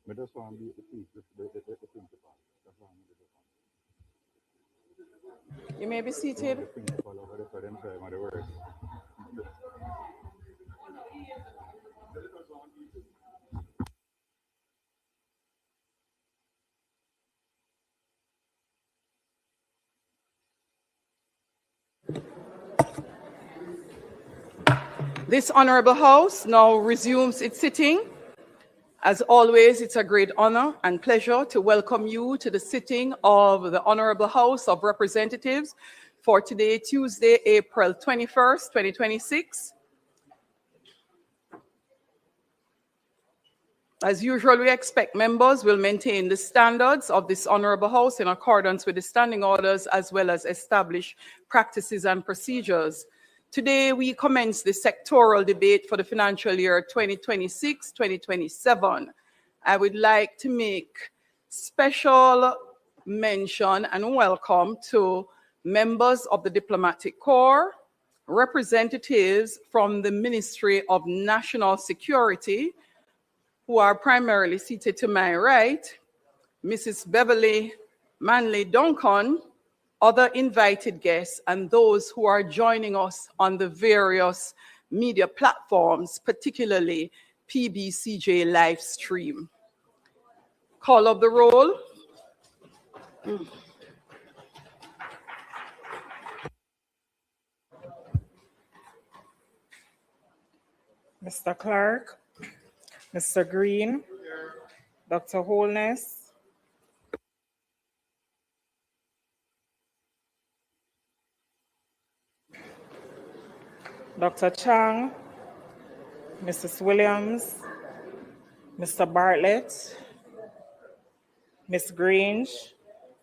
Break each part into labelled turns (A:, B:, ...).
A: I just want to be the principal. That's why
B: You may be seated.
A: the principal over there for them time of the work.
B: This Honorable House now resumes its sitting. As always, it's a great honor and pleasure to welcome you to the sitting of the Honorable House of Representatives for today, Tuesday, April 21st, 2026. As usual, we expect members will maintain the standards of this Honorable House in accordance with the standing orders as well as established practices and procedures. Today, we commence the sectoral debate for the financial year 2026-2027. I would like to make special mention and welcome to members of the Diplomatic Corps, representatives from the Ministry of National Security, who are primarily seated to my right, Mrs. Beverly Manley Duncan, other invited guests, and those who are joining us on the various media platforms, particularly PBCJ live stream. Call of the roll.
C: Mr. Clark, Mr. Green, Dr. Holness, Dr. Chang, Mrs. Williams, Mr. Bartlett, Ms. Grange,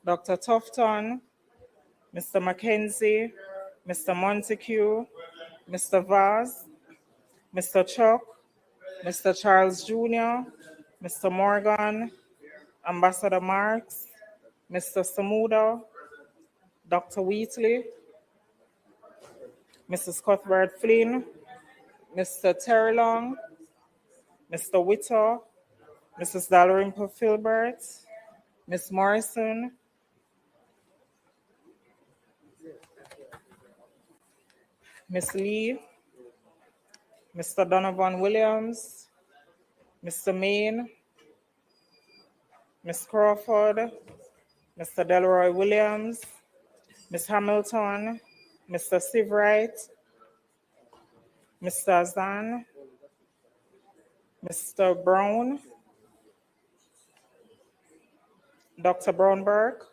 C: Dr. Tufton, Mr. Mackenzie, Mr. Montague, Mr. Vaz, Mr. Chuck, Mr. Charles Jr., Mr. Morgan, Ambassador Marks, Mr. Samuda, Dr. Wheatley, Mrs. Cuthbert Flynn, Mr. Terrelong, Mr. Witter, Mrs. Dalrymple Filbert, Ms. Morrison, Ms. Lee, Mr. Donovan Williams, Mr. Main, Ms. Crawford, Mr. Delroy Williams, Ms. Hamilton, Mr. Sivright, Mr. Azan, Mr. Brown, Dr. Brownberg,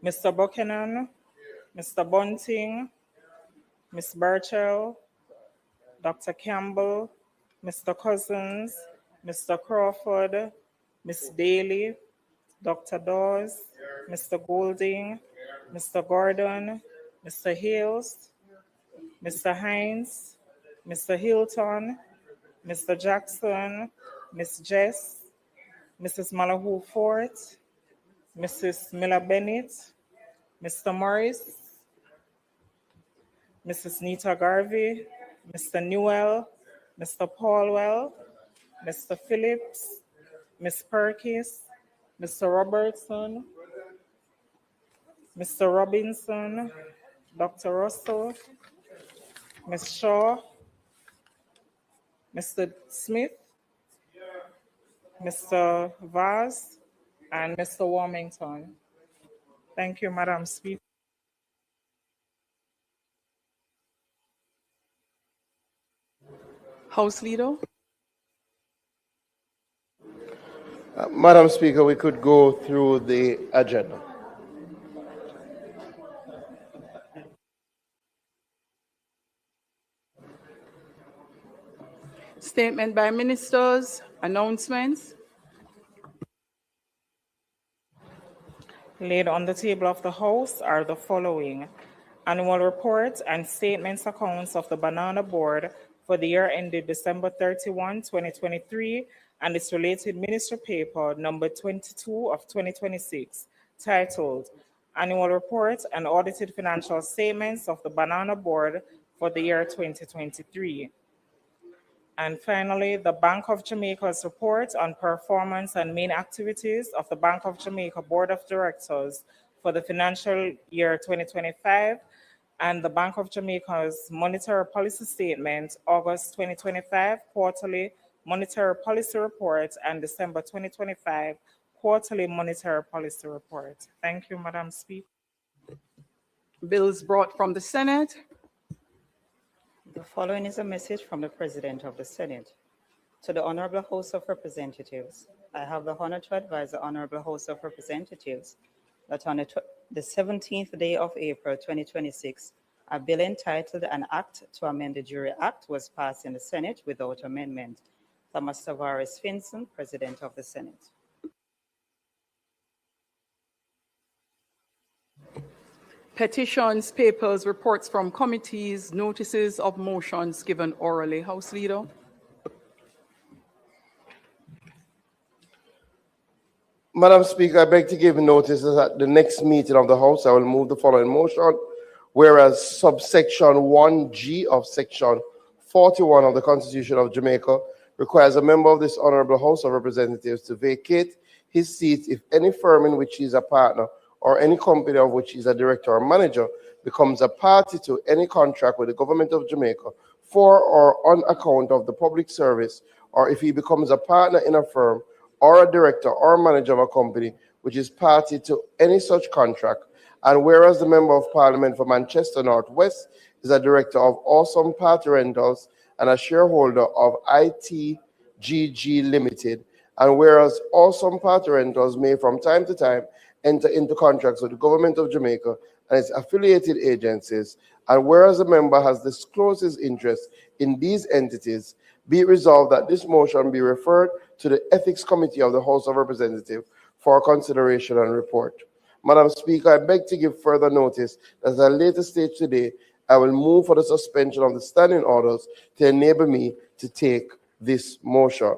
C: Mr. Buchanan, Mr. Bunting, Ms. Burchell, Dr. Campbell, Mr. Cousins, Mr. Crawford, Ms. Daly, Dr. Dawes, Mr. Golding, Mr. Gordon, Mr. Hales, Mr. Hines, Mr. Hilton, Mr. Jackson, Ms. Jess, Mrs. Malahoo Fort, Mrs. Miller Bennett, Mr. Morris, Mrs. Nita Garvey, Mr. Newell, Mr. Paulwell, Mr. Phillips, Ms. Perkins, Mr. Robertson, Mr. Robinson, Dr. Russell, Ms. Shaw, Mr. Smith, Mr. Vaz, and Mr. Warmington. Thank you, Madam Speaker.
B: House Leader.
D: Madam Speaker, we could go through the agenda.
B: Statement by ministers, announcements.
C: Laid on the table of the House are the following: annual report and statements accounts of the Banana Board for the year ended December 31, 2023, and its related ministry paper number 22 of 2026, titled Annual Report and Audited Financial Statements of the Banana Board for the year 2023. And finally, the Bank of Jamaica's report on performance and main activities of the Bank of Jamaica Board of Directors for the financial year 2025, and the Bank of Jamaica's Monetary Policy Statement, August 2025 Quarterly Monetary Policy Report, and December 2025 Quarterly Monetary Policy Report. Thank you, Madam Speaker.
B: Bills brought from the Senate.
E: The following is a message from the President of the Senate. To the Honorable House of Representatives, I have the honor to advise the Honorable House of Representatives that on the 17th day of April 2026, a bill entitled An Act to Amend the Jury Act was passed in the Senate without amendment. Thomas Tavares Finson, President of the Senate.
B: Petitions, papers, reports from committees, notices of motions given orally. House Leader.
D: Madam Speaker, I beg to give notice that at the next meeting of the House, I will move the following motion, whereas subsection 1G of section 41 of the Constitution of Jamaica requires a member of this Honorable House of Representatives to vacate his seat if any firm in which he is a partner or any company of which he is a director or manager becomes a party to any contract with the government of Jamaica for or on account of the public service, or if he becomes a partner in a firm or a director or manager of a company which is party to any such contract, and whereas the Member of Parliament for Manchester North West is a director of Awesome Party Rentals and a shareholder of ITGG Limited, and whereas Awesome Party Rentals may from time to time enter into contracts with the government of Jamaica and its affiliated agencies, and whereas the member has disclosed his interest in these entities, be it resolved that this motion be referred to the Ethics Committee of the House of Representatives for consideration and report. Madam Speaker, I beg to give further notice that at a later stage today, I will move for the suspension of the standing orders to enable me to take this motion.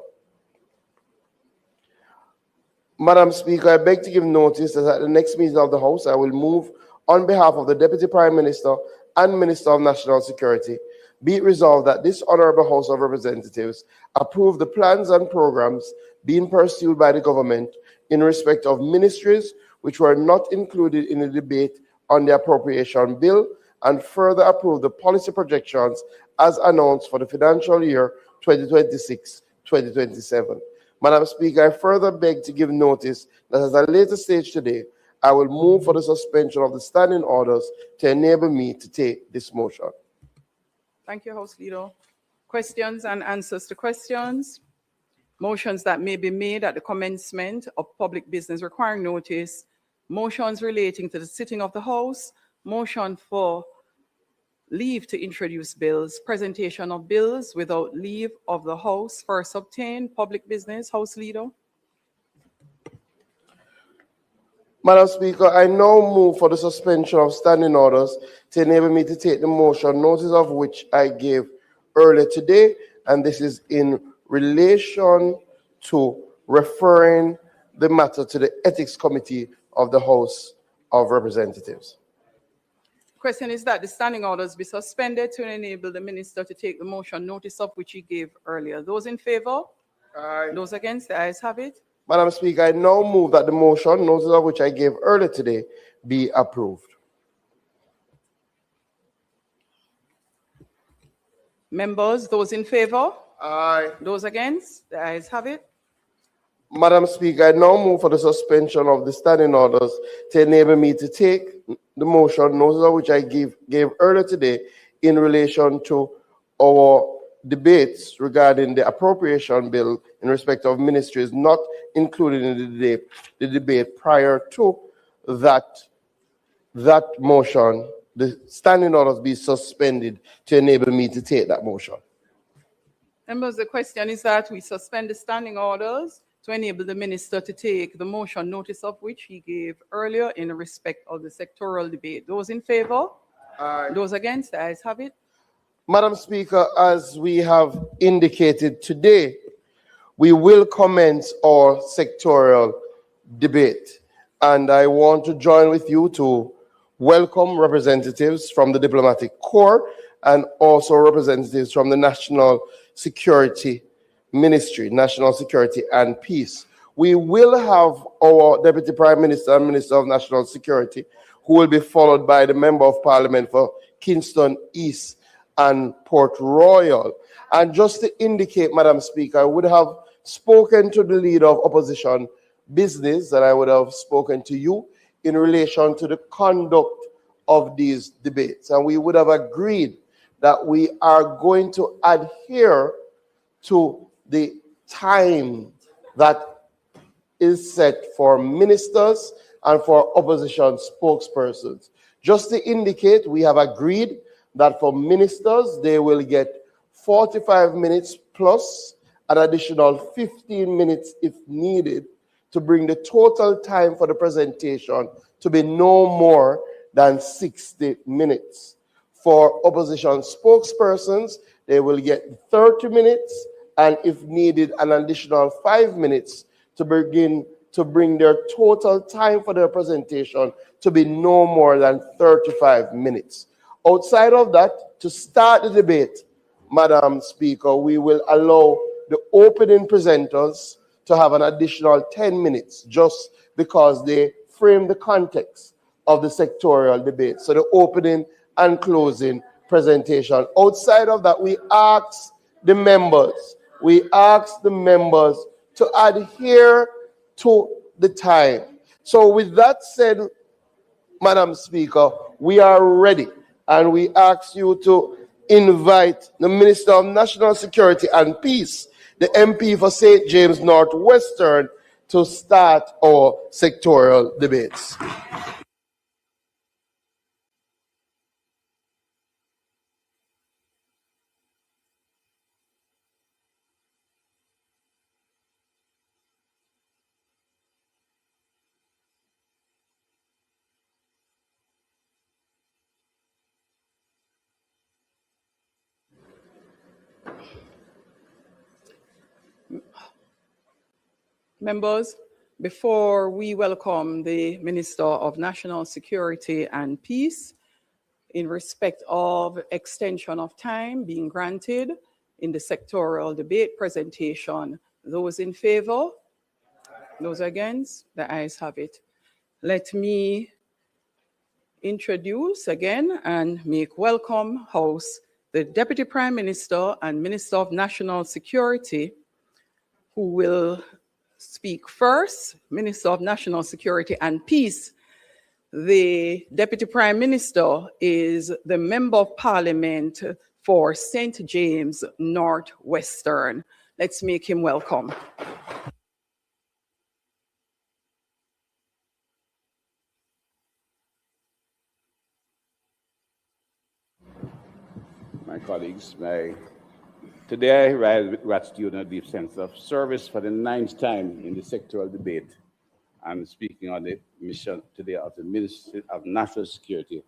D: Madam Speaker, I beg to give notice that at the next meeting of the House, I will move on behalf of the Deputy Prime Minister and Minister of National Security, be it resolved that this Honorable House of Representatives approve the plans and programs being pursued by the government in respect of ministries which were not included in the debate on the appropriation bill, and further approve the policy projections as announced for the financial year 2026-2027. Madam Speaker, I further beg to give notice that at a later stage today, I will move for the suspension of the standing orders to enable me to take this motion.
B: Thank you, House Leader. Questions and answers to questions. Motions that may be made at the commencement of public business requiring notice. Motions relating to the sitting of the House. Motion for leave to introduce bills. Presentation of bills without leave of the House. First obtained. Public business. House Leader.
D: Madam Speaker, I now move for the suspension of standing orders to enable me to take the motion, notice of which I gave earlier today, and this is in relation to referring the matter to the Ethics Committee of the House of Representatives.
B: Question is that the standing orders be suspended to enable the minister to take the motion, notice of which he gave earlier. Those in favor?
D: Aye.
B: Those against? The ayes have it.
D: Madam Speaker, I now move that the motion, notice of which I gave earlier today, be approved.
B: Members, those in favor?
D: Aye.
B: Those against? The ayes have it.
D: Madam Speaker, I now move for the suspension of the standing orders to enable me to take the motion, notice of which I gave earlier today in relation to our debates regarding the appropriation bill in respect of ministries not included in the debate prior to that motion. The standing orders be suspended to enable me to take that motion.
B: Members, the question is that we suspend the standing orders to enable the minister to take the motion, notice of which he gave earlier in respect of the sectoral debate. Those in favor?
D: Aye.
B: Those against? The ayes have it.
D: Madam Speaker, as we have indicated today, we will commence our sectoral debate. And I want to join with you to welcome representatives from the Diplomatic Corps and also representatives from the National Security Ministry, National Security and Peace. We will have our Deputy Prime Minister and Minister of National Security, who will be followed by the Member of Parliament for Kingston East and Port Royal. And just to indicate, Madam Speaker, I would have spoken to the leader of opposition business, and I would have spoken to you in relation to the conduct of these debates. And we would have agreed that we are going to adhere to the time that is set for ministers and for opposition spokespersons. Just to indicate, we have agreed that for ministers, they will get 45 minutes plus an additional 15 minutes if needed to bring the total time for the presentation to be no more than 60 minutes. For opposition spokespersons, they will get 30 minutes and if needed, an additional 5 minutes to begin to bring their total time for their presentation to be no more than 35 minutes. Outside of that, to start the debate, Madam Speaker, we will allow the opening presenters to have an additional 10 minutes just because they frame the context of the sectorial debate. So the opening and closing presentation. Outside of that, we ask the members to adhere to the time. So with that said, Madam Speaker, we are ready, and we ask you to invite the Minister of National Security and Peace, the MP for St. James Northwestern, to start our sectorial debates.
B: Members, before we welcome the Minister of National Security and Peace, in respect of extension of time being granted in the sectoral debate presentation, those in favor, those against, the ayes have it. Let me introduce again and make welcome host the Deputy Prime Minister and Minister of National Security, who will speak first, Minister of National Security and Peace. The Deputy Prime Minister is the Member of Parliament for St. James Northwestern. Let's make him welcome.
A: My colleagues, today I rise with gratitude and a deep sense of service for the 9th time in the sectoral debate. I'm speaking on the mission today of the Ministry of National Security.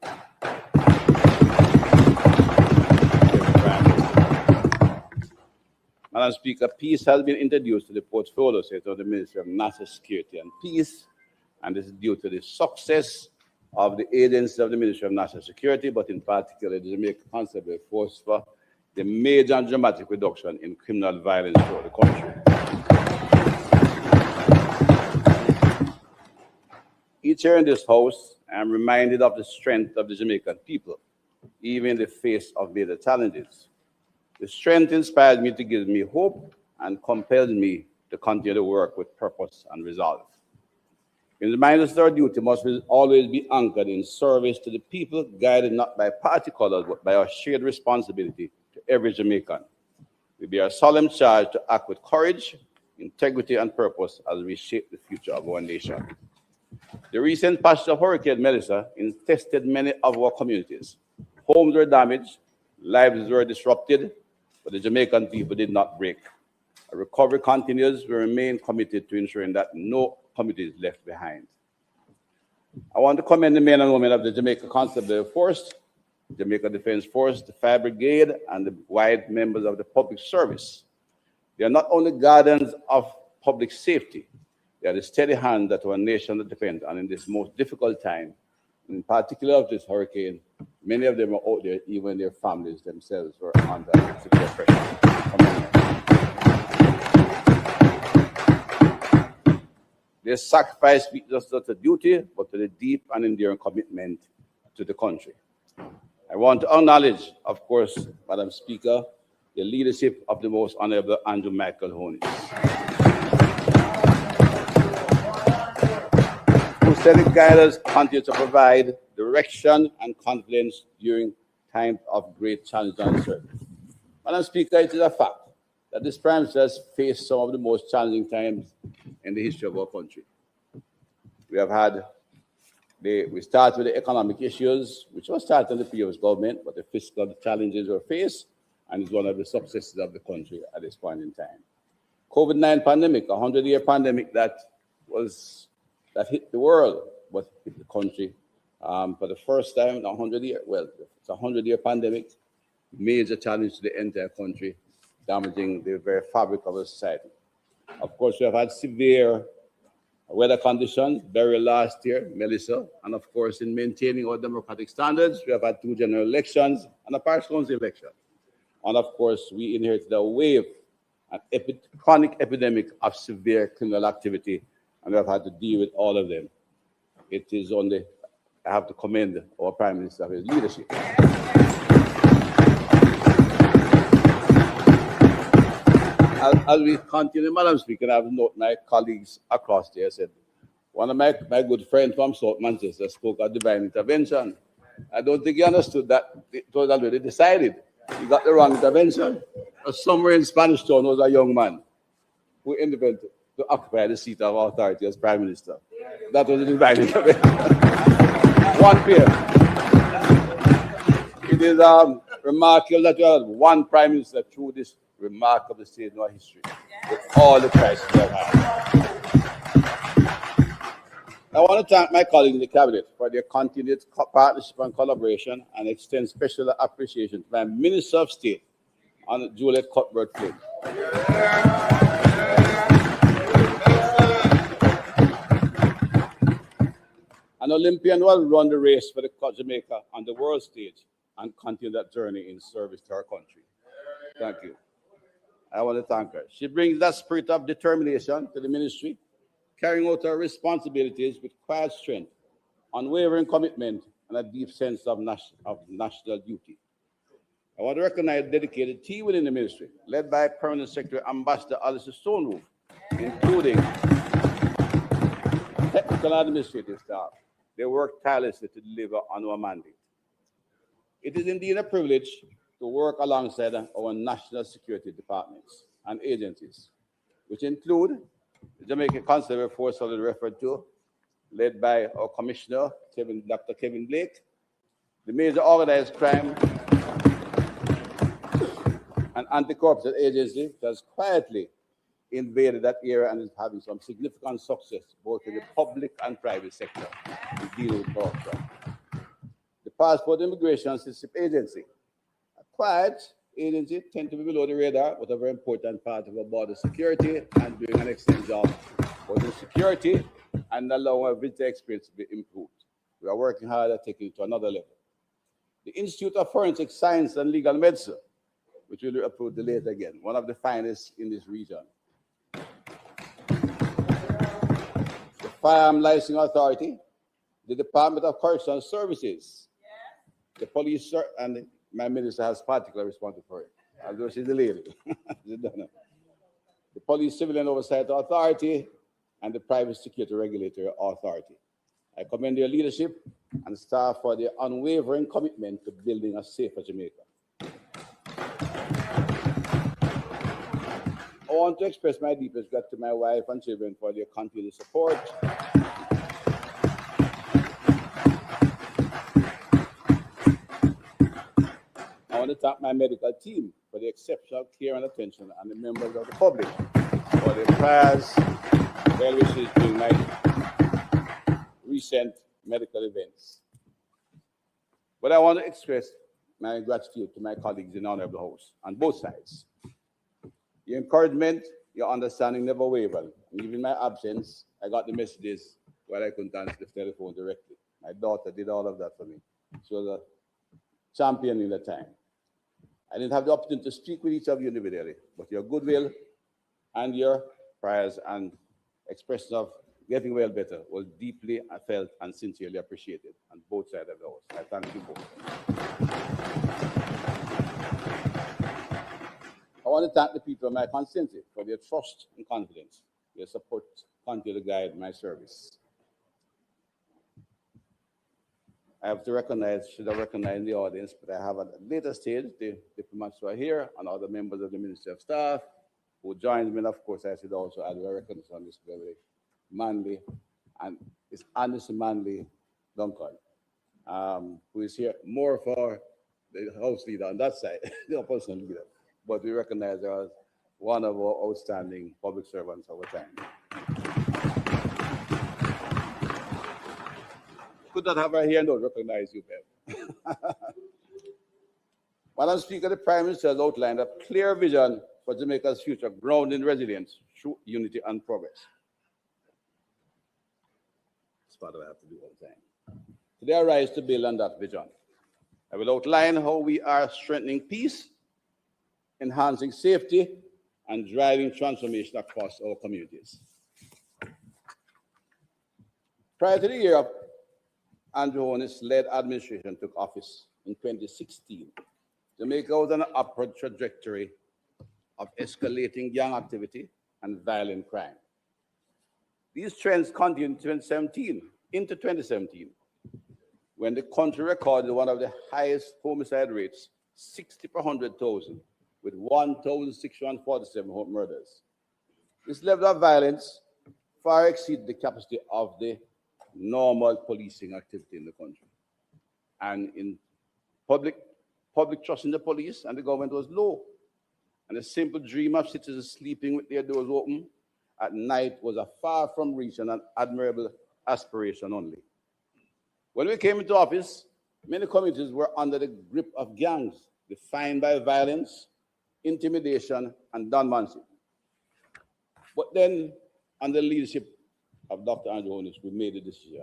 A: Madam Speaker, peace has been introduced to the portfolio set of the Ministry of National Security and Peace, and this is due to the success of the agencies of the Ministry of National Security, but in particular the Jamaica Constabulary Force for the major and dramatic reduction in criminal violence throughout the country. Each year in this House, I am reminded of the strength of the Jamaican people, even in the face of major challenges. The strength inspired me to give me hope and compelled me to continue to work with purpose and resolve. In reminders that our duty must always be anchored in service to the people, guided not by party colors, but by our shared responsibility to every Jamaican. We bear a solemn charge to act with courage, integrity, and purpose as we shape the future of our nation. The recent passage of Hurricane Melissa infested many of our communities. Homes were damaged, lives were disrupted, but the Jamaican people did not break. Our recovery continues. We remain committed to ensuring that no community is left behind. I want to commend the men and women of the Jamaica Constabulary Force, Jamaica Defense Force, the Fire Brigade, and the wide members of the public service. They are not only guardians of public safety, they are the steady hand that our nation depends on in this most difficult time. In particular of this hurricane, many of them are out there, even their families themselves were under severe pressure. Their sacrifice speaks not just to duty, but to the deep and enduring commitment to the country. I want to acknowledge, of course, Madam Speaker, the leadership of the Most Honorable Andrew Michael Honis, who said the guiders continue to provide direction and confidence during times of great challenge and uncertainty. Madam Speaker, it is a fact that this Prime Minister has faced some of the most challenging times in the history of our country. We have had, we start with the economic issues, which was started in the previous government, but the fiscal challenges were faced, and it's one of the successes of the country at this point in time. COVID-19 pandemic, a 100-year pandemic that hit the world, but hit the country for the first time in 100 years. Well, it's a 100-year pandemic, major challenge to the entire country, damaging the very fabric of our society. Of course, we have had severe weather conditions, very last year, Melissa, and of course, in maintaining our democratic standards, we have had 2 general elections and a parish council election. And of course, we inherited a wave, an chronic epidemic of severe criminal activity, and we have had to deal with all of them. It is only, I have to commend our Prime Minister for his leadership. As we continue, Madam Speaker, I have noted my colleagues across there said, one of my good friends from South Manchester spoke of divine intervention. I don't think he understood that it was already decided. He got the wrong intervention. Somewhere in Spanish Town was a young man who intervened to occupy the seat of authority as Prime Minister. That was a divine intervention. One pair. It is remarkable that we have one Prime Minister through this remarkable stage in our history, with all the crises we have had. I want to thank my colleagues in the Cabinet for their continued partnership and collaboration, and extend special appreciation to my Minister of State, Juliet Cuthbert-Flynn. An Olympian will run the race for Jamaica on the world stage and continue that journey in service to our country. Thank you. I want to thank her. She brings that spirit of determination to the ministry, carrying out her responsibilities with quiet strength, unwavering commitment, and a deep sense of national duty. I want to recognize a dedicated team within the ministry, led by Permanent Secretary Ambassador Alistair Stonewall, including technical and administrative staff. They work tirelessly to deliver on our mandate. It is indeed a privilege to work alongside our national security departments and agencies, which include the Jamaican Constable Force already referred to, led by our Commissioner, Dr. Kevin Blake, the major organized crime and anti-corruption agency that has quietly invaded that area and is having some significant success both in the public and private sector in dealing with corruption. The Passport Immigration System Agency, a quiet agency, tend to be below the radar, but a very important part of our border security and doing an excellent job both in security and allowing our visitor experience to be improved. We are working hard at taking it to another level. The Institute of Forensic Science and Legal Medicine, which will be approved later again, one of the finest in this region. The Firearm Licensing Authority, the Department of Correctional Services, the police, and my minister has particular responsibility for it, although she's the lady. The Police Civilian Oversight Authority and the Private Security Regulatory Authority. I commend their leadership and staff for their unwavering commitment to building a safer Jamaica. I want to express my deepest gratitude to my wife and children for their continued support. I want to thank my medical team for the exceptional care and attention, and the members of the public for their prayers, well wishes during my recent medical events. But I want to express my gratitude to my colleagues in the Honorable House on both sides. Your encouragement, your understanding never wavered. And even in my absence, I got the messages where I couldn't answer the telephone directly. My daughter did all of that for me. She was a champion in the time. I didn't have the opportunity to speak with each of you individually, but your goodwill and your prayers and expression of getting well better was deeply felt and sincerely appreciated on both sides of the house. I thank you both. I want to thank the people of my constituency for their trust and confidence. Their support continue to guide my service. I have to recognize, should have recognized the audience, but I have at a later stage the diplomats who are here and other members of the Ministry of Staff who joined me. And of course, I should also add a recognition on this very manly and it's honestly manly Duncan, who is here more for the house leader on that side, the opposition leader. But we recognize her as one of our outstanding public servants of our time. Could not have her here and don't recognize you, Bev. Madam Speaker, the Prime Minister has outlined a clear vision for Jamaica's future, grounded in resilience through unity and progress. That's part of what I have to do all the time. Today I rise to build on that vision. I will outline how we are strengthening peace, enhancing safety, and driving transformation across our communities. Prior to the year of Andrew Holness-led administration took office in 2016, Jamaica was on an upward trajectory of escalating gang activity and violent crime. These trends continued into 2017, when the country recorded one of the highest homicide rates, 60 per 100,000, with 1,647 murders. This level of violence far exceeded the capacity of the normal policing activity in the country. And in public trust in the police and the government was low. And the simple dream of citizens sleeping with their doors open at night was a far from reach and an admirable aspiration only. When we came into office, many communities were under the grip of gangs, defined by violence, intimidation, and gunmanship. But then, under the leadership of Dr. Andrew Holness, we made a decision.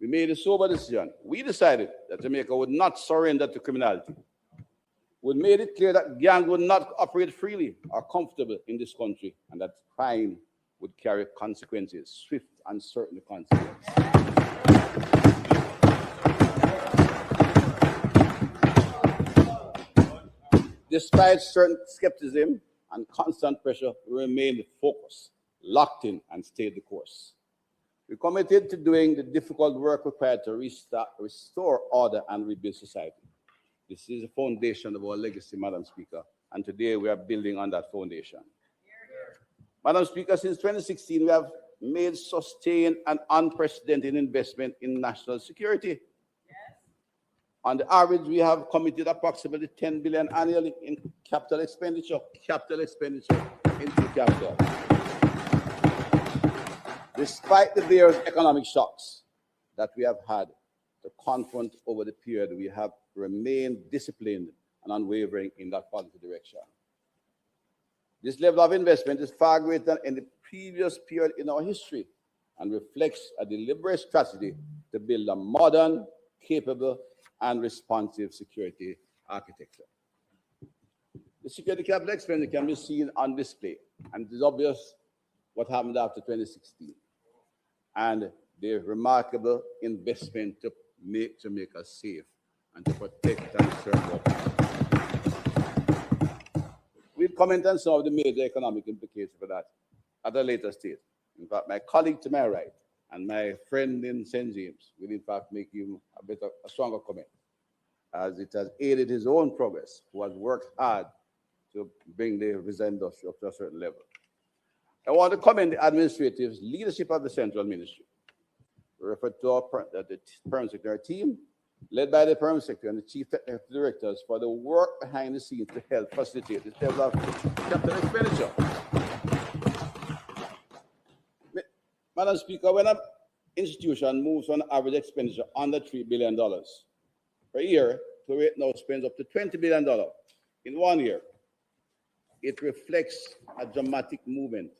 A: We made a sober decision. We decided that Jamaica would not surrender to criminality. We made it clear that gangs would not operate freely or comfortable in this country, and that crime would carry consequences, swift and certain consequences. Despite certain skepticism and constant pressure, we remained focused, locked in, and stayed the course. We committed to doing the difficult work required to restore order and rebuild society. This is the foundation of our legacy, Madam Speaker, and today we are building on that foundation. Madam Speaker, since 2016, we have made sustained and unprecedented investment in national security. On the average, we have committed approximately 10 billion annually in capital expenditure into capital. Despite the various economic shocks that we have had to confront over the period, we have remained disciplined and unwavering in that positive direction. This level of investment is far greater than any previous period in our history and reflects a deliberate strategy to build a modern, capable, and responsive security architecture. The security capital expenditure can be seen on display, and it is obvious what happened after 2016 and the remarkable investment to make Jamaica safe and to protect and serve our people. We'll comment on some of the major economic implications for that at a later stage. In fact, my colleague to my right and my friend in St. James will in fact make him a stronger comment, as it has aided his own progress, who has worked hard to bring the visa industry up to a certain level. I want to commend the administrative leadership of the Central Ministry. We refer to the Permanent Secretary team, led by the Permanent Secretary and the Chief Technical Directors, for the work behind the scenes to help facilitate this level of capital expenditure. Madam Speaker, when an institution moves on average expenditure under $3 billion per year to rate now spends up to $20 billion in 1 year, it reflects a dramatic movement.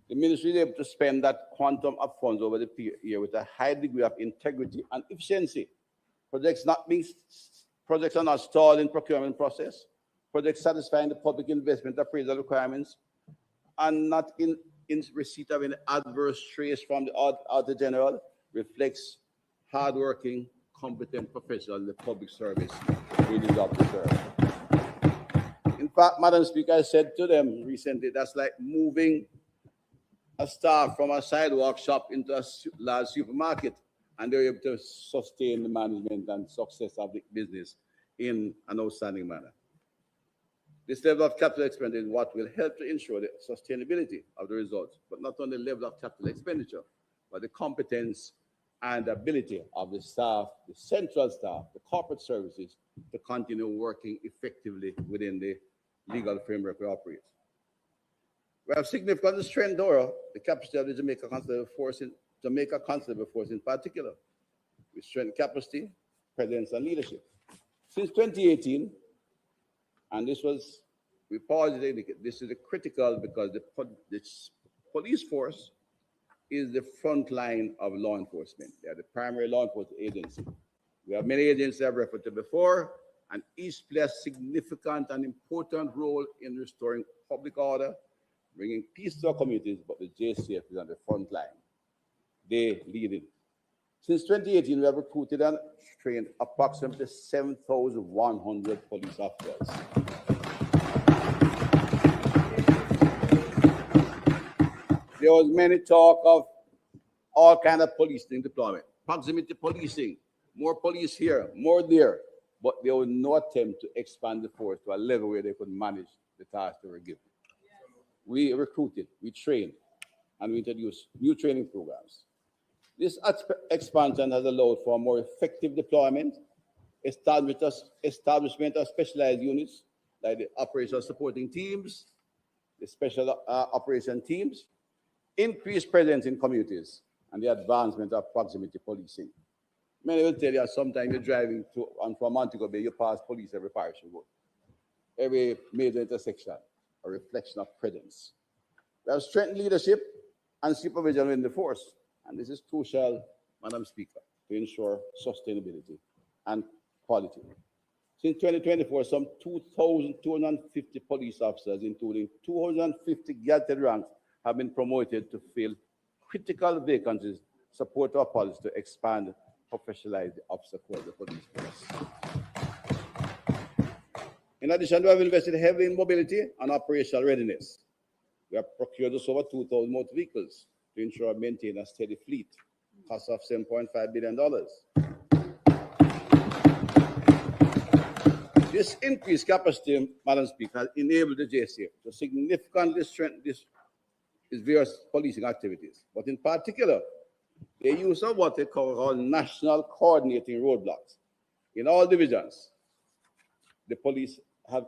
A: The ministry is able to spend that quantum of funds over the year with a high degree of integrity and efficiency. Projects Projects are not stalled in procurement process. Projects satisfying the public investment appraisal requirements and not in receipt of any adverse trace from the Auditor General reflects hardworking, competent professionals in the public service doing the job to serve. In fact, Madam Speaker, I said to them recently, that's like moving a staff from a sidewalk shop into a large supermarket, and they're able to sustain the management and success of the business in an outstanding manner. This level of capital expenditure is what will help to ensure the sustainability of the results, but not only the level of capital expenditure, but the competence and ability of the staff, the central staff, the corporate services to continue working effectively within the legal framework we operate. We have significant strength over the capacity of the Jamaica Constable Force in particular. We strengthen capacity, presence, and leadership. Since 2018, and this was, we paused it, indicate this is critical because the police force is the front line of law enforcement. They are the primary law enforcement agency. We have many agencies I've referred to before, and each plays a significant and important role in restoring public order, bringing peace to our communities, but the JCF is on the front line. They lead it. Since 2018, we have recruited and trained approximately 7,100 police officers. There was many talk of all kinds of policing deployment, proximity policing, more police here, more there, but there was no attempt to expand the force to a level where they could manage the tasks they were given. We recruited, we trained, and we introduced new training programs. This expansion has allowed for a more effective deployment, establishment of specialized units like the operational supporting teams, the special operation teams, increased presence in communities, and the advancement of proximity policing. Many will tell you sometimes you're driving to and from Montego Bay, you pass police every parish you go. Every major intersection, a reflection of presence. We have strengthened leadership and supervision in the force, and this is crucial, Madam Speaker, to ensure sustainability and quality. Since 2024, some 2,250 police officers, including 250 gazetted ranks, have been promoted to fill critical vacancies, support our policy to expand, professionalize the officer corps of the police force. In addition, we have invested heavily in mobility and operational readiness. We have procured just over 2,000 motor vehicles to ensure and maintain a steady fleet, cost of $7.5 billion. This increased capacity, Madam Speaker, has enabled the JCF to significantly strengthen its various policing activities, but in particular, the use of what they call national coordinating roadblocks. In all divisions, the police have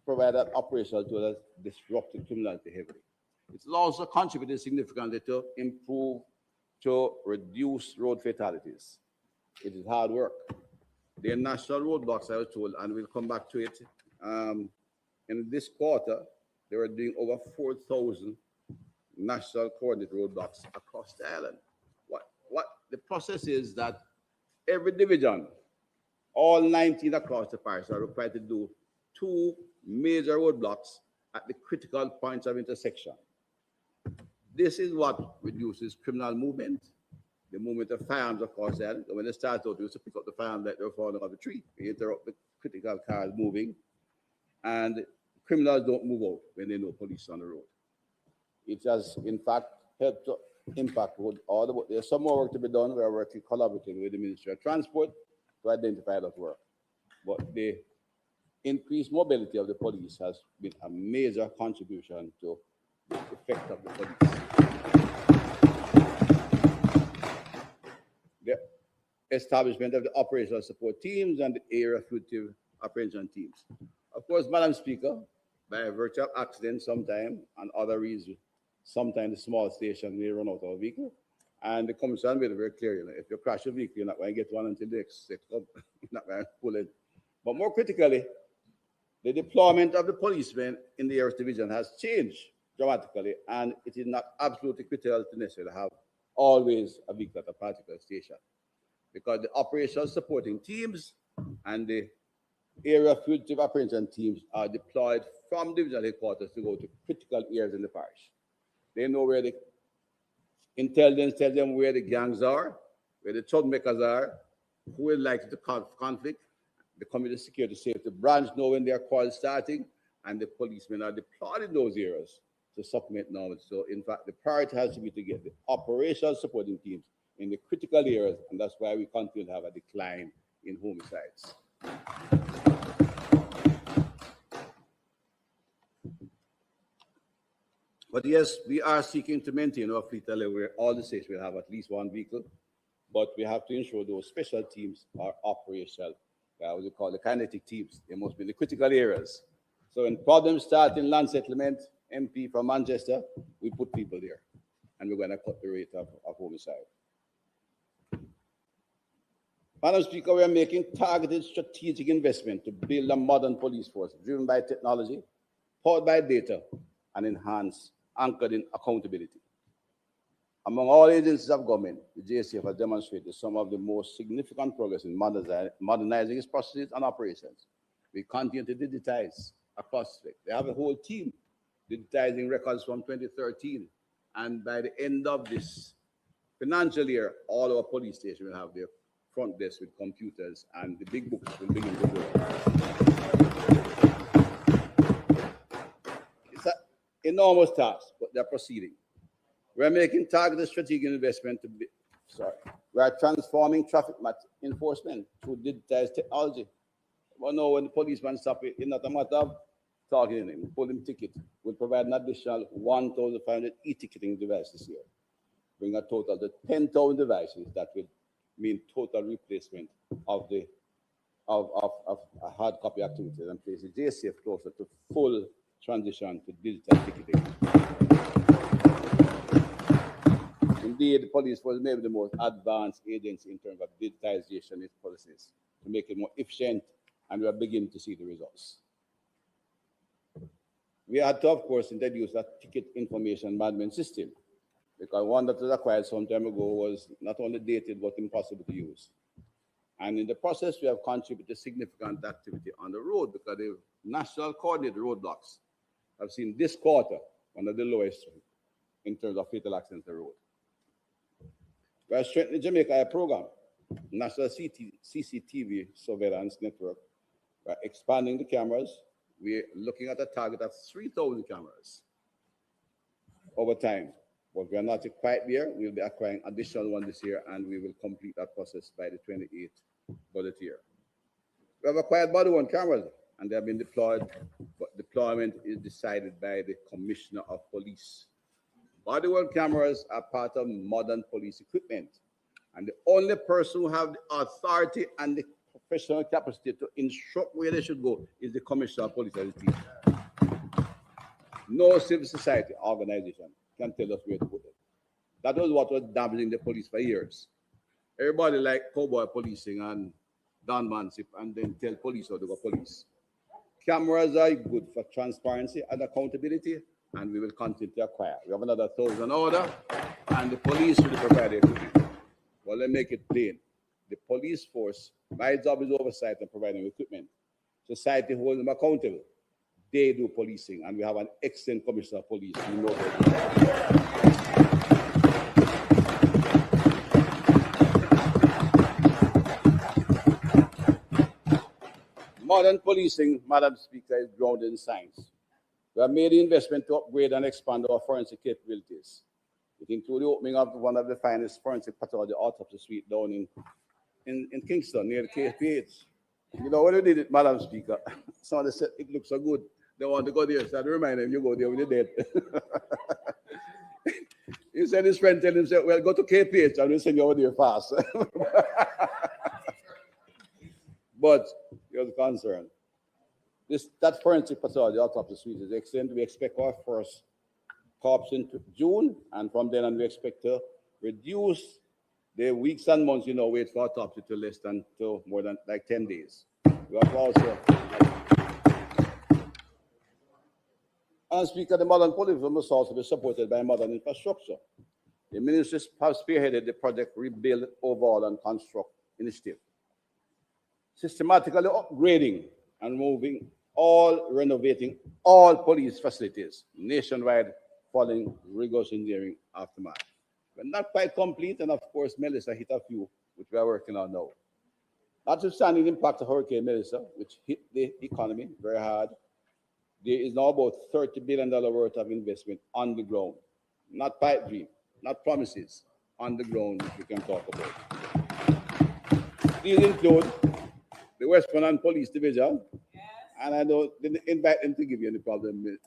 A: provided operational tools that disrupted criminality heavily. It's also contributed significantly to reduce road fatalities. It is hard work. The national roadblocks, I was told, and we'll come back to it, in this quarter, they were doing over 4,000 national coordinate roadblocks across the island. What the process is that every division, all 19 across the parish, are required to do 2 major roadblocks at the critical points of intersection. This is what reduces criminal movement, the movement of firearms across the island. When they start out, they used to pick up the firearms that they were falling off the tree. They interrupt the critical cars moving, and criminals don't move out when there's no police on the road. It has, in fact, helped to impact all the work. There's some more work to be done. We are working collaboratively with the Ministry of Transport to identify that work. But the increased mobility of the police has been a major contribution to the effect of the police. The establishment of the operational support teams and the area fugitive operation teams. Of course, Madam Speaker, by virtue of accident sometime and other reasons, sometimes the small station may run out of a vehicle. And the commissioner made it very clear, if you crash a vehicle, you're not going to get one until the next set up. You're not going to pull it. But more critically, the deployment of the policemen in the areas division has changed dramatically, and it is not absolutely critical to necessarily have always a vehicle at a particular station. Because the operational supporting teams and the area fugitive apprehension teams are deployed from divisional headquarters to go to critical areas in the parish. They know where the intelligence tells them where the gangs are, where the troublemakers are, who is likely to cause conflict. The community security safety branch know when their call is starting, and the policemen are deployed in those areas to supplement knowledge. So, in fact, the priority has to be to get the operational supporting teams in the critical areas, and that's why we continue to have a decline in homicides. But yes, we are seeking to maintain our fleet level where all the states will have at least one vehicle, but we have to ensure those special teams are operational. What we call the kinetic teams. They must be in the critical areas. So when problems start in land settlement, MP from Manchester, we put people there, and we're going to cut the rate of homicide. Madam Speaker, we are making targeted strategic investment to build a modern police force driven by technology, powered by data, and enhanced, anchored in accountability. Among all agencies of government, the JSF has demonstrated some of the most significant progress in modernizing its processes and operations. We continue to digitize across it. They have a whole team digitizing records from 2013, and by the end of this financial year, all our police stations will have their front desk with computers, and the big books will begin to grow. It's an enormous task, but they're proceeding. We're making targeted strategic investment we are transforming traffic enforcement through digitized technology. Well, no, when the policeman stops it, it's not a matter of talking to him, pull him ticket. We'll provide an additional 1,500 e-ticketing devices this year. Bring a total to 10,000 devices. That will mean total replacement of hard copy activities and place the JSF closer to full transition to digital ticketing. Indeed, the police force may be the most advanced agency in terms of digitization of its policies to make it more efficient, and we are beginning to see the results. We had to, of course, introduce a ticket information management system, because one that was acquired some time ago was not only dated but impossible to use. And in the process, we have contributed significant activity on the road, because the national coordinated roadblocks have seen this quarter one of the lowest in terms of fatal accidents on the road. We are strengthening Jamaica Air program, national CCTV surveillance network. We are expanding the cameras. We're looking at a target of 3,000 cameras over time. But we are not quite there. We'll be acquiring additional one this year, and we will complete that process by the 28th budget year. We have acquired body-worn cameras, and they have been deployed, but deployment is decided by the Commissioner of Police. Body-worn cameras are part of modern police equipment, and the only person who has the authority and the professional capacity to instruct where they should go is the Commissioner of Police as a team. No civil society organization can tell us where to put it. That was what was damaging the police for years. Everybody like cowboy policing and gunmanship, and then tell police how to go police. Cameras are good for transparency and accountability, and we will continue to acquire. We have another 1,000 order, and the police will provide equipment. Well, let me make it plain. The police force, my job is oversight and providing equipment. Society holds them accountable. They do policing, and we have an excellent commissioner of police. We know modern policing, Madam Speaker, is grounded in science. We have made the investment to upgrade and expand our forensic capabilities. It includes the opening of one of the finest forensic pathology autopsy suite down in Kingston, near the KPH. You know, when we did it, Madam Speaker, somebody said it looks so good. They want to go there, so I remind them, you go there with the dead. He said his friend told him, well, go to KPH and we'll send you over there fast. But he was concerned. That forensic pathology autopsy suite is excellent. We expect our first corpse in June, and from then on we expect to reduce the weeks and months, wait for autopsy to less than to more than like 10 days. We have also, and Speaker, the modern police must also be supported by modern infrastructure. The ministry has spearheaded the project Rebuild, Overhaul, and Construct initiative. systematically upgrading and renovating all police facilities nationwide following rigorous engineering aftermath. We're not quite complete, and of course, Melissa hit a few, which we are working on now. Notwithstanding the impact of Hurricane Melissa, which hit the economy very hard, there is now about $30 billion worth of investment on the ground, not pipe dream, not promises, on the ground, which we can talk about. These include the Westmoreland Police Division, and I didn't invite them to give you any problem,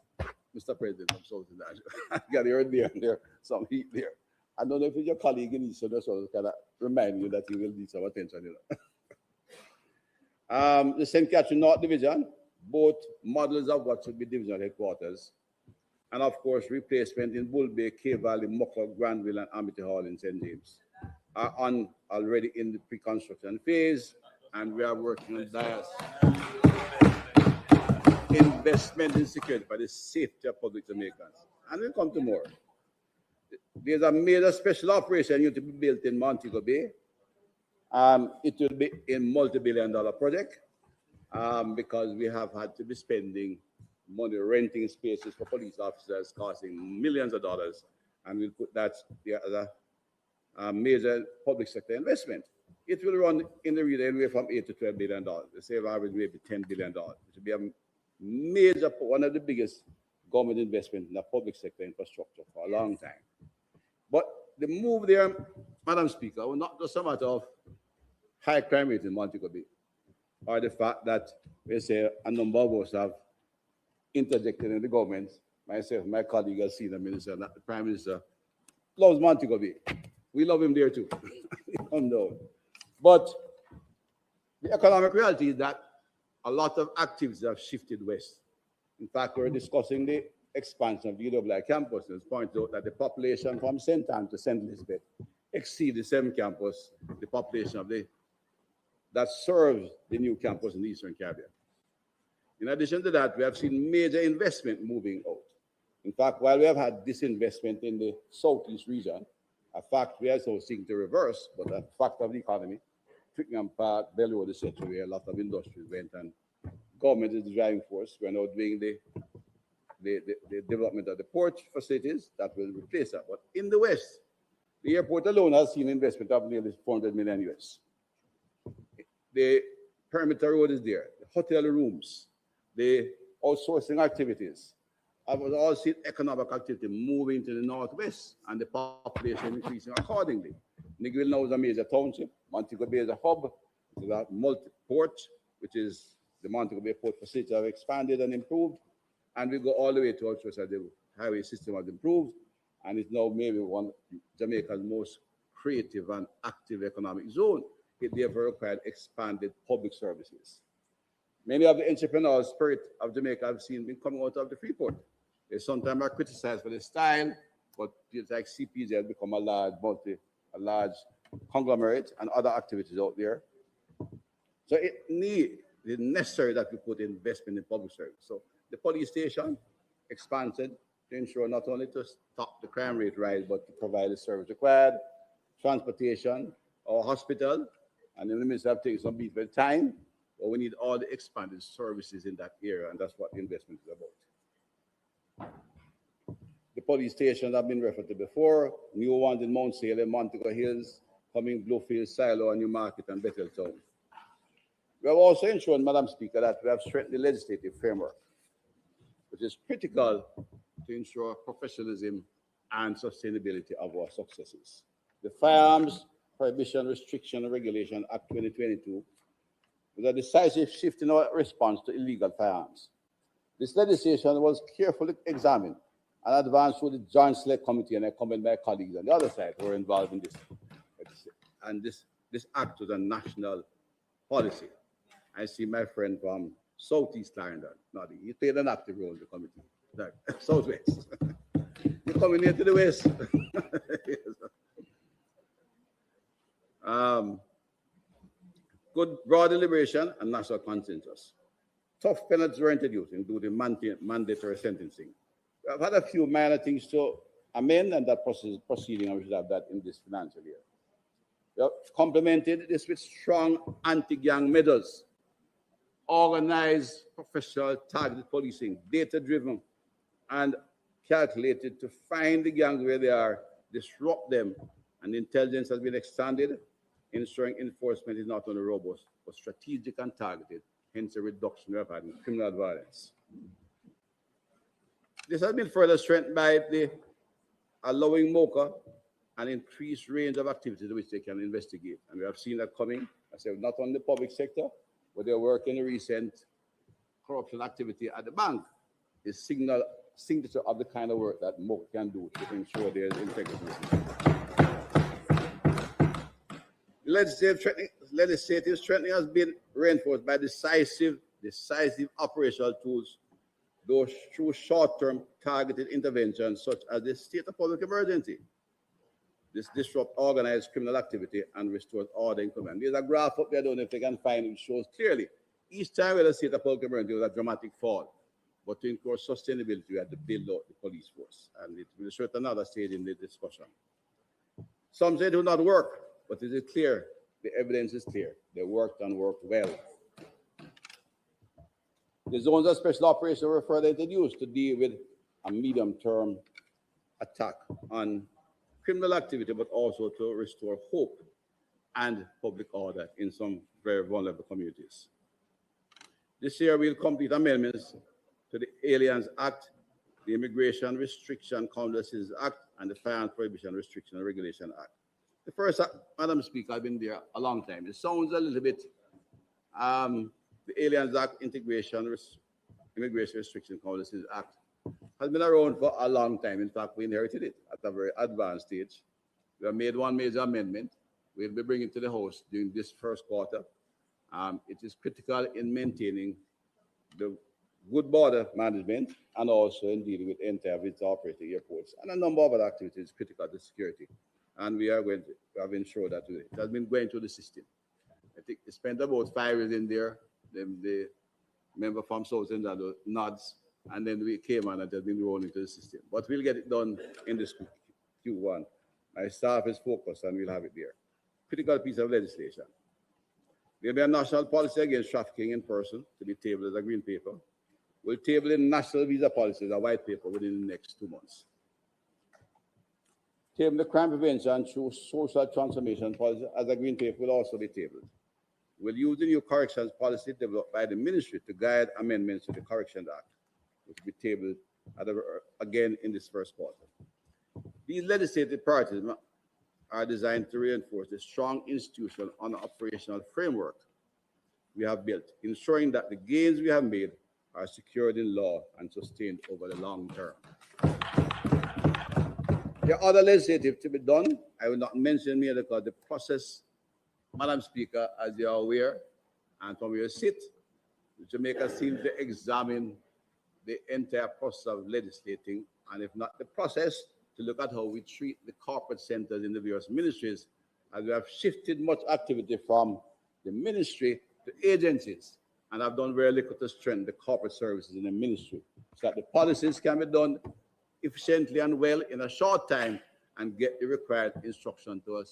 A: Mr. President. I'm sorry that. I got here and there, some heat there. I don't know if it's your colleague in Eastern or so, kind of remind you that you will need some attention. You know. The St. Catherine North Division, both models of what should be divisional headquarters, and of course, replacement in Bull Bay, K Valley, Mucker, Granville, and Amity Hall in St. James are already in the pre-construction phase, and we are working on that. Investment in security for the safety of public Jamaicans. And we'll come to more. There's a major special operation unit to be built in Montego Bay. It will be a multi-billion-dollar project because we have had to be spending money renting spaces for police officers costing millions of dollars, and we'll put that as a major public sector investment. It will run in the region anywhere from $8 to $12 billion. They say average maybe $10 billion. It will be a major, one of the biggest government investment in the public sector infrastructure for a long time. But the move there, Madam Speaker, was not just a matter of high crime rate in Montego Bay, or the fact that we say a number of us have interjected in the government. Myself, my colleague as senior minister, the Prime Minister, loves Montego Bay. We love him there too. But the economic reality is that a lot of activities have shifted west. In fact, we're discussing the expansion of the UWI campus, and it's pointed out that the population from St. Anne to St. Elizabeth exceeds the same campus, the population of that serves the new campus in the Eastern Caribbean. In addition to that, we have seen major investment moving out. In fact, while we have had disinvestment in the Southeast region, a fact we are also seeking to reverse, but a fact of the economy, Twickenham Park, Bell Road, etc., where a lot of industries went, and government is the driving force. We're now doing the development of the port facilities that will replace that. But in the West, the airport alone has seen investment of nearly 400 million US. The perimeter road is there, the hotel rooms, the outsourcing activities. I've all seen economic activity moving to the northwest and the population increasing accordingly. Nigville now is a major township. Montego Bay is a hub. We have multi-port, which is the Montego Bay port facility have expanded and improved. And we go all the way to outsource that the highway system has improved. And it's now maybe one of Jamaica's most creative and active economic zone. It therefore required expanded public services. Many of the entrepreneurial spirit of Jamaica I've seen been coming out of the Freeport. They sometimes are criticized for the style, but it's like CPZ has become a large conglomerate and other activities out there. So it's necessary that we put investment in public service. So the police station expanded to ensure not only to stop the crime rate rise, but to provide the service required, transportation, our hospital, and the minister have taken some beat for time, but we need all the expanded services in that area, and that's what the investment is about. The police stations have been referred to before, new ones in Mount Salem, Montego Hills, coming Bluefield, Silo, and Newmarket, and Betheltown. We have also ensured, Madam Speaker, that we have strengthened the legislative framework, which is critical to ensure professionalism and sustainability of our successes. The Firearms Prohibition, Restriction, and Regulation Act 2022 was a decisive shift in our response to illegal firearms. This legislation was carefully examined and advanced through the Joint Select Committee, and I commend my colleagues on the other side who were involved in this. And this act was a national policy. I see my friend from Southeast Clarendon. He played an active role in the committee. Like, Southwest. You're coming here to the West. Good broad deliberation and national consensus. Tough penalties were introduced, including mandatory sentencing. I've had a few minor things to amend, and that process is proceeding, and we should have that in this financial year. We have complemented this with strong anti-gang measures, organized, professional, targeted policing, data-driven, and calculated to find the gangs where they are, disrupt them, and intelligence has been extended, ensuring enforcement is not only robust, but strategic and targeted, hence a reduction of criminal violence. This has been further strengthened by the allowing MOCA an increased range of activities which they can investigate. And we have seen that coming, I said, not only the public sector, but their work in the recent corruption activity at the bank is signature of the kind of work that MOCA can do to ensure there is integrity. Legislative strengthening has been reinforced by decisive operational tools, those through short-term targeted interventions such as the state of public emergency. This disrupts organized criminal activity and restores order in command. There's a graph up there, I don't know if they can find it, which shows clearly each time we had a state of public emergency, there was a dramatic fall. But to ensure sustainability, we had to build out the police force. And it will show at another stage in the discussion. Some say it will not work, but it is clear, the evidence is clear. They worked and worked well. The zones of special operations were further introduced to deal with a medium-term attack on criminal activity, but also to restore hope and public order in some very vulnerable communities. This year, we'll complete amendments to the Aliens Act, the Immigration Restriction Counterfeits Act, and the Firearms Prohibition Restriction and Regulation Act. The first act, Madam Speaker, I've been there a long time. It sounds a little bit, the Aliens Act, Immigration Restriction Counterfeits Act, has been around for a long time. In fact, we inherited it at a very advanced stage. We have made one major amendment. We'll be bringing it to the House during this first quarter. It is critical in maintaining the good border management and also in dealing with entire visitor operating airports and a number of other activities critical to security. And we are going to have ensured that it has been going through the system. I think it spent about 5 years in there. Then the member from South End nods, and then we came on and it has been rolling into the system. But we'll get it done in this Q1. My staff is focused and we'll have it there. Critical piece of legislation. There'll be a national policy against trafficking in person to be tabled as a green paper. We'll table in national visa policy as a white paper within the next 2 months. Table the crime prevention through social transformation policy as a green paper will also be tabled. We'll use the new corrections policy developed by the ministry to guide amendments to the Corrections Act, which will be tabled again in this first quarter. These legislative priorities are designed to reinforce the strong institutional and operational framework we have built, ensuring that the gains we have made are secured in law and sustained over the long term. There are other legislative to be done. I will not mention here because the process, Madam Speaker, as you are aware, and from your seat, Jamaica seems to examine the entire process of legislating, and if not the process, to look at how we treat the corporate centers in the various ministries, as we have shifted much activity from the ministry to agencies, and have done very little to strengthen the corporate services in the ministry, so that the policies can be done efficiently and well in a short time and get the required instruction to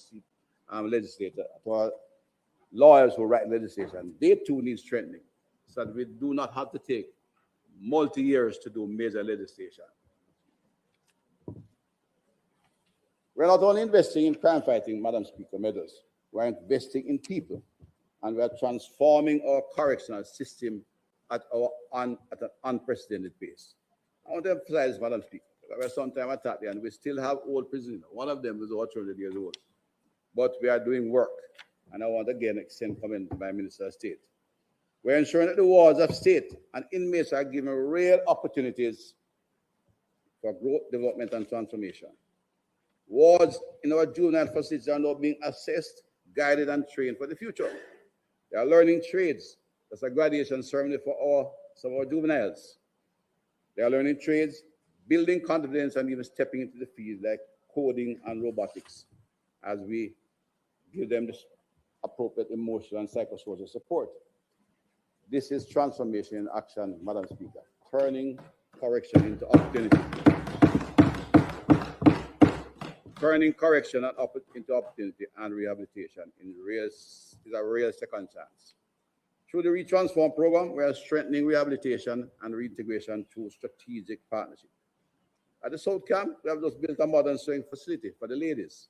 A: our legislator, to our lawyers who write legislation. They too need strengthening, so that we do not have to take multi-years to do major legislation. We're not only investing in crime fighting, Madam Speaker, measures, we're investing in people, and we're transforming our correctional system at an unprecedented pace. I want to emphasize, Madam Speaker, that we're sometime attacked there, and we still have old prisoners. One of them is over 200 years old. But we are doing work, and I want again to extend comment to my Minister of State. We're ensuring that the wards of state and inmates are given real opportunities for growth, development, and transformation. Wards in our juvenile facilities are now being assessed, guided, and trained for the future. They are learning trades. That's a graduation ceremony for some of our juveniles. They are learning trades, building confidence, and even stepping into the field like coding and robotics as we give them the appropriate emotional and psychosocial support. This is transformation in action, Madam Speaker, turning correction into opportunity. turning correction and into opportunity and rehabilitation is a real second chance. Through the Retransform program, we are strengthening rehabilitation and reintegration through strategic partnership. At the South Camp, we have just built a modern sewing facility for the ladies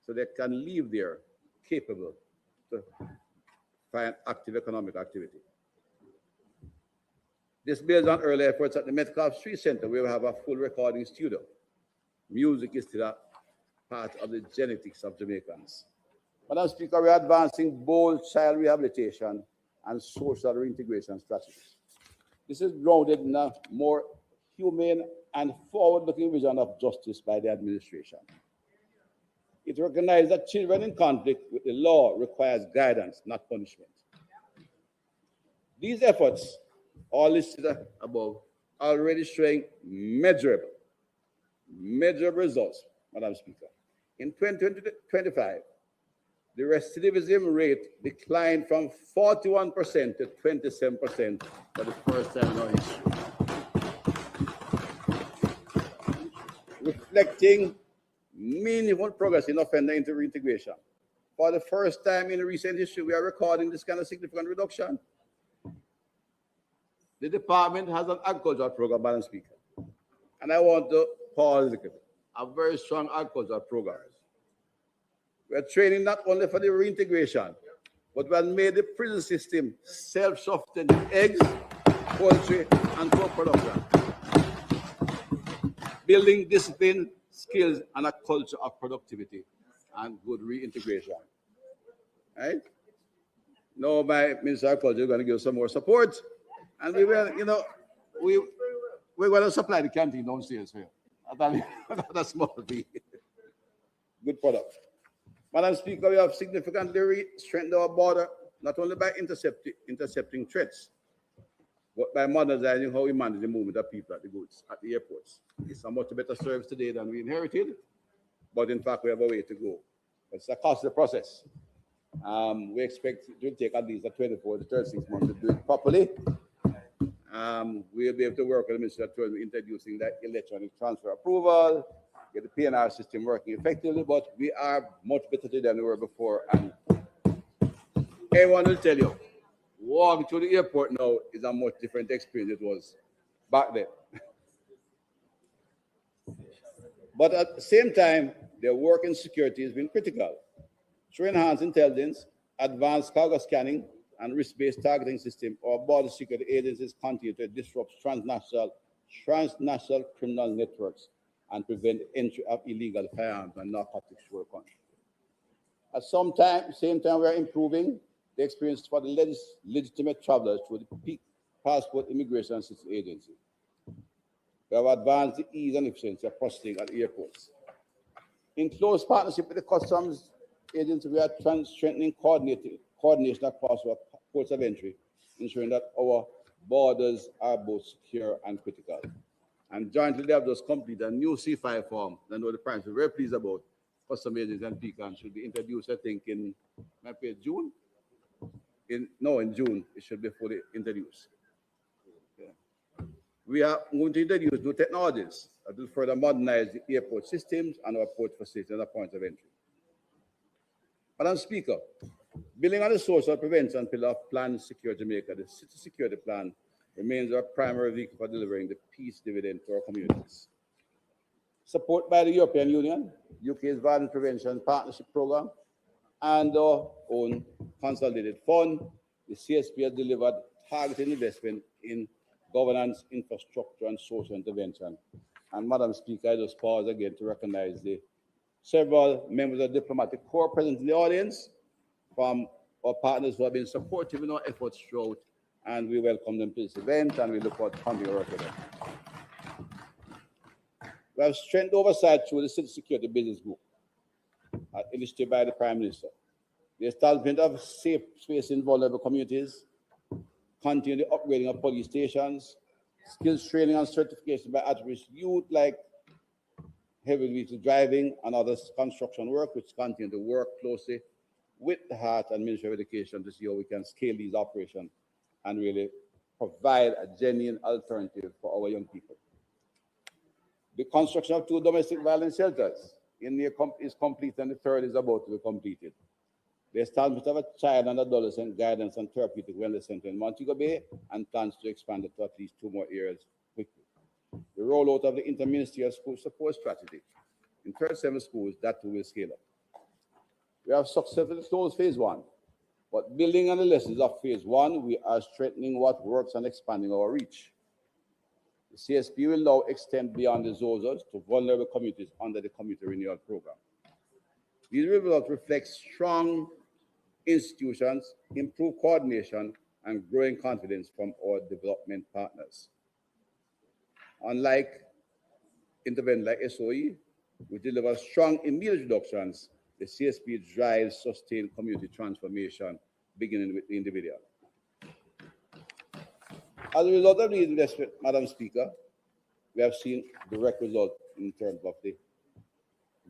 A: so they can live there capable to find active economic activity. This builds on early efforts at the Metcalf Street Center, where we have a full recording studio. Music is still a part of the genetics of Jamaicans. Madam Speaker, we are advancing bold child rehabilitation and social reintegration strategies. This is grounded in a more humane and forward-looking vision of justice by the administration. It recognizes that children in conflict with the law requires guidance, not punishment. These efforts, all listed above, are already showing measurable results, Madam Speaker. In 2025, the recidivism rate declined from 41% to 27% for the first time in our history, reflecting meaningful progress in offender reintegration. For the first time in recent history, we are recording this kind of significant reduction. The department has an agricultural program, Madam Speaker, and I want to pause a little bit. A very strong agricultural program. We are training not only for the reintegration, but we have made the prison system self-sustaining eggs, poultry, and pork production, building discipline, skills, and a culture of productivity and good reintegration. Right? Now, my Minister of Agriculture is going to give some more support, and we will, we're going to supply the canteen downstairs here. That's small fee. Good product. Madam Speaker, we have significantly strengthened our border, not only by intercepting threats, but by modernizing how we manage the movement of people at the goods at the airports. It's a much better service today than we inherited, but in fact, we have a way to go. It's a costly process. We expect it will take at least 24 to 36 months to do it properly. We'll be able to work with the Minister of Tourism introducing that electronic transfer approval, get the PNR system working effectively, but we are much better today than we were before. And everyone will tell you, walking to the airport now is a much different experience it was back then. But at the same time, their work in security has been critical. Through enhanced intelligence, advanced cargo scanning, and risk-based targeting system, our border security agencies continue to disrupt transnational criminal networks and prevent entry of illegal firearms and narcotics to our country. At the same time, we are improving the experience for the legitimate travelers through the Passport Immigration and Citizenship Agency. We have advanced the ease and efficiency of processing at airports. In close partnership with the Customs Agency, we are strengthening coordination across our ports of entry, ensuring that our borders are both secure and critical. And jointly, they have just completed a new C5 form that I know the Prime Minister is very pleased about. Customs Agency and PCAN should be introduced, I think, in June. In June, it should be fully introduced. Yeah. We are going to introduce new technologies that will further modernize the airport systems and our port facilities and our points of entry. Madam Speaker, building on the social prevention pillar of Plan Secure Jamaica, the City Security Plan remains our primary vehicle for delivering the peace dividend to our communities. Support by the European Union, UK's Violence Prevention Partnership Program, and our own consolidated fund, the CSP has delivered targeted investment in governance, infrastructure, and social intervention. And Madam Speaker, I just pause again to recognize the several members of the diplomatic corps present in the audience from our partners who have been supportive in our efforts throughout, and we welcome them to this event, and we look forward to continuing work with them. We have strengthened oversight through the City Security Business Group, initiated by the Prime Minister. The establishment of safe space in vulnerable communities, continue the upgrading of police stations, skills training and certification by at-risk youth like heavy vehicle driving and other construction work, which continue to work closely with the Heart and Ministry of Education to see how we can scale these operations and really provide a genuine alternative for our young people. The construction of 2 domestic violence shelters is complete and the third is about to be completed. The establishment of a child and adolescent guidance and therapeutic wellness center in Montego Bay and plans to expand it to at least 2 more areas quickly. The rollout of the interministerial school support strategy in 37 schools, that too will scale up. We have successfully closed phase 1, but building on the lessons of phase 1, we are strengthening what works and expanding our reach. The CSP will now extend beyond the ZOZOs to vulnerable communities under the Community Renewal Program. These results reflect strong institutions, improved coordination, and growing confidence from our development partners. Unlike interventions like SOE, which delivers strong immediate reductions, the CSP drives sustained community transformation, beginning with the individual. As a result of the investment, Madam Speaker, we have seen direct result in terms of the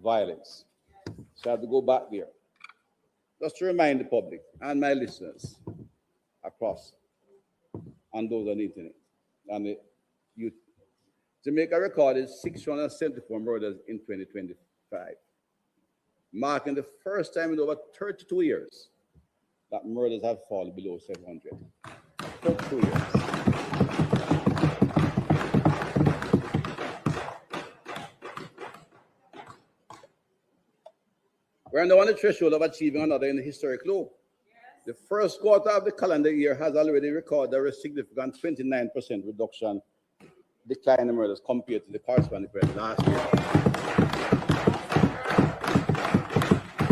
A: violence. So I have to go back there. Just to remind the public and my listeners across and those on the internet and the youth, Jamaica recorded 674 murders in 2025, marking the first time in over 32 years that murders have fallen below 700. 32 years. We're now on the threshold of achieving another in the historic low. The first quarter of the calendar year has already recorded a significant 29% reduction decline in murders compared to the corresponding period last year.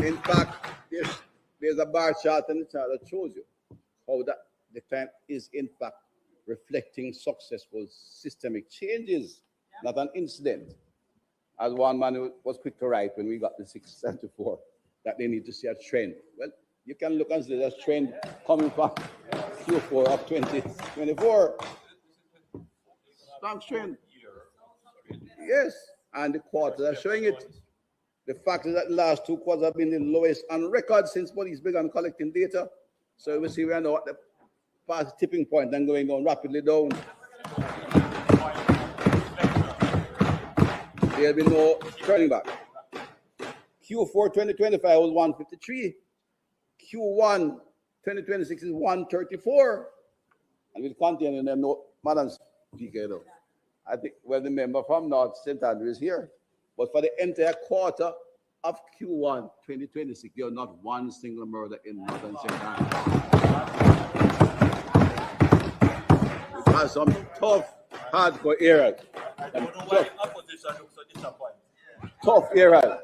A: In fact, there's a bar chart in the chart that shows you how that decline is in fact reflecting successful systemic changes, not an incident. As one man was quick to write when we got the 674, that they need to see a trend. Well, you can look and see there's a trend coming from Q4 of 2024. Strong trend. Yes, and the quarters are showing it. The fact is that the last 2 quarters have been the lowest on record since police began collecting data. So we see we are now at the past tipping point and going down rapidly down. There will be no turning back. Q4 2025 was 153. Q1 2026 is 134. And we'll continue in them. No, Madam Speaker, though. I think well, the member from North St. Andrew is here. But for the entire quarter of Q1 2026, there are not one single murder in Northern St. Andrew. It has some tough, hardcore areas. Tough areas.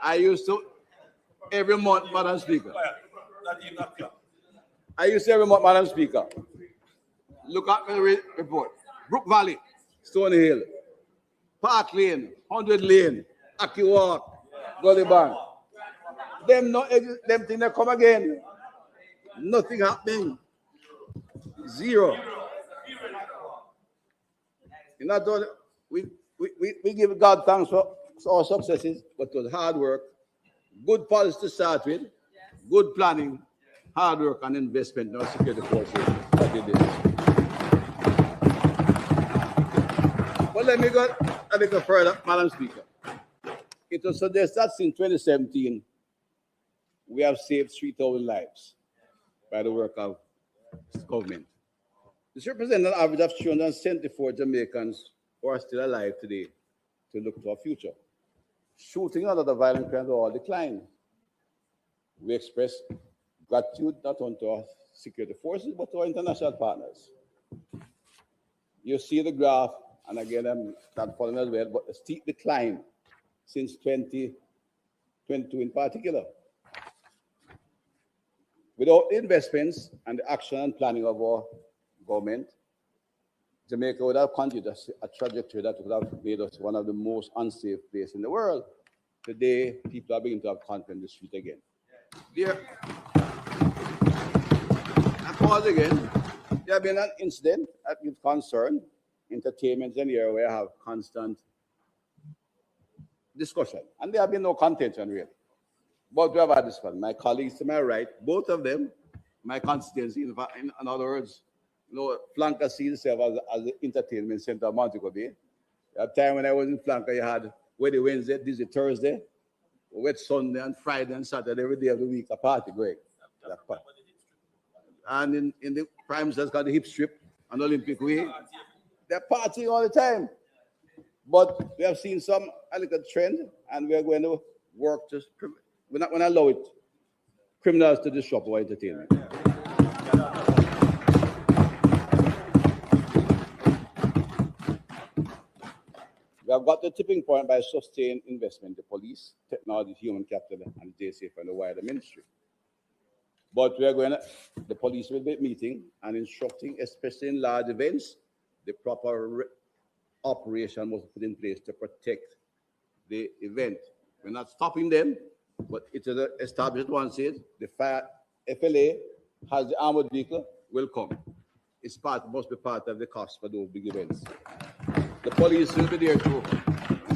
A: I used to every month, Madam Speaker. I used to every month, Madam Speaker. Look at my report. Brook Valley, Stony Hill, Park Lane, 100 Lane, Aki Walk, Gully Bank. Them things that come again. Nothing happening. Zero. You know, we give God thanks for our successes, but it was hard work, good policy to start with, good planning, hard work and investment in our security forces that did this. But let me go a little further, Madam Speaker. It was suggested that since 2017, we have saved 3,000 lives by the work of government. This represents an average of 374 Jamaicans who are still alive today to look to our future. Shooting and other violent crimes all decline. We express gratitude not only to our security forces, but to our international partners. You see the graph, and again, I'm not following as well, but a steep decline since 2022 in particular. Without the investments and the action and planning of our government, Jamaica would have continued a trajectory that would have made us one of the most unsafe places in the world. Today, people are beginning to have confidence in the street again. There, I pause again. There have been an incident that gives concern. Entertainment is an area where I have constant discussion. And there have been no contention, really. But we have had this one. My colleagues to my right, both of them, my constituency, in other words, Flanker sees itself as the entertainment center of Montego Bay. At the time when I was in Flanker, you had Wednesday, Wednesday, this is Thursday, wet Sunday and Friday and Saturday, every day of the week, a party going. And in the Prime Minister's got the hip strip and Olympic Way. They're partying all the time. But we have seen some little trend, and we are going to work to, we're not going to allow it, criminals to disrupt our entertainment. We have got the tipping point by sustained investment in the police, technology, human capital, and JSAF and the wider ministry. But we are going to, the police will be meeting and instructing, especially in large events, the proper operation must be put in place to protect the event. We're not stopping them, but it is established once it, the FLA has the armored vehicle, will come. It's must be part of the cost for those big events. The police will be there to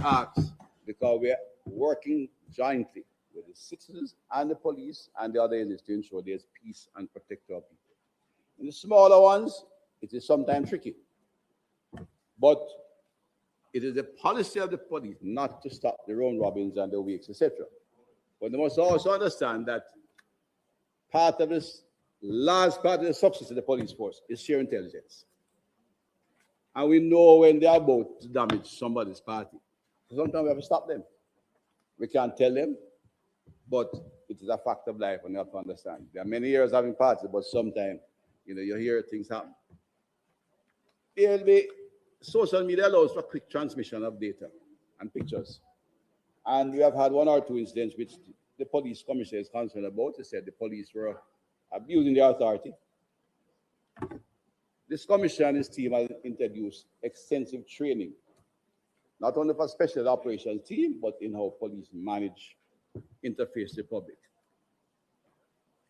A: ask, because we are working jointly with the citizens and the police and the other agencies to ensure there's peace and protect our people. In the smaller ones, it is sometimes tricky. But it is the policy of the police not to stop the round robins and the wakes, etc. But they must also understand that part of this, large part of the success of the police force is sheer intelligence. And we know when they are about to damage somebody's party. So sometimes we have to stop them. We can't tell them, but it is a fact of life and you have to understand. There are many years having parties, but sometimes, you hear things happen. There will be, social media allows for quick transmission of data and pictures. And we have had one or two incidents which the police commissioner is concerned about. They said the police were abusing their authority. This commissioner and his team has introduced extensive training, not only for special operations team, but in how police manage interface with the public.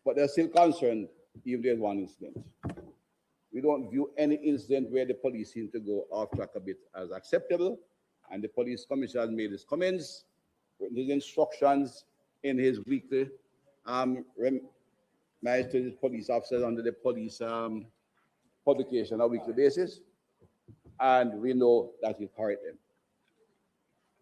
A: But they're still concerned if there's one incident. We don't view any incident where the police seem to go off track a bit as acceptable, and the police commissioner has made his comments, written his instructions in his weekly message to the police officers under the police publication on a weekly basis, and we know that will correct them.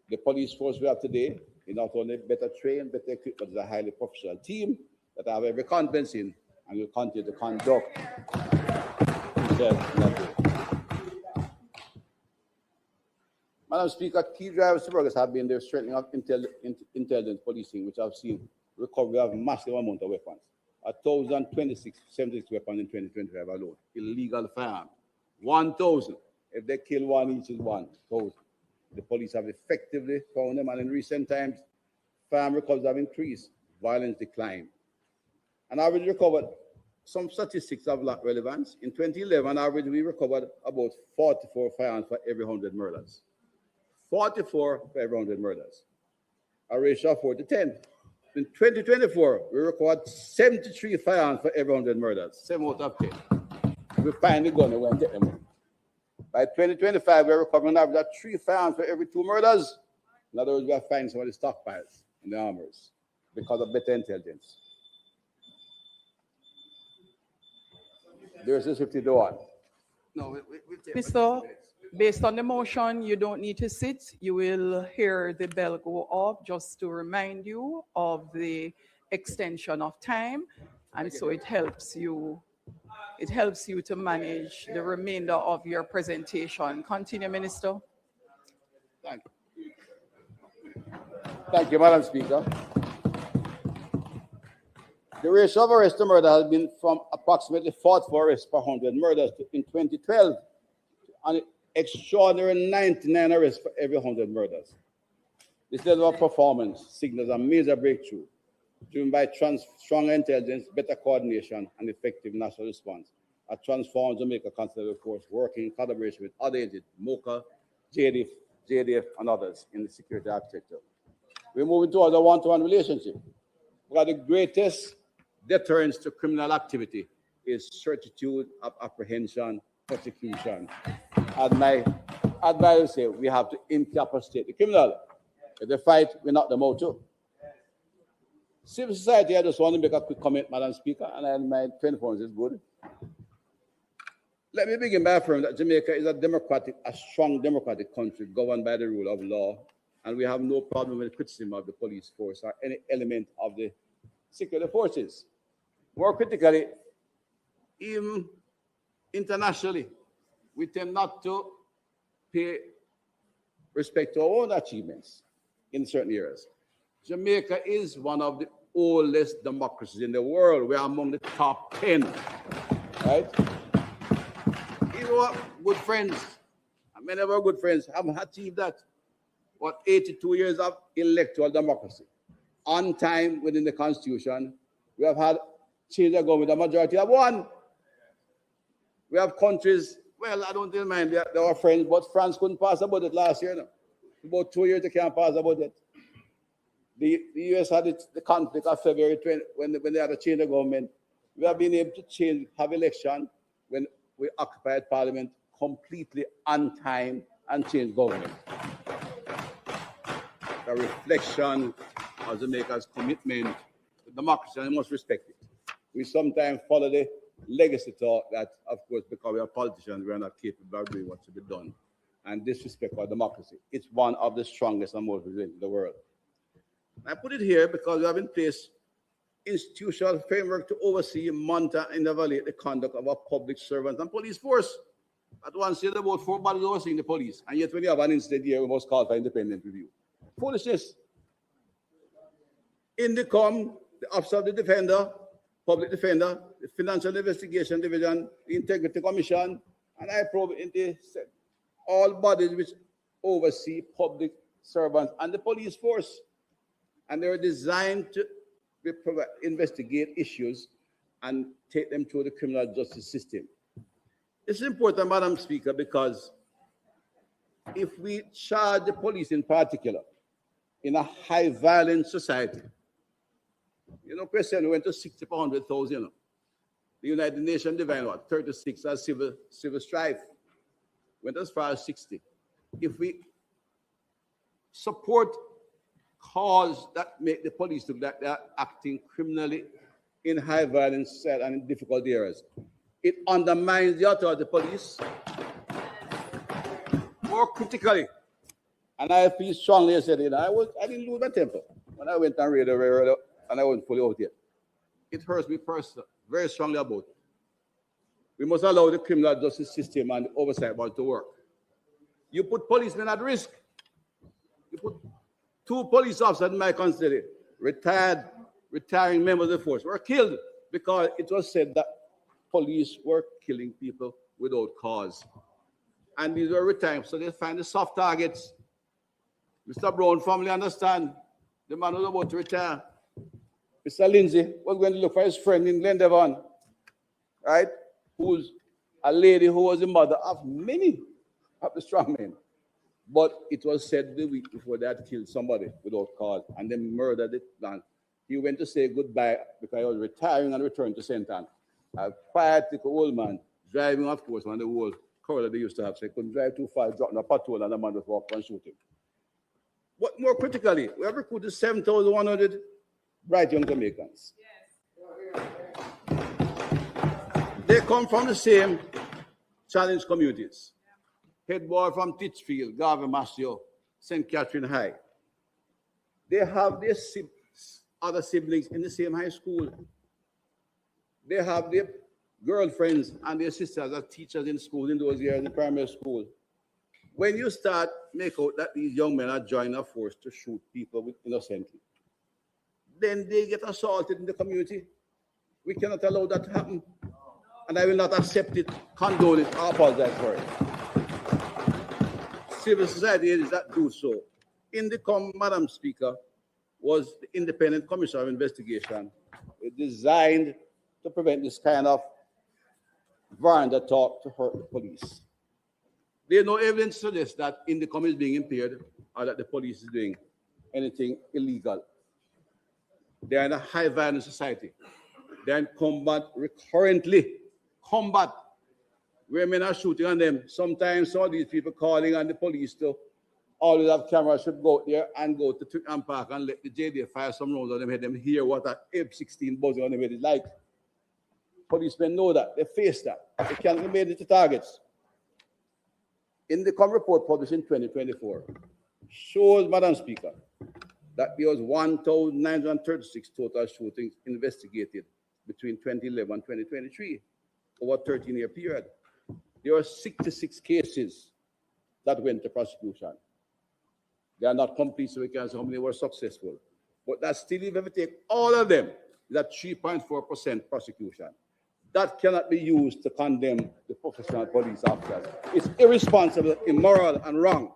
A: The police force we have today is not only better trained, better equipped, but it's a highly professional team that I have every confidence in and will continue to conduct themselves in that way. Madam Speaker, key drivers to progress have been the strengthening of intelligence policing, which I've seen recovery of massive amount of weapons. 1,076 weapons in 2025 alone. Illegal firearms. 1,000. If they kill one, each is 1,000. The police have effectively found them, and in recent times, firearm recoveries have increased, violence declined. And average recovered, some statistics have relevance. In 2011, average we recovered about 44 firearms for every 100 murders. 44 for every 100 murders. A ratio of 4 to 10. In 2024, we recorded 73 firearms for every 100 murders, 7 out of 10. We find the gun and went to take them. By 2025, we're recovering an average of 3 firearms for every 2 murders. In other words, we are finding some of the stockpiles in the armories because of better intelligence. There's this 50 to 1. No, we'll take
B: Mr. Based on the motion, you don't need to sit. You will hear the bell go off just to remind you of the extension of time. And so it helps you to manage the remainder of your presentation. Continue, Minister.
A: Thank you. Thank you, Madam Speaker. The ratio of arrest to murder has been from approximately 44 arrests per 100 murders in 2012 and extraordinary 99 arrests for every 100 murders. This level of performance signals a major breakthrough driven by strong intelligence, better coordination, and effective national response. A transformed Jamaica Constable Force working in collaboration with other agencies, MOCA, JDF, and others in the security architecture. We're moving towards a one-to-one relationship. Because the greatest deterrence to criminal activity is certitude of apprehension, prosecution. As my advisor say, we have to incapacitate the criminal. If they fight, we knock them out too. Civil society, I just want to make a quick comment, Madam Speaker, and my 24 is good. Let me begin by affirming that Jamaica is a strong democratic country governed by the rule of law And we have no problem with criticism of the police force or any element of the security forces. More critically, even internationally, we tend not to pay respect to our own achievements in certain areas. Jamaica is one of the oldest democracies in the world. We are among the top 10, right? Even our good friends, and many of our good friends have achieved that. What, 82 years of electoral democracy. On time within the Constitution. We have had change of government, the majority have won. We have countries, well, I don't mind, they are friends, but France couldn't pass a budget last year. No? About 2 years they can't pass a budget. The US had the conflict of February 20 when they had a change of government. We have been able to have election when we occupied parliament completely on time and change government. A reflection of Jamaica's commitment to democracy, and we must respect it. We sometimes follow the legacy thought that, of course, because we are politicians, we are not capable of doing what should be done, and disrespect our democracy. It's one of the strongest and most resilient in the world. I put it here because we have in place institutional framework to oversee, monitor, and evaluate the conduct of our public servants and police force. At once, you have about 4 bodies overseeing the police, and yet when you have an incident here, we must call for independent review. Foolishness. In the Office of the Defender, Public Defender, the Financial Investigation Division, the Integrity Commission, and I probe into all bodies which oversee public servants and the police force. And they're designed to investigate issues and take them through the criminal justice system. It's important, Madam Speaker, because if we charge the police in particular in a high violence society, you know, President went to 60 per 100,000. You know. The United Nations defined what? 36 as civil strife. Went as far as 60. If we support cause that make the police look like they're acting criminally in high violence and in difficult areas, it undermines the authority of the police. More critically, and I feel strongly, I said, you know, I didn't lose my temper when I went and read the radio, and I wasn't fully out yet. It hurts me personally, very strongly about it. We must allow the criminal justice system and the oversight body to work. You put policemen at risk. You put 2 police officers in my constituency, retiring members of the force, were killed because it was said that police were killing people without cause. And these were retiring, so they find the soft targets. Mr. Brown family understand. The man was about to retire. Mr. Lindsay was going to look for his friend in Glendevon, right? Who's a lady who was the mother of many of the strong men. But it was said the week before they had killed somebody without cause and then murdered it. And he went to say goodbye because he was retiring and returned to St. Anne. A quiet little old man driving, of course, on the old corridor they used to have, so he couldn't drive too far, dropping a patrol, and the man just walked and shoot him. But more critically, we have recruited 7,100 bright young Jamaicans. Yes. They come from the same challenged communities. Head boy from Titchfield, Garvey Masio, St. Catherine High. They have their other siblings in the same high school. They have their girlfriends and their sisters as teachers in school in those years in primary school. When you start make out that these young men are joining a force to shoot people innocently, then they get assaulted in the community. We cannot allow that to happen. And I will not accept it, condone it, or apologize for it. Civil society is that do so. In the Madam Speaker, was the Independent Commission of Investigation designed to prevent this kind of veranda talk to hurt the police. There's no evidence to suggest that Indicom is being impaired or that the police is doing anything illegal. They are in a high violence society. They are in combat recurrently. Combat. Where men are shooting on them. Sometimes some of these people calling on the police to always have cameras should go out there and go to Twickenham Park and let the JD fire some rounds on them head, them hear what an F-16 buzzing on them head is like. Policemen know that. They face that. They can't be made into targets. In the report published in 2024, shows, Madam Speaker, that there was 1,936 total shootings investigated between 2011 and 2023, over a 13-year period. There were 66 cases that went to prosecution. They are not complete, so we can't say how many were successful. But that still, if we take all of them, is at 3.4% prosecution. That cannot be used to condemn the professional police officers. It's irresponsible, immoral, and wrong.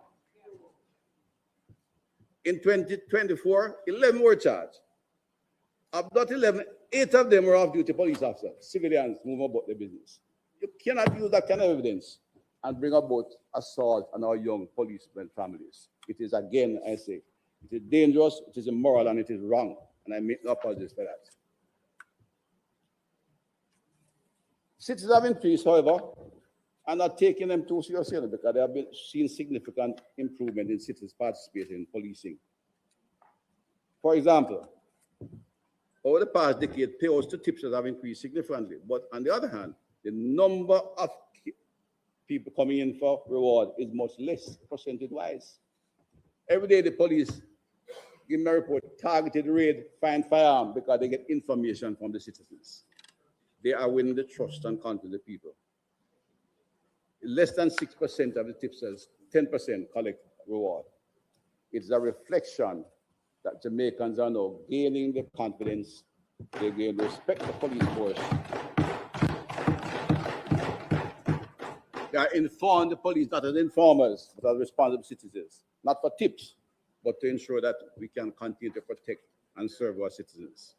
A: In 2024, 11 were charged. Of that 11, 8 of them were off-duty police officers, civilians moving about their business. You cannot use that kind of evidence and bring about assault on our young policemen families. It is, again, I say, it is dangerous, it is immoral, and it is wrong. And I make no apologies for that. Citizens have increased, however, and are taking them too seriously because they have been seen significant improvement in citizens' participation in policing. For example, over the past decade, payouts to tipsters have increased significantly. But on the other hand, the number of people coming in for reward is much less percentage-wise. Every day, the police give me a report, targeted raid, find firearm because they get information from the citizens. They are winning the trust and confidence of the people. Less than 6% of the tipsters, 10% collect reward. It's a reflection that Jamaicans are now gaining the confidence, they gain respect for police force. They are informed the police not as informers, but as responsible citizens, not for tips, but to ensure that we can continue to protect and serve our citizens.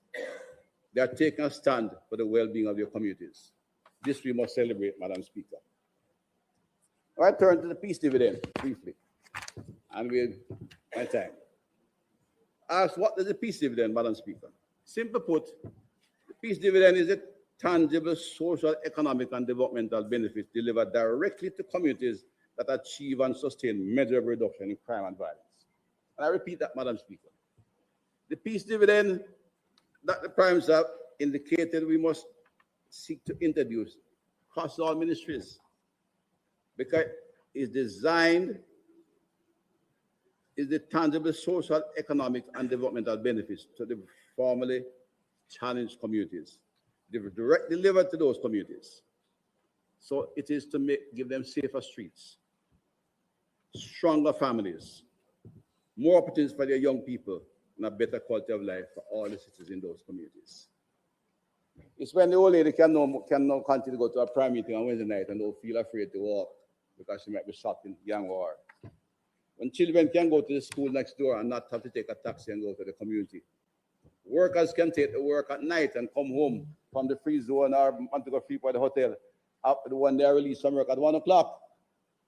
A: They are taking a stand for the well-being of their communities. This we must celebrate, Madam Speaker. I turn to the peace dividend briefly, and with my time. Ask, what is the peace dividend, Madam Speaker? Simply put, the peace dividend is a tangible social, economic, and developmental benefits delivered directly to communities that achieve and sustain measurable reduction in crime and violence. And I repeat that, Madam Speaker. The peace dividend that the Prime Minister have indicated we must seek to introduce across all ministries, because it's designed is the tangible social, economic, and developmental benefits to the formerly challenged communities. They were directly delivered to those communities. So it is to give them safer streets, stronger families, more opportunities for their young people, and a better quality of life for all the citizens in those communities. It's when the old lady can no continue to go to a prayer meeting on Wednesday night and don't feel afraid to walk because she might be shot in gang war. When children can go to the school next door and not have to take a taxi and go to the community. Workers can take the work at night and come home from the free zone or want to go free for the hotel after when they are released from work at 1 o'clock.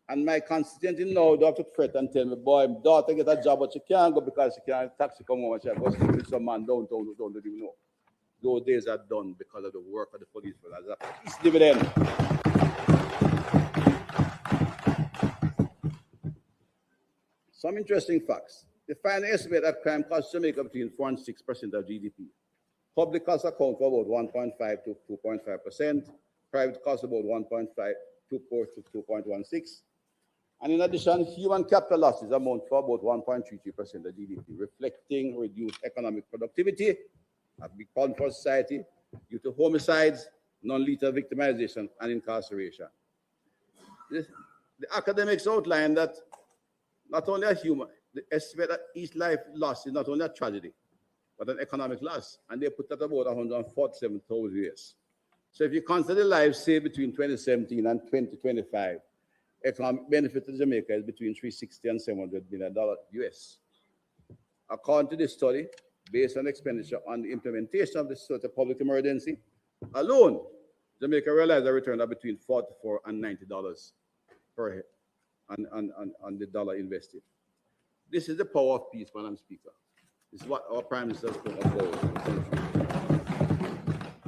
A: And my constituent now don't have to fret and tell me, boy, my daughter get a job, but she can't go because she can't taxi come home and she go sleep with some man downtown who don't even know. Those days are done because of the work of the police. As a peace dividend. Some interesting facts. The final estimate that crime costs Jamaica between 4 and 6% of GDP. Public costs account for about 1.5 to 2.5%. Private costs about 1.5 to 2.16. And in addition, human capital losses amount for about 1.33% of GDP, reflecting reduced economic productivity, a big problem for society due to homicides, non-lethal victimization, and incarceration. The academics outline that not only a human, the estimate that each life lost is not only a tragedy, but an economic loss, and they put that about 147,000 years. So if you consider lives saved between 2017 and 2025, economic benefit to Jamaica is between $360 and $700 billion US. According to this study, based on expenditure on the implementation of the sort of public emergency alone, Jamaica realized a return of between $44 and $90 per head on the dollar invested. This is the power of peace, Madam Speaker. This is what our Prime Minister spoke about.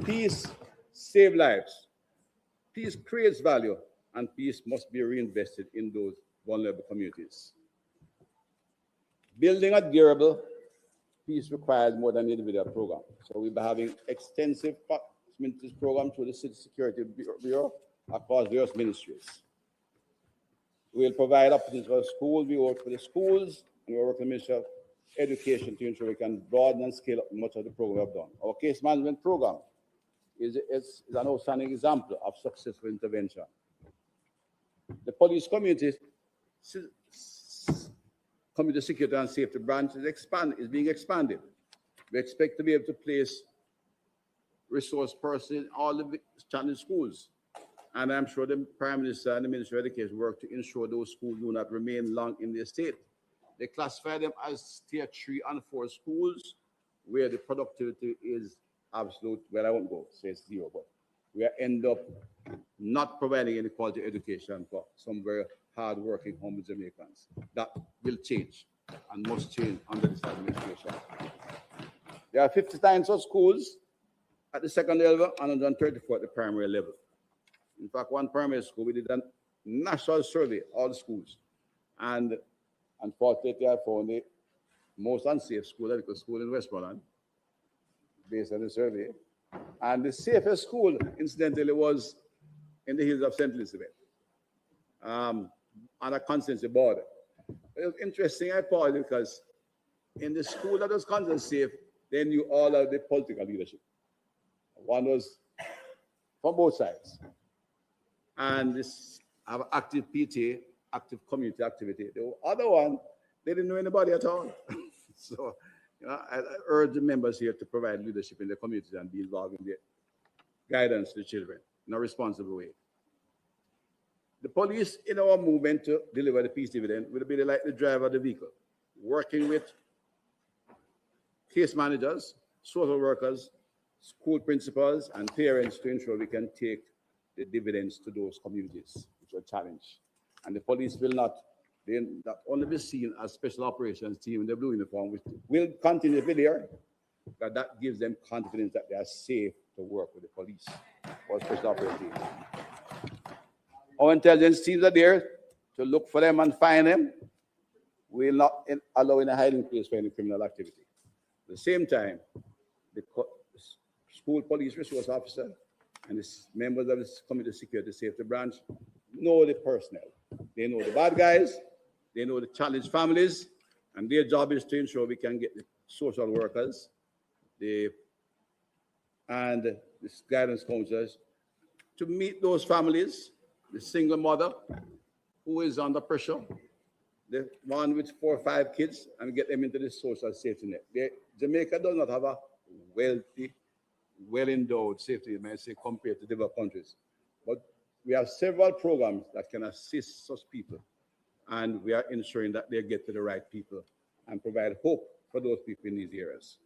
A: Peace saves lives. Peace creates value, and peace must be reinvested in those vulnerable communities. Building a durable peace requires more than an individual program. So we'll be having extensive program through the City Security Bureau across various ministries. We'll provide opportunities for schools. We work for the schools and we're working with the Ministry of Education to ensure we can broaden and scale up much of the program we've done. Our case management program is an outstanding example of successful intervention. The police community, community security and safety branch is being expanded. We expect to be able to place resource personnel in all the challenge schools. And I'm sure the Prime Minister and the Ministry of Education work to ensure those schools do not remain long in their state. They classify them as tier 3 and 4 schools where the productivity is absolute. Well, I won't go say it's 0, but we end up not providing any quality education for some very hard-working humble Jamaicans. That will change and must change under this administration. There are 59 such schools at the secondary level and 134 at the primary level. In fact, one primary school, we did a national survey, all the schools. And unfortunately, I found the most unsafe school, like a school in Westmoreland, based on the survey. And the safest school, incidentally, was in the hills of St. Elizabeth, on a constituency border. It was interesting, I thought, because in the school that was considered safe, they knew all of the political leadership. One was from both sides. And this have active PTA, active community activity. The other one, they didn't know anybody at all. So, I urge the members here to provide leadership in the community and be involved in the guidance to the children in a responsible way. The police, in our movement to deliver the peace dividend, will be like the driver of the vehicle, working with case managers, social workers, school principals, and parents to ensure we can take the dividends to those communities, which are challenged. And the police will not only be seen as special operations team in the blue uniform, which will continue to be there, but that gives them confidence that they are safe to work with the police or special operations team. Our intelligence teams are there to look for them and find them. We will not allow in a hiding place for any criminal activity. At the same time, the school police resource officer and the members of the community security safety branch know the personnel. They know the bad guys, they know the challenged families, and their job is to ensure we can get the social workers and the guidance counselors to meet those families, the single mother who is under pressure, the one with 4 or 5 kids, and get them into the social safety net. Jamaica does not have a wealthy, well-endowed safety net, I say, compared to developed countries. But we have several programs that can assist such people, and we are ensuring that they get to the right people and provide hope for those people in these areas.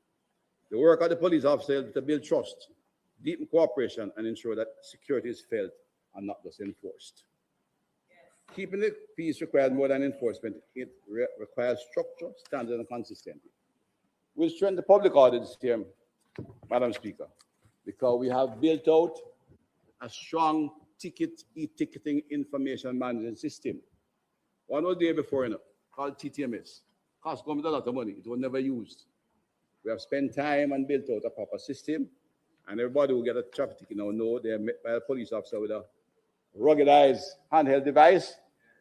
A: The work of the police officer is to build trust, deepen cooperation, and ensure that security is felt and not just enforced. Yes. Keeping the peace requires more than enforcement. It requires structure, standard, and consistency. We'll strengthen the public order this year, Madam Speaker, because we have built out a strong e-ticketing information management system. One was there before, called TTMS. Cost government a lot of money. It was never used. We have spent time and built out a proper system, and everybody who get a traffic ticket now know they are met by a police officer with a ruggedized handheld device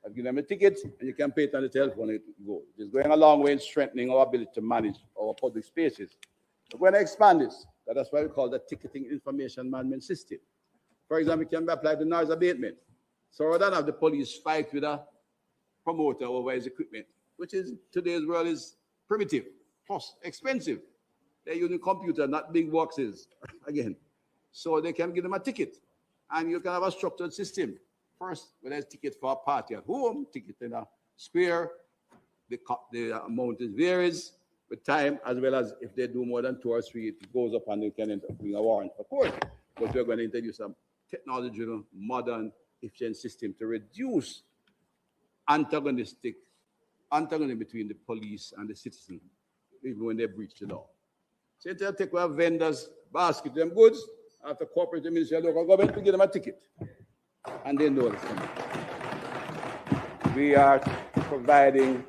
A: that gives them a ticket, and you can pay it on the telephone and it go. It's going a long way in strengthening our ability to manage our public spaces. We're going to expand this. That's why we call the ticketing information management system. For example, it can be applied to noise abatement. So rather than have the police fight with a promoter over his equipment, which is today's world is primitive, cost, expensive. They're using computers, not big boxes, again. So they can give them a ticket, and you can have a structured system. First, whether it's ticket for a party at home, ticket in a square, the amount varies with time, as well as if they do more than 2 or 3, it goes up and they can end up doing a warrant for court. But we're going to introduce a technological, modern, efficient system to reduce antagonism between the police and the citizen, even when they breach the law. So instead of take our vendors' basket them goods, after cooperating with the Ministerial local government, we give them a ticket. And they know it's coming. We are providing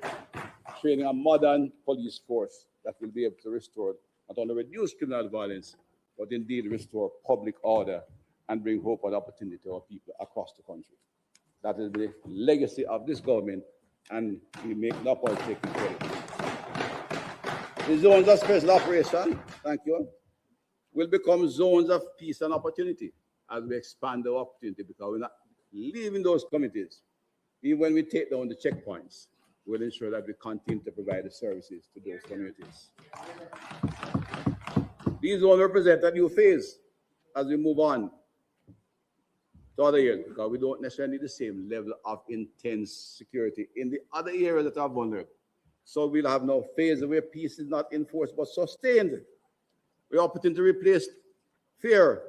A: training a modern police force that will be able to restore, not only reduce criminal violence, but indeed restore public order and bring hope and opportunity to our people across the country. That is the legacy of this government, and we make no point taking credit. The zones of special operation, thank you, will become zones of peace and opportunity as we expand the opportunity, because we're not leaving those communities. Even when we take down the checkpoints, we'll ensure that we continue to provide the services to those communities. These will represent a new phase as we move on to other years, because we don't necessarily need the same level of intense security in the other areas that are vulnerable. So we'll have now phase where peace is not enforced but sustained. We're opting to replace fear.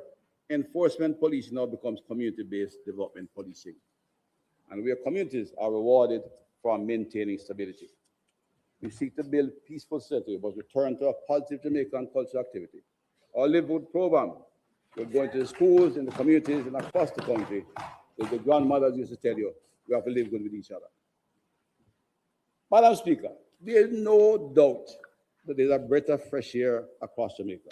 A: Enforcement policing now becomes community-based development policing, and where communities are rewarded for maintaining stability. We seek to build peaceful society, but return to a positive Jamaican cultural activity. Our Live Good program, we're going to the schools, in the communities, and across the country. As the grandmothers used to tell you, we have to live good with each other. Madam Speaker, there is no doubt that there's a breath of fresh air across Jamaica.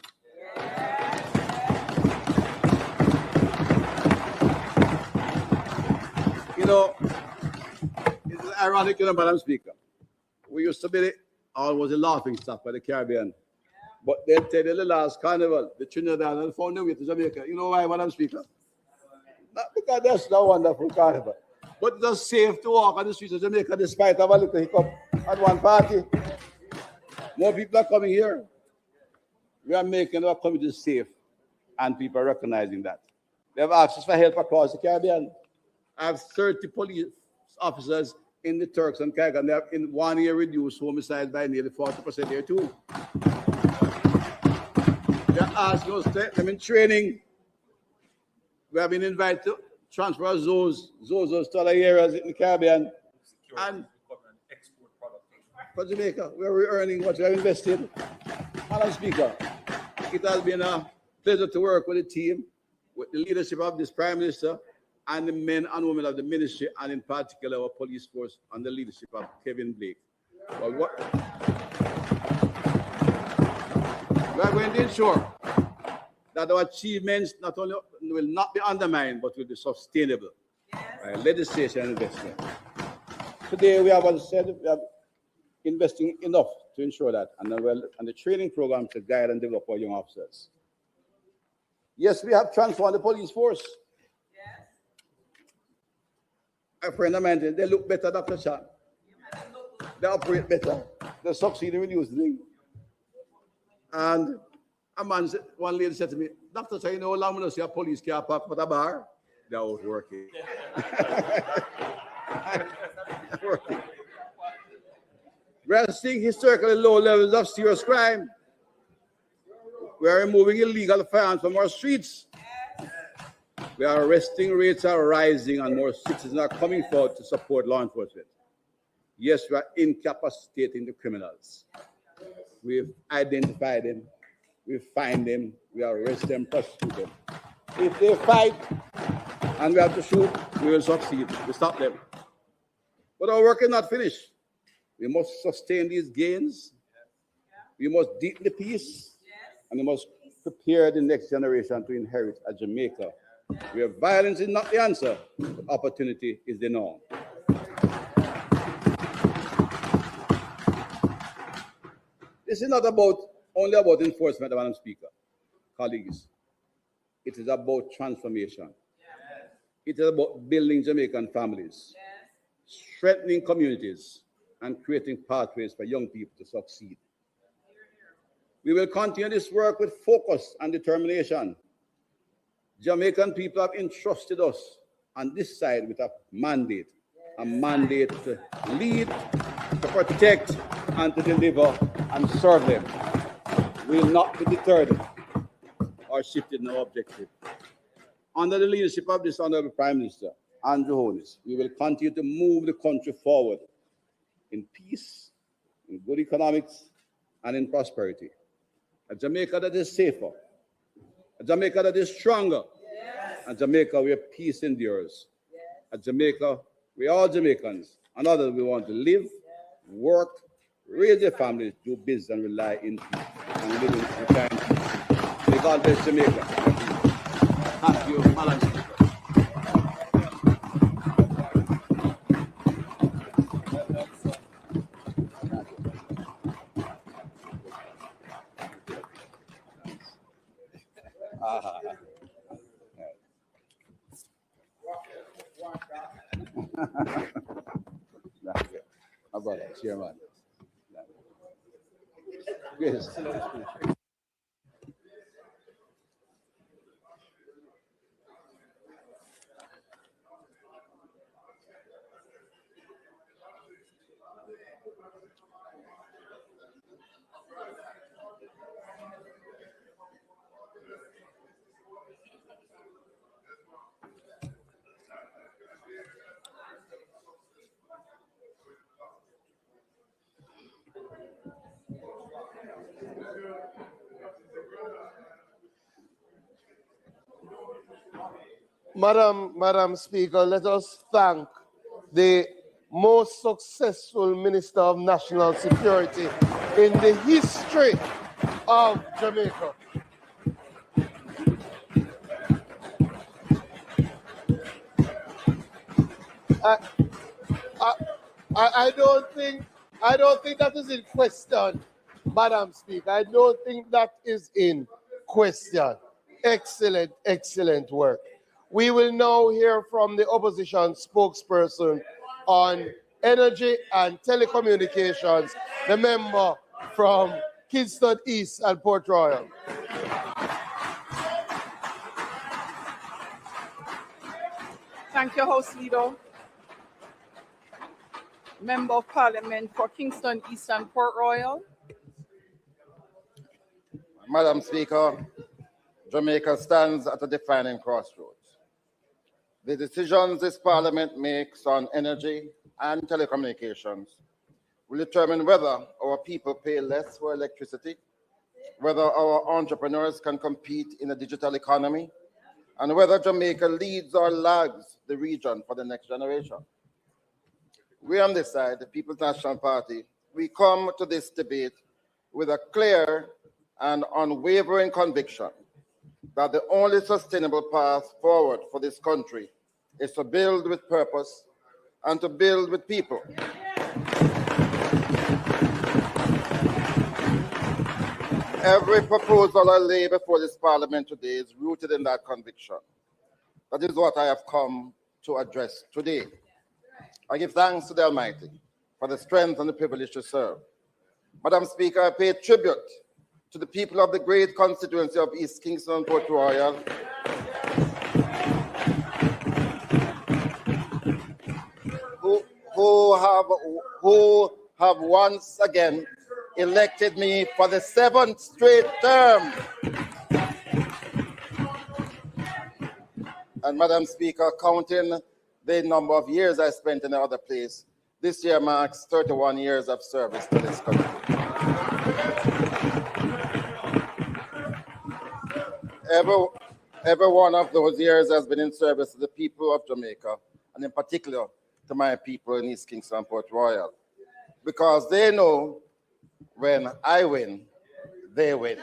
A: You know, it's ironic, Madam Speaker. We used to be always a laughing stock by the Caribbean. But they'll tell you the last carnival, the Trinidad and found their way to Jamaica. You know why, Madam Speaker? Not because that's no wonderful carnival, but it's just safe to walk on the streets of Jamaica despite of a little hiccup at one party. More people are coming here. We are making our communities safe, and people are recognizing that. They have asked us for help across the Caribbean. I have 30 police officers in the Turks and Caicos. They have in 1 year reduced homicides by nearly 40% here too. They're asking us to take them in training. We have been invited to transfer Zozos to other areas in the Caribbean. And for Jamaica, where we're earning what we have invested. Madam Speaker, it has been a pleasure to work with the team, with the leadership of this Prime Minister, and the men and women of the ministry, and in particular our police force and the leadership of Kevin Blake. But what we are going to ensure that our achievements not only will not be undermined, but will be sustainable by legislation and investment. Today, we have, as I said, we are investing enough to ensure that, and the training program to guide and develop our young officers. Yes, we have transformed the police force. A friend of mine, they look better, Dr. Chan. They operate better. They succeed in reducing. And a man, one lady said to me, Dr. Chan, you know how long we see a police car park for the bar? They're out working. We are seeing historically low levels of serious crime. We are removing illegal firearms from our streets. Our arresting rates are rising and more citizens are coming forward to support law enforcement. Yes, we are incapacitating the criminals. We've identified them, we find them, we arrest them, prosecute them. If they fight and we have to shoot, we will succeed. We stop them. But our work is not finished. We must sustain these gains. We must deepen the peace, and we must prepare the next generation to inherit a Jamaica where violence is not the answer, but opportunity is the norm. This is not only about enforcement, Madam Speaker, colleagues. It is about transformation. It is about building Jamaican families, strengthening communities, and creating pathways for young people to succeed. We will continue this work with focus and determination. Jamaican people have entrusted us on this side with a mandate to lead, to protect, and to deliver and serve them. We will not be deterred or shifted in our objective. Under the leadership of this Honorable Prime Minister, Andrew Holness, we will continue to move the country forward in peace, in good economics, and in prosperity. A Jamaica that is safer, a Jamaica that is stronger, a Jamaica where peace endures, a Jamaica where all Jamaicans and others we want to live, work, raise their families, do business, and rely in peace, and live in time. May God bless Jamaica. Thank you, Madam Speaker. Chairman. Yes.
D: Madam Speaker, let us thank the most successful Minister of National Security in the history of Jamaica. I don't think that is in question, Madam Speaker. I don't think that is in question. Excellent work. We will now hear from the opposition spokesperson on energy and telecommunications, the member from Kingston East and Port Royal.
B: Thank you, House Leader. Member of Parliament for Kingston East and Port Royal.
F: Madam Speaker, Jamaica stands at a defining crossroads. The decisions this Parliament makes on energy and telecommunications will determine whether our people pay less for electricity, whether our entrepreneurs can compete in a digital economy, and whether Jamaica leads or lags the region for the next generation. We on this side, the People's National Party, we come to this debate with a clear and unwavering conviction that the only sustainable path forward for this country is to build with purpose and to build with people. Every proposal I lay before this Parliament today is rooted in that conviction. That is what I have come to address today. I give thanks to the Almighty for the strength and the privilege to serve. Madam Speaker, I pay tribute to the people of the great constituency of East Kingston and Port Royal who have once again elected me for the 7th straight term. And Madam Speaker, counting the number of years I spent in the other place, this year marks 31 years of service to this country. Every one of those years has been in service to the people of Jamaica, and in particular to my people in East Kingston and Port Royal, because they know when I win, they win.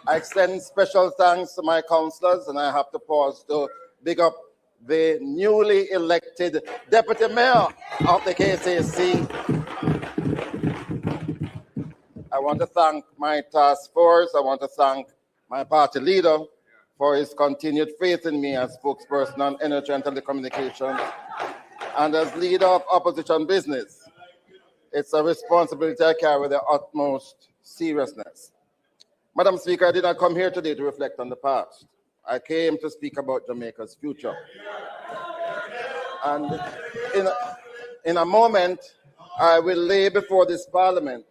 F: I extend special thanks to my councillors, and I have to pause to big up the newly elected Deputy Mayor of the KCC. I want to thank my task force. I want to thank my party leader for his continued faith in me as spokesperson on energy and telecommunications and as leader of opposition business. It's a responsibility I carry with the utmost seriousness. Madam Speaker, I did not come here today to reflect on the past. I came to speak about Jamaica's future. And in a moment, I will lay before this Parliament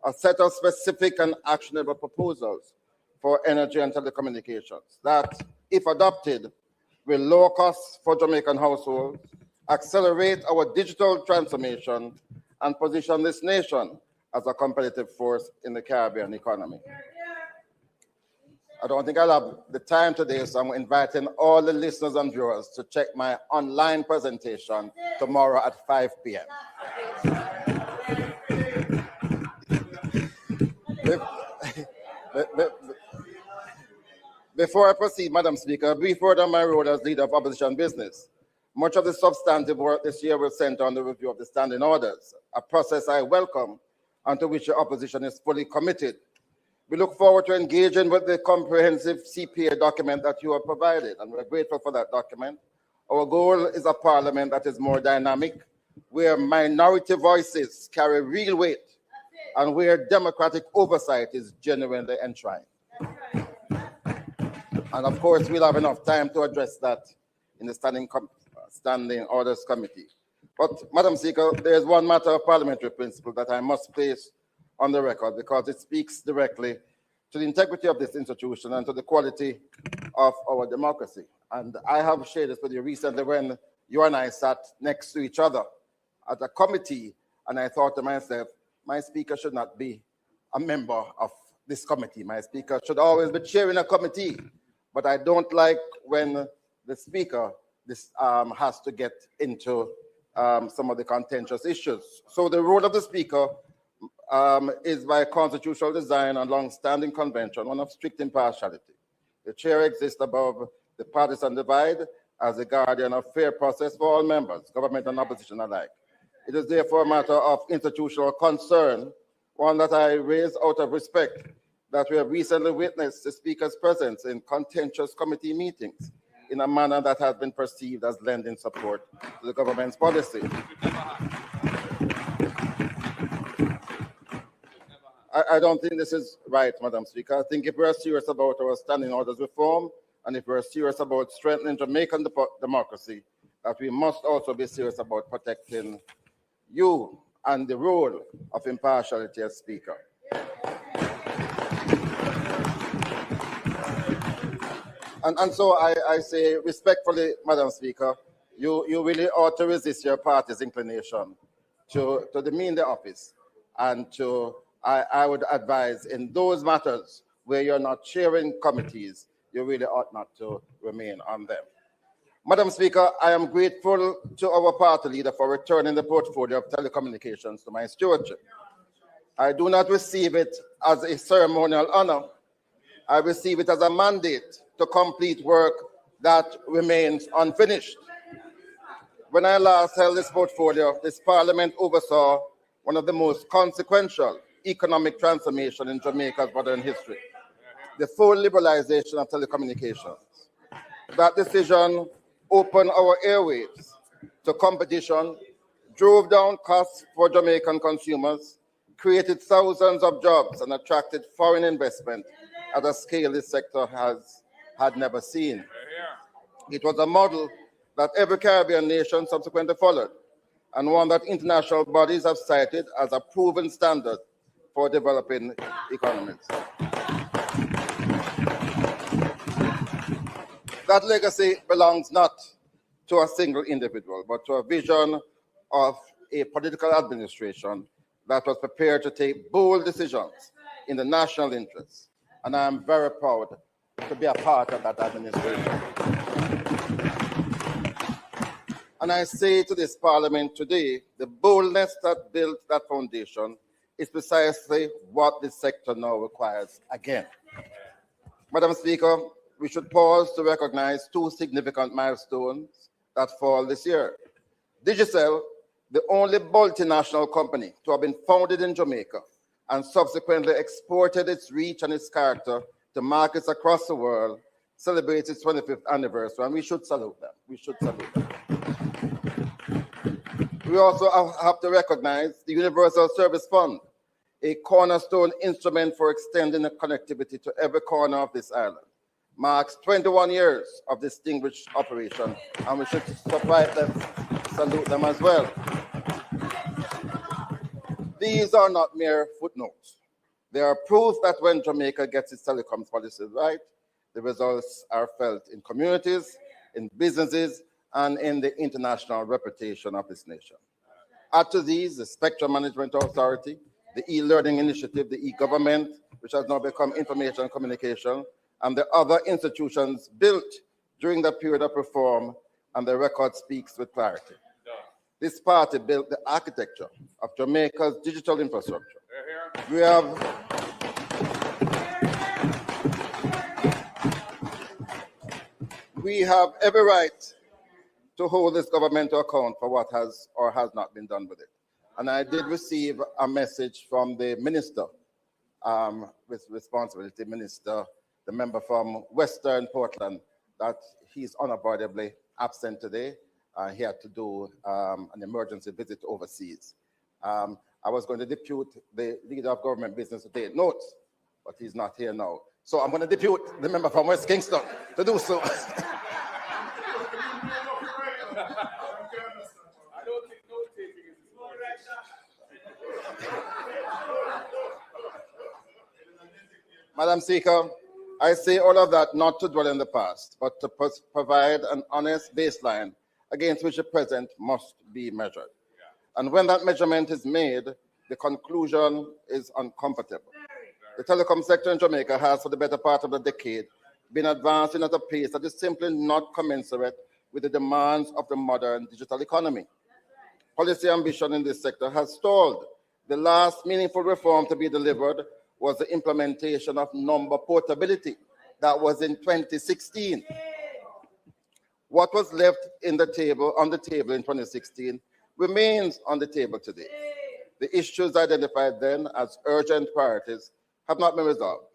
F: a set of specific and actionable proposals for energy and telecommunications that, if adopted, will lower costs for Jamaican households, accelerate our digital transformation, and position this nation as a competitive force in the Caribbean economy. I don't think I'll have the time today, so I'm inviting all the listeners and viewers to check my online presentation tomorrow at 5 p.m. Before I proceed, Madam Speaker, a brief word on my role as leader of opposition business. Much of the substantive work this year will center on the review of the standing orders, a process I welcome and to which the opposition is fully committed. We look forward to engaging with the comprehensive CPA document that you have provided, and we're grateful for that document. Our goal is a parliament that is more dynamic, where minority voices carry real weight, and where democratic oversight is genuinely enshrined. And of course, we'll have enough time to address that in the Standing Orders Committee. But, Madam Speaker, there is one matter of parliamentary principle that I must place on the record, because it speaks directly to the integrity of this institution and to the quality of our democracy. And I have shared this with you recently when you and I sat next to each other at a committee, and I thought to myself, my speaker should not be a member of this committee. My speaker should always be chairing a committee. But I don't like when the speaker has to get into some of the contentious issues. So the role of the speaker is by constitutional design and long-standing convention, one of strict impartiality. The chair exists above the partisan divide as a guardian of fair process for all members, government and opposition alike. It is therefore a matter of institutional concern, one that I raise out of respect, that we have recently witnessed the speaker's presence in contentious committee meetings in a manner that has been perceived as lending support to the government's policy. I don't think this is right, Madam Speaker. I think if we're serious about our standing orders reform, and if we're serious about strengthening Jamaican democracy, that we must also be serious about protecting you and the role of impartiality as Speaker. And so I say respectfully, Madam Speaker, you really ought to resist your party's inclination to demean the office, and I would advise in those matters where you're not chairing committees, you really ought not to remain on them. Madam Speaker, I am grateful to our party leader for returning the portfolio of telecommunications to my stewardship. I do not receive it as a ceremonial honor. I receive it as a mandate to complete work that remains unfinished. When I last held this portfolio, this parliament oversaw one of the most consequential economic transformation in Jamaica's modern history, the full liberalization of telecommunications. That decision opened our airwaves to competition, drove down costs for Jamaican consumers, created thousands of jobs, and attracted foreign investment at a scale this sector had never seen. It was a model that every Caribbean nation subsequently followed, and one that international bodies have cited as a proven standard for developing economies. That legacy belongs not to a single individual, but to a vision of a political administration that was prepared to take bold decisions in the national interest. And I am very proud to be a part of that administration. And I say to this parliament today, the boldness that built that foundation is precisely what this sector now requires again. Madam Speaker, we should pause to recognize two significant milestones that fall this year. Digicel, the only multinational company to have been founded in Jamaica and subsequently exported its reach and its character to markets across the world, celebrates its 25th anniversary, and we should salute them. We should salute them. We also have to recognize the Universal Service Fund, a cornerstone instrument for extending the connectivity to every corner of this island. Marks 21 years of distinguished operation, and we should salute them as well. These are not mere footnotes. They are proof that when Jamaica gets its telecoms policies right, the results are felt in communities, in businesses, and in the international reputation of this nation. Add to these the Spectrum Management Authority, the e-learning initiative, the e-government, which has now become information and communication, and the other institutions built during the period of reform, and the record speaks with clarity. This party built the architecture of Jamaica's digital infrastructure. We have every right to hold this government to account for what has or has not been done with it. And I did receive a message from the minister with responsibility, minister, the member from Western Portland, that he's unavoidably absent today. He had to do an emergency visit overseas. I was going to depute the leader of government business to take notes, but he's not here now. So I'm going to depute the member from West Kingston to do so. Madam Speaker, I say all of that not to dwell in the past, but to provide an honest baseline against which the present must be measured. And when that measurement is made, the conclusion is uncomfortable. The telecom sector in Jamaica has, for the better part of a decade, been advancing at a pace that is simply not commensurate with the demands of the modern digital economy. Policy ambition in this sector has stalled. The last meaningful reform to be delivered was the implementation of number portability. That was in 2016. What was left on the table in 2016 remains on the table today. The issues identified then as urgent priorities have not been resolved.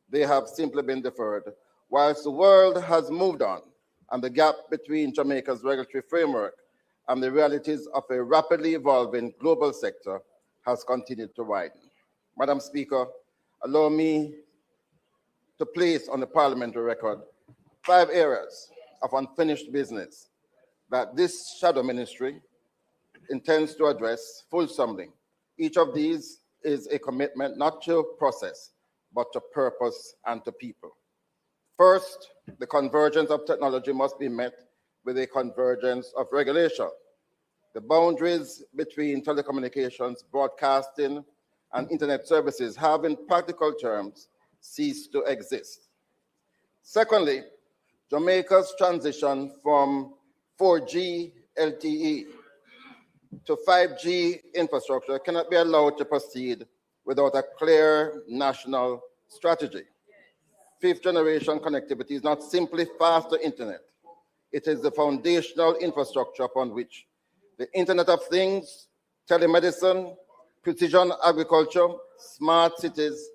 F: They have simply been deferred, whilst the world has moved on and the gap between Jamaica's regulatory framework and the realities of a rapidly evolving global sector has continued to widen. Madam Speaker, allow me to place on the parliamentary record 5 areas of unfinished business that this shadow ministry intends to address fulsomely. Each of these is a commitment not to process, but to purpose and to people. First, the convergence of technology must be met with a convergence of regulation. The boundaries between telecommunications, broadcasting, and internet services have, in practical terms, ceased to exist. Secondly, Jamaica's transition from 4G LTE to 5G infrastructure cannot be allowed to proceed without a clear national strategy. Fifth generation connectivity is not simply faster internet. It is the foundational infrastructure upon which the Internet of Things, telemedicine, precision agriculture, smart cities,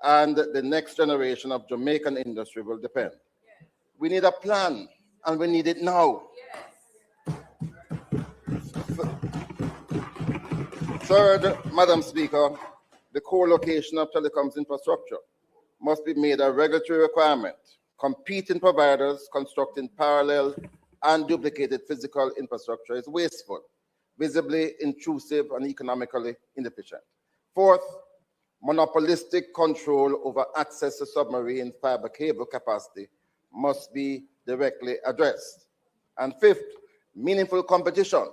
F: and the next generation of Jamaican industry will depend. We need a plan, and we need it now. Third, Madam Speaker, the co-location of telecoms infrastructure must be made a regulatory requirement. Competing providers constructing parallel and duplicated physical infrastructure is wasteful, visibly intrusive, and economically inefficient. Fourth, monopolistic control over access to submarine fiber cable capacity must be directly addressed. And fifth, meaningful competition,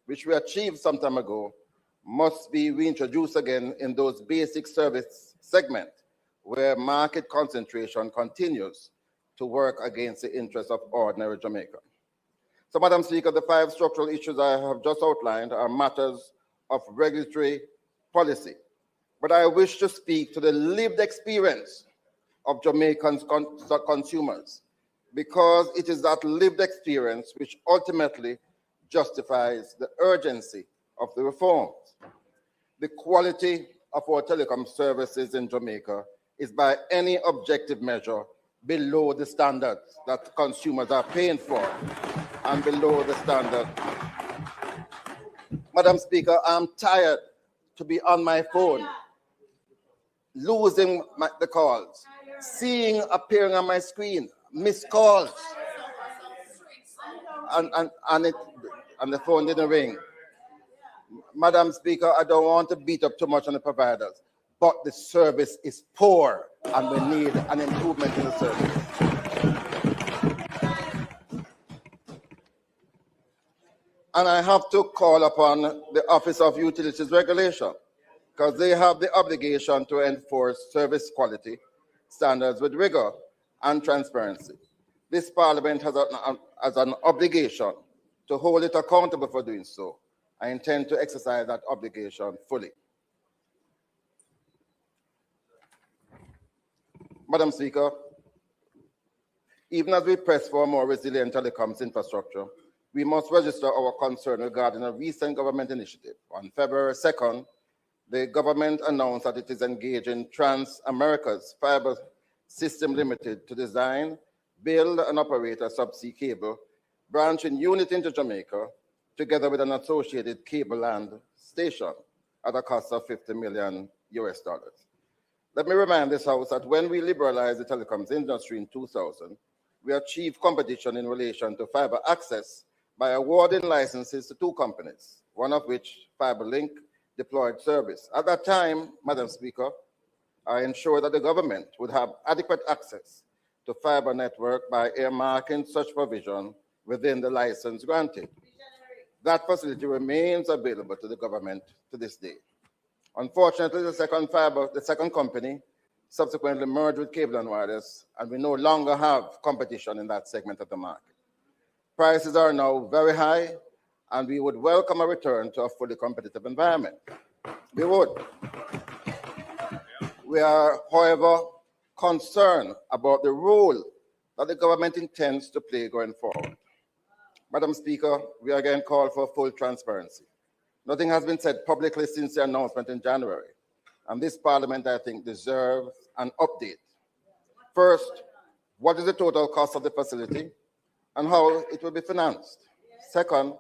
F: which we achieved some time ago, must be reintroduced again in those basic service segments where market concentration continues to work against the interests of ordinary Jamaica. So, Madam Speaker, the 5 structural issues I have just outlined are matters of regulatory policy. But I wish to speak to the lived experience of Jamaican consumers, because it is that lived experience which ultimately justifies the urgency of the reforms. The quality of our telecom services in Jamaica is by any objective measure below the standards that consumers are paying for and below the standard. Madam Speaker, I'm tired to be on my phone, losing the calls, seeing appearing on my screen, missed calls, and the phone didn't ring. Madam Speaker, I don't want to beat up too much on the providers, but the service is poor and we need an improvement in the service. And I have to call upon the Office of Utilities Regulation, because they have the obligation to enforce service quality standards with rigor and transparency. This Parliament has an obligation to hold it accountable for doing so. I intend to exercise that obligation fully. Madam Speaker, even as we press for a more resilient telecoms infrastructure, we must register our concern regarding a recent government initiative. On February 2nd, the government announced that it is engaging Trans-America's Fiber System Limited to design, build, and operate a subsea cable branching unit into Jamaica, together with an associated cable land station at a cost of $50 million US. Let me remind this House that when we liberalized the telecoms industry in 2000, we achieved competition in relation to fiber access by awarding licenses to 2 companies, one of which, FiberLink, deployed service. At that time, Madam Speaker, I ensured that the government would have adequate access to fiber network by earmarking such provision within the license granted. That facility remains available to the government to this day. Unfortunately, the second company subsequently merged with Cable and Wireless, and we no longer have competition in that segment of the market. Prices are now very high, and we would welcome a return to a fully competitive environment. We would. We are, however, concerned about the role that the government intends to play going forward. Madam Speaker, we again call for full transparency. Nothing has been said publicly since the announcement in January, and this Parliament, I think, deserves an update. First, what is the total cost of the facility and how it will be financed? Second,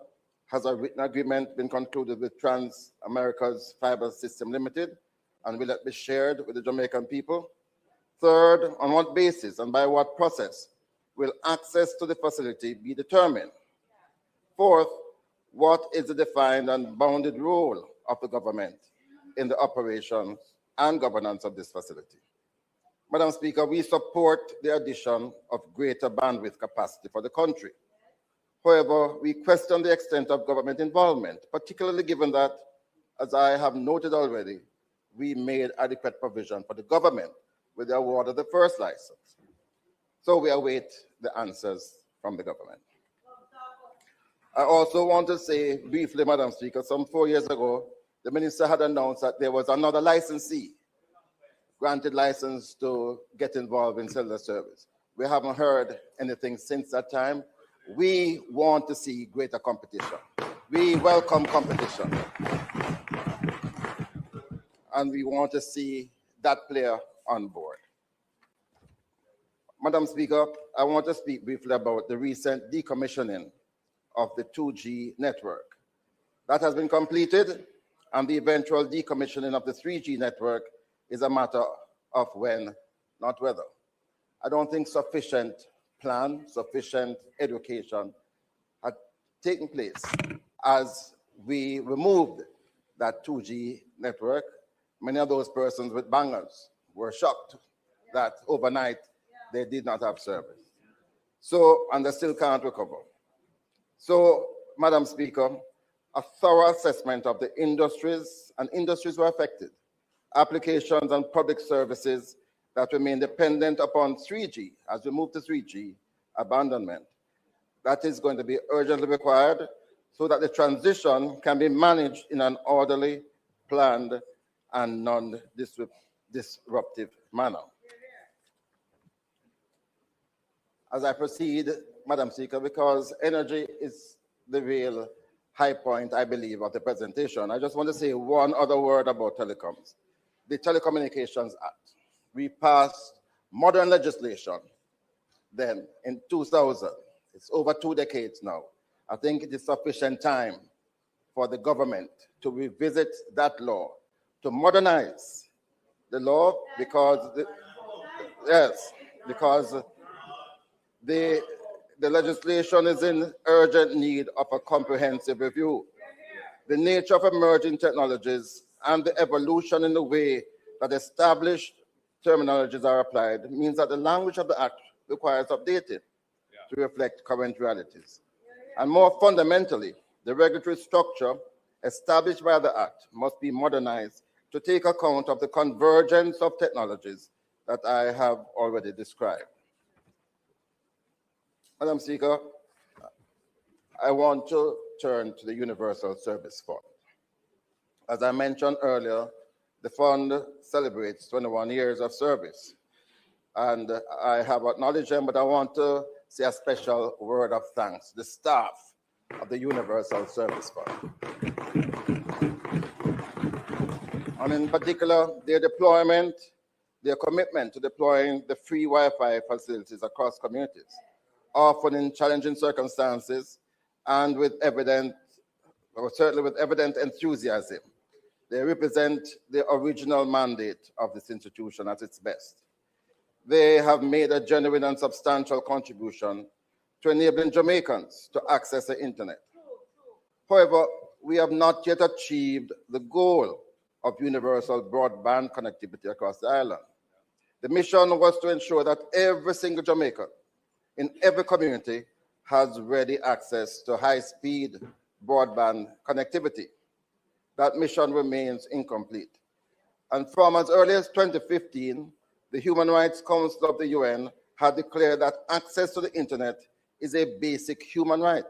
F: has a written agreement been concluded with Trans-America's Fiber System Limited, and will it be shared with the Jamaican people? Third, on what basis and by what process will access to the facility be determined? Fourth, what is the defined and bounded role of the government in the operations and governance of this facility? Madam Speaker, we support the addition of greater bandwidth capacity for the country. However, we question the extent of government involvement, particularly given that, as I have noted already, we made adequate provision for the government with the award of the first license. So we await the answers from the government. I also want to say briefly, Madam Speaker, some 4 years ago, the minister had announced that there was another licensee granted license to get involved in cellular service. We haven't heard anything since that time. We want to see greater competition. We welcome competition. And we want to see that player on board. Madam Speaker, I want to speak briefly about the recent decommissioning of the 2G network. That has been completed, and the eventual decommissioning of the 3G network is a matter of when, not whether. I don't think sufficient plan, sufficient education had taken place as we removed that 2G network. Many of those persons with bangers were shocked that overnight they did not have service. So, and they still can't recover. So, Madam Speaker, a thorough assessment of the industries were affected, applications and public services that remain dependent upon 3G as we move to 3G abandonment. That is going to be urgently required so that the transition can be managed in an orderly, planned, and non-disruptive manner. As I proceed, Madam Speaker, because energy is the real high point, I believe, of the presentation, I just want to say one other word about telecoms. The Telecommunications Act. We passed modern legislation then in 2000. It's over 2 decades now. I think it is sufficient time for the government to revisit that law, to modernize the law, because the legislation is in urgent need of a comprehensive review. The nature of emerging technologies and the evolution in the way that established terminologies are applied means that the language of the Act requires updating to reflect current realities. And more fundamentally, the regulatory structure established by the Act must be modernized to take account of the convergence of technologies that I have already described. Madam Speaker, I want to turn to the Universal Service Fund. As I mentioned earlier, the fund celebrates 21 years of service, and I have acknowledged them, but I want to say a special word of thanks to the staff of the Universal Service Fund. And in particular, their commitment to deploying the free Wi-Fi facilities across communities often in challenging circumstances and with evident, or certainly with evident enthusiasm. They represent the original mandate of this institution at its best. They have made a genuine and substantial contribution to enabling Jamaicans to access the internet. However, we have not yet achieved the goal of universal broadband connectivity across the island. The mission was to ensure that every single Jamaican in every community has ready access to high-speed broadband connectivity. That mission remains incomplete. And from as early as 2015, the Human Rights Council of the UN had declared that access to the internet is a basic human right.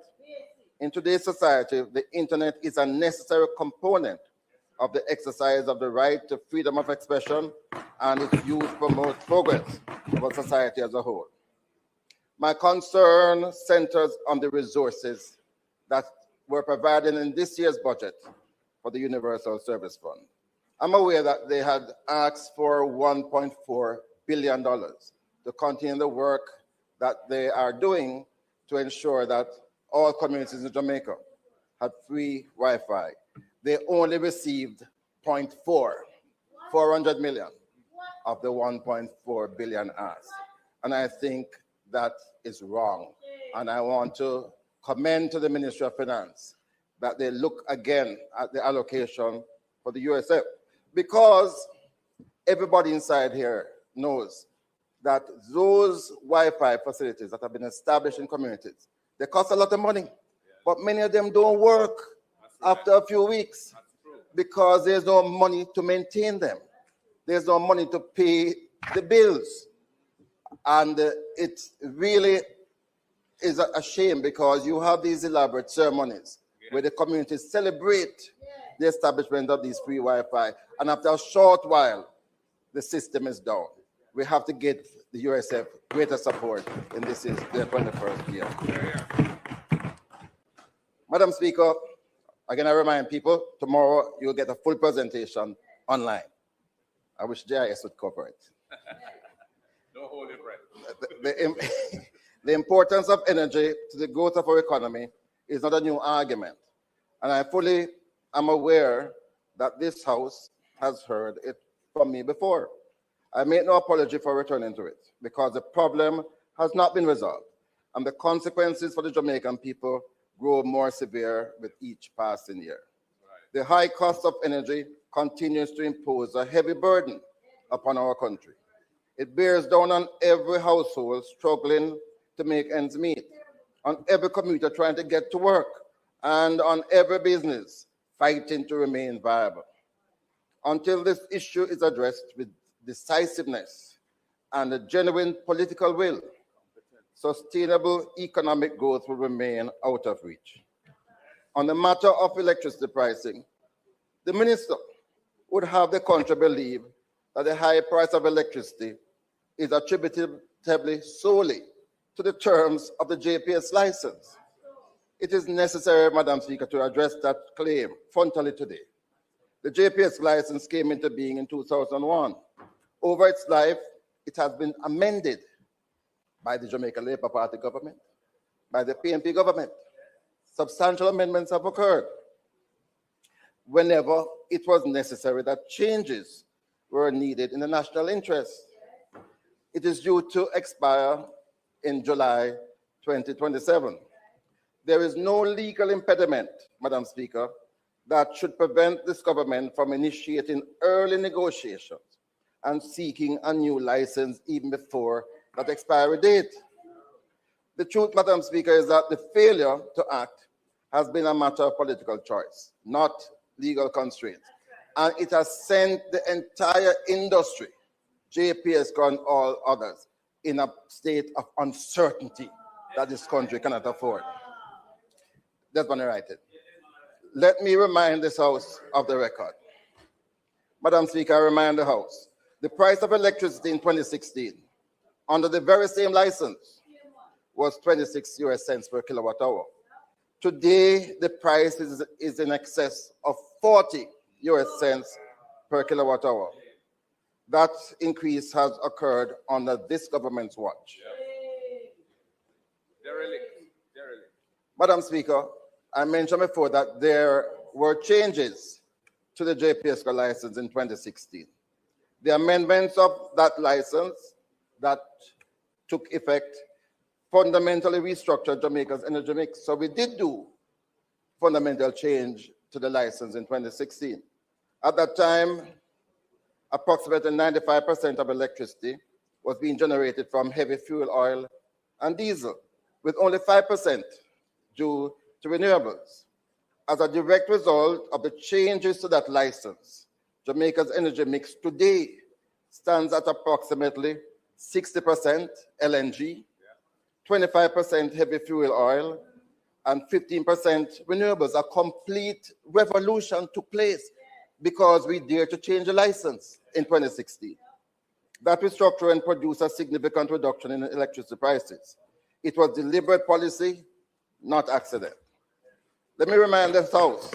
F: In today's society, the internet is a necessary component of the exercise of the right to freedom of expression, and its use promotes progress of our society as a whole. My concern centers on the resources that were provided in this year's budget for the Universal Service Fund. I'm aware that they had asked for $1.4 billion to continue the work that they are doing to ensure that all communities in Jamaica had free Wi-Fi. They only received 400 million of the 1.4 billion asked. And I think that is wrong. And I want to commend to the Ministry of Finance that they look again at the allocation for the USF, because everybody inside here knows that those Wi-Fi facilities that have been established in communities, they cost a lot of money, but many of them don't work after a few weeks because there's no money to maintain them. There's no money to pay the bills. And it really is a shame, because you have these elaborate ceremonies where the communities celebrate the establishment of these free Wi-Fi, and after a short while, the system is down. We have to get the USF greater support, and this is their 21st year. Madam Speaker, again, I remind people, tomorrow you'll get a full presentation online. I wish JIS would cover it.
A: No holy breath.
F: The importance of energy to the growth of our economy is not a new argument. And I fully am aware that this House has heard it from me before. I make no apology for returning to it, because the problem has not been resolved, and the consequences for the Jamaican people grow more severe with each passing year. Right. The high cost of energy continues to impose a heavy burden upon our country. It bears down on every household struggling to make ends meet, on every commuter trying to get to work, and on every business fighting to remain viable. Until this issue is addressed with decisiveness and a genuine political will, sustainable economic growth will remain out of reach. On the matter of electricity pricing, the minister would have the country believe that the high price of electricity is attributable solely to the terms of the JPS license. It is necessary, Madam Speaker, to address that claim frontally today. The JPS license came into being in 2001. Over its life, it has been amended by the Jamaica Labour Party government, by the PNP government. Substantial amendments have occurred. Whenever it was necessary that changes were needed in the national interest. It is due to expire in July 2027. There is no legal impediment, Madam Speaker, that should prevent this government from initiating early negotiations and seeking a new license even before that expiry date. The truth, Madam Speaker, is that the failure to act has been a matter of political choice, not legal constraints. And it has sent the entire industry, JPS and all others, in a state of uncertainty that this country cannot afford. That's when I write it. Let me remind this House of the record. Madam Speaker, I remind the House, the price of electricity in 2016, under the very same license, was 26 US cents per kilowatt hour. Today, the price is in excess of 40 US cents per kilowatt hour. That increase has occurred under this government's watch. Madam Speaker, I mentioned before that there were changes to the JPSCO license in 2016. The amendments of that license that took effect fundamentally restructured Jamaica's energy mix. So we did do fundamental change to the license in 2016. At that time, approximately 95% of electricity was being generated from heavy fuel oil and diesel, with only 5% due to renewables. As a direct result of the changes to that license, Jamaica's energy mix today stands at approximately 60% LNG, 25% heavy fuel oil, and 15% renewables. A complete revolution took place because we dared to change the license in 2016. That restructuring produced a significant reduction in electricity prices. It was deliberate policy, not accident. Let me remind this House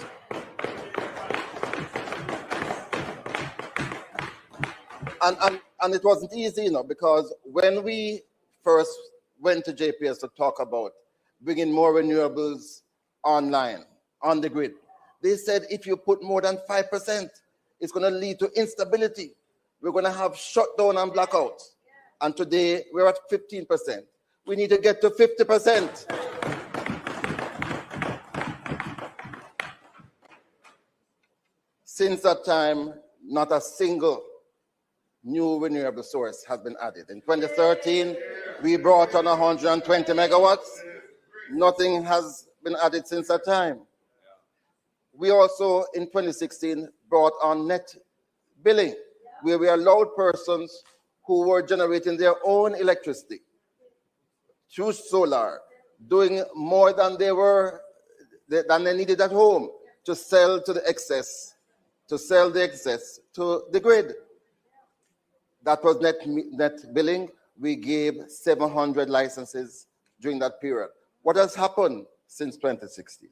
F: and it wasn't easy, you know, because when we first went to JPS to talk about bringing more renewables online, on the grid, they said if you put more than 5%, it's going to lead to instability. We're going to have shutdown and blackouts. And today we're at 15%. We need to get to 50%. Since that time, not a single new renewable source has been added. In 2013, we brought on 120 megawatts. Nothing has been added since that time. We also, in 2016, brought on net billing, where we allowed persons who were generating their own electricity through solar, doing more than they needed at home, to sell to the excess, to the grid. That was net billing. We gave 700 licenses during that period. What has happened since 2016?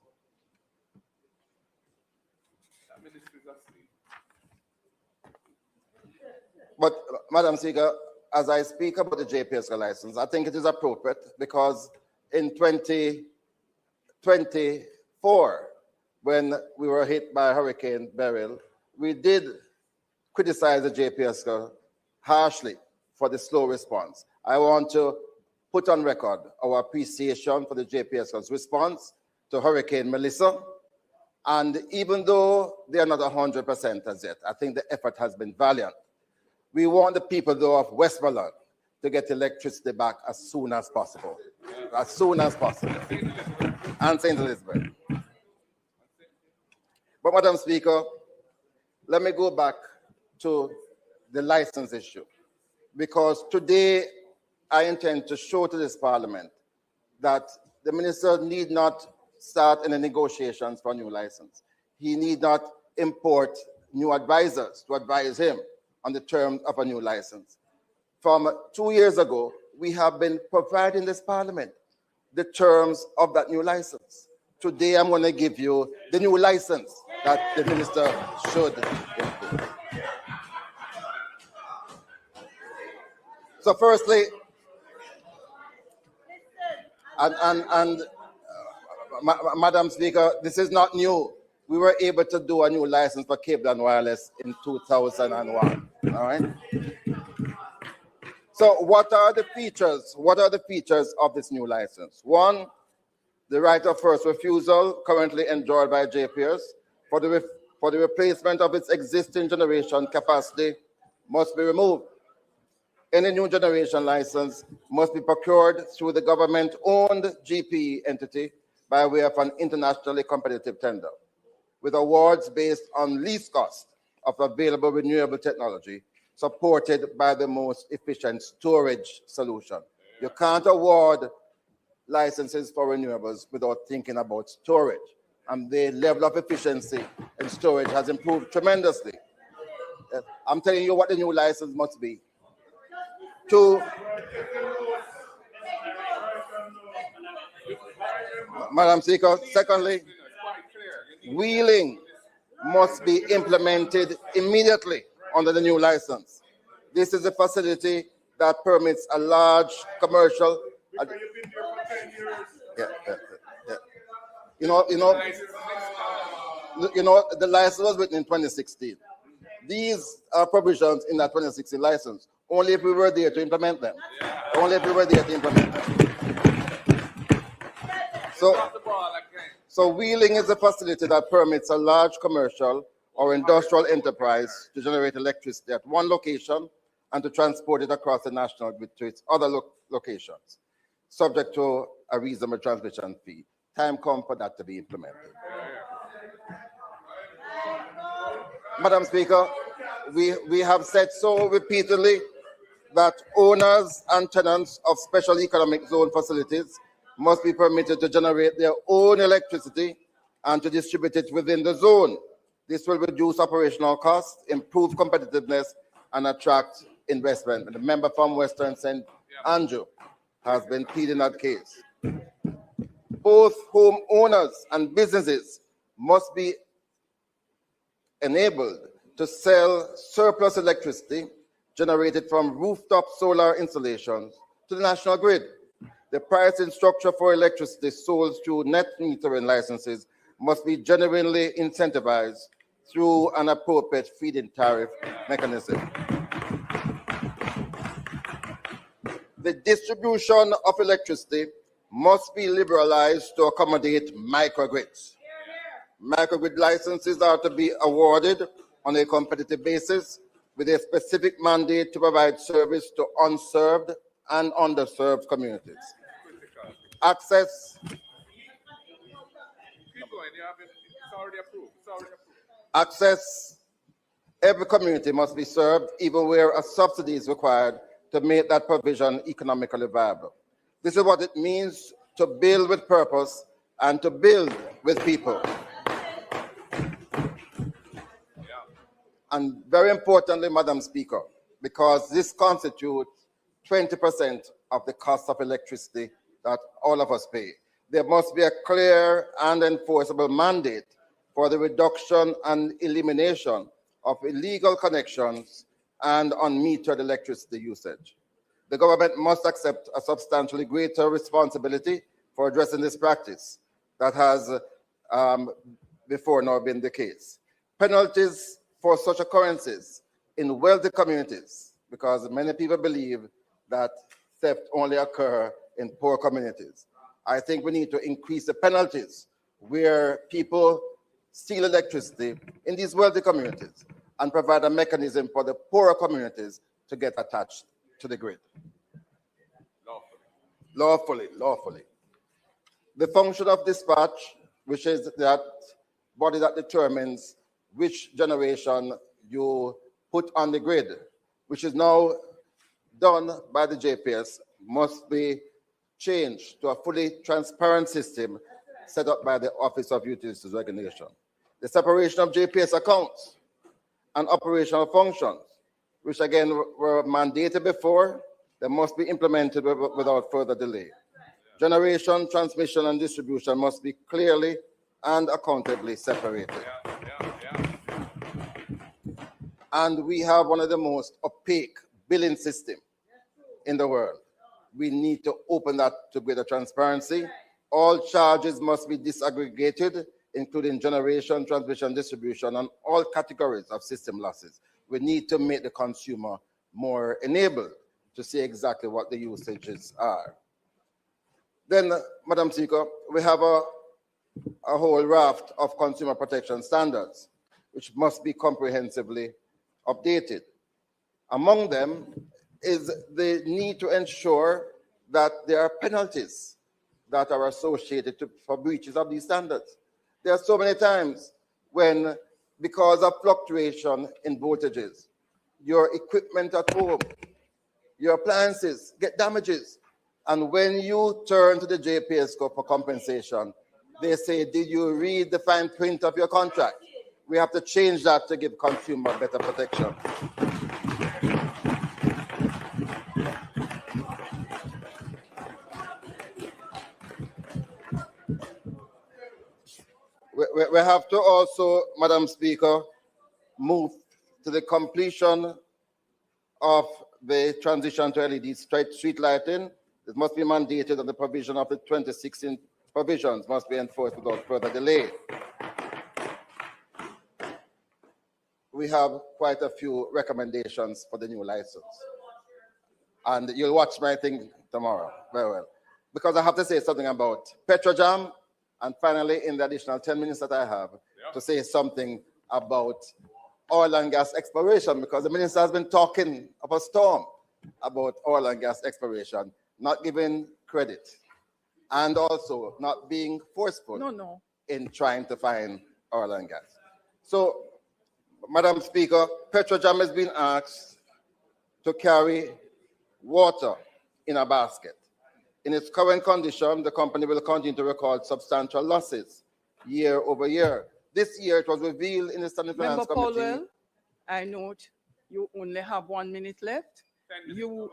F: But, Madam Seaga, as I speak about the JPSCO license, I think it is appropriate because in 2024, when we were hit by Hurricane Beryl, we did criticize the JPSCO harshly for the slow response. I want to put on record our appreciation for the JPSCO's response to Hurricane Melissa. And even though they are not 100% as yet, I think the effort has been valiant. We want the people, though, of Westmoreland to get electricity back as soon as possible. As soon as possible. And St. Elizabeth. But, Madam Speaker, let me go back to the license issue, because today I intend to show to this Parliament that the Minister need not start any negotiations for a new license. He need not import new advisors to advise him on the terms of a new license. From 2 years ago, we have been providing this Parliament the terms of that new license. Today, I'm going to give you the new license that the Minister should import. So firstly, Madam Speaker, this is not new. We were able to do a new license for cable and wireless in 2001, all right? So what are the features? What are the features of this new license? One, the right of first refusal currently enjoyed by JPS for the replacement of its existing generation capacity must be removed. Any new generation license must be procured through the government-owned GPE entity by way of an internationally competitive tender, with awards based on least cost of available renewable technology, supported by the most efficient storage solution. You can't award licenses for renewables without thinking about storage. And the level of efficiency in storage has improved tremendously. I'm telling you what the new license must be. Two, Madam Speaker, secondly, wheeling must be implemented immediately under the new license. This is a facility that permits a large commercial. Yeah, yeah, yeah. You know, the license was written in 2016. These are provisions in that 2016 license. Only if we were there to implement them. Only if we were there to implement them. So wheeling is a facility that permits a large commercial or industrial enterprise to generate electricity at one location and to transport it across the national grid to its other locations, subject to a reasonable transmission fee. Time comes for that to be implemented. Madam Speaker, we have said so repeatedly that owners and tenants of special economic zone facilities must be permitted to generate their own electricity and to distribute it within the zone. This will reduce operational costs, improve competitiveness, and attract investment. And the member from Western St. Andrew has been pleading that case. Both homeowners and businesses must be enabled to sell surplus electricity generated from rooftop solar installations to the national grid. The pricing structure for electricity sold through net metering licenses must be genuinely incentivized through an appropriate feed-in tariff mechanism. The distribution of electricity must be liberalized to accommodate microgrids. Microgrid licenses are to be awarded on a competitive basis with a specific mandate to provide service to unserved and underserved communities. Access. Access. Every community must be served, even where a subsidy is required to make that provision economically viable. This is what it means to build with purpose and to build with people. And very importantly, Madam Speaker, because this constitutes 20% of the cost of electricity that all of us pay, there must be a clear and enforceable mandate for the reduction and elimination of illegal connections and unmetered electricity usage. The government must accept a substantially greater responsibility for addressing this practice that has before now been the case. Penalties for such occurrences in wealthy communities, because many people believe that theft only occurs in poor communities. I think we need to increase the penalties where people steal electricity in these wealthy communities and provide a mechanism for the poorer communities to get attached to the grid. Lawfully. The function of dispatch, which is that body that determines which generation you put on the grid, which is now done by the JPS, must be changed to a fully transparent system set up by the Office of Utilities Regulation. The separation of JPS accounts and operational functions, which again were mandated before, they must be implemented without further delay. Generation, transmission, and distribution must be clearly and accountably separated. And we have one of the most opaque billing systems in the world. We need to open that to greater transparency. All charges must be disaggregated, including generation, transmission, distribution, and all categories of system losses. We need to make the consumer more enabled to see exactly what the usages are. Then, Madam Speaker, we have a whole raft of consumer protection standards, which must be comprehensively updated. Among them is the need to ensure that there are penalties that are associated for breaches of these standards. There are so many times when, because of fluctuation in voltages, your equipment at home, your appliances get damages. And when you turn to the JPS for compensation, they say, did you read the fine print of your contract? We have to change that to give consumer better protection. We have to also, Madam Speaker, move to the completion of the transition to LED street lighting It must be mandated that the provision of the 2016 provisions must be enforced without further delay. We have quite a few recommendations for the new license. And you'll watch my thing tomorrow, very well. Because I have to say something about Petrojam, and finally, in the additional 10 minutes that I have, to say something about oil and gas exploration, because the minister has been talking of a storm about oil and gas exploration, not giving credit, and also not being forceful in trying to find oil and gas. So, Madam Speaker, Petrojam has been asked to carry water in a basket. In its current condition, the company will continue to record substantial losses year over year. This year, it was revealed in the Standing Finance Committee.
B: Member Paulwell, I note you only have 1 minute left. You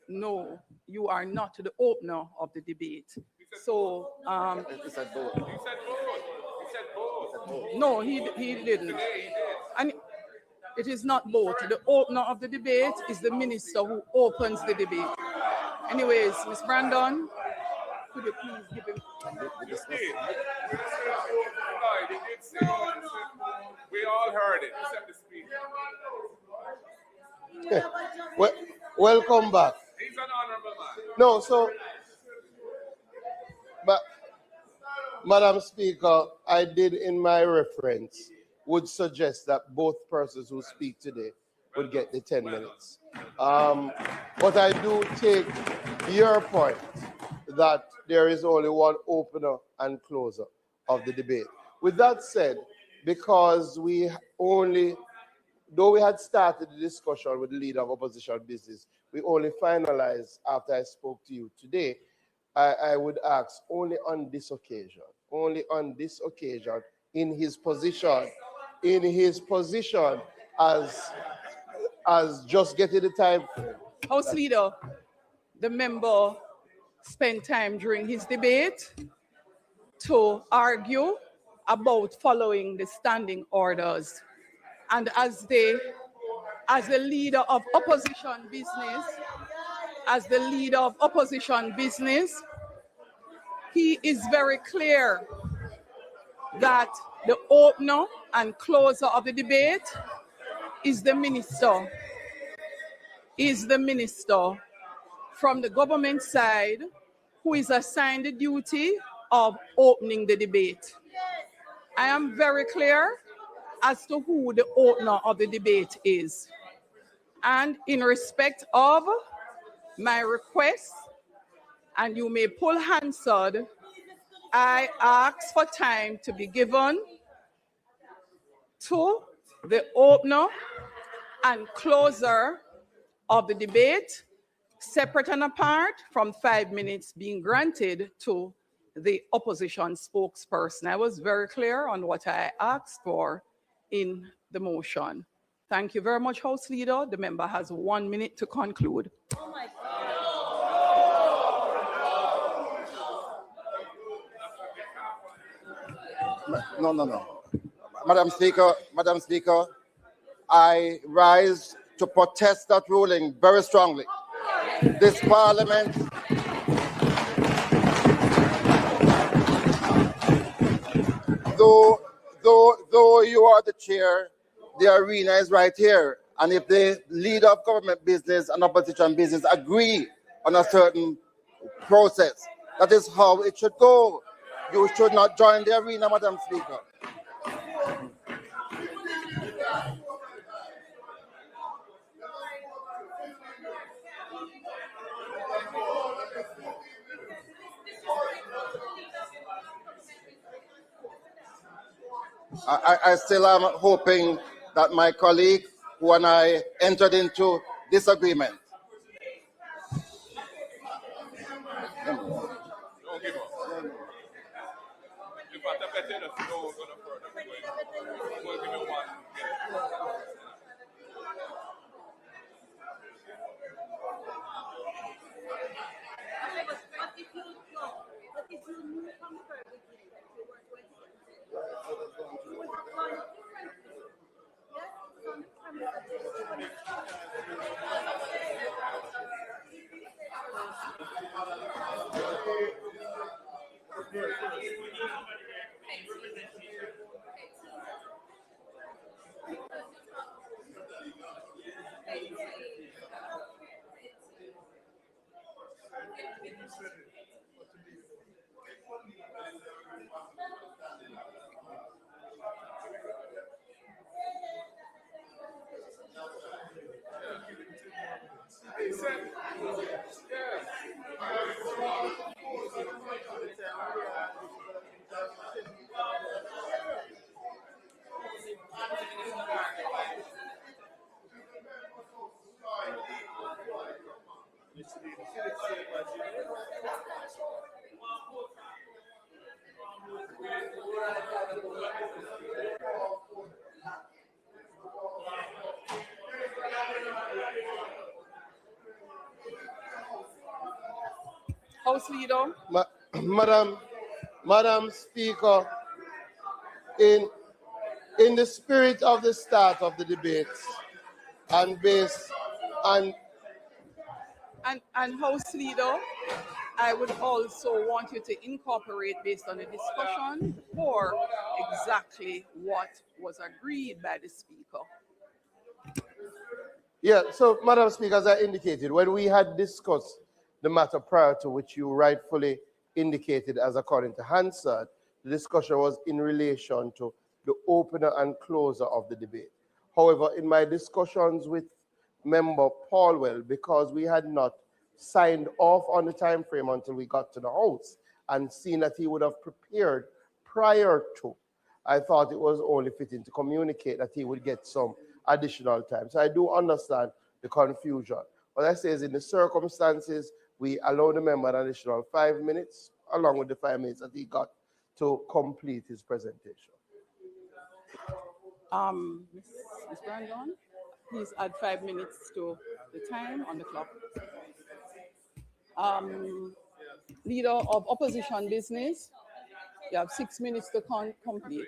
B: know you are not the opener of the debate. So,
F: He said both.
B: no, he didn't. And it is not both. The opener of the debate is the minister who opens the debate. Anyways, Ms. Brandon, could you please give him?
G: We all heard it, except the speaker.
D: Welcome back.
G: He's an honorable man.
D: No, so, but, Madam Speaker, I did in my reference would suggest that both persons who speak today would get the 10 minutes. But I do take your point that there is only one opener and closer of the debate. With that said, because we only, though we had started the discussion with the leader of opposition business, we only finalized after I spoke to you today, I would ask only on this occasion, in his position as just getting the time.
B: House Leader, the member spent time during his debate to argue about following the standing orders. And as the leader of opposition business, he is very clear that the opener and closer of the debate is the minister from the government side who is assigned the duty of opening the debate. I am very clear as to who the opener of the debate is. And in respect of my request, and you may pull Hansard, I ask for time to be given to the opener and closer of the debate, separate and apart from 5 minutes being granted to the opposition spokesperson. I was very clear on what I asked for in the motion. Thank you very much, House Leader. The member has 1 minute to conclude.
H: Oh my God.
F: No. Madam Speaker, I rise to protest that ruling very strongly. This Parliament though you are the chair, the arena is right here. And if the leader of government business and opposition business agree on a certain process, that is how it should go. You should not join the arena, Madam Speaker. I still am hoping that my colleague who and I entered into this agreement.
B: House Leader.
D: Madam Speaker, in the spirit of the start of the debates and based on
B: And House Leader, I would also want you to incorporate, based on the discussion, or exactly what was agreed by the Speaker.
D: Yeah, so Madam Speaker, as I indicated, when we had discussed the matter prior to which you rightfully indicated as according to Hansard, the discussion was in relation to the opener and closer of the debate. However, in my discussions with Member Paulwell, because we had not signed off on the time frame until we got to the House and seen that he would have prepared prior to, I thought it was only fitting to communicate that he would get some additional time. So I do understand the confusion. What I say is, in the circumstances, we allow the member an additional 5 minutes, along with the 5 minutes that he got to complete his presentation.
B: Ms. Brandon, please add 5 minutes to the time on the clock. Leader of Opposition Business, you have 6 minutes to complete.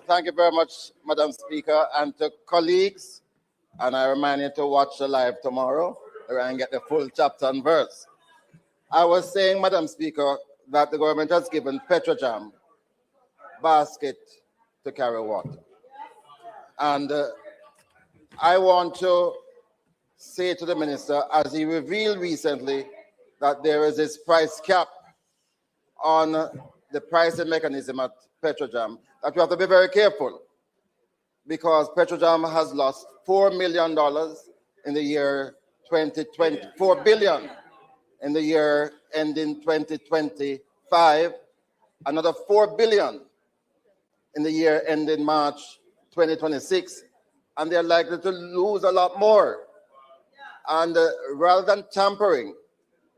F: Thank you very much, Madam Speaker, and to colleagues. And I remind you to watch the live tomorrow and get the full chapter and verse. I was saying, Madam Speaker, that the government has given Petrojam basket to carry water. And I want to say to the minister, as he revealed recently that there is this price cap on the pricing mechanism at Petrojam, that we have to be very careful, because Petrojam has lost $4 million in the year 2020, $4 billion in the year ending 2025, another $4 billion in the year ending March 2026, and they're likely to lose a lot more. And rather than tampering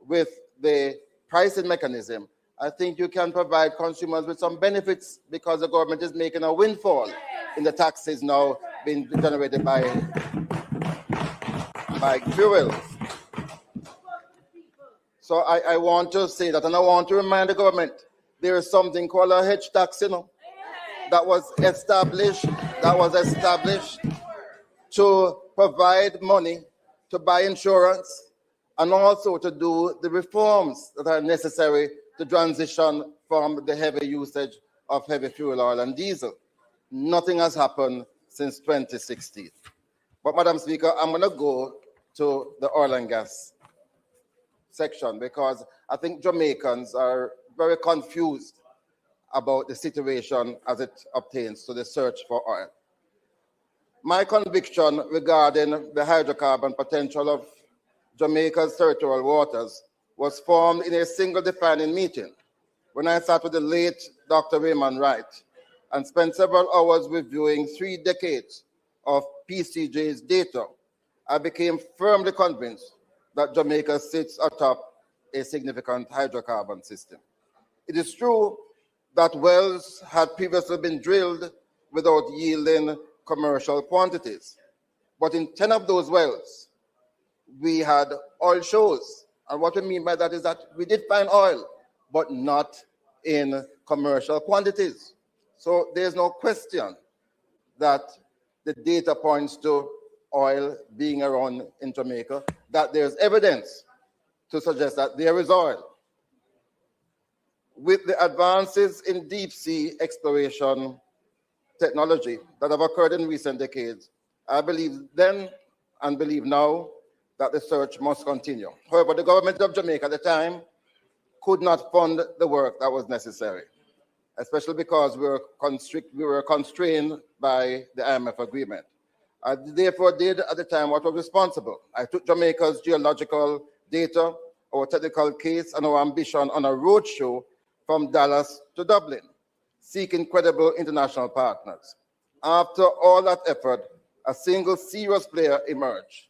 F: with the pricing mechanism, I think you can provide consumers with some benefits, because the government is making a windfall in the taxes now being generated by fuel. So I want to say that, and I want to remind the government, there is something called a hedge tax, that was established to provide money to buy insurance and also to do the reforms that are necessary to transition from the heavy usage of heavy fuel oil and diesel. Nothing has happened since 2016. But Madam Speaker, I'm going to go to the oil and gas section, because I think Jamaicans are very confused about the situation as it obtains to the search for oil. My conviction regarding the hydrocarbon potential of Jamaica's territorial waters was formed in a single defining meeting when I sat with the late Dr. Raymond Wright and spent several hours reviewing 3 decades of PCJ's data. I became firmly convinced that Jamaica sits atop a significant hydrocarbon system. It is true that wells had previously been drilled without yielding commercial quantities, but in 10 of those wells, we had oil shows. And what we mean by that is that we did find oil, but not in commercial quantities. So there's no question that the data points to oil being around in Jamaica, that there's evidence to suggest that there is oil. With the advances in deep sea exploration technology that have occurred in recent decades, I believe then and believe now that the search must continue. However, the government of Jamaica at the time could not fund the work that was necessary, especially because we were constrained by the IMF agreement. I therefore did at the time what was responsible. I took Jamaica's geological data, our technical case, and our ambition on a roadshow from Dallas to Dublin, seeking credible international partners. After all that effort, a single serious player emerged,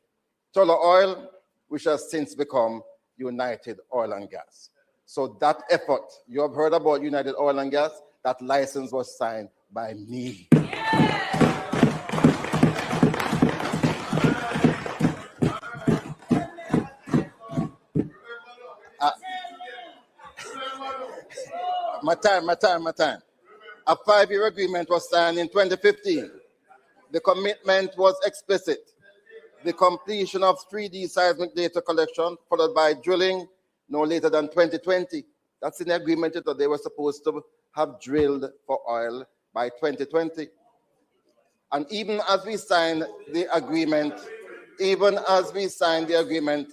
F: Tullow Oil, which has since become United Oil and Gas. So that effort, you have heard about United Oil and Gas, that license was signed by me. Yeah. My time. A 5-year agreement was signed in 2015. The commitment was explicit. The completion of 3D seismic data collection, followed by drilling no later than 2020. That's in the agreement that they were supposed to have drilled for oil by 2020. And even as we signed the agreement,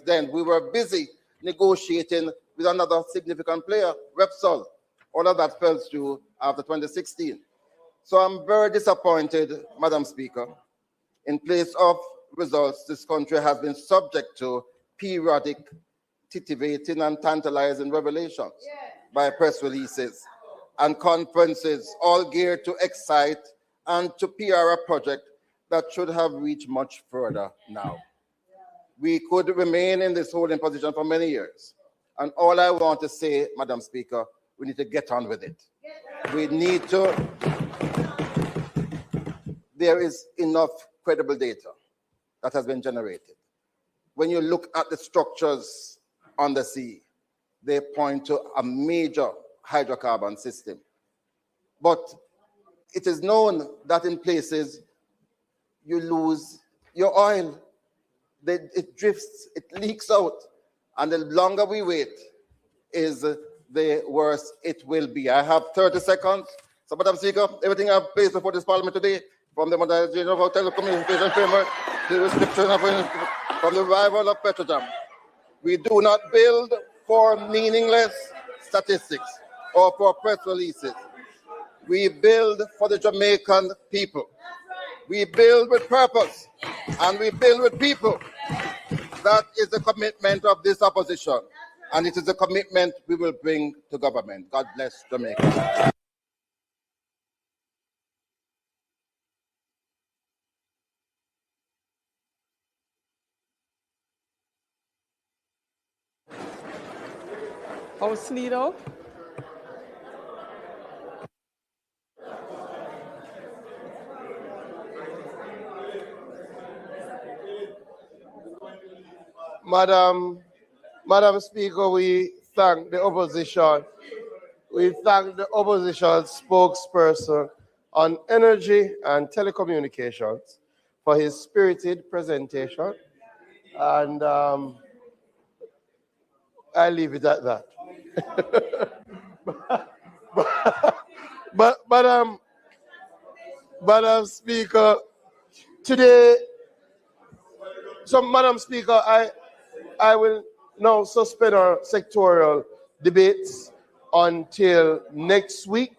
F: then we were busy negotiating with another significant player, Repsol. All of that fell through after 2016. So I'm very disappointed, Madam Speaker. In place of results, this country has been subject to periodic titivating and tantalizing revelations by press releases and conferences, all geared to excite and to PR a project that should have reached much further now. We could remain in this holding position for many years. And all I want to say, Madam Speaker, we need to get on with it. There is enough credible data that has been generated. When you look at the structures on the sea, they point to a major hydrocarbon system. But it is known that in places you lose your oil. It drifts, it leaks out. And the longer we wait is the worse it will be. I have 30 seconds. So, Madam Speaker, everything I've placed before this Parliament today, from the modernization of our telecommunication framework to the restriction from the revival of Petrojam. We do not build for meaningless statistics or for press releases. We build for the Jamaican people. We build with purpose and we build with people. That is the commitment of this opposition, and it is a commitment we will bring to government. God bless Jamaica.
B: House Leader.
D: Madam Speaker, we thank the opposition. We thank the opposition spokesperson on energy and telecommunications for his spirited presentation. And I leave it at that. Madam Speaker, today, so Madam Speaker, I will now suspend our sectorial debates until next week,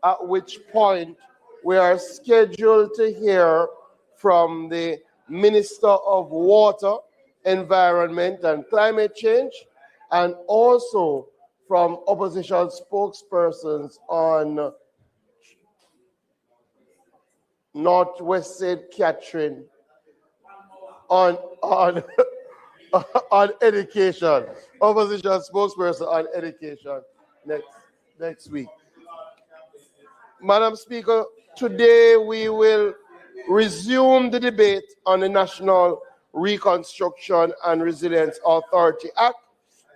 D: at which point we are scheduled to hear from the Minister of Water, Environment and Climate Change, and also from opposition spokespersons on Northwest St. Catherine, on on education, opposition spokesperson on education next week. Madam Speaker, today we will resume the debate on the National Reconstruction and Resilience Authority Act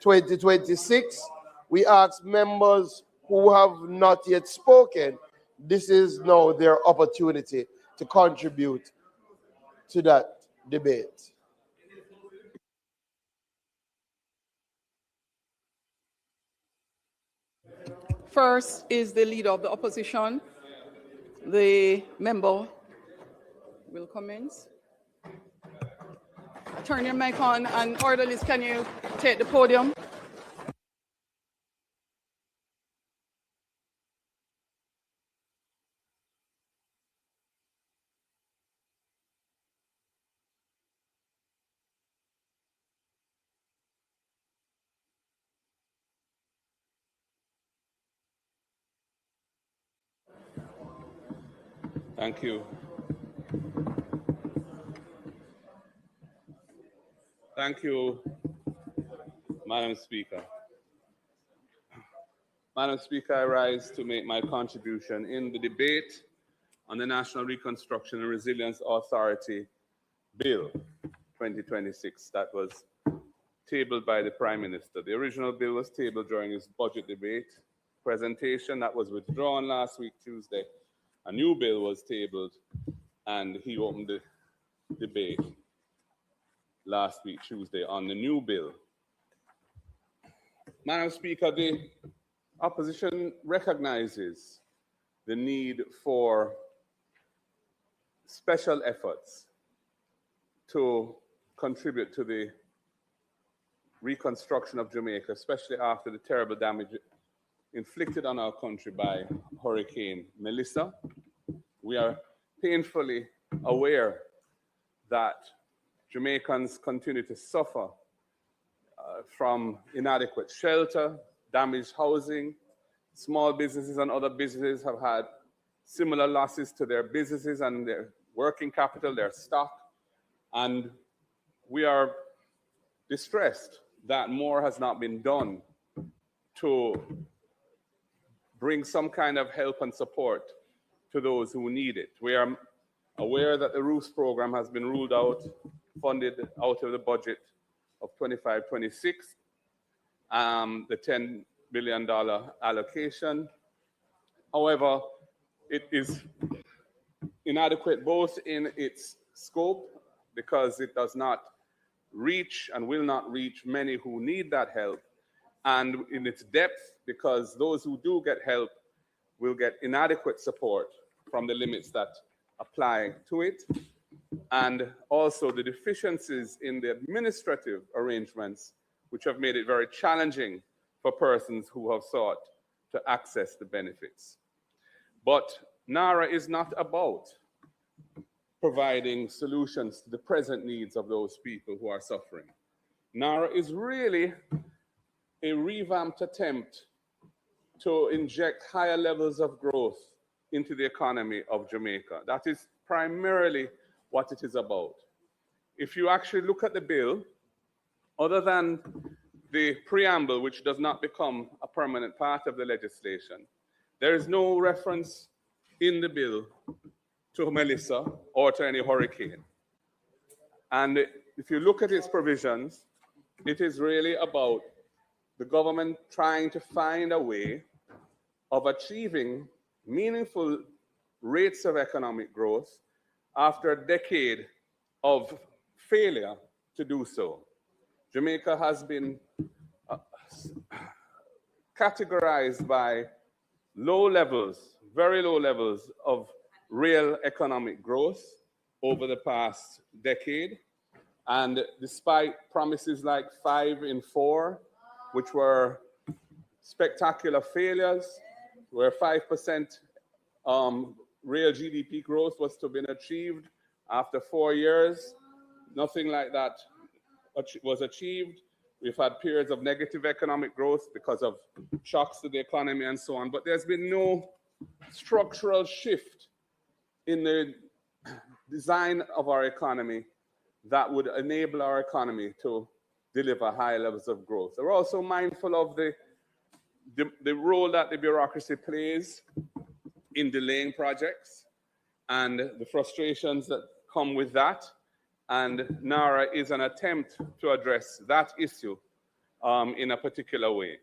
D: 2026. We ask members who have not yet spoken, this is now their opportunity to contribute to that debate.
B: First is the Leader of the Opposition. The member will commence. Turn your mic on, and orderlies, can you take the podium?
G: Thank you. Thank you, Madam Speaker. Madam Speaker, I rise to make my contribution in the debate on the National Reconstruction and Resilience Authority Bill 2026 that was tabled by the Prime Minister. The original bill was tabled during his budget debate, presentation that was withdrawn last week, Tuesday. A new bill was tabled, and he opened the debate last week, Tuesday, on the new bill. Madam Speaker, the opposition recognizes the need for special efforts to contribute to the reconstruction of Jamaica, especially after the terrible damage inflicted on our country by Hurricane Melissa. We are painfully aware that Jamaicans continue to suffer from inadequate shelter, damaged housing. Small businesses and other businesses have had similar losses to their businesses and their working capital, their stock. And we are distressed that more has not been done to bring some kind of help and support to those who need it. We are aware that the ROOFs program has been ruled out, funded out of the budget of 25-26, the $10 billion allocation. However, it is inadequate both in its scope, because it does not reach and will not reach many who need that help, and in its depth, because those who do get help will get inadequate support from the limits that apply to it, and also the deficiencies in the administrative arrangements, which have made it very challenging for persons who have sought to access the benefits. But NARA is not about providing solutions to the present needs of those people who are suffering. NARA is really a revamped attempt to inject higher levels of growth into the economy of Jamaica. That is primarily what it is about. If you actually look at the bill, other than the preamble, which does not become a permanent part of the legislation, there is no reference in the bill to Melissa or to any hurricane. And if you look at its provisions, it is really about the government trying to find a way of achieving meaningful rates of economic growth after a decade of failure to do so. Jamaica has been categorized by low levels, very low levels of real economic growth over the past decade. And despite promises like 5 in 4, which were spectacular failures, where 5% real GDP growth was to have been achieved after 4 years, nothing like that was achieved. We've had periods of negative economic growth because of shocks to the economy and so on, but there's been no structural shift in the design of our economy that would enable our economy to deliver high levels of growth. We're also mindful of the role that the bureaucracy plays in delaying projects and the frustrations that come with that. And NARA is an attempt to address that issue in a particular way.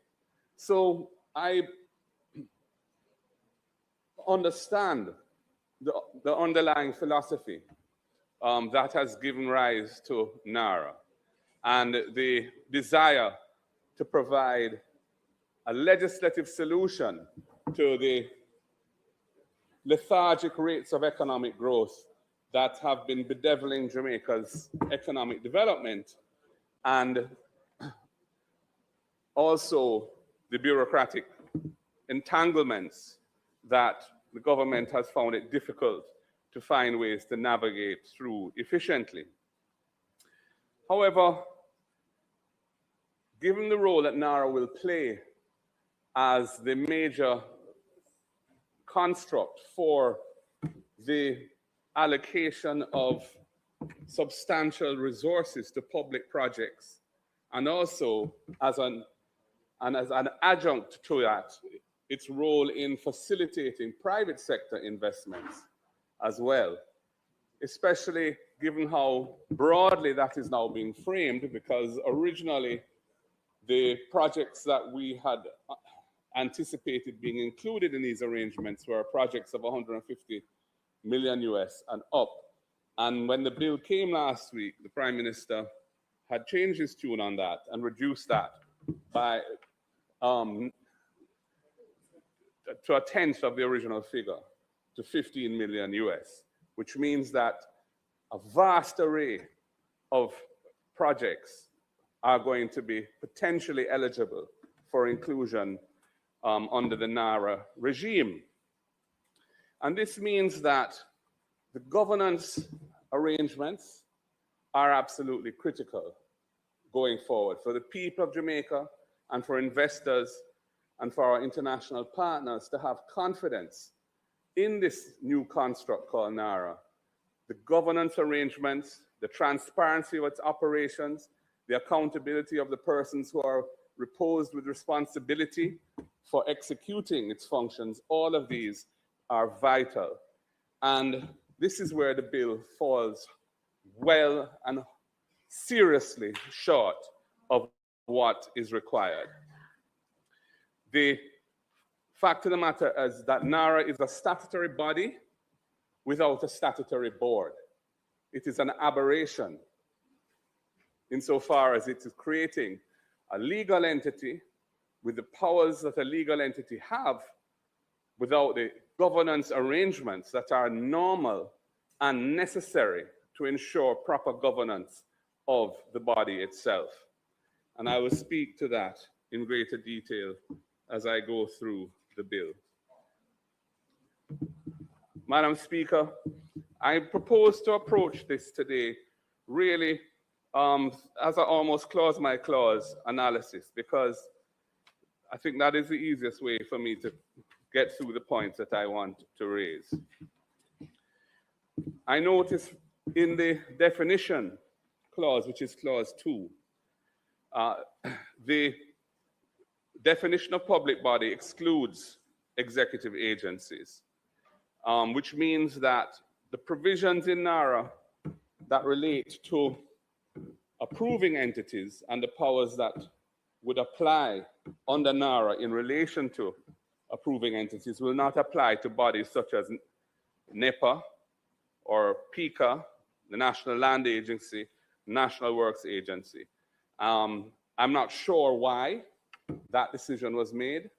G: So I understand the underlying philosophy that has given rise to NARA and the desire to provide a legislative solution to the lethargic rates of economic growth that have been bedeviling Jamaica's economic development, and also the bureaucratic entanglements that the government has found it difficult to find ways to navigate through efficiently. However, given the role that NARA will play as the major construct for the allocation of substantial resources to public projects, and also as an adjunct to that, its role in facilitating private sector investments as well, especially given how broadly that is now being framed, because originally the projects that we had anticipated being included in these arrangements were projects of 150 million US and up. And when the bill came last week, the Prime Minister had changed his tune on that and reduced that by to a tenth of the original figure, to 15 million US, which means that a vast array of projects are going to be potentially eligible for inclusion under the NARA regime. And this means that the governance arrangements are absolutely critical going forward for the people of Jamaica and for investors and for our international partners to have confidence in this new construct called NARA. The governance arrangements, the transparency of its operations, the accountability of the persons who are reposed with responsibility for executing its functions, all of these are vital. And this is where the bill falls well and seriously short of what is required. The fact of the matter is that NARA is a statutory body without a statutory board. It is an aberration insofar as it is creating a legal entity with the powers that a legal entity have without the governance arrangements that are normal and necessary to ensure proper governance of the body itself. And I will speak to that in greater detail as I go through the bill. Madam Speaker, I propose to approach this today really as an almost clause by clause analysis, because I think that is the easiest way for me to get through the points that I want to raise. I notice in the definition clause, which is clause 2, the definition of public body excludes executive agencies, which means that the provisions in NARA that relate to approving entities and the powers that would apply under NARA in relation to approving entities will not apply to bodies such as NEPA or PICA, the National Land Agency, National Works Agency. I'm not sure why that decision was made,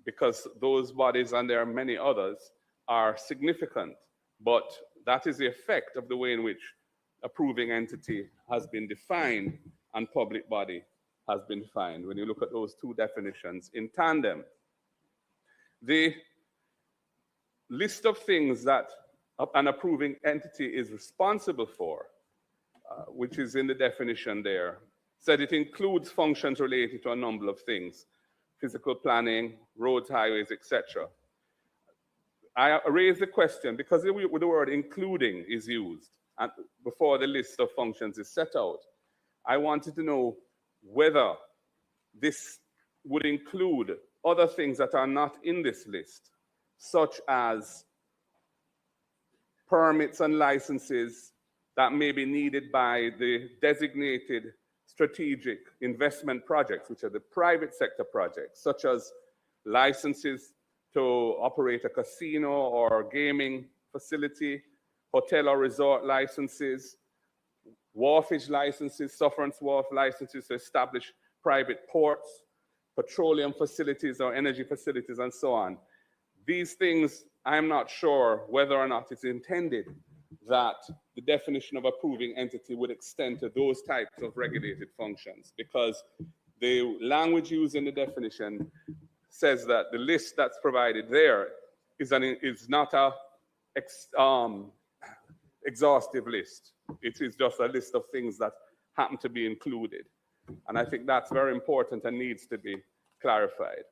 G: because those bodies, and there are many others, are significant, but that is the effect of the way in which approving entity has been defined and public body has been defined when you look at those two definitions in tandem. The list of things that an approving entity is responsible for, which is in the definition there, said it includes functions related to a number of things: physical planning, roads, highways, etc. I raise the question because the word including is used and before the list of functions is set out. I wanted to know whether this would include other things that are not in this list, such as permits and licenses that may be needed by the designated strategic investment projects, which are the private sector projects, such as licenses to operate a casino or gaming facility, hotel or resort licenses, wharfage licenses, sufferance wharf licenses to establish private ports, petroleum facilities or energy facilities, and so on. These things, I'm not sure whether or not it's intended that the definition of approving entity would extend to those types of regulated functions, because the language used in the definition says that the list that's provided there is not a exhaustive list. It is just a list of things that happen to be included. And I think that's very important and needs to be clarified.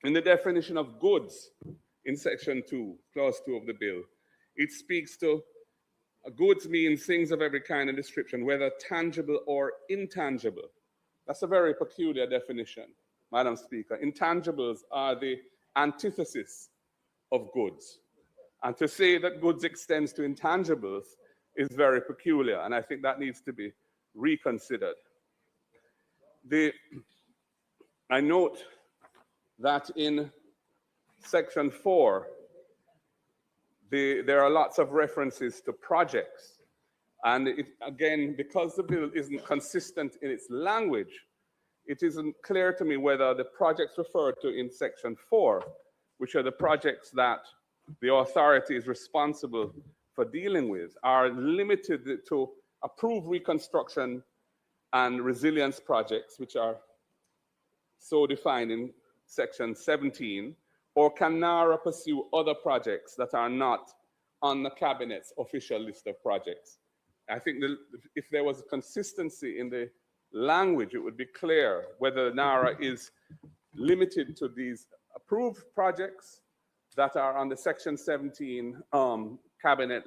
G: In the definition of goods in section 2, clause 2 of the bill, it speaks to goods means things of every kind and description, whether tangible or intangible. That's a very peculiar definition, Madam Speaker. Intangibles are the antithesis of goods. And to say that goods extends to intangibles is very peculiar, and I think that needs to be reconsidered. I note that in section 4, there are lots of references to projects. And again, because the bill isn't consistent in its language, it isn't clear to me whether the projects referred to in section 4, which are the projects that the authority is responsible for dealing with, are limited to approved reconstruction and resilience projects, which are so defined in section 17, or can NARA pursue other projects that are not on the cabinet's official list of projects? I think if there was consistency in the language, it would be clear whether NARA is limited to these approved projects that are on the section 17 cabinet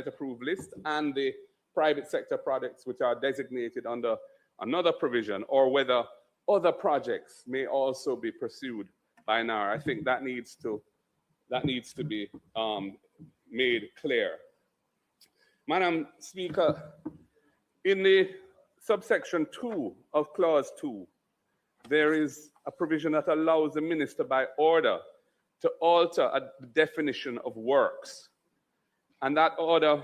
G: approved list, and the private sector projects which are designated under another provision, or whether other projects may also be pursued by NARA. I think that needs to be made clear. Madam Speaker, in the subsection 2 of clause 2, there is a provision that allows the minister by order to alter a definition of works. And that order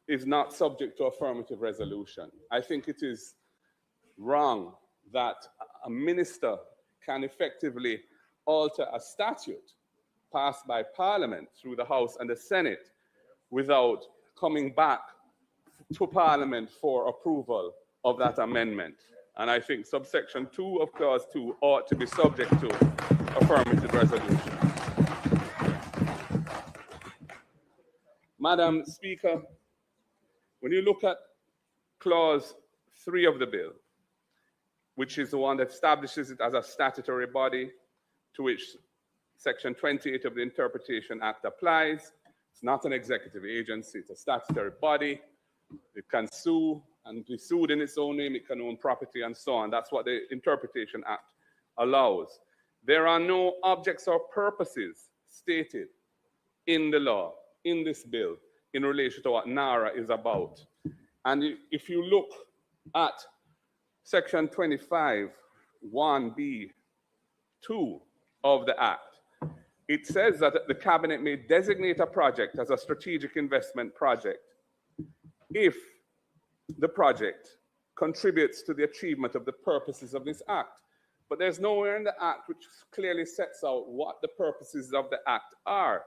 G: is not subject to affirmative resolution. I think it is wrong that a minister can effectively alter a statute passed by Parliament through the House and the Senate without coming back to Parliament for approval of that amendment. And I think subsection 2 of clause 2 ought to be subject to affirmative resolution. Madam Speaker, when you look at clause 3 of the bill, which is the one that establishes it as a statutory body to which section 28 of the Interpretation Act applies, it's not an executive agency, it's a statutory body. It can sue and be sued in its own name, it can own property and so on. That's what the Interpretation Act allows. There are no objects or purposes stated in the law, in this bill, in relation to what NARA is about. And if you look at section 25, 1B, 2 of the Act, it says that the cabinet may designate a project as a strategic investment project if the project contributes to the achievement of the purposes of this Act. But there's nowhere in the Act which clearly sets out what the purposes of the Act are.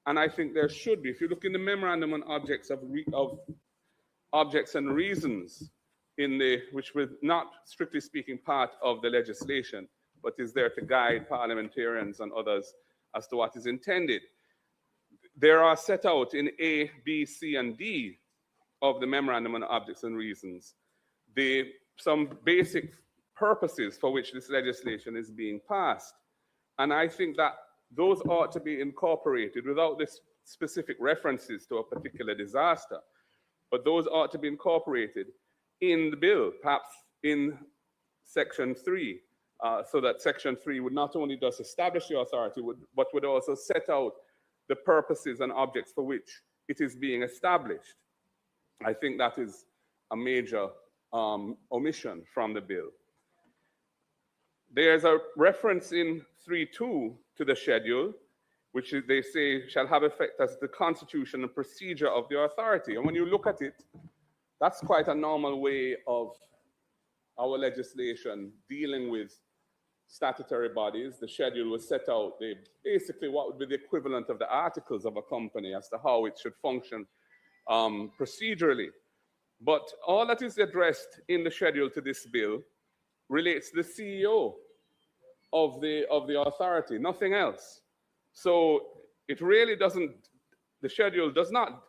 G: And I think there should be. If you look in the memorandum on objects of objects and reasons, which was not strictly speaking part of the legislation, but is there to guide parliamentarians and others as to what is intended. There are set out in A, B, C, and D of the memorandum on objects and reasons some basic purposes for which this legislation is being passed. And I think that those ought to be incorporated without this specific references to a particular disaster, but those ought to be incorporated in the bill, perhaps in section 3, so that section 3 would not only just establish the authority, but would also set out the purposes and objects for which it is being established. I think that is a major omission from the bill. There's a reference in 3.2 to the schedule, which they say shall have effect as the constitution and procedure of the authority. And when you look at it, that's quite a normal way of our legislation dealing with statutory bodies. The schedule was set out, basically what would be the equivalent of the articles of a company as to how it should function procedurally. But all that is addressed in the schedule to this bill relates to the CEO of the authority, nothing else. So it really doesn't, the schedule does not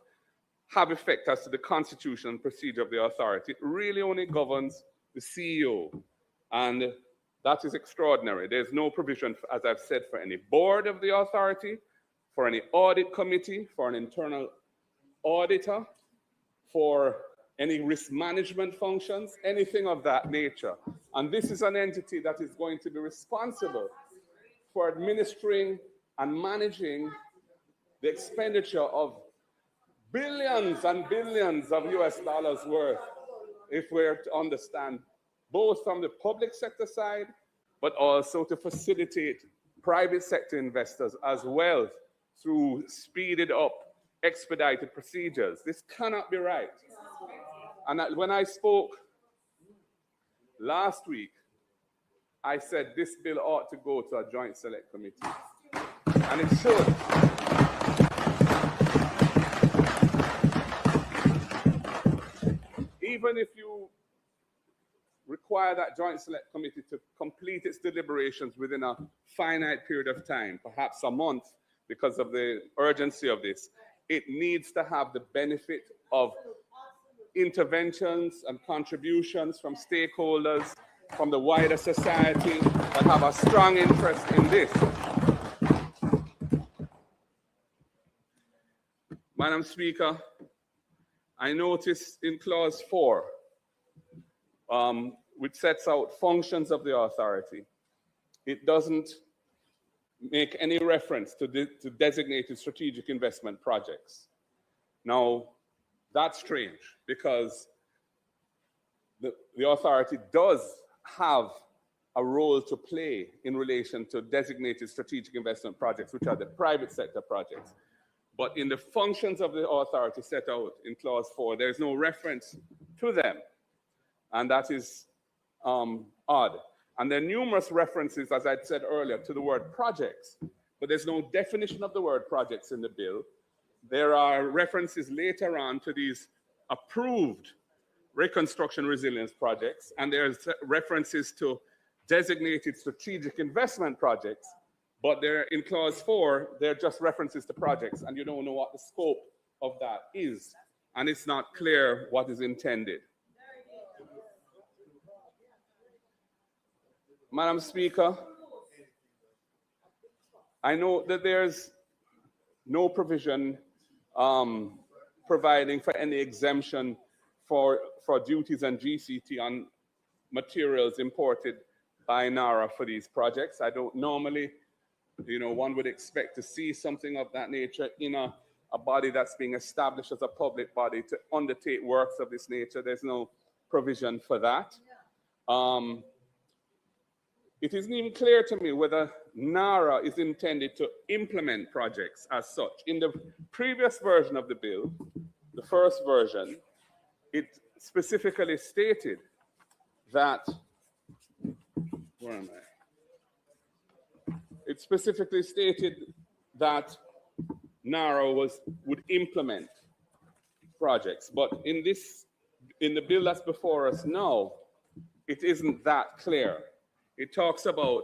G: have effect as to the constitution and procedure of the authority. It really only governs the CEO. And that is extraordinary. There's no provision, as I've said, for any board of the authority, for any audit committee, for an internal auditor, for any risk management functions, anything of that nature. And this is an entity that is going to be responsible for administering and managing the expenditure of billions and billions of US dollars worth, if we're to understand, both from the public sector side but also to facilitate private sector investors as well through speeded up, expedited procedures. This cannot be right. And when I spoke last week, I said this bill ought to go to a joint select committee. And it should. Even if you require that joint select committee to complete its deliberations within a finite period of time, perhaps a month, because of the urgency of this, it needs to have the benefit of interventions and contributions from stakeholders, from the wider society that have a strong interest in this. Madam Speaker, I noticed in clause 4, which sets out functions of the authority, it doesn't make any reference to designated strategic investment projects. Now, that's strange because the authority does have a role to play in relation to designated strategic investment projects, which are the private sector projects. But in the functions of the authority set out in clause 4, there's no reference to them. And that is odd. And there are numerous references, as I said earlier, to the word projects, but there's no definition of the word projects in the bill. There are references later on to these approved reconstruction resilience projects, and there's references to designated strategic investment projects, but they're in clause 4, they're just references to projects, and you don't know what the scope of that is, and it's not clear what is intended. Madam Speaker, I know that there's no provision providing for any exemption for duties and GCT on materials imported by NARA for these projects. I don't normally, one would expect to see something of that nature in a body that's being established as a public body to undertake works of this nature. There's no provision for that. It isn't even clear to me whether NARA is intended to implement projects as such. In the previous version of the bill, the first version, it specifically stated that, where am I? It specifically stated that NARA would implement projects, but in the bill that's before us now, it isn't that clear. It talks about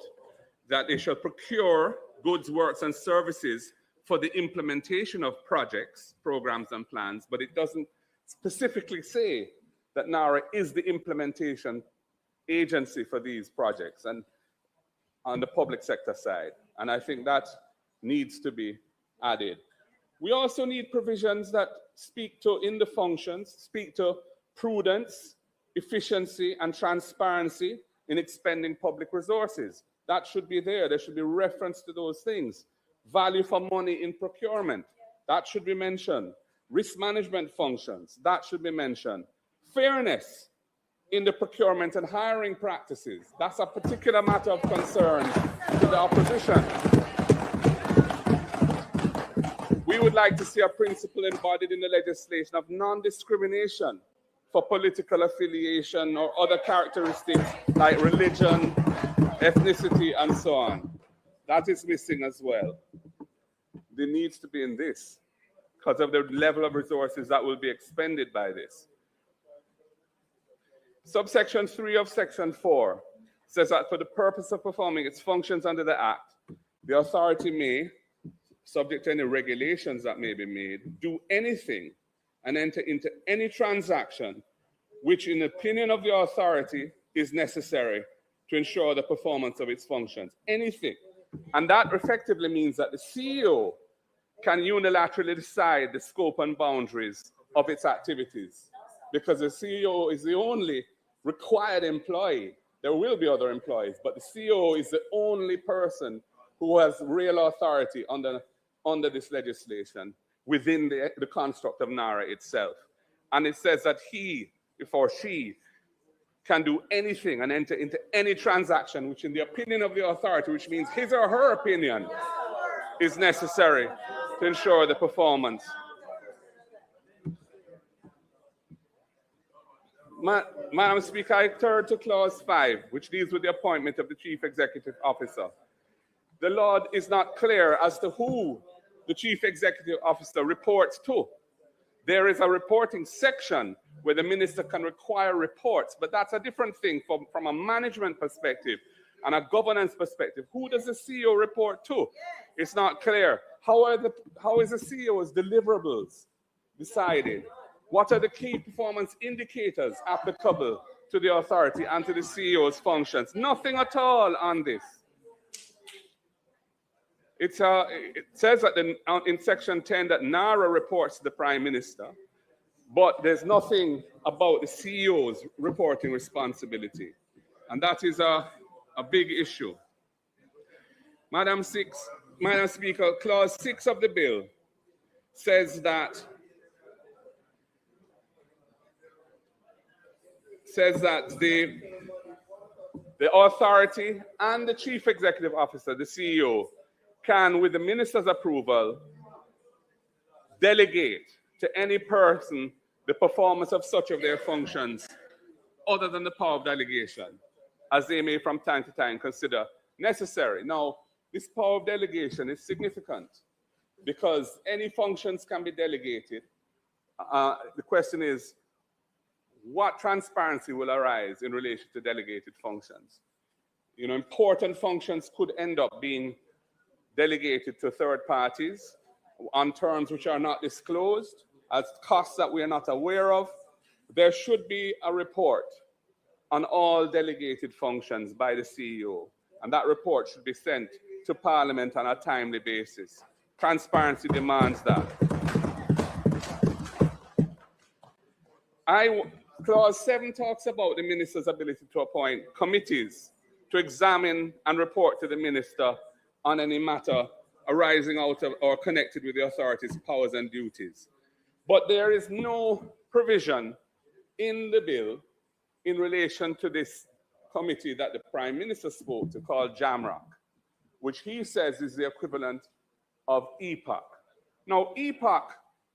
G: that they shall procure goods, works, and services for the implementation of projects, programs, and plans, but it doesn't specifically say that NARA is the implementation agency for these projects and on the public sector side. And I think that needs to be added. We also need provisions that speak to, in the functions, speak to prudence, efficiency, and transparency in expending public resources. That should be there. There should be reference to those things. Value for money in procurement, that should be mentioned. Risk management functions, that should be mentioned. Fairness in the procurement and hiring practices, that's a particular matter of concern to the opposition. We would like to see a principle embodied in the legislation of non-discrimination for political affiliation or other characteristics like religion, ethnicity, and so on. That is missing as well. There needs to be in this because of the level of resources that will be expended by this. Subsection 3 of Section 4 says that for the purpose of performing its functions under the Act, the authority may, subject to any regulations that may be made, do anything and enter into any transaction which, in the opinion of the authority, is necessary to ensure the performance of its functions. Anything. And that effectively means that the CEO can unilaterally decide the scope and boundaries of its activities, because the CEO is the only required employee. There will be other employees, but the CEO is the only person who has real authority under this legislation within the construct of NARA itself. And it says that he or she can do anything and enter into any transaction which, in the opinion of the authority, which means his or her opinion, is necessary to ensure the performance. Madam Speaker, I turn to clause 5, which deals with the appointment of the Chief Executive Officer. The law is not clear as to who the Chief Executive Officer reports to. There is a reporting section where the minister can require reports, but that's a different thing from a management perspective and a governance perspective. Who does the CEO report to? It's not clear. How is the CEO's deliverables decided? What are the key performance indicators applicable to the authority and to the CEO's functions? Nothing at all on this. It says that in section 10 that NARA reports to the Prime Minister, but there's nothing about the CEO's reporting responsibility. And that is a big issue. Madam Speaker, clause 6 of the bill says that the authority and the Chief Executive Officer, the CEO, can, with the minister's approval, delegate to any person the performance of such of their functions other than the power of delegation, as they may from time to time consider necessary. Now, this power of delegation is significant because any functions can be delegated. The question is, what transparency will arise in relation to delegated functions? You know, important functions could end up being delegated to third parties on terms which are not disclosed, as costs that we are not aware of. There should be a report on all delegated functions by the CEO, and that report should be sent to Parliament on a timely basis. Transparency demands that. Clause 7 talks about the minister's ability to appoint committees to examine and report to the minister on any matter arising out of or connected with the authority's powers and duties. But there is no provision in the bill in relation to this committee that the Prime Minister spoke to, called JAMROC, which he says is the equivalent of EPOC. Now, EPOC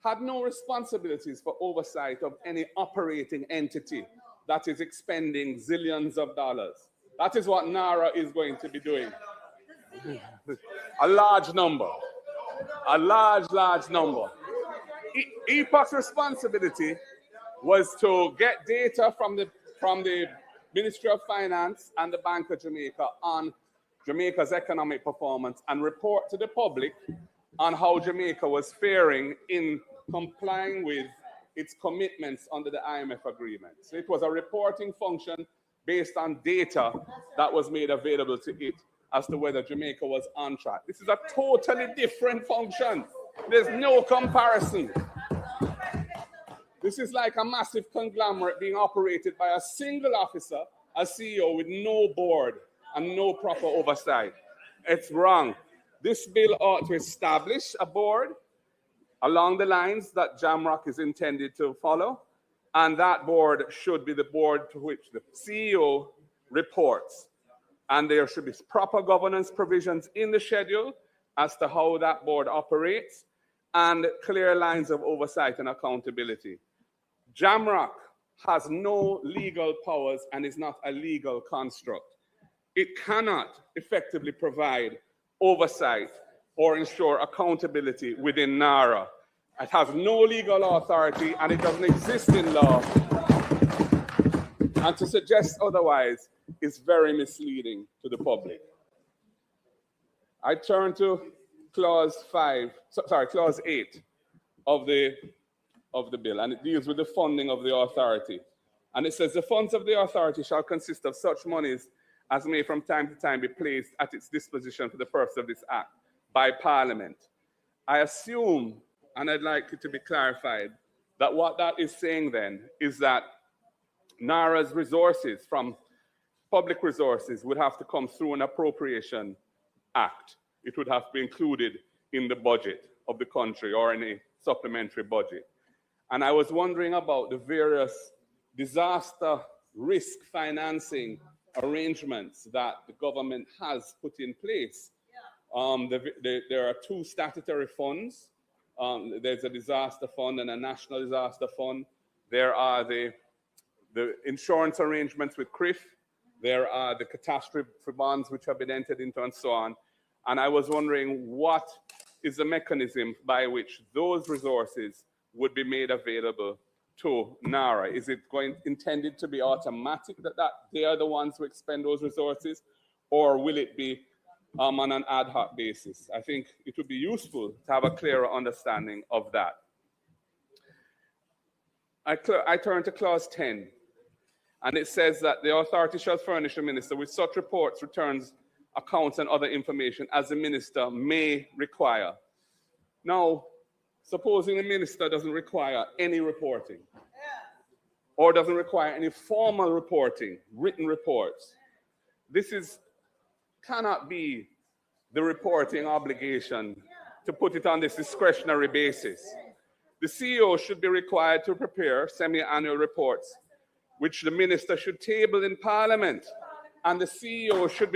G: had no responsibilities for oversight of any operating entity that is expending zillions of dollars. That is what NARA is going to be doing. A large number. A large number. EPOC's responsibility was to get data from the Ministry of Finance and the Bank of Jamaica on Jamaica's economic performance and report to the public on how Jamaica was faring in complying with its commitments under the IMF agreement. So it was a reporting function based on data that was made available to it as to whether Jamaica was on track. This is a totally different function. There's no comparison. This is like a massive conglomerate being operated by a single officer, a CEO, with no board and no proper oversight. It's wrong. This bill ought to establish a board along the lines that JAMROC is intended to follow, and that board should be the board to which the CEO reports. And there should be proper governance provisions in the schedule as to how that board operates and clear lines of oversight and accountability. JAMROC has no legal powers and is not a legal construct. It cannot effectively provide oversight or ensure accountability within NARA. It has no legal authority and it doesn't exist in law. And to suggest otherwise is very misleading to the public. I turn to clause 8 of the bill, and it deals with the funding of the authority. And it says the funds of the authority shall consist of such monies as may from time to time be placed at its disposition for the purpose of this act by Parliament. I assume, and I'd like it to be clarified, that what that is saying then is that NARA's resources from public resources would have to come through an appropriation act. It would have to be included in the budget of the country or in a supplementary budget. And I was wondering about the various disaster risk financing arrangements that the government has put in place. There are two statutory funds. There's a disaster fund and a national disaster fund. There are the insurance arrangements with CRIF. There are the catastrophe bonds which have been entered into and so on. And I was wondering, what is the mechanism by which those resources would be made available to NARA? Is it intended to be automatic that they are the ones who expend those resources, or will it be on an ad hoc basis? I think it would be useful to have a clearer understanding of that. I turn to clause 10, and it says that the authority shall furnish the minister with such reports, returns, accounts, and other information as the minister may require. Now, supposing the minister doesn't require any reporting, or doesn't require any formal reporting, written reports, this cannot be the reporting obligation to put it on this discretionary basis. The CEO should be required to prepare semi-annual reports, which the minister should table in Parliament, and the CEO should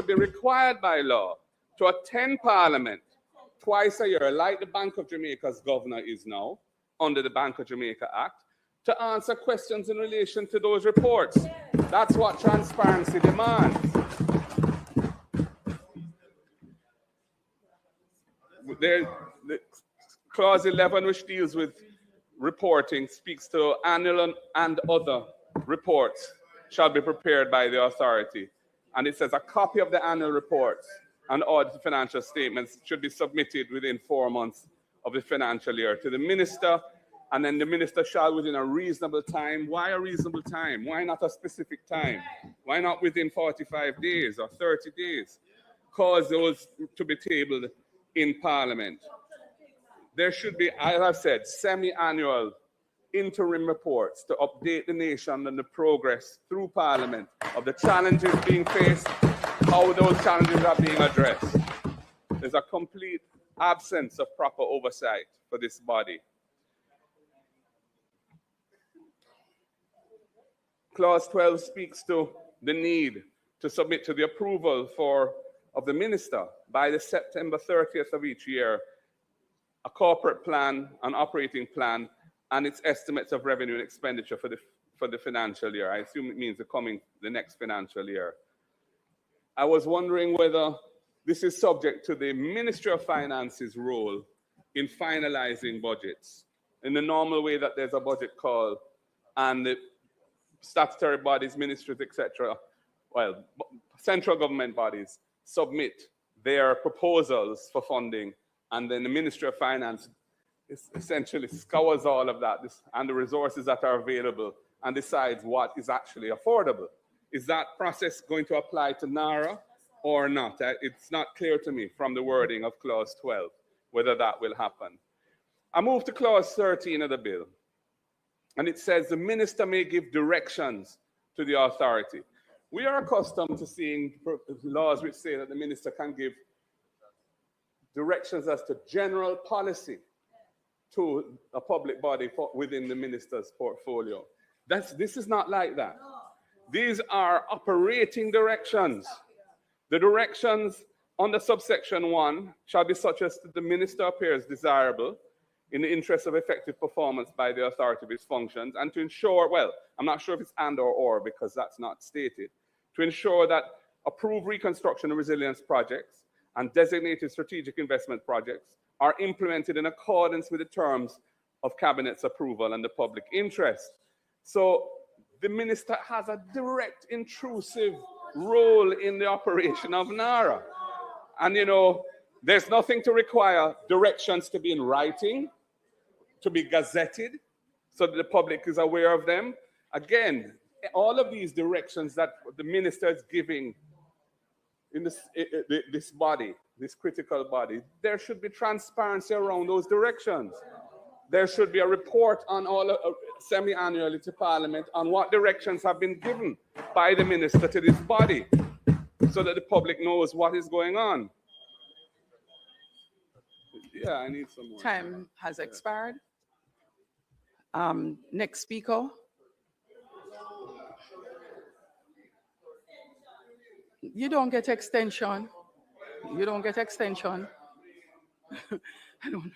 G: be required by law to attend Parliament twice a year, like the Bank of Jamaica's governor is now, under the Bank of Jamaica Act, to answer questions in relation to those reports. That's what transparency demands. The clause 11, which deals with reporting, speaks to annual and other reports shall be prepared by the authority. And it says a copy of the annual reports and audited financial statements should be submitted within 4 months of the financial year to the minister, and then the minister shall, within a reasonable time. Why a reasonable time? Why not a specific time? Why not within 45 days or 30 days? Cause those to be tabled in Parliament. There should be, as I've said, semi-annual interim reports to update the nation on the progress through Parliament of the challenges being faced, how those challenges are being addressed. There's a complete absence of proper oversight for this body. Clause 12 speaks to the need to submit to the approval of the minister by the September 30th of each year a corporate plan, an operating plan, and its estimates of revenue and expenditure for the financial year. I assume it means the next financial year. I was wondering whether this is subject to the Ministry of Finance's role in finalizing budgets in the normal way that there's a budget call and the statutory bodies, ministries, etc., well, central government bodies submit their proposals for funding, and then the Ministry of Finance essentially scours all of that and the resources that are available and decides what is actually affordable. Is that process going to apply to NARA or not? It's not clear to me from the wording of clause 12 whether that will happen. I move to clause 13 of the bill, and it says the minister may give directions to the authority. We are accustomed to seeing laws which say that the minister can give directions as to general policy to a public body within the minister's portfolio. This is not like that. These are operating directions. The directions under subsection 1 shall be such as the minister appears desirable in the interest of effective performance by the authority of its functions, and to ensure, well, I'm not sure if it's and or because that's not stated, to ensure that approved reconstruction and resilience projects and designated strategic investment projects are implemented in accordance with the terms of Cabinet's approval and the public interest. So the minister has a direct, intrusive role in the operation of NARA. And, you know, there's nothing to require directions to be in writing, to be gazetted, so that the public is aware of them. Again, all of these directions that the minister is giving in this body, this critical body, there should be transparency around those directions. There should be a report on semi-annually to Parliament on what directions have been given by the minister to this body, so that the public knows what is going on. Yeah, I need some more.
B: Time has expired. Next speaker. You don't get extension. You don't get extension. I don't know.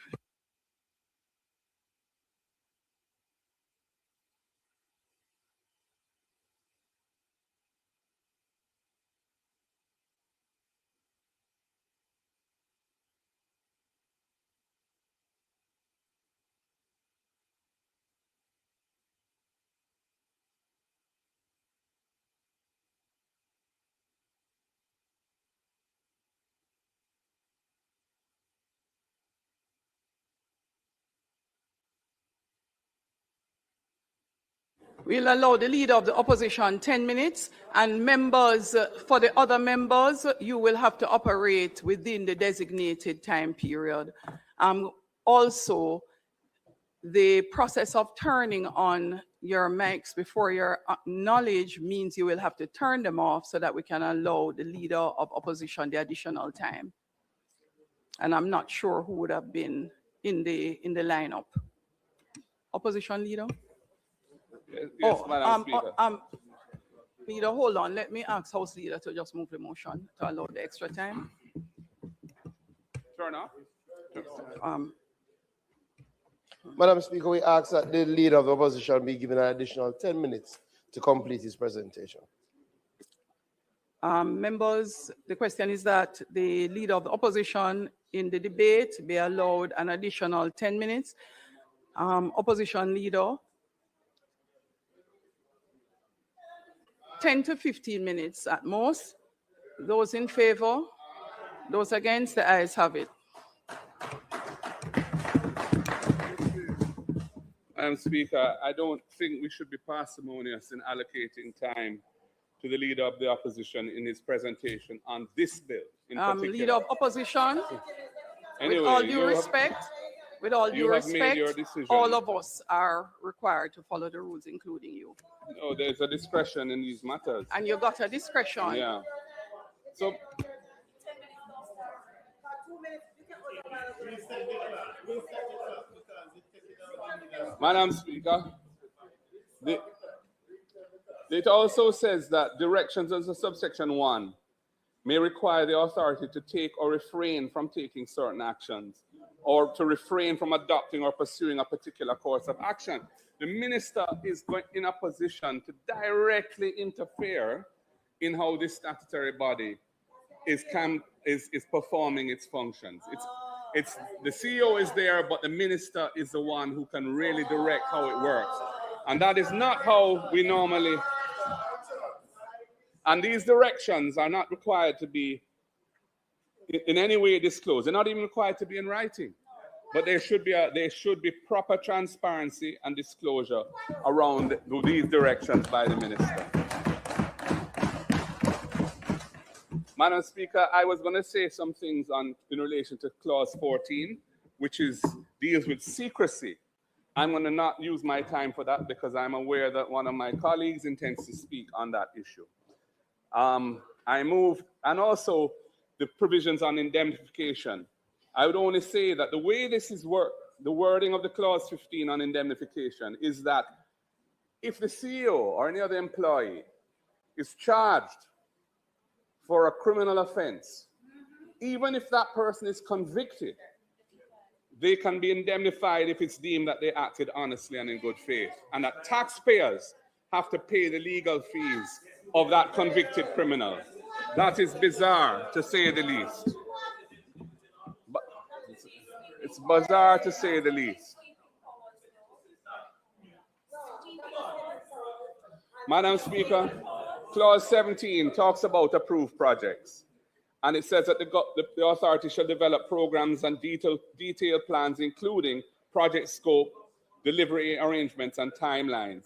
B: We'll allow the leader of the opposition 10 minutes, and members, for the other members, you will have to operate within the designated time period. Also, the process of turning on your mics before your knowledge means you will have to turn them off so that we can allow the leader of opposition the additional time. And I'm not sure who would have been in the lineup. Opposition leader?
G: Yes, Madam Speaker.
B: Leader, hold on. Let me ask House Leader to just move the motion to allow the extra time.
G: Turn off.
D: Madam Speaker, we ask that the leader of the opposition be given an additional 10 minutes to complete his presentation.
B: Members, the question is that the leader of the opposition in the debate be allowed an additional 10 minutes. Opposition leader, 10 to 15 minutes at most. Those in favor, those against, the ayes have it.
G: Madam Speaker, I don't think we should be parsimonious in allocating time to the leader of the opposition in his presentation on this bill in particular.
B: Leader of opposition,
G: Anyway,
B: with all due respect, all of us are required to follow the rules, including you.
G: No, there's a discretion in these matters.
B: And you got a discretion.
G: Yeah. So, Madam Speaker, it also says that directions under subsection 1 may require the authority to take or refrain from taking certain actions, or to refrain from adopting or pursuing a particular course of action. The minister is in a position to directly interfere in how this statutory body is performing its functions. It's the CEO is there, but the minister is the one who can really direct how it works. And that is not how we normally. And these directions are not required to be in any way disclosed. They're not even required to be in writing. But there should be proper transparency and disclosure around these directions by the minister. Madam Speaker, I was going to say some things in relation to clause 14, which deals with secrecy. I'm going to not use my time for that because I'm aware that one of my colleagues intends to speak on that issue. I moved, and also the provisions on indemnification. I would only say that the way this is the wording of the clause 15 on indemnification is that if the CEO or any other employee is charged for a criminal offense, even if that person is convicted, they can be indemnified if it's deemed that they acted honestly and in good faith, and that taxpayers have to pay the legal fees of that convicted criminal. That is bizarre, to say the least. But it's bizarre, to say the least. Madam Speaker, clause 17 talks about approved projects. And it says that the authority shall develop programs and detailed plans, including project scope, delivery arrangements, and timelines.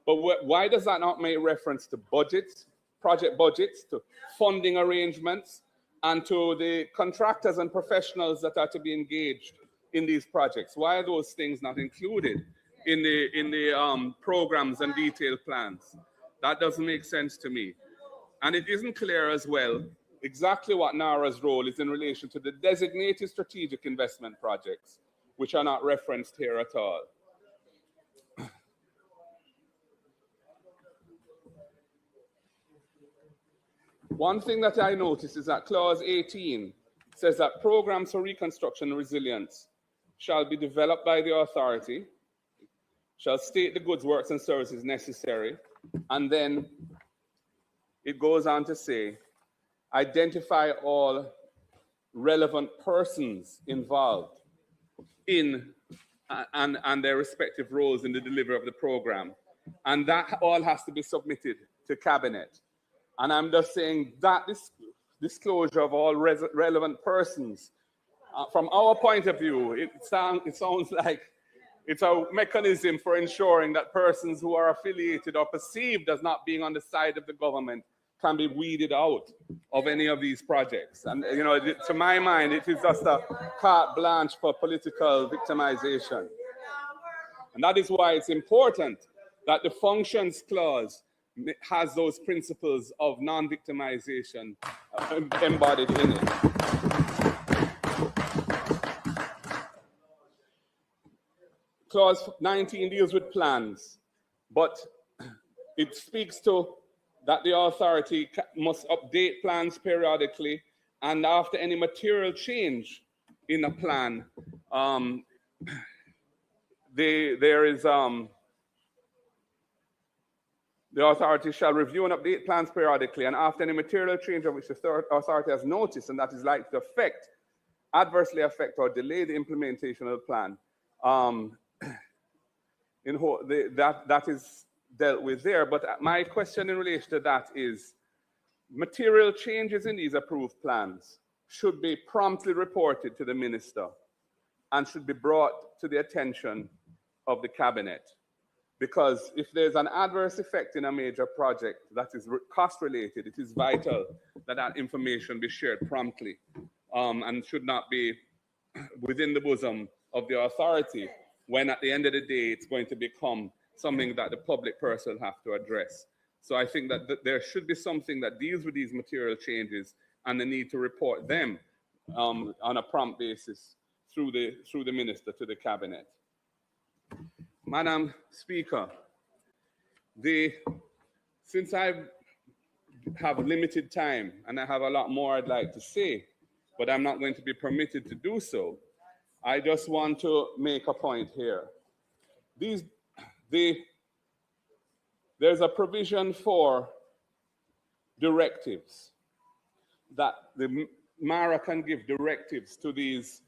G: But why does that not make reference to budgets, project budgets, to funding arrangements, and to the contractors and professionals that are to be engaged in these projects? Why are those things not included in the programs and detailed plans? That doesn't make sense to me. And it isn't clear as well exactly what NARA's role is in relation to the designated strategic investment projects, which are not referenced here at all. One thing that I noticed is that clause 18 says that programs for reconstruction and resilience shall be developed by the authority, shall state the goods, works, and services necessary, and then it goes on to say, identify all relevant persons involved in and their respective roles in the delivery of the program. And that all has to be submitted to cabinet. And I'm just saying that this disclosure of all relevant persons, from our point of view, it sounds like it's a mechanism for ensuring that persons who are affiliated or perceived as not being on the side of the government can be weeded out of any of these projects. And, you know, to my mind, it is just a carte blanche for political victimization. And that is why it's important that the functions clause has those principles of non-victimization embodied in it. Clause 19 deals with plans, but it speaks to that the authority must update plans periodically, and after any material change in a plan, the authority shall review and update plans periodically, and after any material change of which the authority has noticed and that is likely to adversely affect or delay the implementation of the plan, that is dealt with there. But my question in relation to that is, material changes in these approved plans should be promptly reported to the minister and should be brought to the attention of the cabinet. Because if there's an adverse effect in a major project that is cost related, it is vital that that information be shared promptly and should not be within the bosom of the authority, when at the end of the day, it's going to become something that the public purse will have to address. So I think that there should be something that deals with these material changes and the need to report them on a prompt basis through the minister to the cabinet. Madam Speaker, since I have limited time and I have a lot more I'd like to say, but I'm not going to be permitted to do so, I just want to make a point here. There's a provision for directives, that the MARA can give directives to these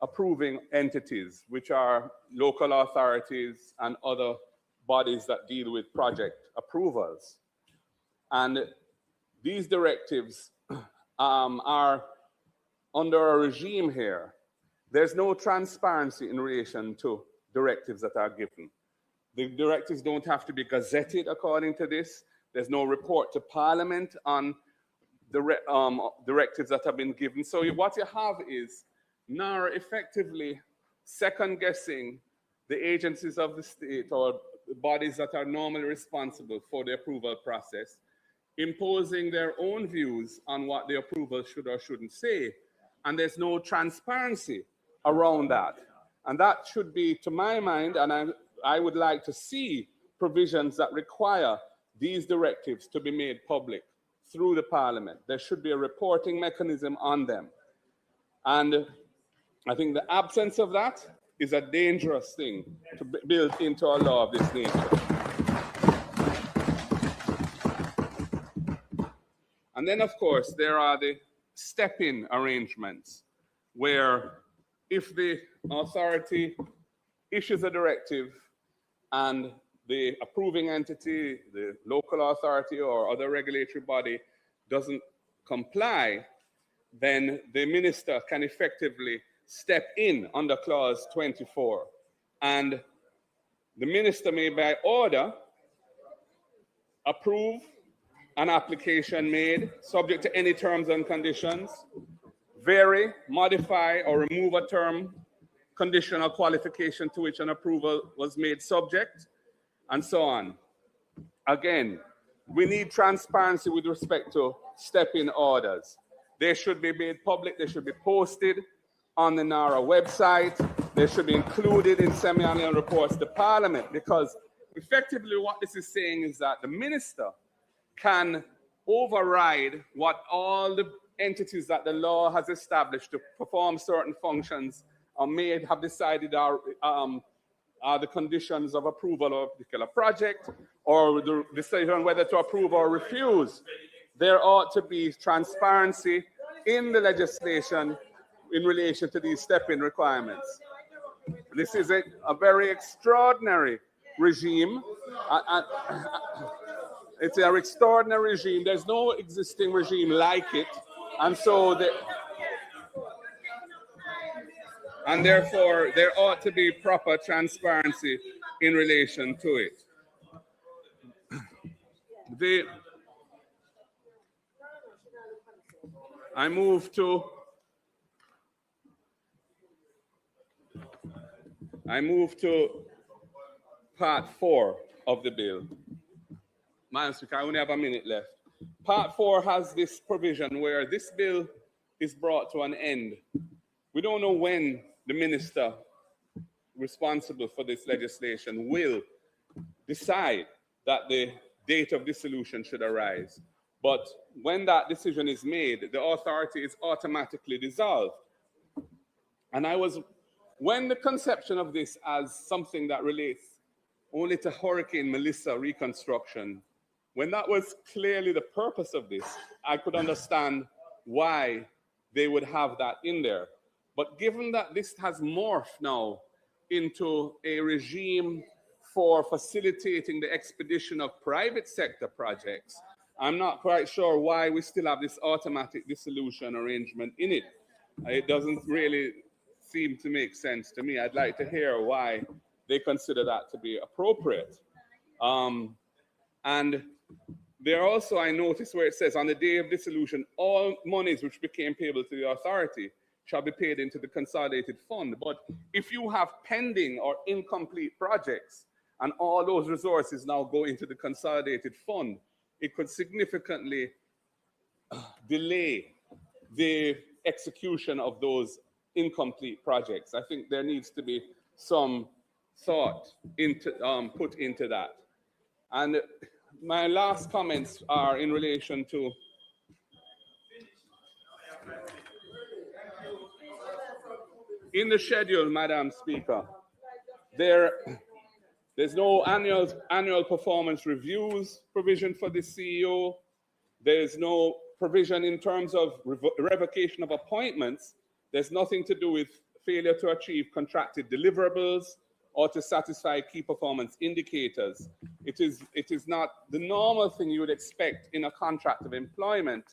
G: approving entities, which are local authorities and other bodies that deal with project approvals. And these directives are under a regime here. There's no transparency in relation to directives that are given. The directives don't have to be gazetted according to this. There's no report to Parliament on the directives that have been given. So what you have is NARA effectively second-guessing the agencies of the state or the bodies that are normally responsible for the approval process, imposing their own views on what the approval should or shouldn't say. And there's no transparency around that. And that should be, to my mind, and I would like to see provisions that require these directives to be made public through the Parliament. There should be a reporting mechanism on them. And I think the absence of that is a dangerous thing to build into a law of this nature. And then, of course, there are the step-in arrangements, where if the authority issues a directive and the approving entity, the local authority or other regulatory body doesn't comply, then the minister can effectively step in under clause 24. And the minister may by order approve an application made subject to any terms and conditions, vary, modify, or remove a term, condition, or qualification to which an approval was made subject, and so on. Again, we need transparency with respect to step-in orders. They should be made public, they should be posted on the NARA website, they should be included in semi-annual reports to Parliament, because effectively what this is saying is that the minister can override what all the entities that the law has established to perform certain functions or may have decided are the conditions of approval of a particular project, or the decision whether to approve or refuse. There ought to be transparency in the legislation in relation to these step-in requirements. This is a very extraordinary regime. It's an extraordinary regime. There's no existing regime like it. And so, therefore, there ought to be proper transparency in relation to it. I move to part 4 of the bill. Madam Speaker, I only have a minute left. Part 4 has this provision where this bill is brought to an end. We don't know when the minister responsible for this legislation will decide that the date of dissolution should arise. But when that decision is made, the authority is automatically dissolved. And when the conception of this as something that relates only to Hurricane Melissa reconstruction, when that was clearly the purpose of this, I could understand why they would have that in there. But given that this has morphed now into a regime for facilitating the expedition of private sector projects, I'm not quite sure why we still have this automatic dissolution arrangement in it. It doesn't really seem to make sense to me. I'd like to hear why they consider that to be appropriate. And there also, I noticed where it says, on the day of dissolution, all monies which became payable to the authority shall be paid into the consolidated fund. But if you have pending or incomplete projects and all those resources now go into the consolidated fund, it could significantly delay the execution of those incomplete projects. I think there needs to be some thought put into that. And my last comments are in relation to in the schedule, Madam Speaker, there's no annual performance reviews provision for the CEO. There's no provision in terms of revocation of appointments. There's nothing to do with failure to achieve contracted deliverables or to satisfy key performance indicators. It is not the normal thing you would expect in a contract of employment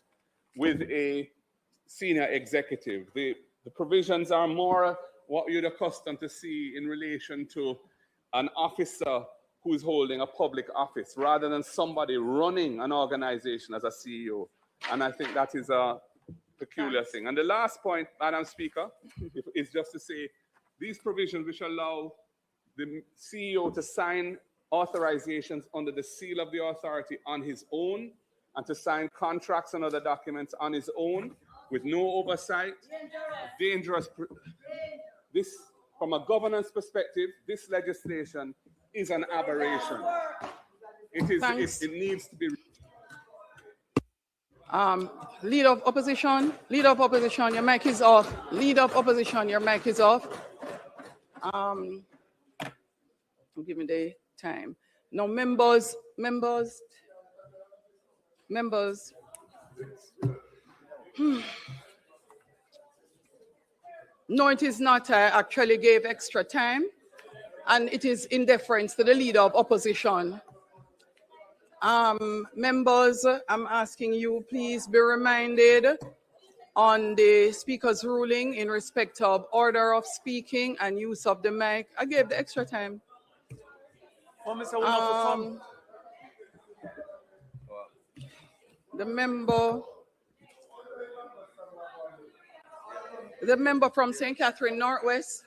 G: with a senior executive. The provisions are more what you'd accustomed to see in relation to an officer who's holding a public office rather than somebody running an organization as a CEO. And I think that is a peculiar thing. And the last point, Madam Speaker, is just to say these provisions which allow the CEO to sign authorizations under the seal of the authority on his own and to sign contracts and other documents on his own with no oversight. Dangerous. This, from a governance perspective, this legislation is an aberration. It needs to be.
B: Leader of Opposition, your mic is off. Leader of Opposition, your mic is off. Give me the time. Now, members. No, it is not. I actually gave extra time, and it is in deference to the Leader of Opposition. Members, I'm asking you, please be reminded on the Speaker's ruling in respect of order of speaking and use of the mic. I gave the extra time. The member from St. Catherine Northwest.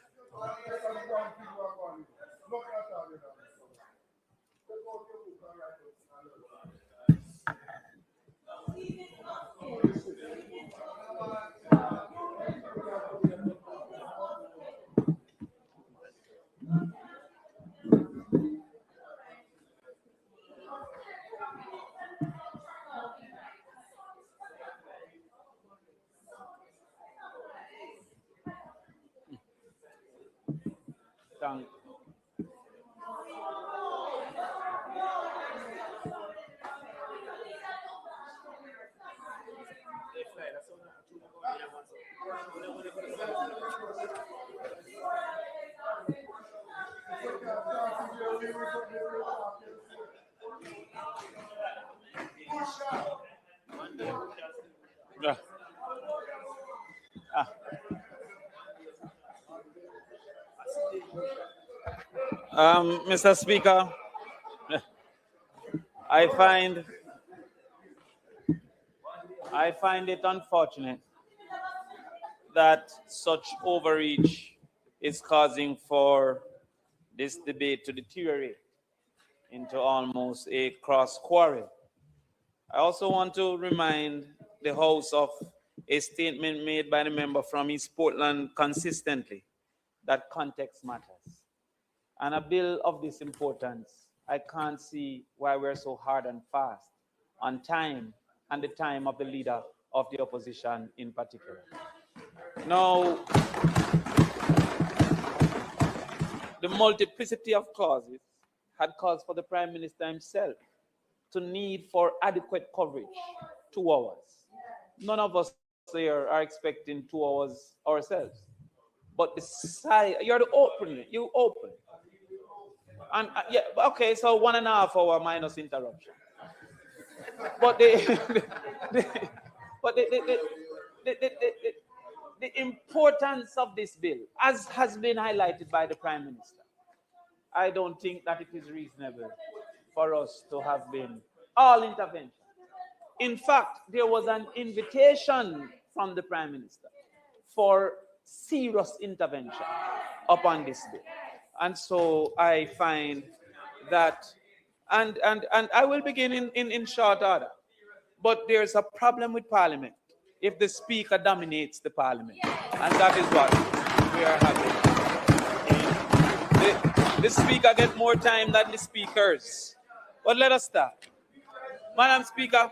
H: Thank. Yeah. Mr. Speaker, I find it unfortunate that such overreach is causing for this debate to deteriorate into almost a cross quarrel. I also want to remind the House of a statement made by the member from East Portland consistently, that context matters. And a bill of this importance, I can't see why we're so hard and fast on time and the time of the leader of the opposition in particular. Now, the multiplicity of clauses had caused for the Prime Minister himself to need for adequate coverage 2 hours. None of us here are expecting 2 hours ourselves. But the side, you're the open, you open. And yeah, okay, so 1.5 hours minus interruption. But the importance of this bill, as has been highlighted by the Prime Minister, I don't think that it is reasonable for us to have been all intervention. In fact, there was an invitation from the Prime Minister for serious intervention upon this bill. And so I find that, and I will begin in short order, but there's a problem with Parliament if the Speaker dominates the Parliament. And that is what we are having. The Speaker gets more time than the speakers. But let us start. Madam Speaker,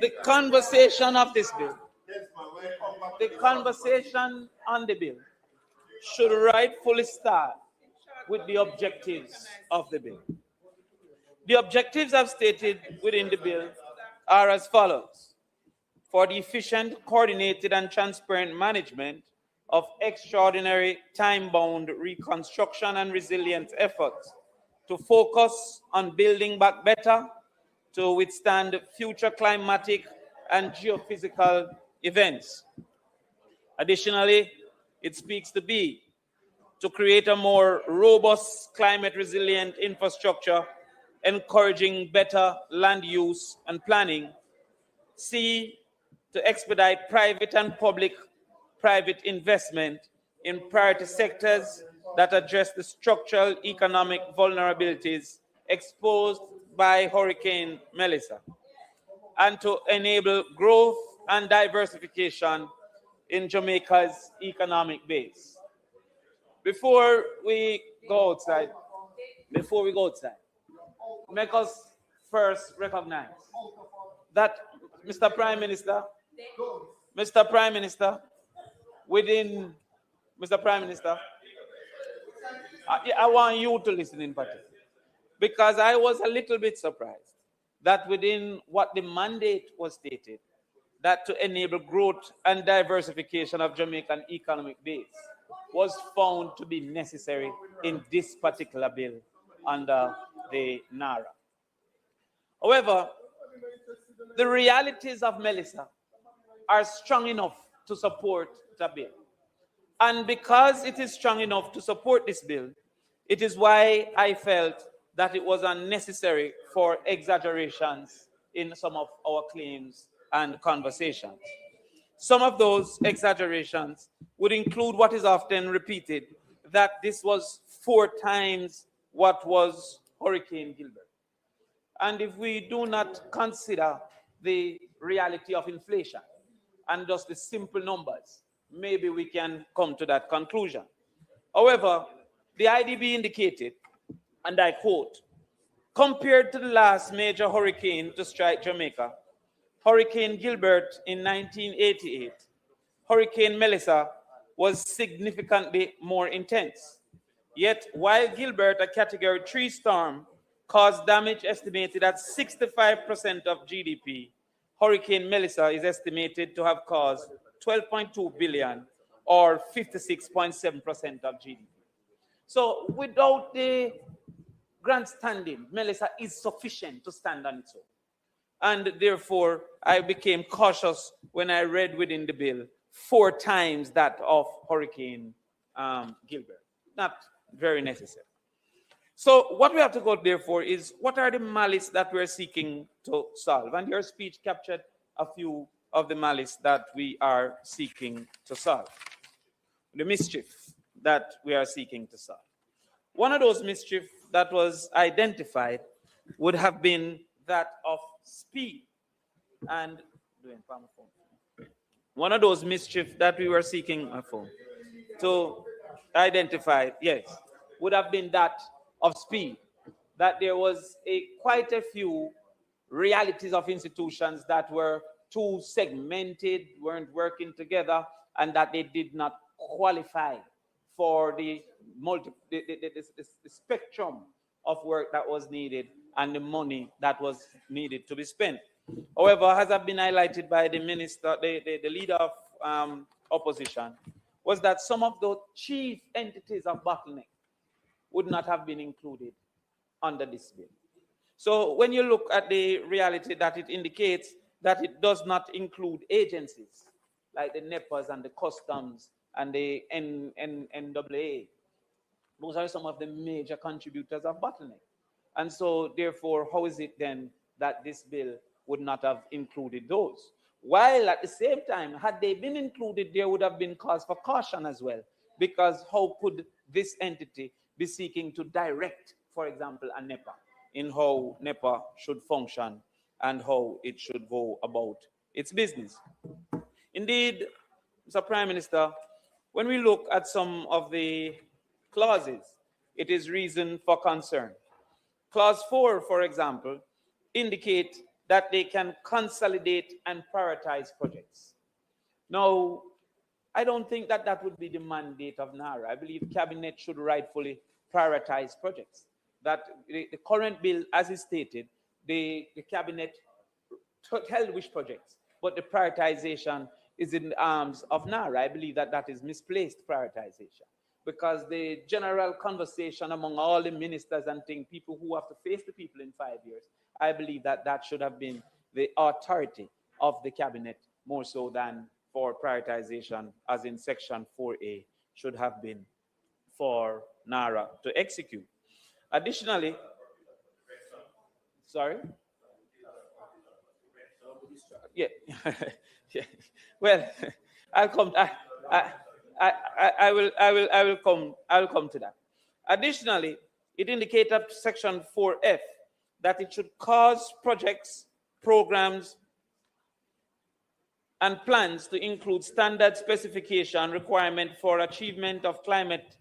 H: the conversation of this bill, the conversation on the bill should rightfully start with the objectives of the bill. The objectives I've stated within the bill are as follows: for the efficient, coordinated, and transparent management of extraordinary time-bound reconstruction and resilience efforts, to focus on building back better, to withstand future climatic and geophysical events. Additionally, it speaks to B, to create a more robust climate resilient infrastructure, encouraging better land use and planning. C, to expedite private and public-private investment in priority sectors that address the structural economic vulnerabilities exposed by Hurricane Melissa, and to enable growth and diversification in Jamaica's economic base. Before we go outside, make us first recognize that Mr. Prime Minister, within Mr. Prime Minister, I want you to listen in particular, because I was a little bit surprised that within what the mandate was stated, that to enable growth and diversification of Jamaican economic base was found to be necessary in this particular bill under the NARA. However, the realities of Melissa are strong enough to support the bill. And because it is strong enough to support this bill, it is why I felt that it was unnecessary for exaggerations in some of our claims and conversations. Some of those exaggerations would include what is often repeated, that this was 4 times what was Hurricane Gilbert. And if we do not consider the reality of inflation and just the simple numbers, maybe we can come to that conclusion. However, the IDB indicated, and I quote, compared to the last major hurricane to strike Jamaica, Hurricane Gilbert in 1988, Hurricane Melissa was significantly more intense. Yet, while Gilbert, a Category 3 storm, caused damage estimated at 65% of GDP, Hurricane Melissa is estimated to have caused 12.2 billion or 56.7% of GDP. So without the grandstanding, Melissa is sufficient to stand on its own. And therefore, I became cautious when I read within the bill 4 times that of Hurricane Gilbert. Not very necessary. So what we have to go therefore is, what are the malice that we're seeking to solve? And your speech captured a few of the malice that we are seeking to solve. The mischief that we are seeking to solve. One of those mischief that was identified would have been that of speed. And one of those mischief that we were seeking to identify, yes, would have been that of speed. That there was quite a few realities of institutions that were too segmented, weren't working together, and that they did not qualify for the spectrum of work that was needed and the money that was needed to be spent. However, as have been highlighted by the minister, the leader of opposition, was that some of the chief entities of bottleneck would not have been included under this bill. So when you look at the reality that it indicates, that it does not include agencies like the NEPAs and the customs and the NAA. Those are some of the major contributors of bottleneck. And so therefore, how is it then that this bill would not have included those? While at the same time, had they been included, there would have been cause for caution as well, because how could this entity be seeking to direct, for example, a NEPA in how NEPA should function and how it should go about its business? Indeed, Mr. Prime Minister, when we look at some of the clauses, it is reason for concern. Clause 4, for example, indicate that they can consolidate and prioritize projects. Now, I don't think that that would be the mandate of NARA. I believe Cabinet should rightfully prioritize projects. That the current bill, as is stated, the Cabinet held which projects, but the prioritization is in the arms of NARA. I believe that that is misplaced prioritization, because the general conversation among all the ministers and people who have to face the people in 5 years, I believe that that should have been the authority of the Cabinet more so than for prioritization, as in Section 4A should have been for NARA to execute. Additionally, sorry? Yeah. Yeah. Well, I'll come. I'll come to that. Additionally, it indicates up to Section 4F that it should cause projects, programs, and plans to include standard specification requirement for achievement of climate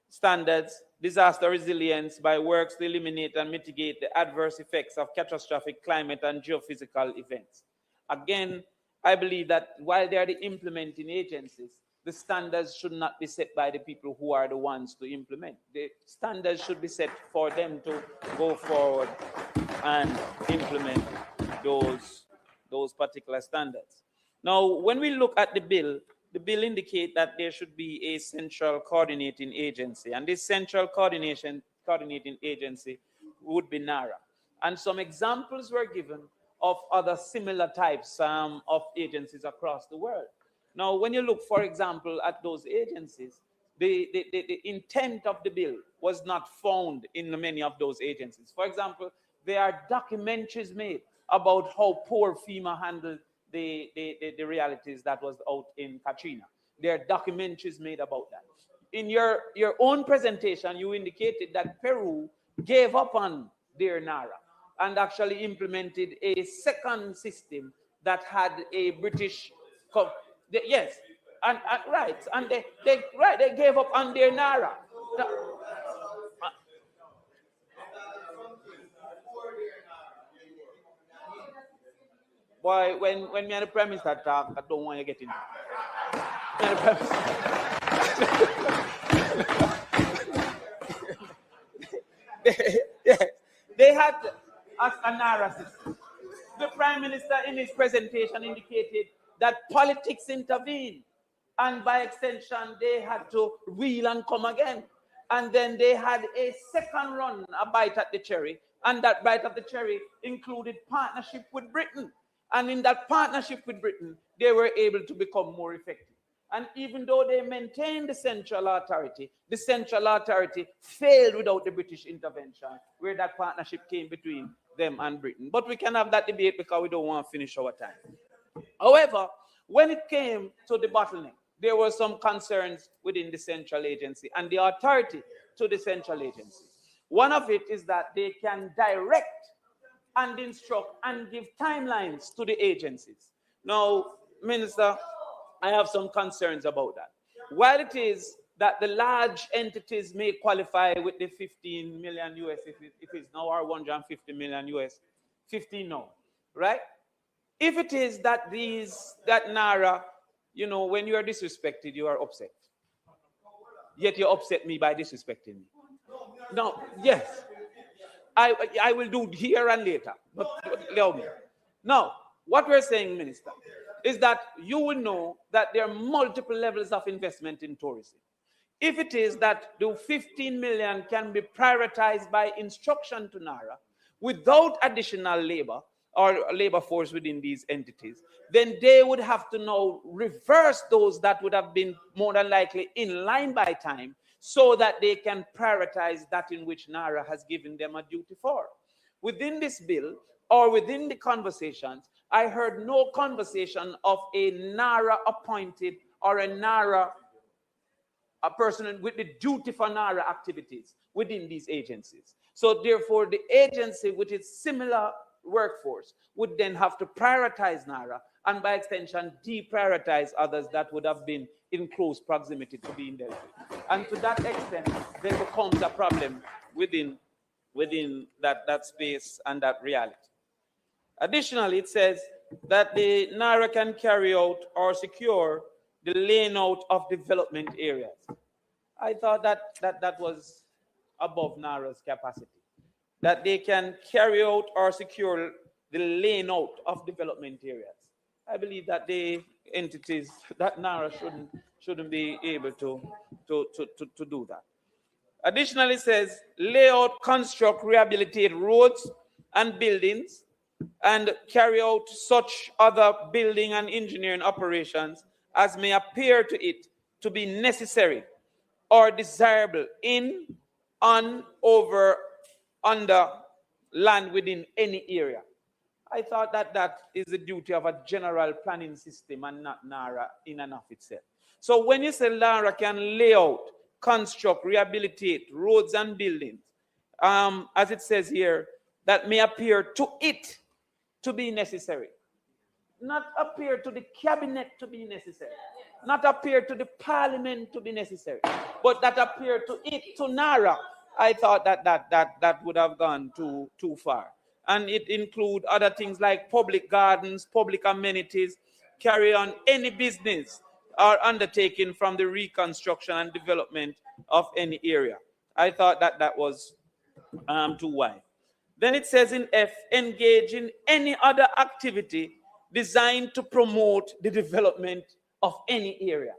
H: standards, disaster resilience by works to eliminate and mitigate the adverse effects of catastrophic climate and geophysical events. Again, I believe that while they are the implementing agencies, the standards should not be set by the people who are the ones to implement. The standards should be set for them to go forward and implement those particular standards. Now, when we look at the bill indicates that there should be a central coordinating agency, and this central coordinating agency would be NARA. And some examples were given of other similar types of agencies across the world. Now, when you look, for example, at those agencies, the intent of the bill was not found in many of those agencies. For example, there are documentaries made about how poor FEMA handled the realities that was out in Katrina. There are documentaries made about that. In your own presentation, you indicated that Peru gave up on their NARA and actually implemented a second system that had a British, yes, and right, and they gave up on their NARA. Boy, when me and the Prime Minister talk, I don't want to get into it. Yes, they had a NARA system. The Prime Minister in his presentation indicated that politics intervened, and by extension, they had to wheel and come again. And then they had a second run, a bite at the cherry, and that bite of the cherry included partnership with Britain. And in that partnership with Britain, they were able to become more effective. And even though they maintained the central authority failed without the British intervention, where that partnership came between them and Britain. But we can have that debate because we don't want to finish our time. However, when it came to the bottleneck, there were some concerns within the central agency and the authority to the central agency. One of it is that they can direct and instruct and give timelines to the agencies. Now, Minister, I have some concerns about that. While it is that the large entities may qualify with the 15 million US, if it's now our 150 million US, 15 now, right? If it is that that NARA, you know, when you are disrespected, you are upset. Yet you upset me by disrespecting me. No, yes. I will do here and later, but allow me. Now, what we're saying, Minister, is that you will know that there are multiple levels of investment in tourism. If it is that the 15 million can be prioritized by instruction to NARA without additional labor or labor force within these entities, then they would have to now reverse those that would have been more than likely in line by time so that they can prioritize that in which NARA has given them a duty for. Within this bill or within the conversations, I heard no conversation of a NARA appointed or a person with the duty for NARA activities within these agencies. So therefore, the agency with its similar workforce would then have to prioritize NARA and by extension deprioritize others that would have been in close proximity to being dealt with. And to that extent, there becomes a problem within that space and that reality. Additionally, it says that the NARA can carry out or secure the laying out of development areas. I thought that was above NARA's capacity. That they can carry out or secure the laying out of development areas. I believe that the entities, that NARA shouldn't be able to do that. Additionally, it says lay out, construct, rehabilitate roads and buildings and carry out such other building and engineering operations as may appear to it to be necessary or desirable in, on, over, under land within any area. I thought that is the duty of a general planning system and not NARA in and of itself. So when you say NARA can lay out, construct, rehabilitate roads and buildings, as it says here, that may appear to it to be necessary. Not appear to the cabinet to be necessary. Not appear to the parliament to be necessary. But that appear to it, to NARA. I thought that would have gone too far. And it include other things like public gardens, public amenities, carry on any business or undertaking from the reconstruction and development of any area. I thought that was too wide. Then it says in F, engage in any other activity designed to promote the development of any area.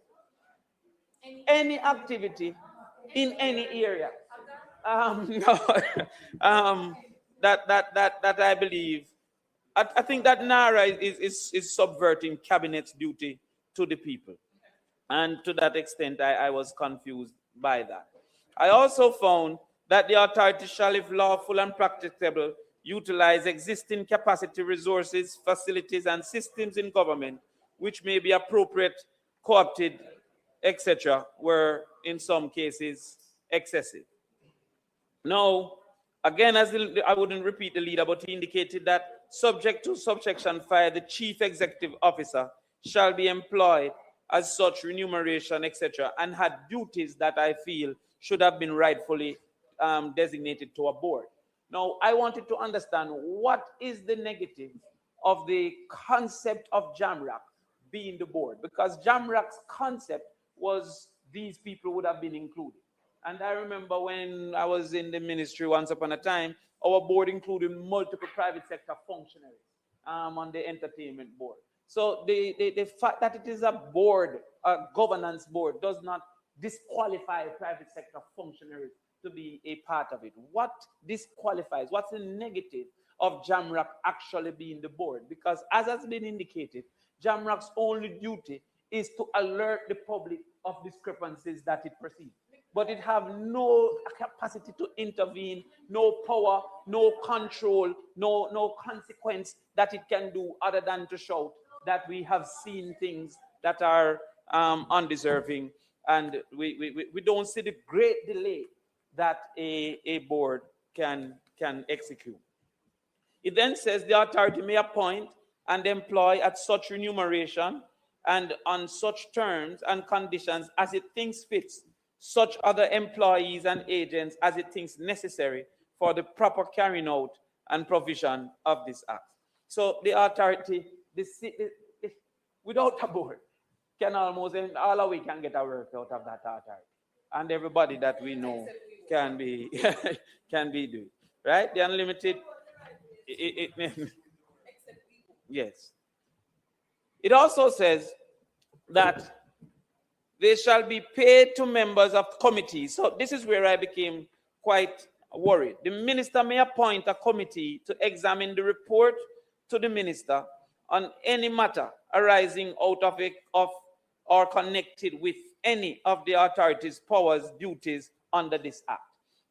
H: Any activity in any area. That I believe, I think that NARA is subverting cabinet's duty to the people. And to that extent, I was confused by that. I also found that the authority shall, if lawful and practicable, utilize existing capacity, resources, facilities, and systems in government, which may be appropriate, co-opted, etc., were in some cases excessive. Now, again, I wouldn't repeat the leader, but he indicated that subject to subsection 5, the chief executive officer shall be employed as such remuneration, etc., and had duties that I feel should have been rightfully designated to a board. Now, I wanted to understand what is the negative of the concept of JAMRAC being the board, because Jamrock's concept was these people would have been included. And I remember when I was in the ministry once upon a time, our board included multiple private sector functionaries on the entertainment board. So the fact that it is a board, a governance board, does not disqualify private sector functionaries to be a part of it. What disqualifies, what's the negative of Jamrock actually being the board? Because as has been indicated, Jamrock's only duty is to alert the public of discrepancies that it perceives. But it have no capacity to intervene, no power, no control, no consequence that it can do other than to shout that we have seen things that are undeserving, and we don't see the great delay that a board can execute. It then says the authority may appoint and employ at such remuneration and on such terms and conditions as it thinks fits such other employees and agents as it thinks necessary for the proper carrying out and provision of this act. So the authority, without a board, can almost, in all of we can get our work out of that authority. And everybody that we know can be doing, right? The unlimited, yes. It also says that they shall be paid to members of committees. So this is where I became quite worried. The minister may appoint a committee to examine the report to the minister on any matter arising out of it or connected with any of the authority's powers, duties under this act.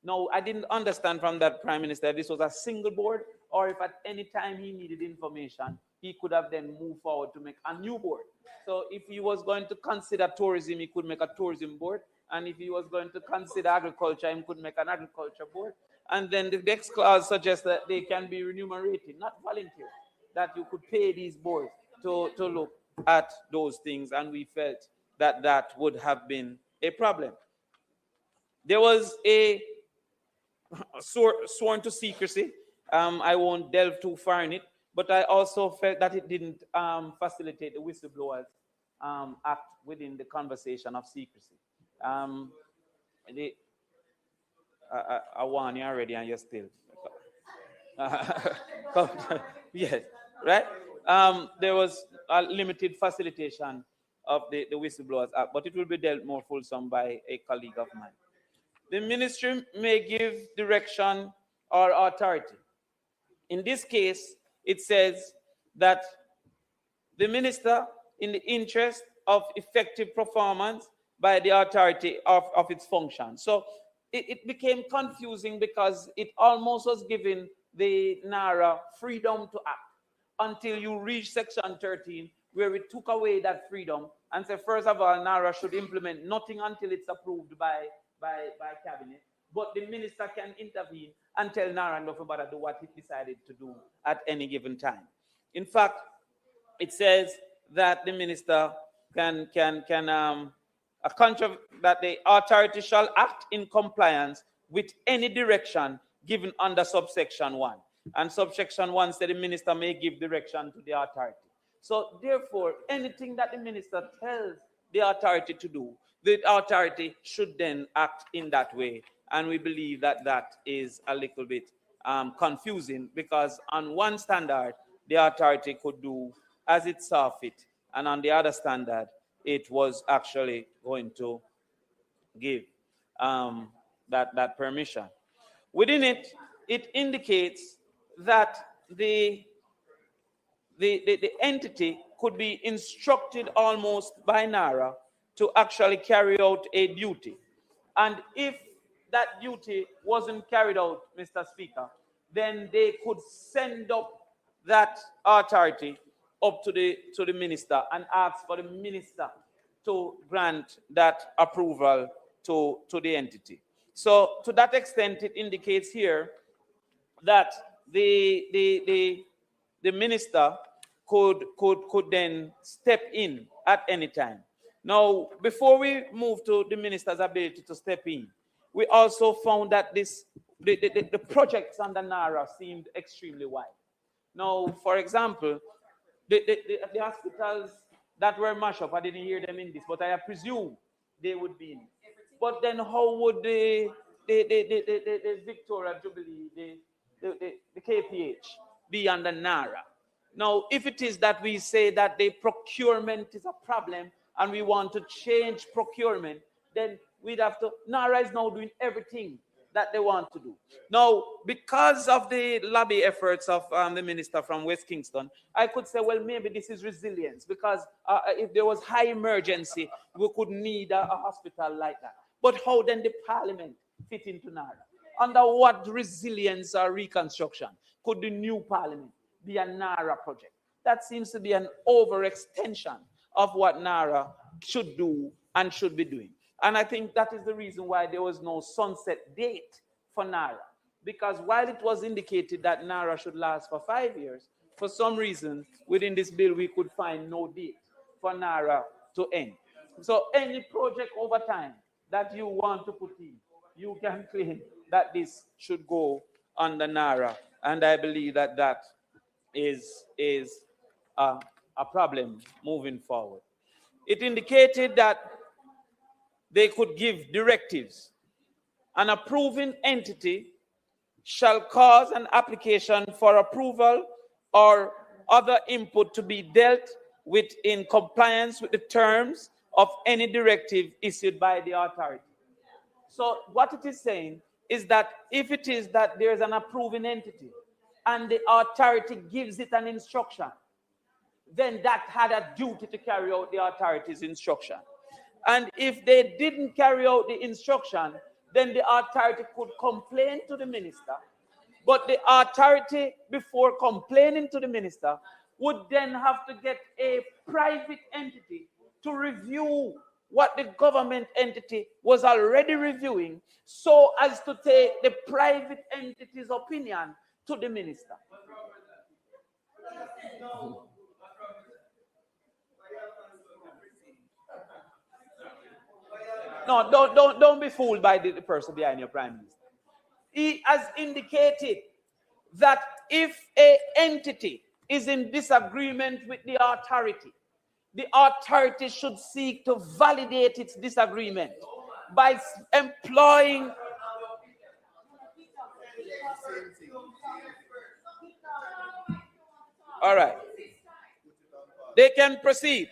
H: Now, I didn't understand from that Prime Minister if this was a single board or if at any time he needed information, he could have then moved forward to make a new board. So if he was going to consider tourism, he could make a tourism board. And if he was going to consider agriculture, he could make an agriculture board. And then the next clause suggests that they can be remunerated, not volunteer, that you could pay these boards to look at those things. And we felt that that would have been a problem. There was a sworn to secrecy. I won't delve too far in it, but I also felt that it didn't facilitate the whistleblowers act within the conversation of secrecy. I warn you already, and you're still. Yes, right? There was a limited facilitation of the whistleblowers act, but it will be dealt more fulsome by a colleague of mine. The ministry may give direction or authority. In this case, it says that the minister, in the interest of effective performance by the authority of its function. So it became confusing because it almost was giving the NARA freedom to act until you reach section 13, where it took away that freedom and said, first of all, NARA should implement nothing until it's approved by cabinet, but the minister can intervene and tell NARA and nothing but do what he decided to do at any given time. In fact, it says that the minister that the authority shall act in compliance with any direction given under subsection 1. And subsection 1 said the minister may give direction to the authority. So therefore, anything that the minister tells the authority to do, the authority should then act in that way. And we believe that that is a little bit confusing, because on one standard, the authority could do as it saw fit. And on the other standard, it was actually going to give that permission. Within it, it indicates that the entity could be instructed almost by NARA to actually carry out a duty. And if that duty wasn't carried out, Mr. Speaker, then they could send up that authority up to the minister and ask for the minister to grant that approval to the entity. So to that extent, it indicates here that the minister could then step in at any time. Now, before we move to the minister's ability to step in, we also found that the projects under NARA seemed extremely wide. Now, for example, the hospitals that were mashed up. I didn't hear them in this, but I presume they would be in it. But then how would the Victoria Jubilee, the KPH, be under NARA? Now, if it is that we say that the procurement is a problem and we want to change procurement, then we'd have to, NARA is now doing everything that they want to do. Now, because of the lobby efforts of the minister from West Kingston, I could say, well, maybe this is resilience, because if there was high emergency, we could need a hospital like that. But how then the parliament fit into NARA? Under what resilience or reconstruction could the new parliament be a NARA project? That seems to be an overextension of what NARA should do and should be doing. And I think that is the reason why there was no sunset date for NARA. Because while it was indicated that NARA should last for 5 years, for some reason within this bill we could find no date for NARA to end. So any project over time that you want to put in, you can claim that this should go under NARA. And I believe that that is a problem moving forward. It indicated that they could give directives. An approving entity shall cause an application for approval or other input to be dealt with in compliance with the terms of any directive issued by the authority. So what it is saying is that if it is that there is an approving entity and the authority gives it an instruction, then that had a duty to carry out the authority's instruction. And if they didn't carry out the instruction, then the authority could complain to the minister. But the authority, before complaining to the minister, would then have to get a private entity to review what the government entity was already reviewing, so as to take the private entity's opinion to the minister. No, don't be fooled by the person behind your prime minister. He has indicated that if an entity is in disagreement with the authority should seek to validate its disagreement by employing. All right. They can proceed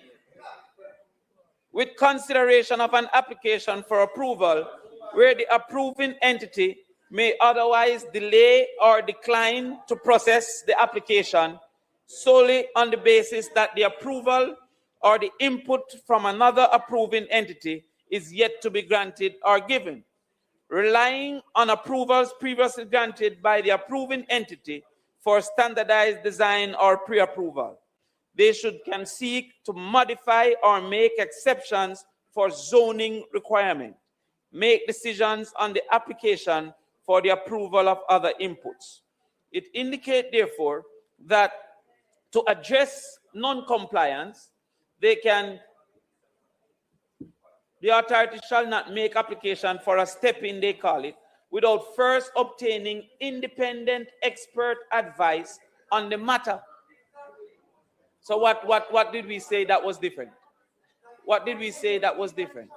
H: with consideration of an application for approval where the approving entity may otherwise delay or decline to process the application solely on the basis that the approval or the input from another approving entity is yet to be granted or given. Relying on approvals previously granted by the approving entity for standardized design or pre-approval, they can seek to modify or make exceptions for zoning requirement, make decisions on the application for the approval of other inputs. It indicates, therefore, that to address non-compliance, the authority shall not make application for a step-in, they call it, without first obtaining independent expert advice on the matter. So what did we say that was different? What did we say that was different?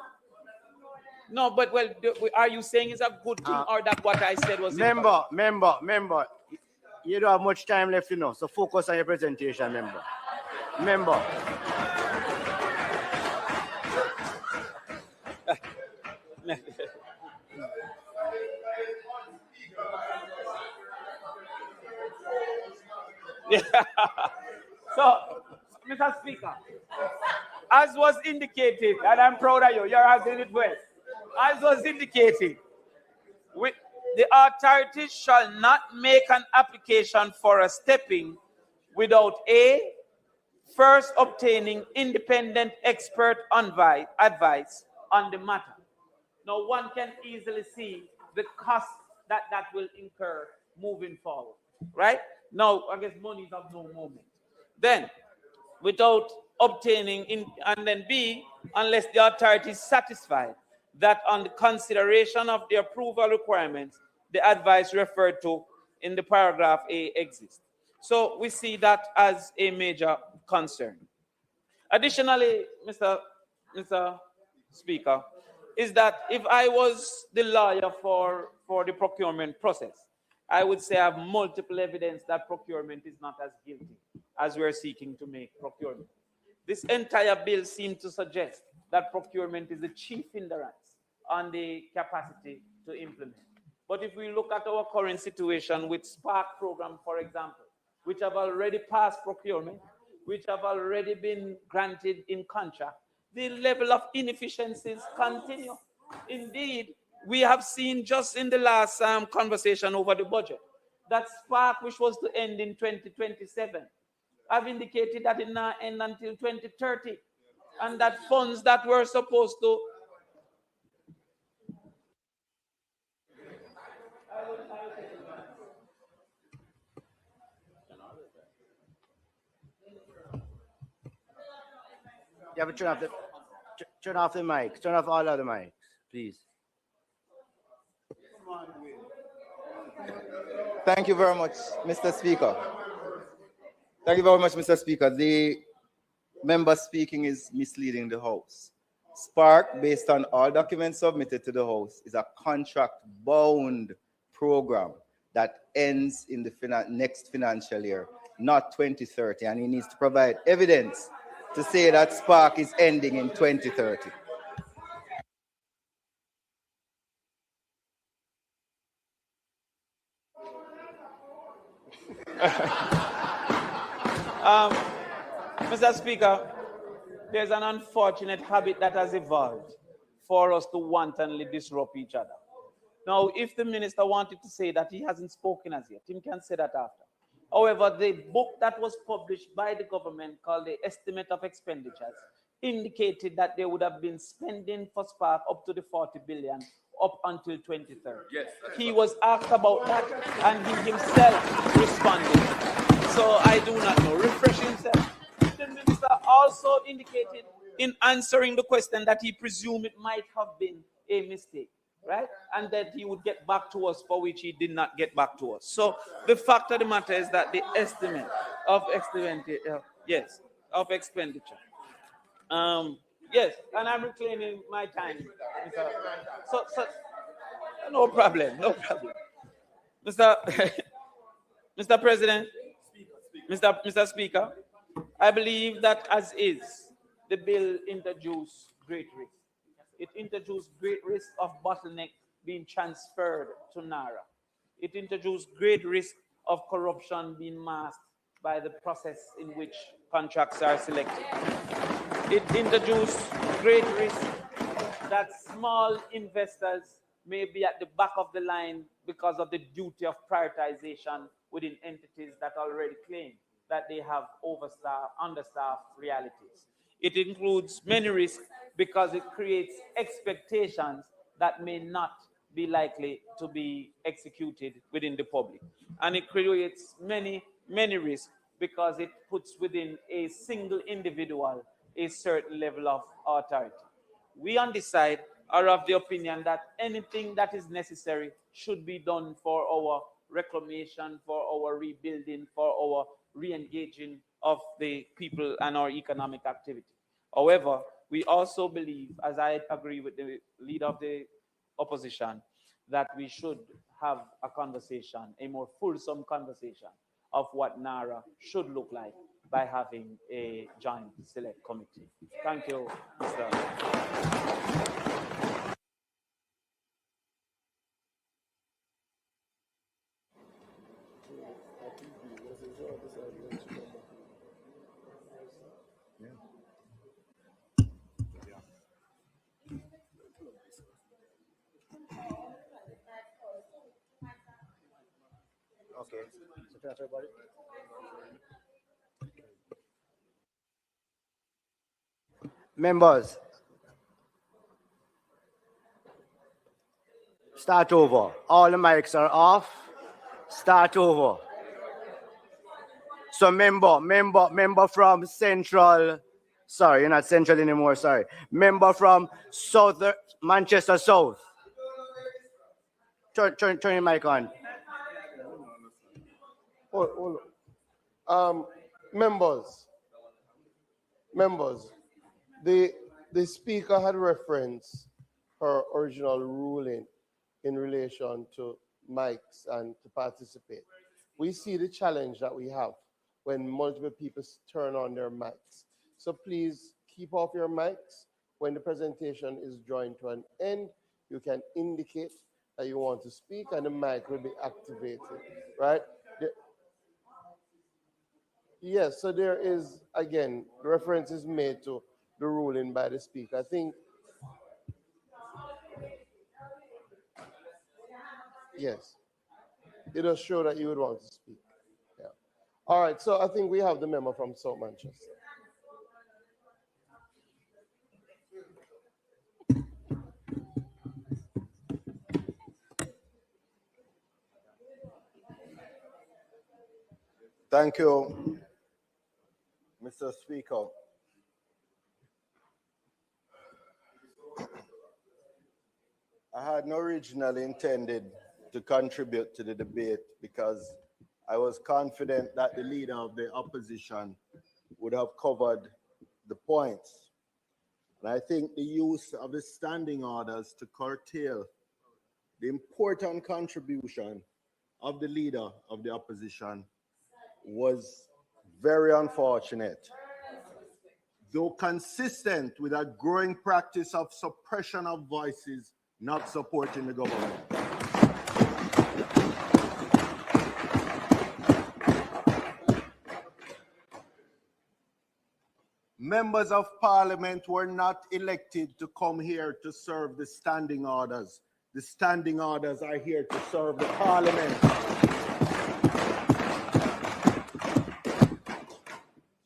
H: No, but well, are you saying it's a good thing or that what I said was
I: Member, you don't have much time left, you know, so focus on your presentation, member.
H: Yeah. So, Mr. Speaker, as was indicated, and I'm proud of you, you're answering it well. As was indicated, the authority shall not make an application for a stepping without A, first obtaining independent expert advice on the matter. Now, one can easily see the cost that will incur moving forward, right? Now, I guess money is of no moment. Then, without obtaining, and then B, unless the authority is satisfied that on the consideration of the approval requirements, the advice referred to in the paragraph A exists. So we see that as a major concern. Additionally, Mr. Speaker, is that if I was the lawyer for the procurement process, I would say I have multiple evidence that procurement is not as guilty as we're seeking to make procurement. This entire bill seems to suggest that procurement is the chief hindrance on the capacity to implement. But if we look at our current situation with Spark program, for example, which have already passed procurement, which have already been granted in contract, the level of inefficiencies continue. Indeed, we have seen just in the last conversation over the budget that Spark, which was to end in 2027, have indicated that it now end until 2030, and that funds that were supposed to
I: Yeah, but turn off the mic. Turn off all other mics, please.
J: Thank you very much, Mr. Speaker. Thank you very much, Mr. Speaker. The member speaking is misleading the House. Spark, based on all documents submitted to the House, is a contract-bound program that ends in the next financial year, not 2030, and he needs to provide evidence to say that Spark is ending in 2030.
H: Mr. Speaker, there's an unfortunate habit that has evolved for us to wantonly disrupt each other. Now, if the minister wanted to say that he hasn't spoken as yet, he can say that after. However, the book that was published by the government called the Estimate of Expenditures indicated that they would have been spending for Spark up to the 40 billion up until 2030.
G: Yes,
H: he was asked about that and he himself responded. So I do not know. Refresh himself. The minister also indicated in answering the question that he presumed it might have been a mistake, right? And that he would get back to us, for which he did not get back to us. So the fact of the matter is that the estimate of expenditure, yes, yes, and I'm reclaiming my time. So no problem, no problem. Mr. President, Mr. Speaker, I believe that as is, the bill introduced great risk. It introduced great risk of bottleneck being transferred to NARA. It introduced great risk of corruption being masked by the process in which contracts are selected. It introduced great risk that small investors may be at the back of the line because of the duty of prioritization within entities that already claim that they have understaffed realities. It includes many risks because it creates expectations that may not be likely to be executed within the public. And it creates many risks because it puts within a single individual a certain level of authority. We on this side are of the opinion that anything that is necessary should be done for our reclamation, for our rebuilding, for our re-engaging of the people and our economic activity. However, we also believe, as I agree with the leader of the opposition, that we should have a conversation, a more fulsome conversation of what NARA should look like by having a joint select committee. Thank you, Mr.
I: Okay. So turn off everybody. Members, start over. All the mics are off. Start over. So member from Central. Sorry, you're not Central anymore. Sorry. Member from Manchester South. Turn your mic on.
D: Members, Members, the speaker had referenced her original ruling in relation to mics and to participate. We see the challenge that we have when multiple people turn on their mics. So please keep off your mics. When the presentation is drawing to an end, you can indicate that you want to speak and the mic will be activated, right? Yes, so there is, again, reference is made to the ruling by the speaker. I think, yes, it does show that you would want to speak. Yeah. All right, so I think we have the memo from South Manchester.
K: Thank you, Mr. Speaker. I had not originally intended to contribute to the debate because I was confident that the leader of the opposition would have covered the points. And I think the use of the standing orders to curtail the important contribution of the leader of the opposition was very unfortunate. Though consistent with a growing practice of suppression of voices not supporting the government. Members of Parliament were not elected to come here to serve the standing orders. The standing orders are here to serve the Parliament.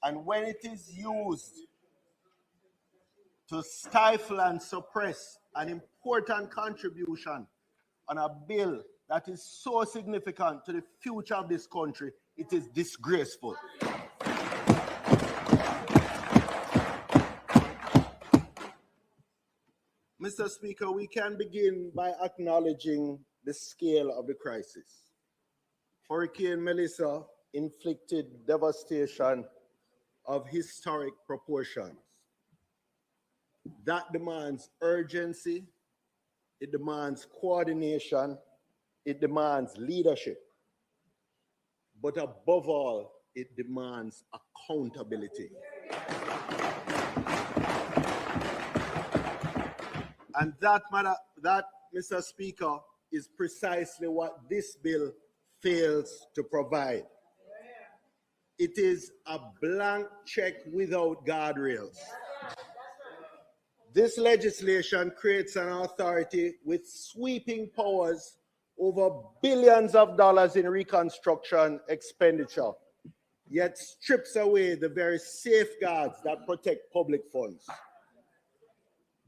K: And when it is used to stifle and suppress an important contribution on a bill that is so significant to the future of this country, it is disgraceful. Mr. Speaker, we can begin by acknowledging the scale of the crisis. Hurricane Melissa inflicted devastation of historic proportions. That demands urgency, it demands coordination, it demands leadership. But above all, it demands accountability. And that, Mr. Speaker, is precisely what this bill fails to provide. It is a blank check without guardrails. This legislation creates an authority with sweeping powers over billions of dollars in reconstruction expenditure, yet strips away the very safeguards that protect public funds.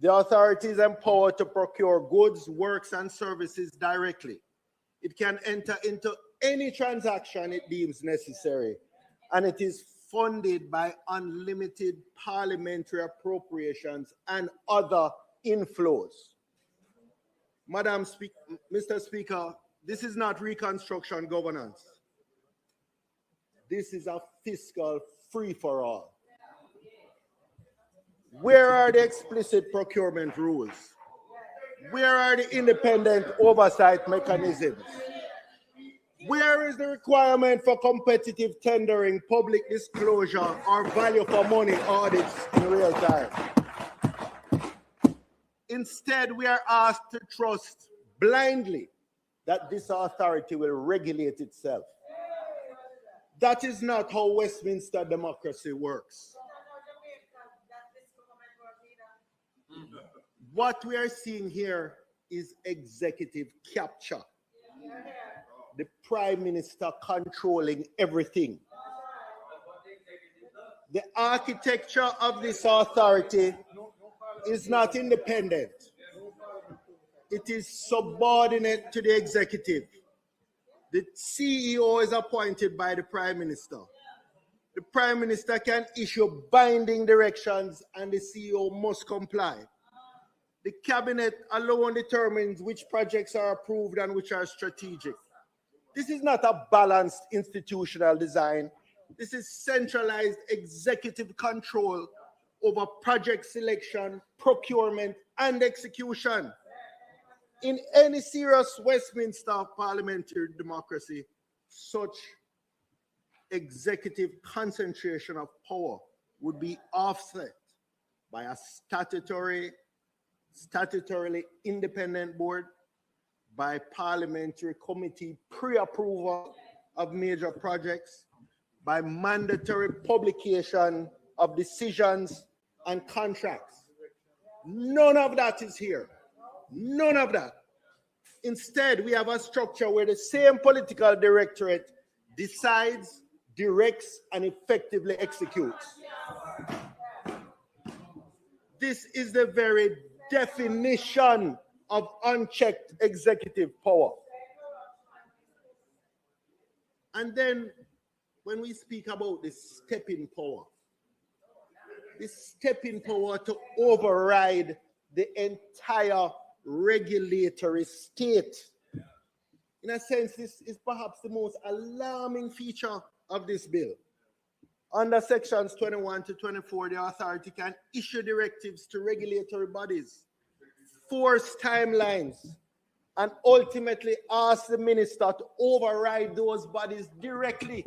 K: The authority is empowered to procure goods, works, and services directly. It can enter into any transaction it deems necessary, and it is funded by unlimited parliamentary appropriations and other inflows. Mr. Speaker, this is not reconstruction governance. This is a fiscal free-for-all. Where are the explicit procurement rules? Where are the independent oversight mechanisms? Where is the requirement for competitive tendering, public disclosure, or value for money audits in real time? Instead, we are asked to trust blindly that this authority will regulate itself. That is not how Westminster democracy works. What we are seeing here is executive capture. The Prime Minister controlling everything. The architecture of this authority is not independent. It is subordinate to the executive. The CEO is appointed by the Prime Minister. The Prime Minister can issue binding directions and the CEO must comply. The Cabinet alone determines which projects are approved and which are strategic. This is not a balanced institutional design. This is centralized executive control over project selection, procurement, and execution. In any serious Westminster parliamentary democracy, such executive concentration of power would be offset by a statutorily independent board, by parliamentary committee pre-approval of major projects, by mandatory publication of decisions and contracts. None of that is here. None of that. Instead, we have a structure where the same political directorate decides, directs, and effectively executes. This is the very definition of unchecked executive power. And then when we speak about the stepping power to override the entire regulatory state. In a sense, this is perhaps the most alarming feature of this bill. Under sections 21 to 24, the authority can issue directives to regulatory bodies, force timelines, and ultimately ask the minister to override those bodies directly.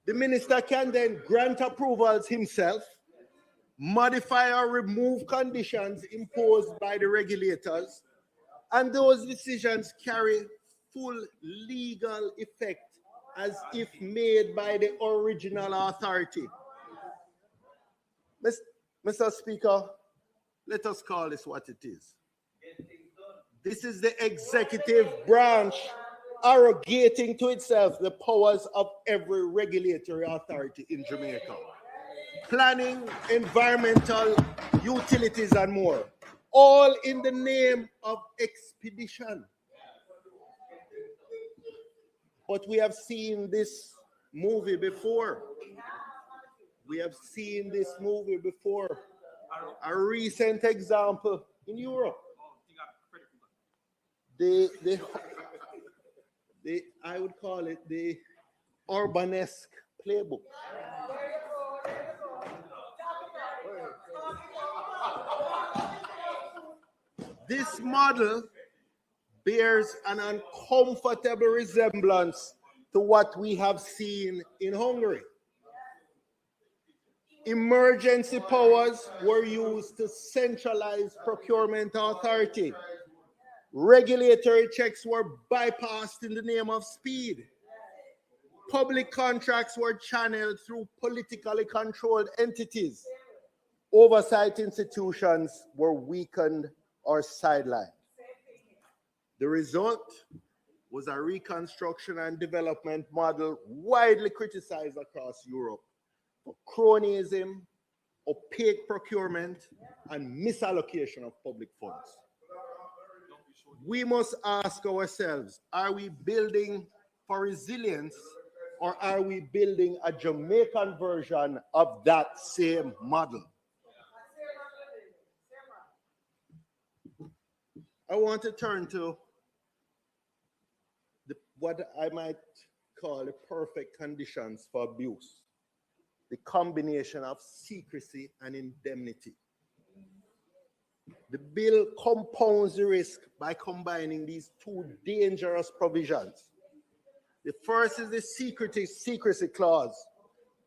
K: The minister can then grant approvals himself, modify or remove conditions imposed by the regulators, and those decisions carry full legal effect as if made by the original authority. Mr. Speaker, let us call this what it is. This is the executive branch arrogating to itself the powers of every regulatory authority in Jamaica. Planning, environmental, utilities, and more, all in the name of expedition. But we have seen this movie before. We have seen this movie before. A recent example in Europe. I would call it the Urbanesque playbook. This model bears an uncomfortable resemblance to what we have seen in Hungary. Emergency powers were used to centralize procurement authority. Regulatory checks were bypassed in the name of speed. Public contracts were channeled through politically controlled entities. Oversight institutions were weakened or sidelined. The result was a reconstruction and development model widely criticized across Europe for cronyism, opaque procurement, and misallocation of public funds. We must ask ourselves, are we building for resilience, or are we building a Jamaican version of that same model? I want to turn to what I might call the perfect conditions for abuse, the combination of secrecy and indemnity. The bill compounds the risk by combining these two dangerous provisions. The first is the secrecy clause.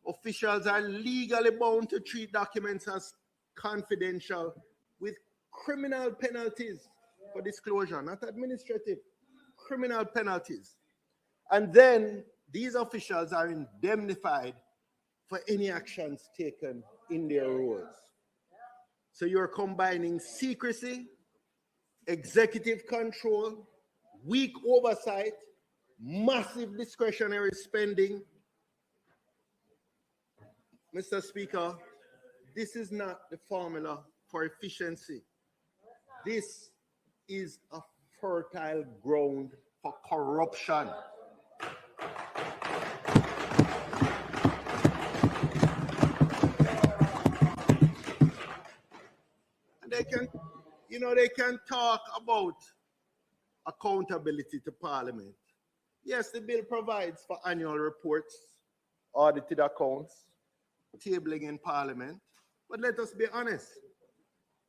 K: Officials are legally bound to treat documents as confidential with criminal penalties for disclosure, not administrative, criminal penalties. And then these officials are indemnified for any actions taken in their roles. So you're combining secrecy, executive control, weak oversight, massive discretionary spending. Mr. Speaker, this is not the formula for efficiency. This is a fertile ground for corruption. And they can talk about accountability to Parliament. Yes, the bill provides for annual reports, audited accounts, tabling in Parliament. But let us be honest.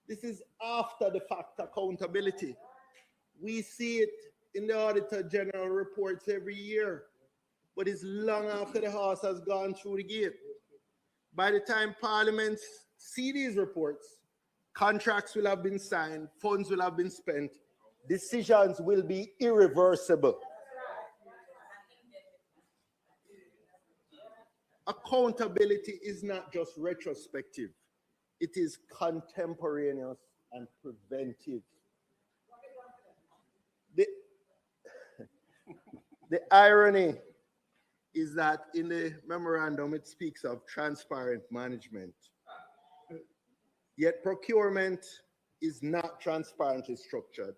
K: This is after the fact accountability. We see it in the Auditor General reports every year, but it's long after the horse has gone through the gate. By the time parliaments see these reports, contracts will have been signed, funds will have been spent, decisions will be irreversible. Accountability is not just retrospective, it is contemporaneous and preventive. The irony is that in the memorandum, it speaks of transparent management. Yet procurement is not transparently structured.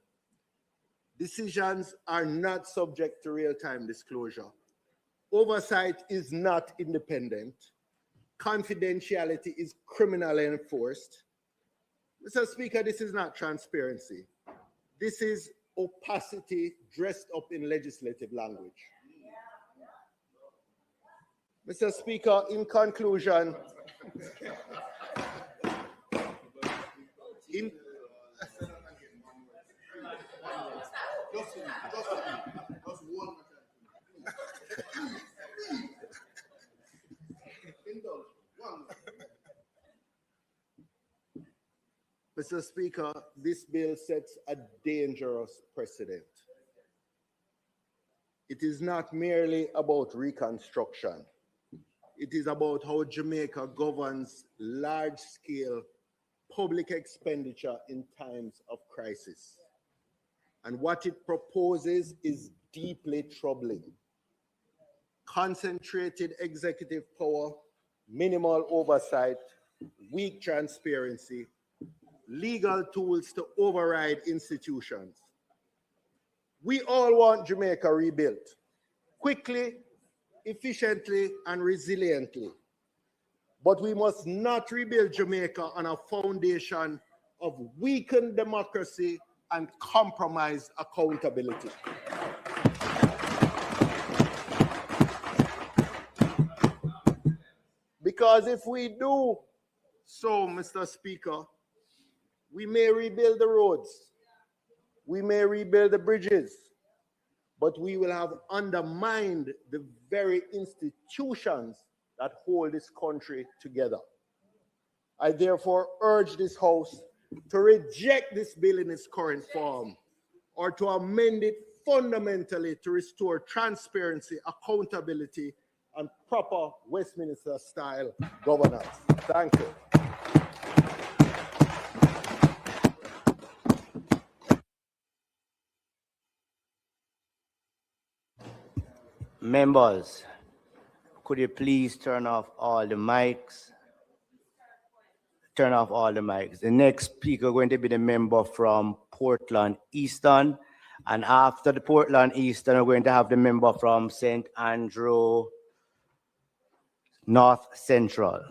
K: Decisions are not subject to real-time disclosure. Oversight is not independent. Confidentiality is criminally enforced. Mr. Speaker, this is not transparency. This is opacity dressed up in legislative language. Mr. Speaker, in conclusion, Mr. Speaker, this bill sets a dangerous precedent. It is not merely about reconstruction. It is about how Jamaica governs large-scale public expenditure in times of crisis. And what it proposes is deeply troubling. Concentrated executive power, minimal oversight, weak transparency, legal tools to override institutions. We all want Jamaica rebuilt quickly, efficiently, and resiliently. But we must not rebuild Jamaica on a foundation of weakened democracy and compromised accountability. Because if we do so, Mr. Speaker, we may rebuild the roads, we may rebuild the bridges, but we will have undermined the very institutions that hold this country together. I therefore urge this House to reject this bill in its current form or to amend it fundamentally to restore transparency, accountability, and proper Westminster-style governance. Thank you.
I: Members, could you please turn off all the mics? Turn off all the mics. The next speaker going to be the member from Portland Eastern. And after the Portland Eastern, we're going to have the member from St. Andrew North Central.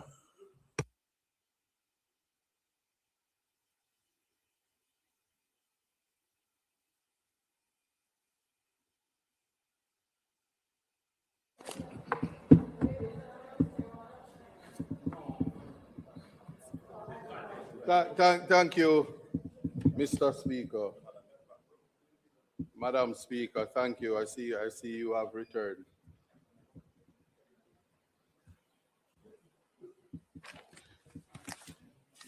K: Thank you, Mr. Speaker. Madam Speaker, thank you. I see you have returned.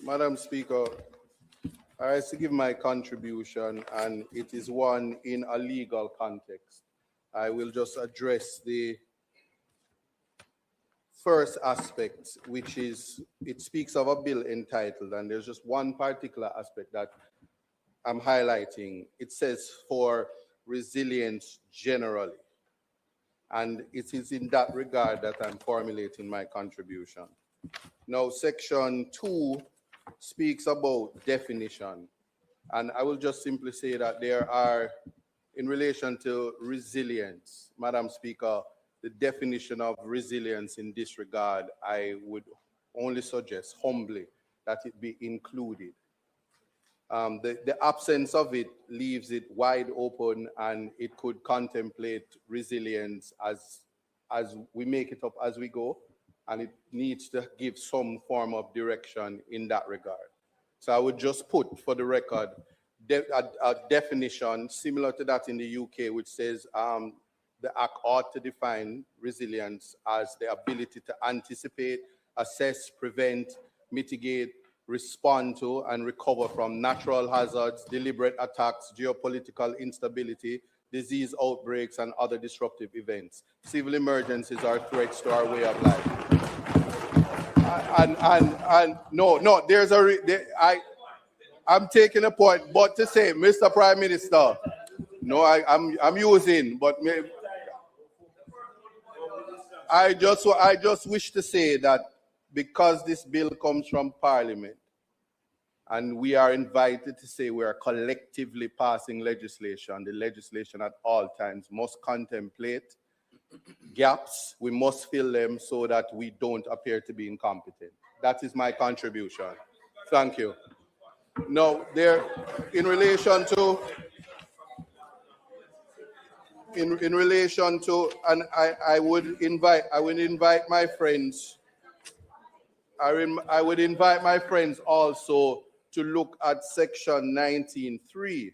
K: Madam Speaker, I have to give my contribution, and it is one in a legal context. I will just address the first aspect, which is, it speaks of a bill entitled, and there's just one particular aspect that I'm highlighting. It says for resilience generally. And it is in that regard that I'm formulating my contribution. Now, section 2 speaks about definition. And I will just simply say that there are, in relation to resilience, Madam Speaker, the definition of resilience in this regard, I would only suggest humbly that it be included. The absence of it leaves it wide open, and it could contemplate resilience as we make it up as we go.
L: and it needs to give some form of direction in that regard. So I would just put for the record a definition similar to that in the UK, which says the Act ought to define resilience as the ability to anticipate, assess, prevent, mitigate, respond to, and recover from natural hazards, deliberate attacks, geopolitical instability, disease outbreaks, and other disruptive events. Civil emergencies are threats to our way of life. I'm taking a point, but to say, Mr. Prime Minister, no, I'm using, but I just wish to say that because this bill comes from Parliament, and we are invited to say we are collectively passing legislation, the legislation at all times must contemplate gaps. We must fill them so that we don't appear to be incompetent. That is my contribution. Thank you. Now, in relation to, and I would invite my friends. I would invite my friends also to look at section 19.3.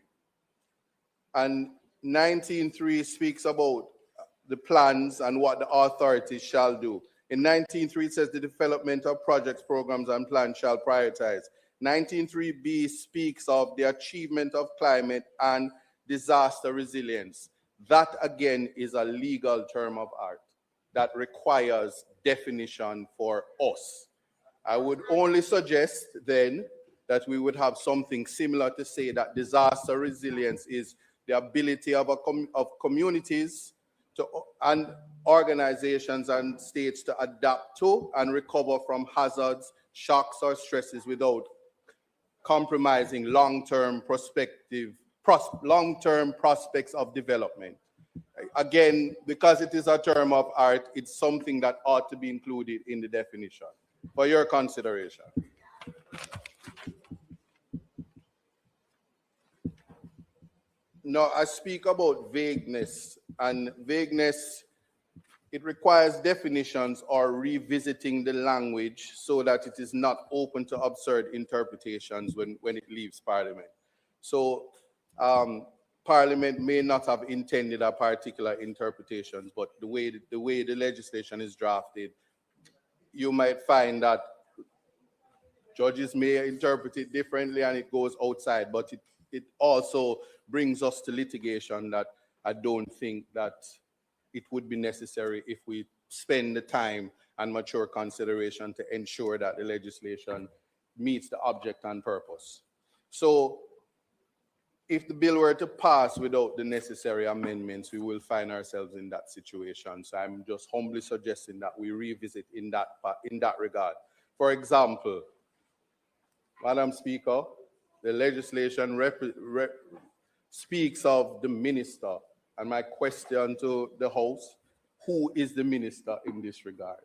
L: And 19.3 speaks about the plans and what the authorities shall do. In 19.3 it says the development of projects, programs, and plans shall prioritize. 19.3b speaks of the achievement of climate and disaster resilience. That again is a legal term of art that requires definition for us. I would only suggest then that we would have something similar to say that disaster resilience is the ability of communities and organizations and states to adapt to and recover from hazards, shocks, or stresses without compromising long-term prospects of development. Again, because it is a term of art, it's something that ought to be included in the definition for your consideration. Now, I speak about vagueness, and vagueness, it requires definitions or revisiting the language so that it is not open to absurd interpretations when it leaves Parliament. So Parliament may not have intended a particular interpretation, but the way the legislation is drafted, you might find that judges may interpret it differently and it goes outside, but it also brings us to litigation that I don't think that it would be necessary if we spend the time and mature consideration to ensure that the legislation meets the object and purpose. So if the bill were to pass without the necessary amendments, we will find ourselves in that situation. So I'm just humbly suggesting that we revisit in that regard. For example, Madam Speaker, the legislation speaks of the minister. And my question to the House, who is the minister in this regard?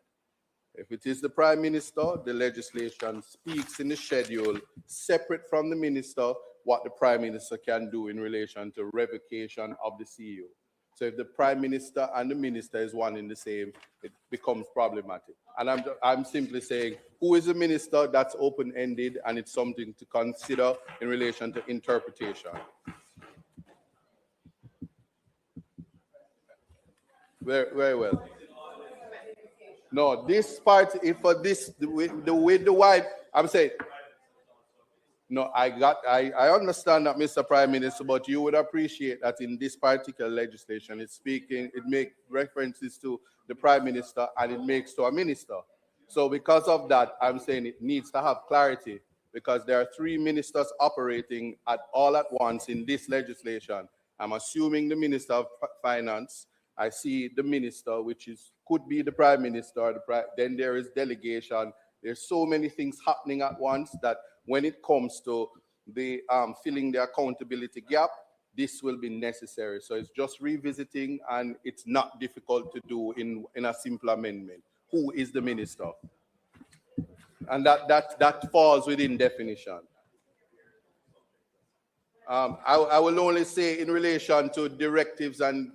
L: If it is the Prime Minister, the legislation speaks in the schedule, separate from the minister, what the Prime Minister can do in relation to revocation of the CEO. So if the Prime Minister and the minister is one in the same, it becomes problematic. And I'm simply saying, who is the minister? That's open-ended, and it's something to consider in relation to interpretation. Very well. No, this part, for this, the wide, I'm saying, no, I understand that, Mr. Prime Minister, but you would appreciate that in this particular legislation, it makes references to the Prime Minister and it makes to a minister. So because of that, I'm saying it needs to have clarity, because there are 3 ministers operating all at once in this legislation. I'm assuming the Minister of Finance. I see the minister, which could be the Prime Minister, then there is delegation. There's so many things happening at once that when it comes to the filling the accountability gap, this will be necessary. So it's just revisiting, and it's not difficult to do in a simple amendment. Who is the minister? And that falls within definition. I will only say in relation to directives and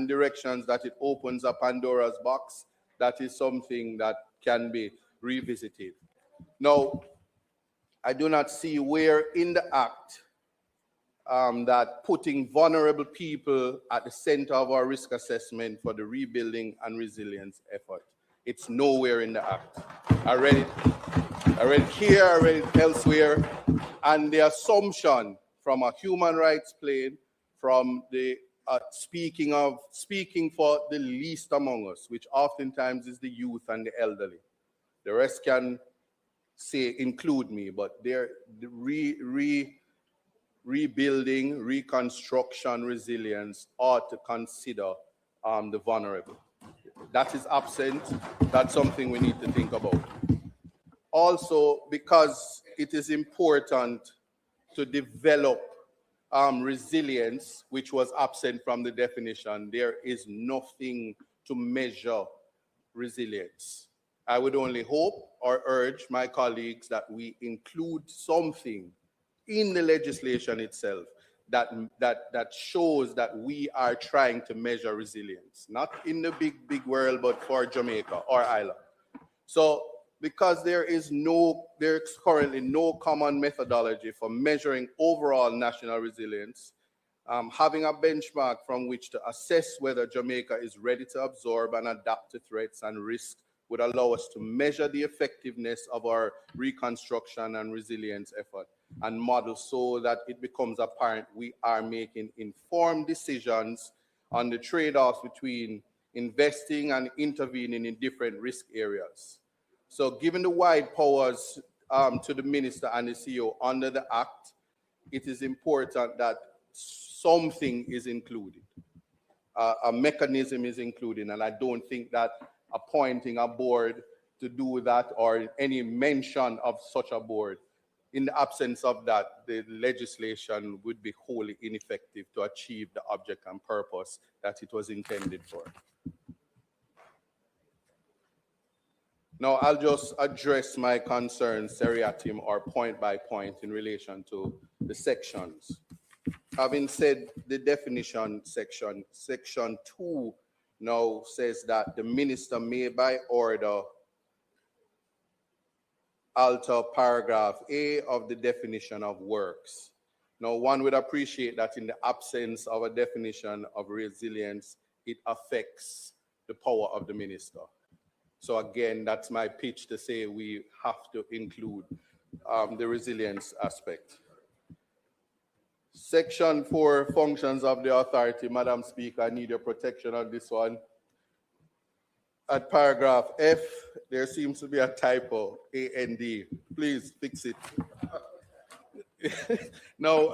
L: directions that it opens a Pandora's box, that is something that can be revisited. Now, I do not see where in the Act that putting vulnerable people at the center of our risk assessment for the rebuilding and resilience effort. It's nowhere in the Act. I read it here, I read it elsewhere, and the assumption from a human rights plane, from the speaking for the least among us, which oftentimes is the youth and the elderly. The rest can say include me, but they're rebuilding, reconstruction, resilience ought to consider the vulnerable. That is absent. That's something we need to think about. Also, because it is important to develop resilience, which was absent from the definition, there is nothing to measure resilience. I would only hope or urge my colleagues that we include something in the legislation itself that shows that we are trying to measure resilience, not in the big world, but for Jamaica or Ireland. So because there's currently no common methodology for measuring overall national resilience, having a benchmark from which to assess whether Jamaica is ready to absorb and adapt to threats and risks would allow us to measure the effectiveness of our reconstruction and resilience effort and model so that it becomes apparent we are making informed decisions on the trade-offs between investing and intervening in different risk areas. So given the wide powers to the minister and the CEO under the Act, it is important that something is included. A mechanism is included, and I don't think that appointing a board to do that or any mention of such a board, in the absence of that, the legislation would be wholly ineffective to achieve the object and purpose that it was intended for. Now, I'll just address my concerns seriatim or point by point in relation to the sections. Having said the definition section, section 2 now says that the minister may by order alter paragraph A of the definition of works. Now, one would appreciate that in the absence of a definition of resilience, it affects the power of the minister. So again, that's my pitch to say we have to include the resilience aspect. Section 4, functions of the authority. Madam Speaker, I need your protection on this one. At paragraph F, there seems to be a typo, A-N-D. Please fix it. No,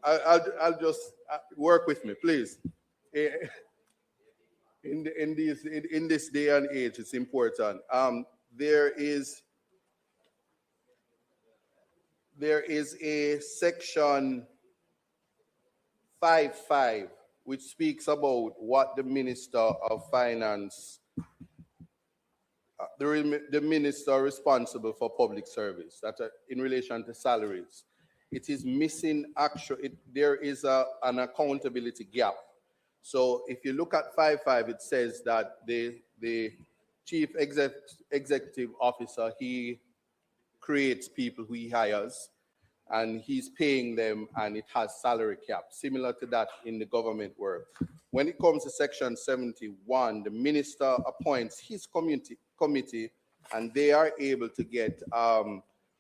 L: I'll just work with me, please. In this day and age, it's important. There is a section 5.5 which speaks about what the Minister of Finance, the minister responsible for public service, that in relation to salaries. It is missing there is an accountability gap. So if you look at 5.5, it says that the chief executive officer, he creates people who he hires and he's paying them, and it has salary cap, similar to that in the government world. When it comes to section 71, the minister appoints his committee and they are able to get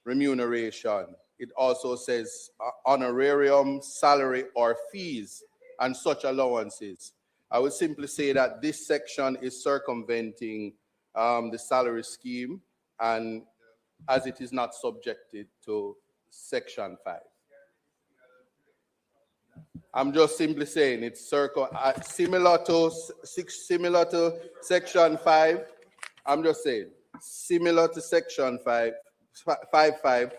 L: remuneration. It also says honorarium, salary, or fees, and such allowances. I would simply say that this section is circumventing the salary scheme, and as it is not subjected to section 5. I'm just simply saying it's similar to section 5. I'm just saying similar to section 5.5.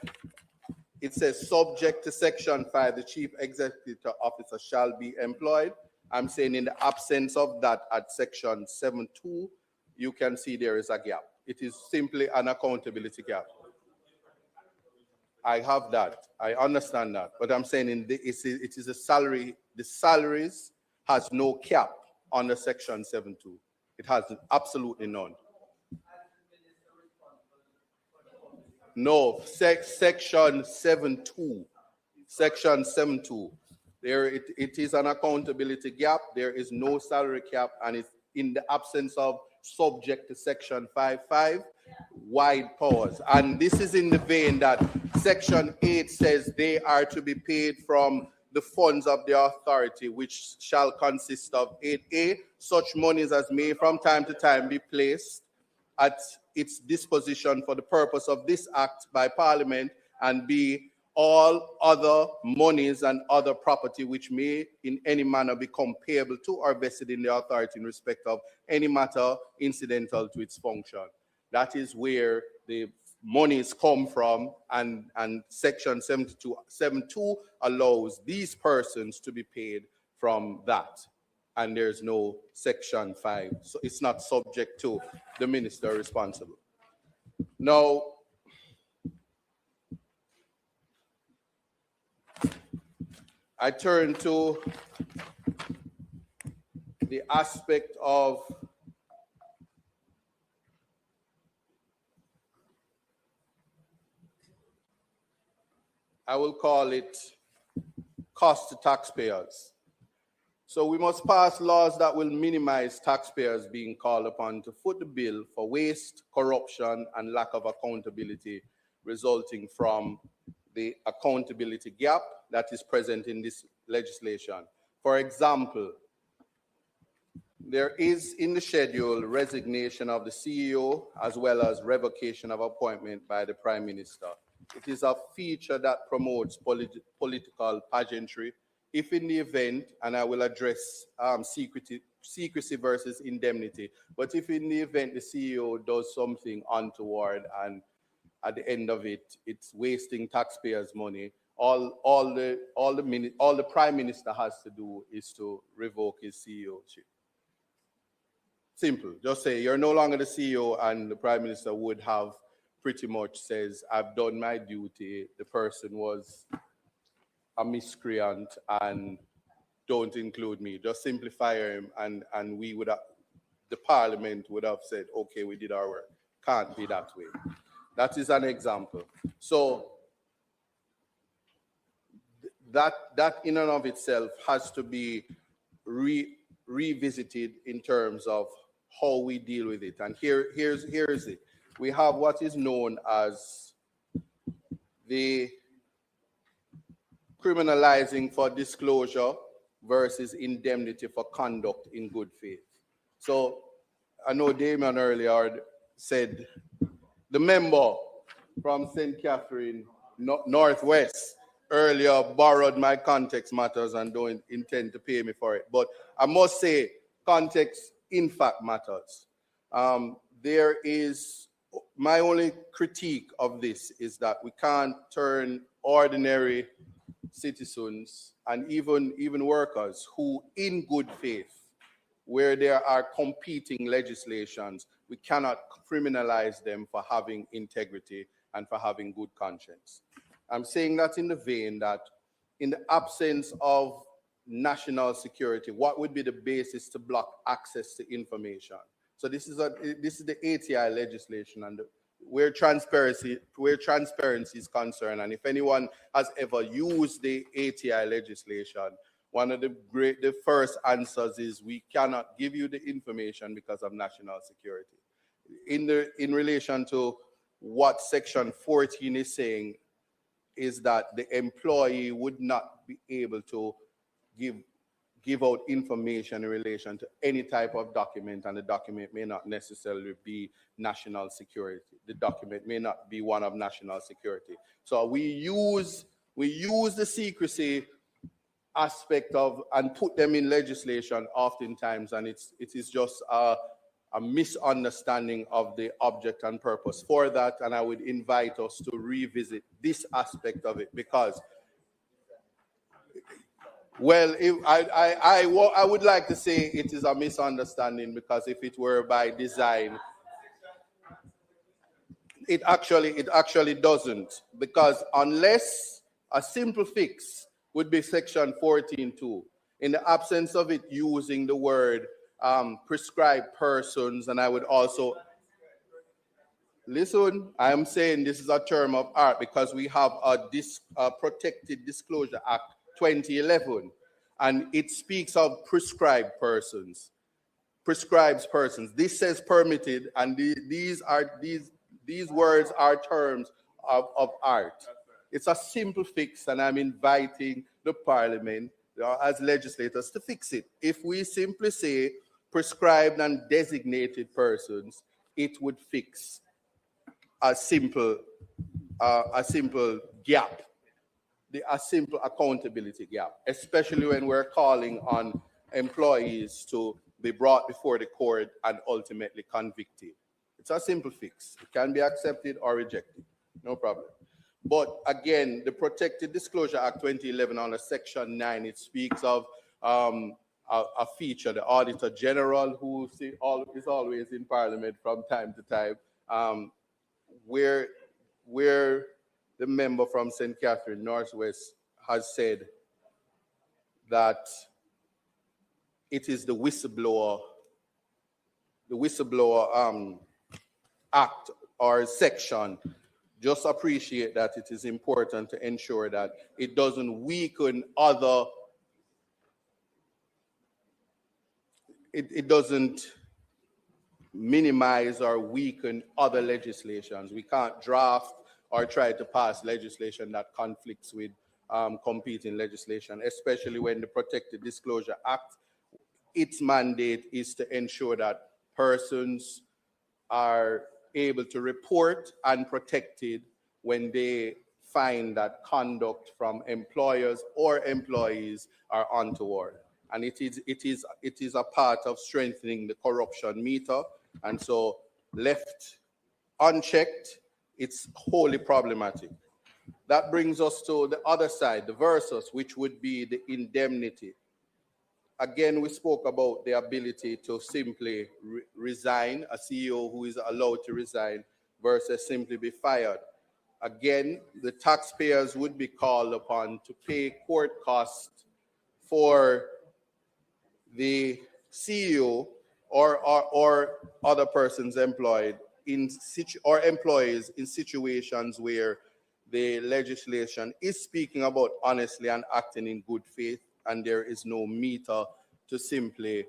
L: It says subject to section 5, the chief executive officer shall be employed. I'm saying in the absence of that at section 7.2, you can see there is a gap. It is simply an accountability gap. I have that. I understand that. But I'm saying it is a salary. The salaries has no cap under section 7.2. It has absolutely none. No, section 7.2. Section 7.2. There it is an accountability gap. There is no salary cap, and it's in the absence of subject to section 5.5, wide powers. And this is in the vein that section 8 says they are to be paid from the funds of the authority, which shall consist of 8A, such monies as may from time to time be placed at its disposition for the purpose of this act by Parliament, and B, all other monies and other property which may in any manner become payable to or vested in the authority in respect of any matter incidental to its function. That is where the monies come from, and section 7.2 allows these persons to be paid from that. And there's no section 5, so it's not subject to the minister responsible. Now, I turn to the aspect of I will call it cost to taxpayers. So we must pass laws that will minimize taxpayers being called upon to foot the bill for waste, corruption, and lack of accountability resulting from the accountability gap that is present in this legislation. For example, there is in the schedule resignation of the CEO as well as revocation of appointment by the Prime Minister. It is a feature that promotes political pageantry. If in the event, and I will address secrecy versus indemnity, but if in the event the CEO does something untoward and at the end of it, it's wasting taxpayers' money, all the Prime Minister has to do is to revoke his CEOship. Simple. Just say you're no longer the CEO, and the Prime Minister would have pretty much says, I've done my duty, the person was a miscreant, and don't include me. Just simply fire him, and we would have, the Parliament would have said, okay, we did our work. Can't be that way. That is an example. So that in and of itself has to be revisited in terms of how we deal with it. And here's it. We have what is known as the criminalizing for disclosure versus indemnity for conduct in good faith. So I know Damon earlier said the member from St. Catherine Northwest earlier borrowed my context matters and don't intend to pay me for it. But I must say context in fact matters. There is, my only critique of this is that we can't turn ordinary citizens and even workers who in good faith, where there are competing legislations, we cannot criminalize them for having integrity and for having good conscience. I'm saying that in the vein that in the absence of national security, what would be the basis to block access to information? So this is the ATI legislation, and where transparency is concerned, and if anyone has ever used the ATI legislation, one of the first answers is we cannot give you the information because of national security. In relation to what section 14 is saying, is that the employee would not be able to give out information in relation to any type of document, and the document may not necessarily be national security. The document may not be one of national security. So we use the secrecy aspect of and put them in legislation oftentimes, and it is just a misunderstanding of the object and purpose for that. And I would invite us to revisit this aspect of it, because well, I would like to say it is a misunderstanding, because if it were by design, it actually doesn't, because unless a simple fix would be section 14.2, in the absence of it using the word prescribed persons, and I would also Listen, I am saying this is a term of art because we have a Protected Disclosure Act 2011, and it speaks of prescribed persons. Prescribes persons. This says permitted, and these words are terms of art. It's a simple fix, and I'm inviting the Parliament as legislators to fix it. If we simply say prescribed and designated persons, it would fix a simple gap, a simple accountability gap, especially when we're calling on employees to be brought before the court and ultimately convicted. It's a simple fix. It can be accepted or rejected, no problem. But again, the Protected Disclosure Act 2011 under Section 9, it speaks of a feature, the Auditor General, who is always in Parliament from time to time, where the member from St. Catherine Northwest has said that it is the whistleblower act or section. Just appreciate that it is important to ensure that it doesn't weaken other, it doesn't minimize or weaken other legislations. We can't draft or try to pass legislation that conflicts with competing legislation, especially when the Protected Disclosure Act, its mandate is to ensure that persons are able to report and protected when they find that conduct from employers or employees are untoward. And it is a part of strengthening the corruption meter. And so left unchecked, it's wholly problematic. That brings us to the other side, the versus, which would be the indemnity. Again, we spoke about the ability to simply resign, a CEO who is allowed to resign versus simply be fired. Again, the taxpayers would be called upon to pay court costs for the CEO or other persons employed or employees in situations where the legislation is speaking about honestly and acting in good faith, and there is no meter to simply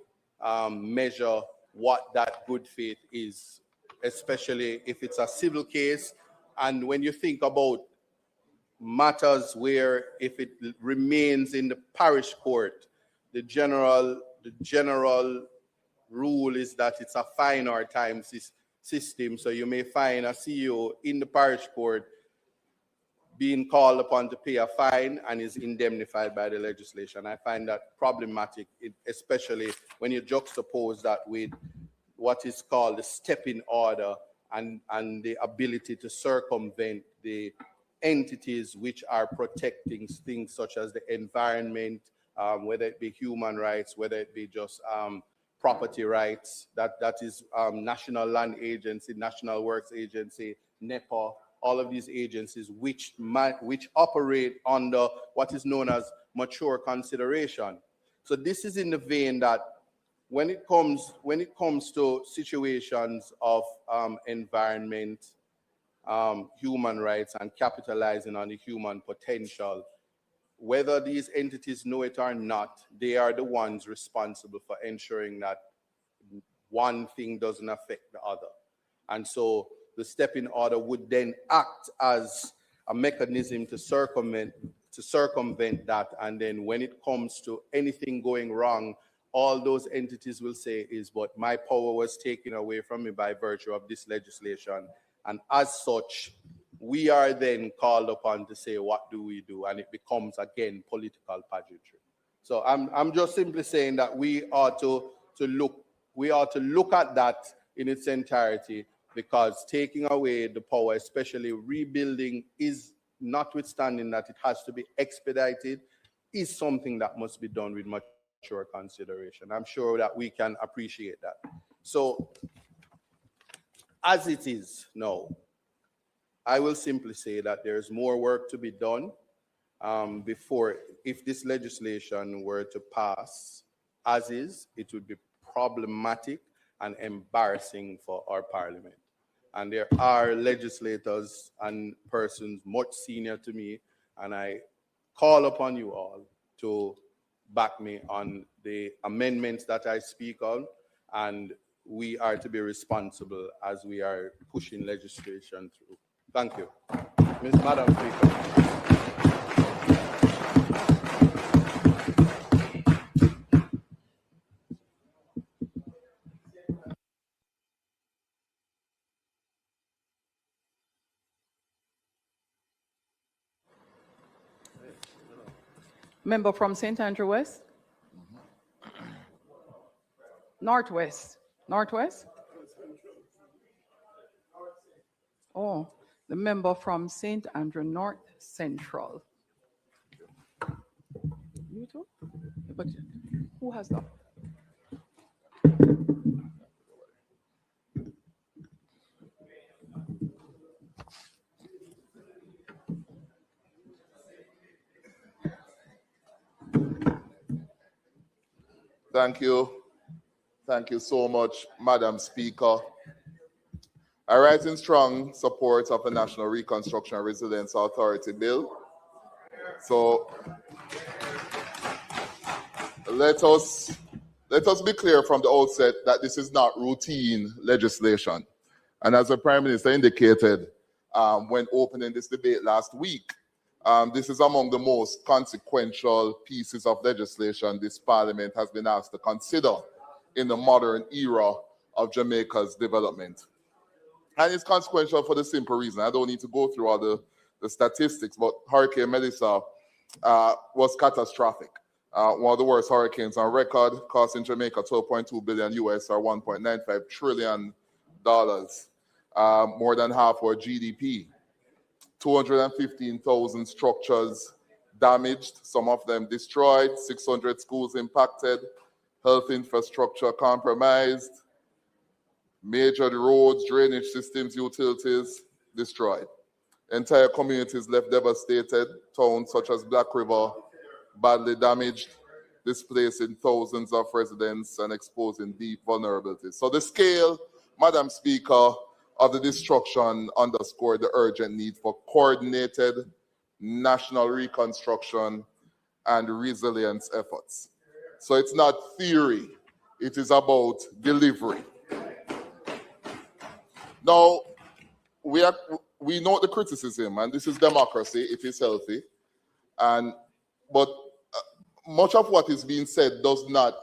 L: measure what that good faith is, especially if it's a civil case. And when you think about matters where if it remains in the parish court, the general rule is that it's a fine or time system. So you may find a CEO in the parish court being called upon to pay a fine and is indemnified by the legislation. I find that problematic, especially when you juxtapose that with what is called the stepping order and the ability to circumvent the entities which are protecting things such as the environment, whether it be human rights, whether it be just property rights, that is National Land Agency, National Works Agency, NEPA, all of these agencies which operate under what is known as mature consideration. So this is in the vein that when it comes to situations of environment, human rights, and capitalizing on the human potential, whether these entities know it or not, they are the ones responsible for ensuring that one thing doesn't affect the other. And so the stepping order would then act as a mechanism to circumvent that. And then when it comes to anything going wrong, all those entities will say is, but my power was taken away from me by virtue of this legislation. And as such, we are then called upon to say, what do we do? And it becomes, again, political pageantry. So I'm just simply saying that we ought to look at that in its entirety, because taking away the power, especially rebuilding, is, notwithstanding that it has to be expedited, is something that must be done with mature consideration. I'm sure that we can appreciate that. So as it is now, I will simply say that there's more work to be done before, if this legislation were to pass as is, it would be problematic and embarrassing for our parliament. And there are legislators and persons much senior to me, and I call upon you all to back me on the amendments that I speak on, and we are to be responsible as we are pushing legislation through. Thank you. Madam Speaker.
B: Member from St. Andrew West? Northwest. Northwest? Oh, the member from St. Andrew North Central. You too? But who has that?
M: Thank you. Thank you so much, Madam Speaker. I rise in strong support of the National Reconstruction and Resilience Authority Bill. So let us be clear from the outset that this is not routine legislation. And as the Prime Minister indicated when opening this debate last week, this is among the most consequential pieces of legislation this Parliament has been asked to consider in the modern era of Jamaica's development. And it's consequential for the simple reason, I don't need to go through all the statistics, but Hurricane Melissa was catastrophic. One of the worst hurricanes on record, costing Jamaica $12.2 billion US or $1.95 trillion, more than half our GDP. 215,000 structures damaged, some of them destroyed, 600 schools impacted, health infrastructure compromised, major roads, drainage systems, utilities destroyed. Entire communities left devastated, towns such as Black River badly damaged, displacing thousands of residents and exposing deep vulnerabilities. So the scale, Madam Speaker, of the destruction underscored the urgent need for coordinated national reconstruction and resilience efforts. So it's not theory, it is about delivery. Now, we know the criticism, and this is democracy, it is healthy, but much of what is being said does not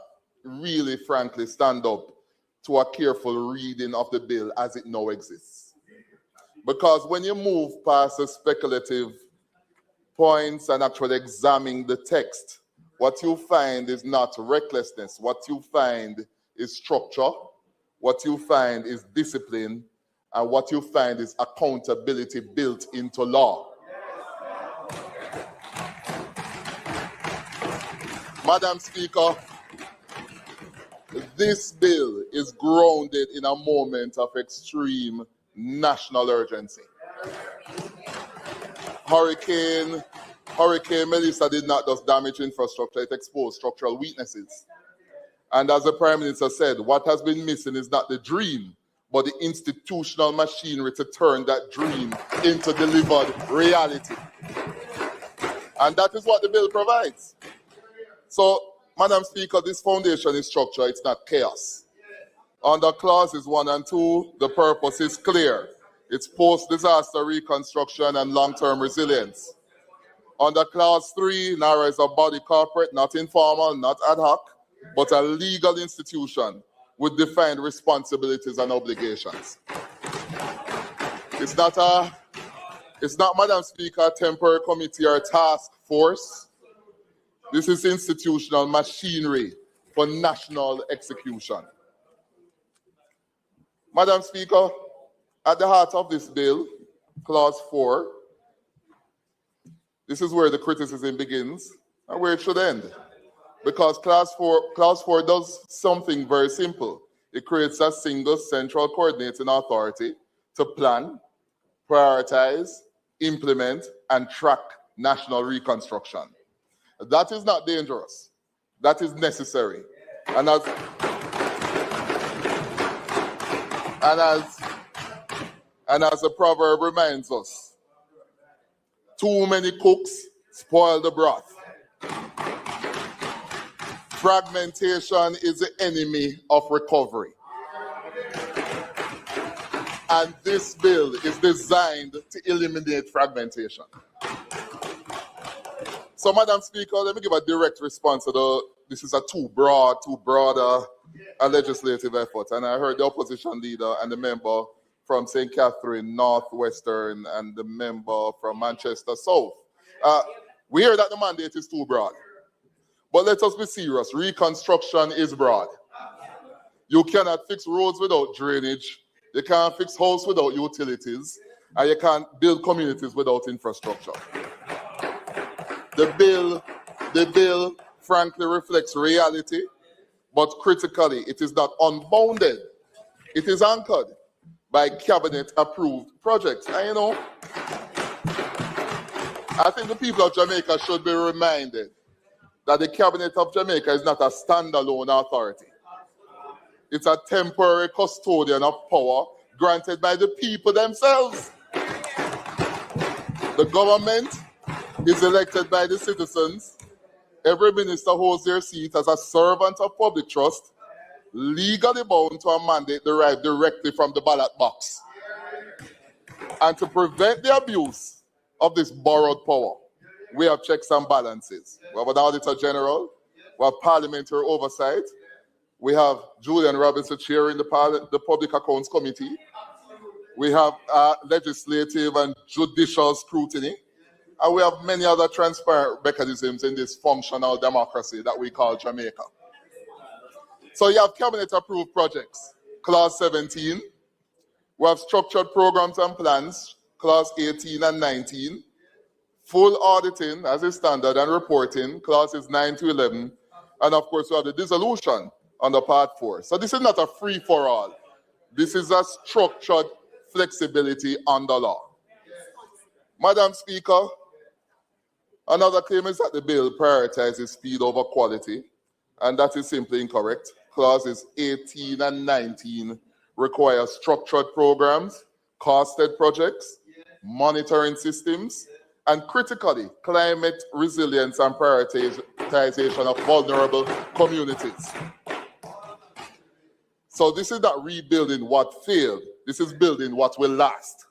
M: really, frankly, stand up to a careful reading of the bill as it now exists. Because when you move past the speculative points and actually examine the text, what you find is not recklessness. What you find is structure. What you find is discipline. And what you find is accountability built into law. Madam Speaker, this bill is grounded in a moment of extreme national urgency. Hurricane Melissa did not just damage infrastructure, it exposed structural weaknesses. And as the Prime Minister said, what has been missing is not the dream, but the institutional machinery to turn that dream into delivered reality. And that is what the bill provides. So, Madam Speaker, this foundation is structure, it's not chaos. Under clauses 1 and 2, the purpose is clear. It's post-disaster reconstruction and long-term resilience. Under clause 3, NARA is a body corporate, not informal, not ad hoc, but a legal institution with defined responsibilities and obligations. It's not, Madam Speaker, a temporary committee or a task force. This is institutional machinery for national execution. Madam Speaker, at the heart of this bill, clause 4, this is where the criticism begins and where it should end. Because clause 4 does something very simple. It creates a single central coordinating authority to plan, prioritize, implement, and track national reconstruction. That is not dangerous. That is necessary. And And as the proverb reminds us, too many cooks spoil the broth. Fragmentation is the enemy of recovery. And this bill is designed to eliminate fragmentation. So, Madam Speaker, let me give a direct response to this is a too broad a legislative effort. And I heard the opposition leader and the member from St. Catherine, Northwestern, and the member from Manchester South. We hear that the mandate is too broad. But let us be serious. Reconstruction is broad. You cannot fix roads without drainage. You can't fix houses without utilities. And you can't build communities without infrastructure. The bill, frankly, reflects reality, but critically, it is not unbounded. It is anchored by cabinet-approved projects. And you know, I think the people of Jamaica should be reminded that the Cabinet of Jamaica is not a standalone authority. It's a temporary custodian of power granted by the people themselves. The government is elected by the citizens. Every minister holds their seat as a servant of public trust, legally bound to a mandate derived directly from the ballot box. And to prevent the abuse of this borrowed power, we have checks and balances. We have an Auditor General, we have parliamentary oversight, we have Julian Robinson chairing the Public Accounts Committee, we have legislative and judicial scrutiny, and we have many other transparent mechanisms in this functional democracy that we call Jamaica. So you have cabinet-approved projects, Clause 17. We have structured programs and plans, Clause 18 and 19. Full auditing as a standard and reporting, Clauses 9 to 11. And of course, we have the dissolution under Part 4. So this is not a free-for-all. This is a structured flexibility under law. Madam Speaker, another claim is that the bill prioritizes speed over quality, and that is simply incorrect. Clauses 18 and 19 require structured programs, costed projects, monitoring systems, and critically, climate resilience and prioritization of vulnerable communities. So this is not rebuilding what failed. This is building what will last.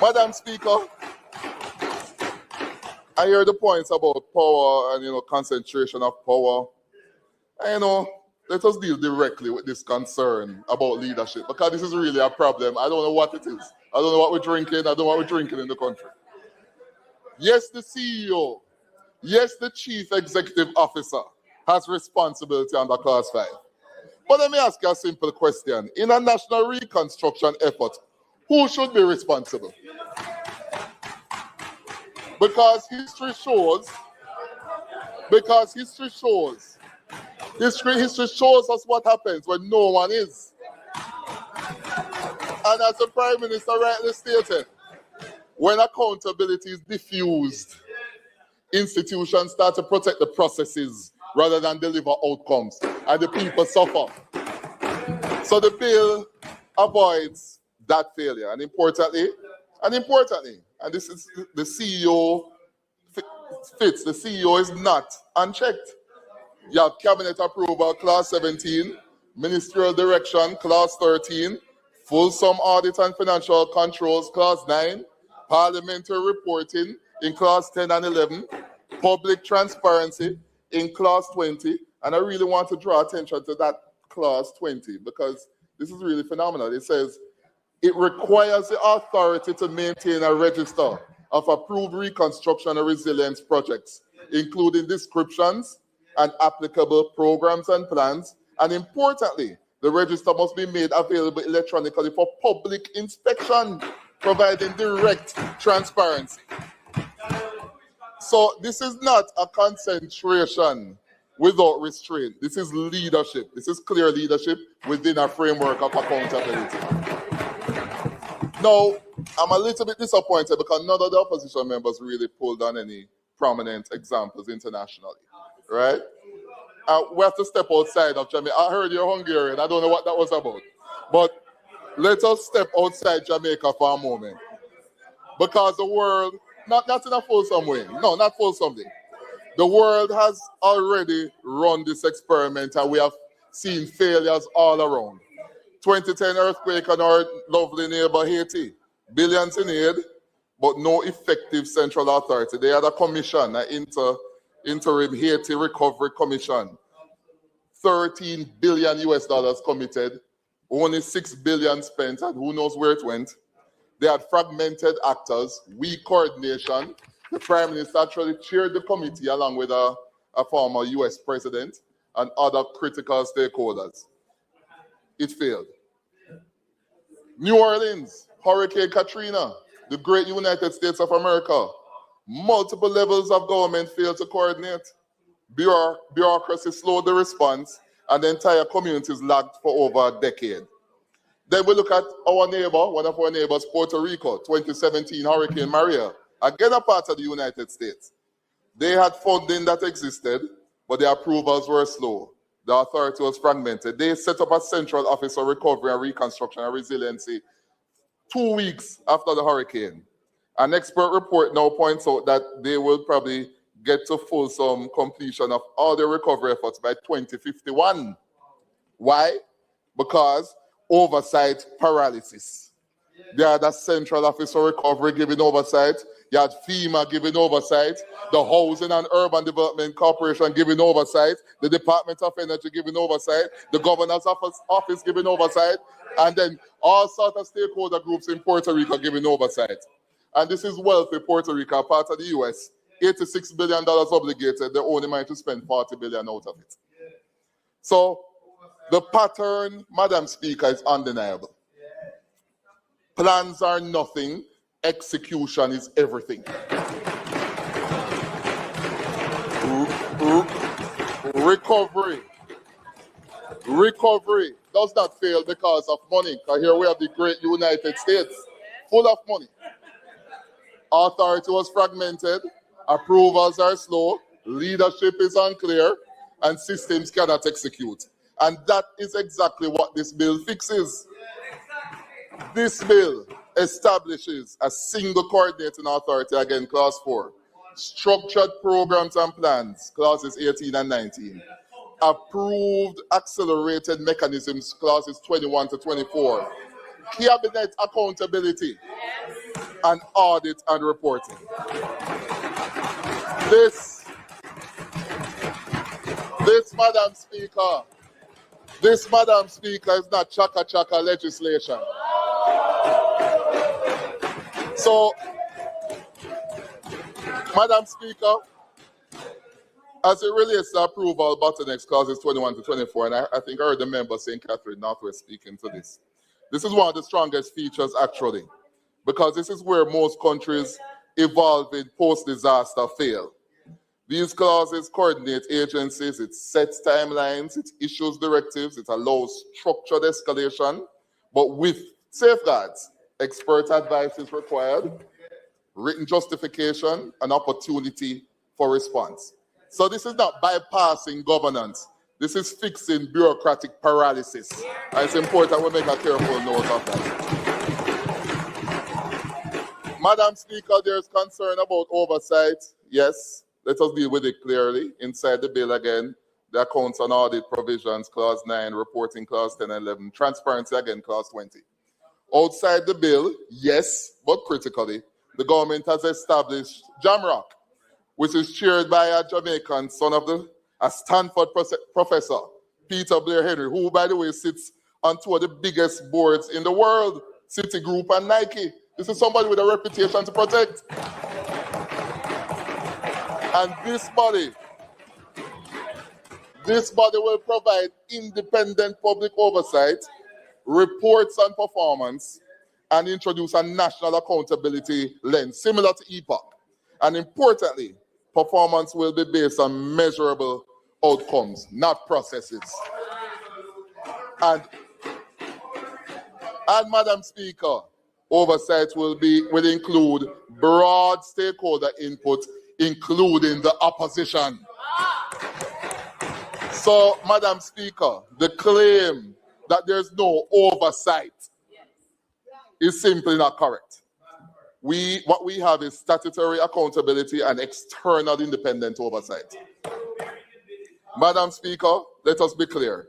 M: Madam Speaker, I hear the points about power and, concentration of power. And, let us deal directly with this concern about leadership, because this is really a problem. I don't know what it is. I don't know what we're drinking. I don't know what we're drinking in the country. Yes, the CEO, yes, the Chief Executive Officer has responsibility under Clause 5. But let me ask you a simple question. In a national reconstruction effort, who should be responsible? Because history shows us what happens when no one is. And as the Prime Minister rightly stated, when accountability is diffused, institutions start to protect the processes rather than deliver outcomes, and the people suffer. So the bill avoids that failure. And importantly, and this is the CEO fits, the CEO is not unchecked. You have cabinet approval, Clause 17, ministerial direction, Clause 13, fulsome audit and financial controls, Clause 9, parliamentary reporting in Clause 10 and 11, public transparency in Clause 20, and I really want to draw attention to that Clause 20 because this is really phenomenal. It says, it requires the authority to maintain a register of approved reconstruction and resilience projects, including descriptions and applicable programs and plans. And importantly, the register must be made available electronically for public inspection, providing direct transparency. So this is not a concentration without restraint. This is leadership. This is clear leadership within a framework of accountability. Now, I'm a little bit disappointed because none of the opposition members really pulled on any prominent examples internationally, right? We have to step outside of Jamaica. I heard you're Hungarian. I don't know what that was about. But let us step outside Jamaica for a moment. Because the world, not in a fulsome way, no, not fulsomely. The world has already run this experiment and we have seen failures all around. 2010 earthquake on our lovely neighbor Haiti. Billions in aid, but no effective central authority. They had a commission, an interim Haiti Recovery Commission. $13 billion committed, only $6 billion spent, and who knows where it went. They had fragmented actors, weak coordination. The Prime Minister actually chaired the committee along with a former US president and other critical stakeholders. It failed. New Orleans, Hurricane Katrina, the great United States of America. Multiple levels of government failed to coordinate. Bureaucracy slowed the response, and the entire communities lagged for over a decade. Then we look at our neighbor, one of our neighbors, Puerto Rico, 2017 Hurricane Maria, again a part of the United States. They had funding that existed, but the approvals were slow. The authority was fragmented. They set up a central office for recovery and reconstruction and resiliency 2 weeks after the hurricane. An expert report now points out that they will probably get to fulsome completion of all the recovery efforts by 2051. Why? Because oversight paralysis. They had a central office for recovery giving oversight. You had FEMA giving oversight. The Housing and Urban Development Corporation giving oversight. The Department of Energy giving oversight. The Governor's Office giving oversight. And then all sorts of stakeholder groups in Puerto Rico giving oversight. And this is wealthy Puerto Rico, part of the US. $86 billion obligated. They only managed to spend $40 billion out of it. So the pattern, Madam Speaker, is undeniable. Plans are nothing. Execution is everything. Recovery does not fail because of money. Because here we have the great United States, full of money. Authority was fragmented, approvals are slow, leadership is unclear, and systems cannot execute. And that is exactly what this bill fixes. This bill establishes a single coordinating authority, again, clause 4. Structured programs and plans, clauses 18 and 19. Approved accelerated mechanisms, clauses 21 to 24. Cabinet accountability and audit and reporting. This, Madam Speaker, is not chaka-chaka legislation. So, Madam Speaker, as it relates to approval bottlenecks, clauses 21 to 24, and I think I heard the member saying Catherine Northwest speaking to this. This is one of the strongest features, actually, because this is where most countries evolving post-disaster fail. These clauses coordinate agencies, it sets timelines, it issues directives, it allows structured escalation, but with safeguards. Expert advice is required, written justification, and opportunity for response. So this is not bypassing governance. This is fixing bureaucratic paralysis. And it's important we make a careful note of that. Madam Speaker, there's concern about oversight. Yes, let us deal with it clearly. Inside the bill again, the accounts and audit provisions, clause 9, reporting clause 10 and 11, transparency again, clause 20. Outside the bill, yes, but critically, the government has established JAMROC, which is chaired by a Jamaican son of a Stanford professor, Peter Blair Henry, who, by the way, sits on two of the biggest boards in the world, Citigroup and Nike. This is somebody with a reputation to protect. And this body will provide independent public oversight, reports on performance, and introduce a national accountability lens, similar to EPOC. And importantly, performance will be based on measurable outcomes, not processes. And Madam Speaker, oversight will include broad stakeholder input, including the opposition. So, Madam Speaker, the claim that there's no oversight is simply not correct. What we have is statutory accountability and external independent oversight. Madam Speaker, let us be clear.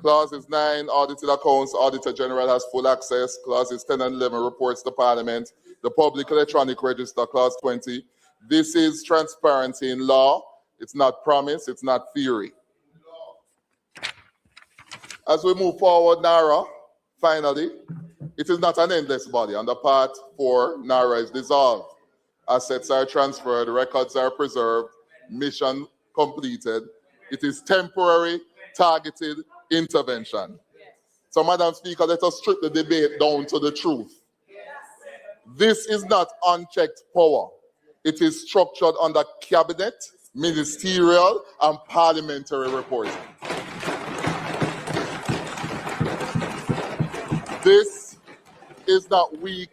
M: Clauses 9, audited accounts, Auditor General has full access. Clauses 10 and 11, reports to Parliament. The Public Electronic Register, Clause 20. This is transparency in law. It's not promise, it's not theory. As we move forward, NARA, finally, it is not an endless body. Under Part 4, NARA is dissolved. Assets are transferred, records are preserved, mission completed. It is temporary, targeted intervention. So, Madam Speaker, let us strip the debate down to the truth. This is not unchecked power. It is structured under cabinet, ministerial, and parliamentary reporting. This is not weak.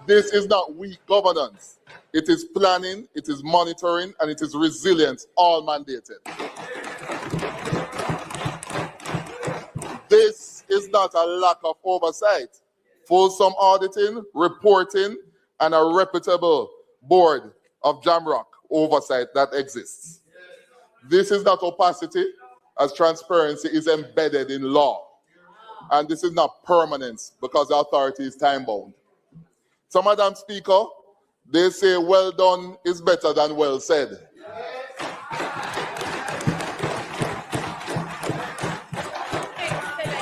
M: This is not weak governance. It is planning, it is monitoring, and it is resilience, all mandated. This is not a lack of oversight. Fulsome auditing, reporting, and a reputable board of Jamrock oversight that exists. This is not opacity, as transparency is embedded in law. And this is not permanence, because the authority is time-bound. So, Madam Speaker, they say well done is better than well said.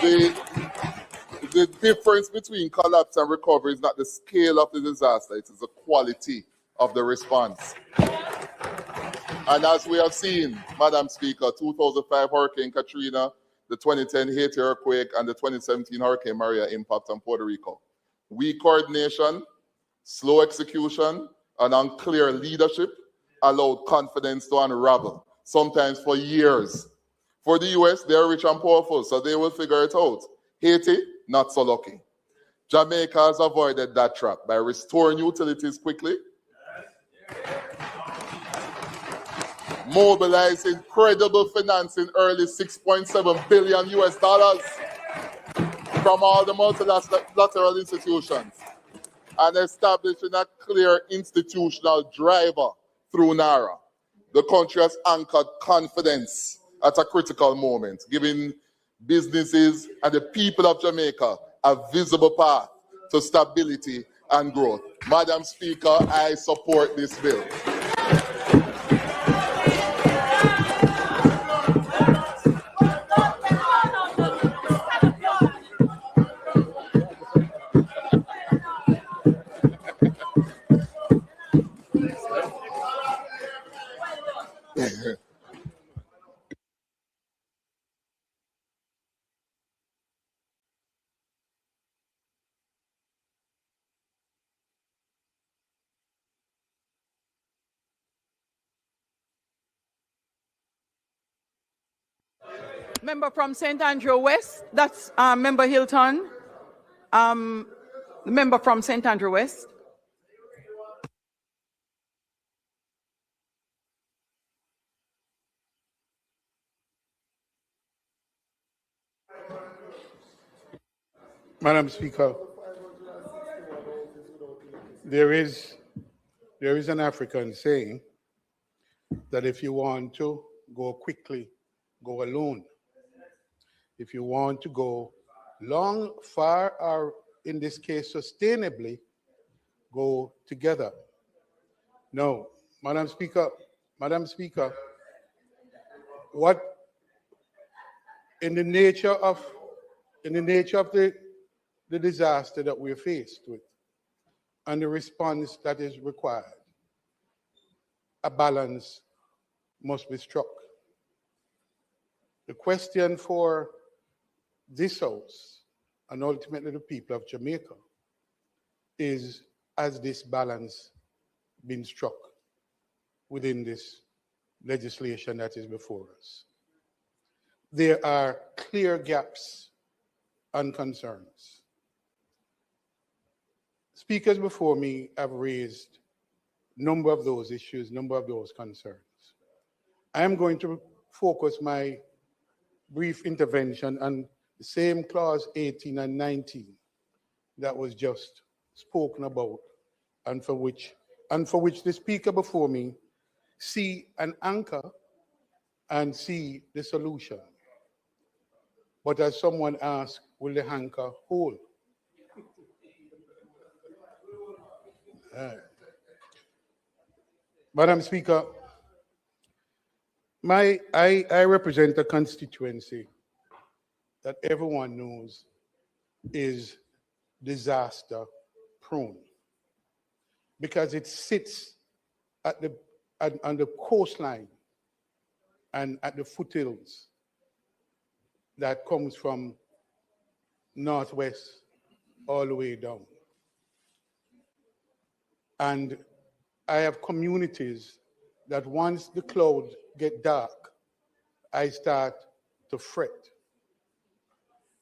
M: The difference between collapse and recovery is not the scale of the disaster, it is the quality of the response. And as we have seen, Madam Speaker, 2005 Hurricane Katrina, the 2010 Haiti earthquake, and the 2017 Hurricane Maria impact on Puerto Rico. Weak coordination, slow execution, and unclear leadership allowed confidence to unravel, sometimes for years. For the US, they are rich and powerful, so they will figure it out. Haiti, not so lucky. Jamaica has avoided that trap by restoring utilities quickly, mobilizing credible financing early, $6.7 billion US from all the multilateral institutions, and establishing a clear institutional driver through NARA. The country has anchored confidence at a critical moment, giving businesses and the people of Jamaica a visible path to stability and growth. Madam Speaker, I support this bill.
B: Member from St. Andrew West, that's Member Hilton. The member from St. Andrew West.
N: Madam Speaker, there is an African saying that if you want to go quickly, go alone. If you want to go long, far, or in this case, sustainably, go together. No, Madam Speaker, what in the nature of the disaster that we're faced with and the response that is required, a balance must be struck. The question for this House and ultimately the people of Jamaica is, has this balance been struck within this legislation that is before us? There are clear gaps and concerns. Speakers before me have raised a number of those issues, number of those concerns. I am going to focus my brief intervention on the same clause 18 and 19 that was just spoken about, and for which the speaker before me see an anchor and see the solution. But as someone asked, will the anchor hold? Madam Speaker, I represent a constituency that everyone knows is disaster prone because it sits on the coastline and at the foothills that comes from northwest all the way down. And I have communities that once the clouds get dark, I start to fret.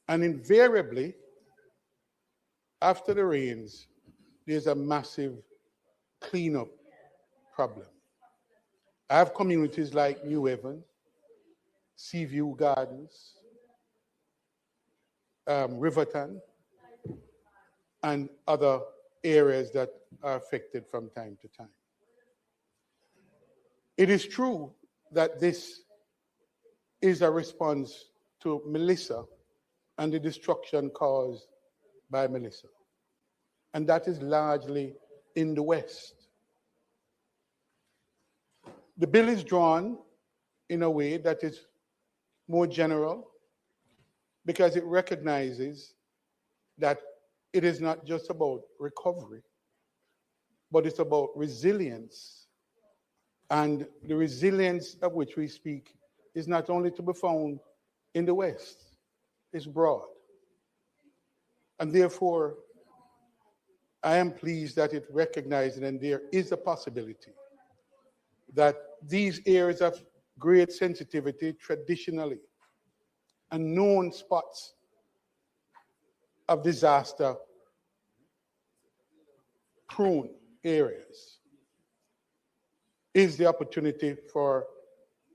N: And invariably, after the rains, there's a massive cleanup problem. I have communities like New Haven, Seaview Gardens, Riverton, and other areas that are affected from time to time. It is true that this is a response to Melissa and the destruction caused by Melissa. And that is largely in the West. The bill is drawn in a way that is more general because it recognizes that it is not just about recovery, but it's about resilience. And the resilience of which we speak is not only to be found in the West, it's broad. And therefore, I am pleased that it recognizes and there is a possibility that these areas of great sensitivity traditionally and known spots of disaster prone areas is the opportunity for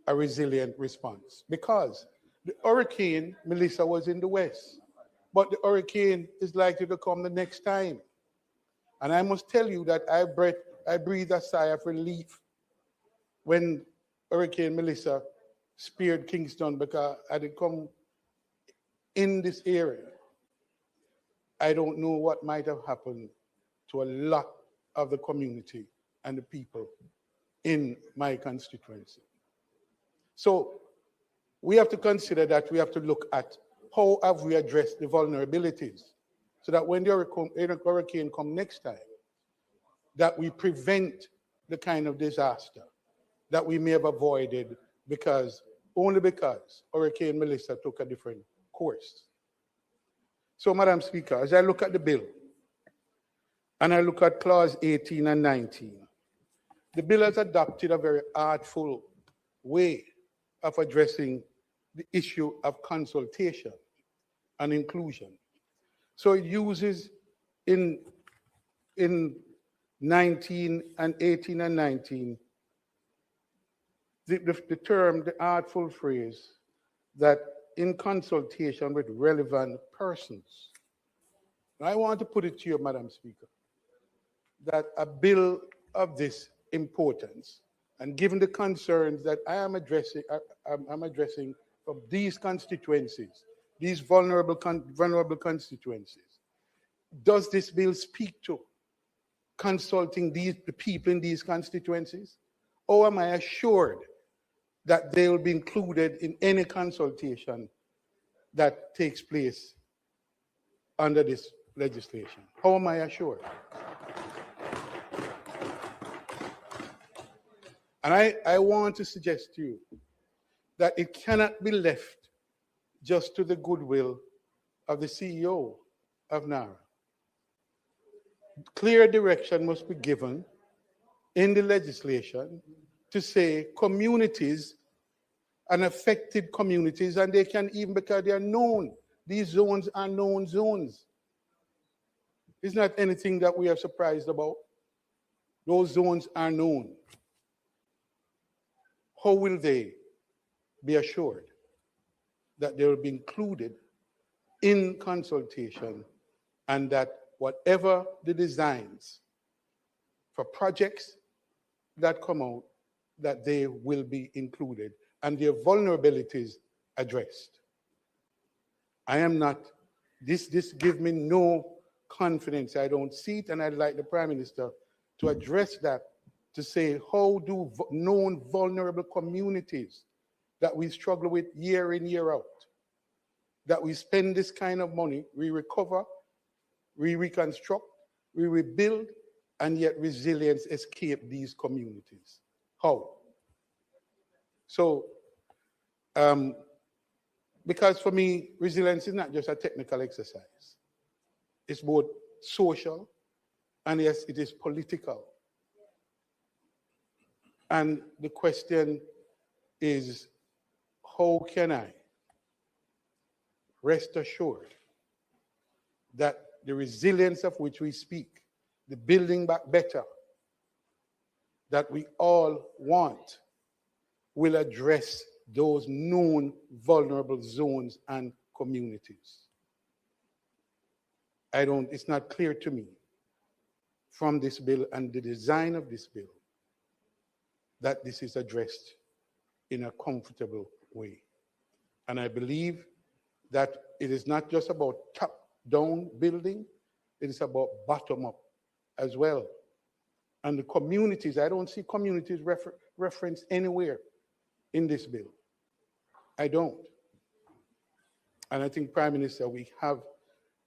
N: a resilient response, because the hurricane Melissa was in the West, but the hurricane is likely to come the next time. And I must tell you that I breathed a sigh of relief when Hurricane Melissa speared Kingston, because had it come in this area, I don't know what might have happened to a lot of the community and the people in my constituency. So we have to consider that we have to look at how have we addressed the vulnerabilities so that when the hurricane comes next time, that we prevent the kind of disaster that we may have avoided only because Hurricane Melissa took a different course. So, Madam Speaker, as I look at the bill, and I look at clause 18 and 19, the bill has adopted a very artful way of addressing the issue of consultation and inclusion. So it uses in 19 and 18 and 19, the term, the artful phrase, that in consultation with relevant persons. And I want to put it to you, Madam Speaker, that a bill of this importance, and given the concerns that I'm addressing from these constituencies, these vulnerable constituencies, does this bill speak to consulting the people in these constituencies? Or am I assured that they will be included in any consultation that takes place under this legislation? How am I assured? And I want to suggest to you that it cannot be left just to the goodwill of the CEO of NARA. Clear direction must be given in the legislation to say communities and affected communities, and they can even, because they are known, these zones are known zones. It's not anything that we are surprised about. Those zones are known. How will they be assured that they will be included in consultation and that whatever the designs for projects that come out, that they will be included and their vulnerabilities addressed. I am not, this gives me no confidence. I don't see it, and I'd like the Prime Minister to address that, to say, how do known vulnerable communities that we struggle with year in, year out, that we spend this kind of money, we recover, we reconstruct, we rebuild, and yet resilience escape these communities? How? So, because for me, resilience is not just a technical exercise. It's both social, and yes, it is political. And the question is, how can I rest assured that the resilience of which we speak, the building back better, that we all want, will address those known vulnerable zones and communities? It's not clear to me from this bill and the design of this bill that this is addressed in a comfortable way. And I believe that it is not just about top-down building, it is about bottom-up as well. And the communities, I don't see communities referenced anywhere in this bill. I don't. And I think, Prime Minister, we have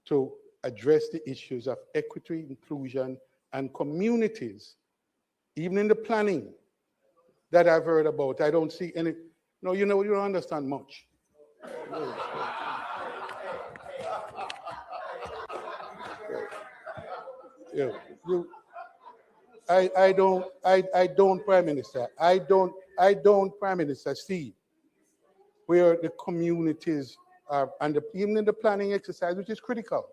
N: to address the issues of equity, inclusion, and communities. Even in the planning that I've heard about, I don't see any. No, you know, you don't understand much. I don't, Prime Minister. I don't, Prime Minister, see where the communities are, and even in the planning exercise, which is critical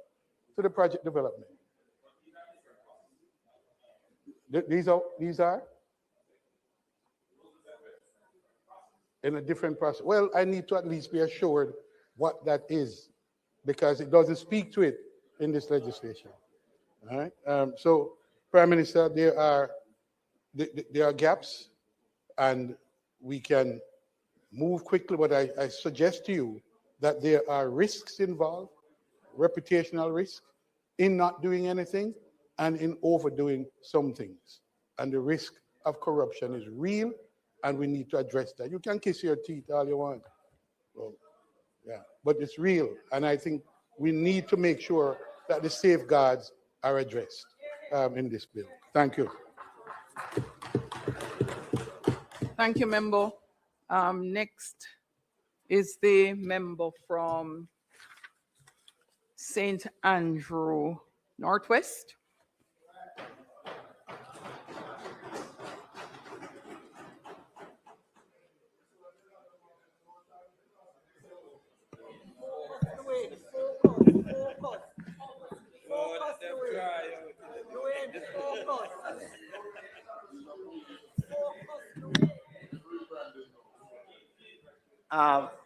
N: to the project development. These are in a different process. Well, I need to at least be assured what that is, because it doesn't speak to it in this legislation. All right. So, Prime Minister, there are gaps, and we can move quickly, but I suggest to you that there are risks involved, reputational risk, in not doing anything and in overdoing some things. And the risk of corruption is real, and we need to address that. You can kiss your teeth all you want. Well, yeah, but it's real, and I think we need to make sure that the safeguards are addressed in this bill. Thank you.
B: Thank you, member. Next is the member from St. Andrew Northwest.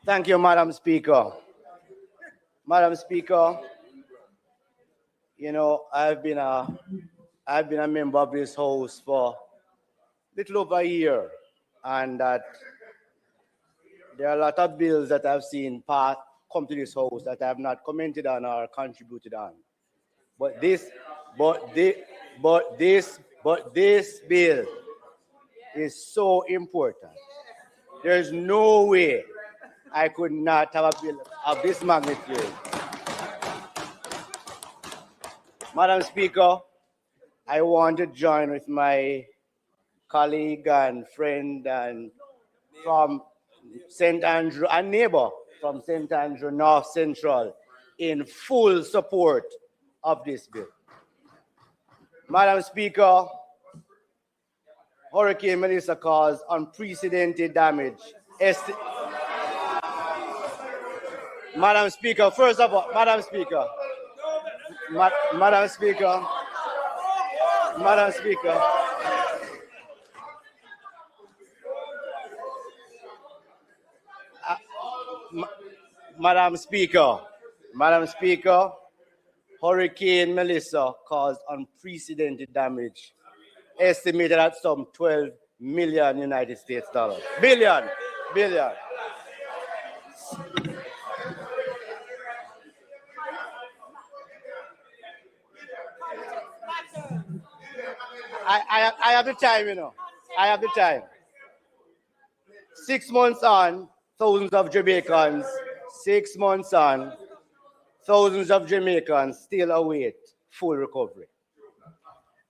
I: Thank you, Madam Speaker. Madam Speaker, you know, I've been a member of this House for a little over a year, and that there are a lot of bills that I've seen come to this House that I have not commented on or contributed on. But this bill is so important. There's no way I could not have a bill of this magnitude. Madam Speaker, I want to join with my colleague and friend and from St. Andrew, a neighbor from St. Andrew North Central, in full support of this bill. Madam Speaker, Hurricane Melissa caused unprecedented damage. Madam Speaker, first of all, Madam Speaker, Madam Speaker, Madam Speaker, Madam Speaker, Madam Speaker, Hurricane Melissa caused unprecedented damage, estimated at some 12 million United States dollars. Billion. I have the time, you know. I have the time. 6 months on, thousands of Jamaicans, 6 months on, thousands of Jamaicans still await full recovery.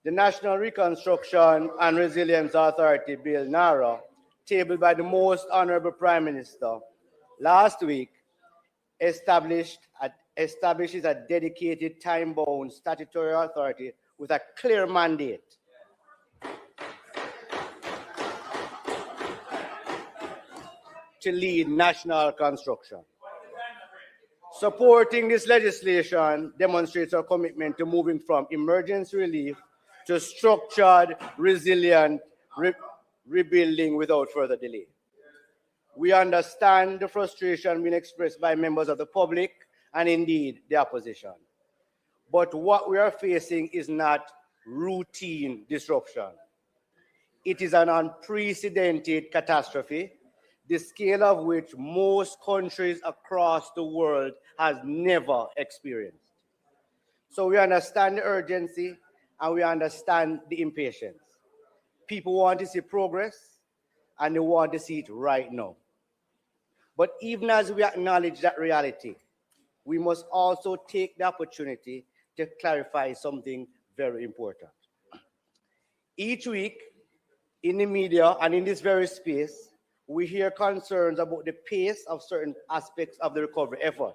I: The National Reconstruction and Resilience Authority Bill, NARA, tabled by the Most Honorable Prime Minister last week, establishes a dedicated time-bound statutory authority with a clear mandate to lead national construction. Supporting this legislation demonstrates our commitment to moving from emergency relief to structured, resilient rebuilding without further delay. We understand the frustration being expressed by members of the public and indeed the opposition. But what we are facing is not routine disruption. It is an unprecedented catastrophe, the scale of which most countries across the world has never experienced. So we understand the urgency and we understand the impatience. People want to see progress and they want to see it right now. But even as we acknowledge that reality, we must also take the opportunity to clarify something very important. Each week in the media and in this very space, we hear concerns about the pace of certain aspects of the recovery effort.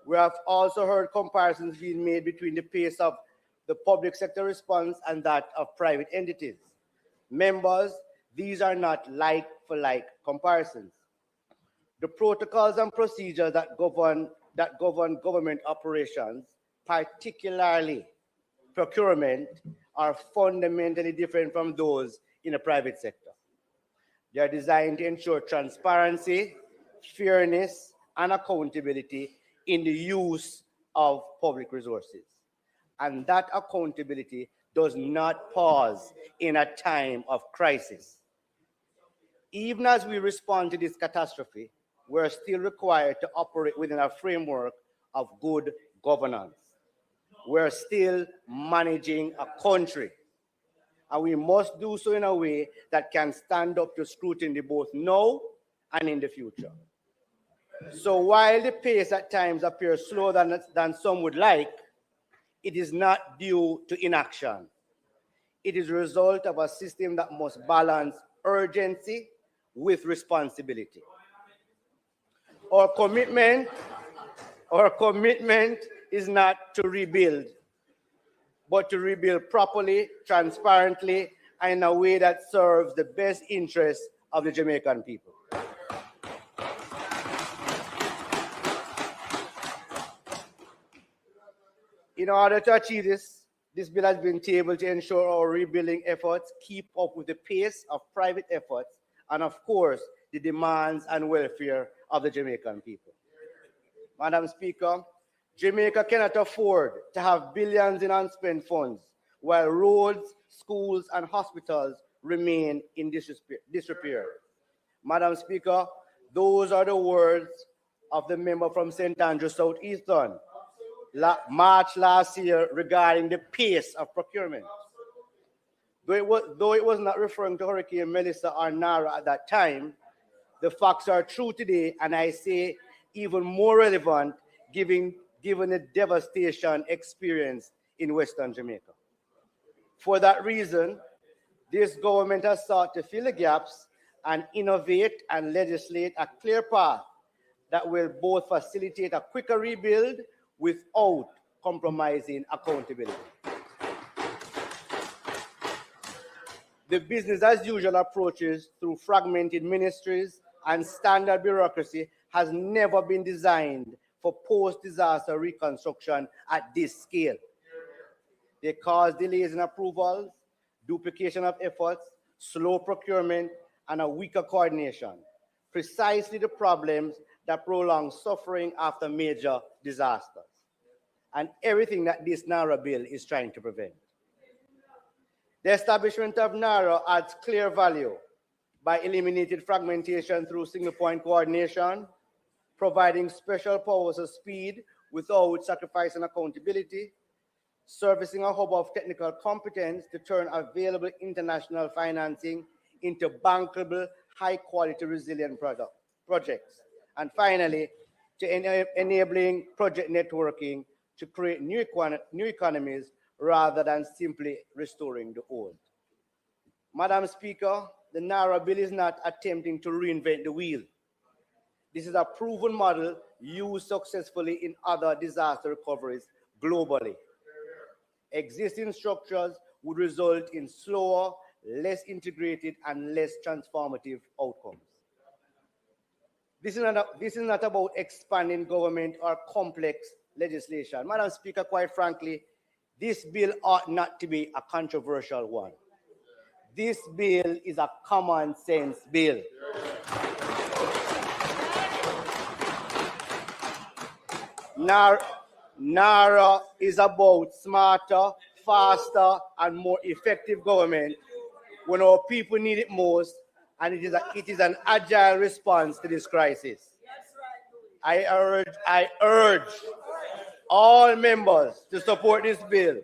I: We have also heard comparisons being made between the pace of the public sector response and that of private entities. Members, these are not like-for-like comparisons. The protocols and procedures that govern government operations, particularly procurement, are fundamentally different from those in the private sector. They are designed to ensure transparency, fairness, and accountability in the use of public resources. And that accountability does not pause in a time of crisis. Even as we respond to this catastrophe, we're still required to operate within a framework of good governance. We're still managing a country, and we must do so in a way that can stand up to scrutiny both now and in the future. So while the pace at times appears slower than some would like, it is not due to inaction. It is a result of a system that must balance urgency with responsibility. Our commitment is not to rebuild, but to rebuild properly, transparently, and in a way that serves the best interests of the Jamaican people. In order to achieve this bill has been tabled to ensure our rebuilding efforts keep up with the pace of private efforts and, of course, the demands and welfare of the Jamaican people. Madam Speaker, Jamaica cannot afford to have billions in unspent funds while roads, schools, and hospitals remain in disrepair. Madam Speaker, those are the words of the member from St. Andrew Southeastern, March last year, regarding the pace of procurement. Though it was not referring to Hurricane Melissa or Nara at that time, the facts are true today, and I say even more relevant given the devastation experienced in Western Jamaica. For that reason, this government has sought to fill the gaps and innovate and legislate a clear path that will both facilitate a quicker rebuild without compromising accountability. The business as usual approaches through fragmented ministries and standard bureaucracy has never been designed for post-disaster reconstruction at this scale. They cause delays in approvals, duplication of efforts, slow procurement, and a weaker coordination, precisely the problems that prolong suffering after major disasters. and everything that this NARA bill is trying to prevent. The establishment of NARA adds clear value by eliminating fragmentation through single point coordination, providing special powers of speed without sacrificing accountability, servicing a hub of technical competence to turn available international financing into bankable, high-quality, resilient projects. And finally, to enabling project networking to create new economies rather than simply restoring the old. Madam Speaker, the NARA bill is not attempting to reinvent the wheel. This is a proven model used successfully in other disaster recoveries globally. Existing structures would result in slower, less integrated, and less transformative outcomes. This is not about expanding government or complex legislation. Madam Speaker, quite frankly, this bill ought not to be a controversial one. This bill is a common sense bill. NARA is about smarter, faster, and more effective government when our people need it most, and it is an agile response to this crisis. I urge all members to support this bill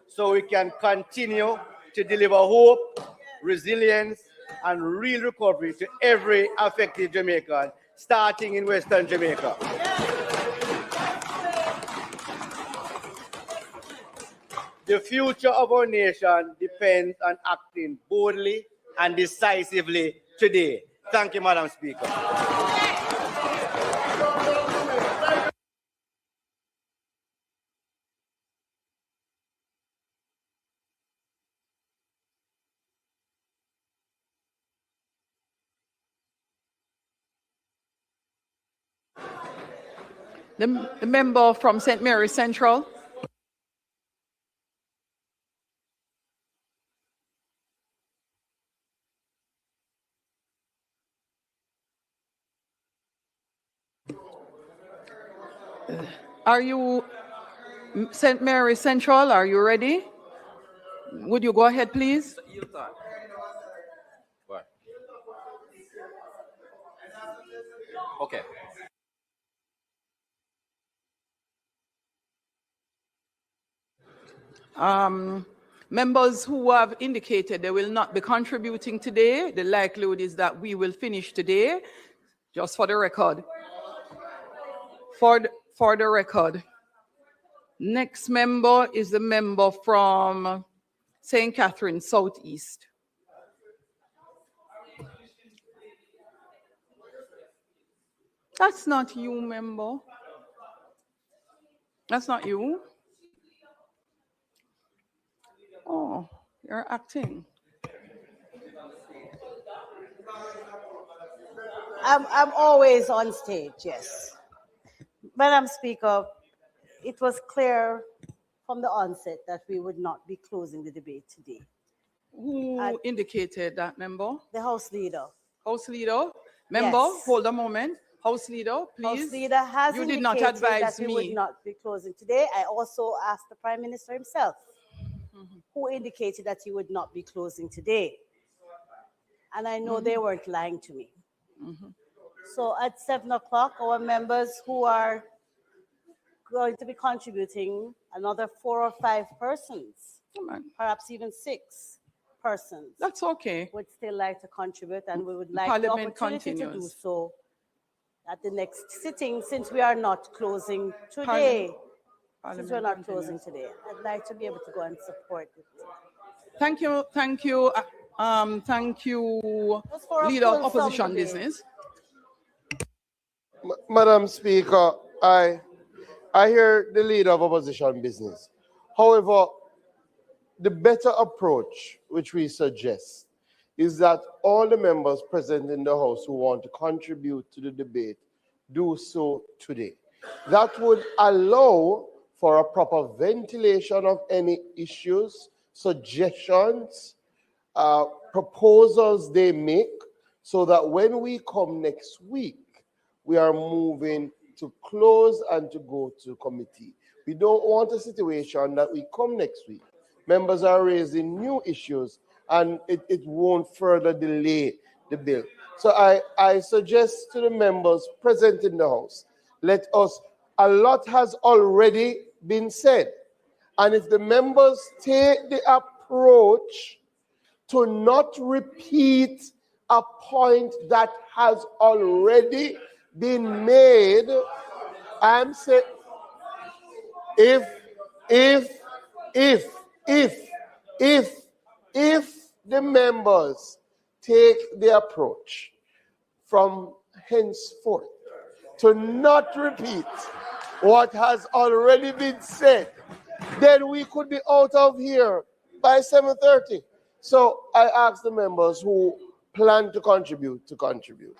I: so we can continue to deliver hope, resilience, and real recovery to every affected Jamaican, starting in Western Jamaica. The future of our nation depends on acting boldly and decisively today. Thank you, Madam Speaker.
B: The member from St. Mary's Central. Are you, St. Mary's Central, are you ready? Would you go ahead, please?
O: Okay.
B: Members who have indicated they will not be contributing today, the likelihood is that we will finish today, just for the record. For the record. Next member is the member from St. Catherine Southeast. That's not you, member. That's not you. Oh, you're acting.
P: I'm always on stage, yes. Madam Speaker, it was clear from the onset that we would not be closing the debate today.
B: Who indicated that, member?
P: The House Leader.
B: House Leader? Member,
P: Yes.
B: hold a moment. House Leader, please.
P: House Leader has
B: You did not
P: indicated
B: advise
P: that we would
B: me.
P: not be closing today. I also asked the Prime Minister himself, who indicated that he would not be closing today. And I know they weren't lying to me. So at 7 o'clock, our members who are going to be contributing, another 4 or 5 persons, perhaps even 6 persons.
B: That's okay.
P: Would still like to contribute, and we would like
B: Parliament
P: the opportunity to do
B: continues.
P: so at the next sitting, since we are not closing today. Since we're not closing today, I'd like to be able to go and support it.
B: Thank you, thank you, thank you,
P: for a
B: Leader of
P: full
B: Opposition
P: debate.
B: Business.
D: Madam Speaker, I hear the Leader of Opposition Business. However, the better approach which we suggest is that all the members present in the House who want to contribute to the debate do so today. That would allow for a proper ventilation of any issues, suggestions, proposals they make, so that when we come next week, we are moving to close and to go to committee. We don't want a situation that we come next week. Members are raising new issues and it won't further delay the bill. So I suggest to the members present in the House, a lot has already been said. And if the members take the approach to not repeat a point that has already been made, I'm saying, if the members take the approach from henceforth to not repeat what has already been said, then we could be out of here by 7:30. So I ask the members who plan to contribute to contribute.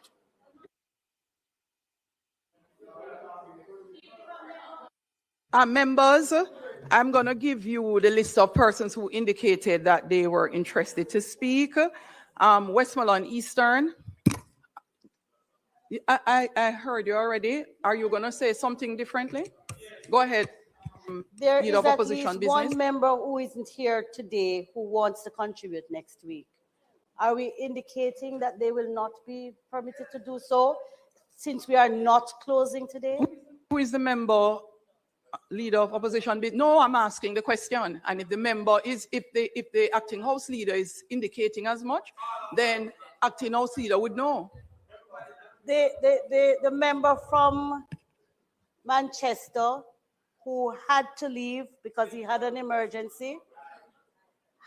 B: Members, I'm going to give you the list of persons who indicated that they were interested to speak. Westmoreland Eastern. I heard you already. Are you going to say something differently? Go ahead.
P: There
B: Leader
P: is
B: of
P: at
B: Opposition
P: least
B: Business.
P: one member who isn't here today who wants to contribute next week. Are we indicating that they will not be permitted to do so since we are not closing today?
B: Who is the member, Leader of Opposition Business? No, I'm asking the question. And if the member is, if the acting House Leader is indicating as much, then acting House Leader would know.
P: The member from Manchester who had to leave because he had an emergency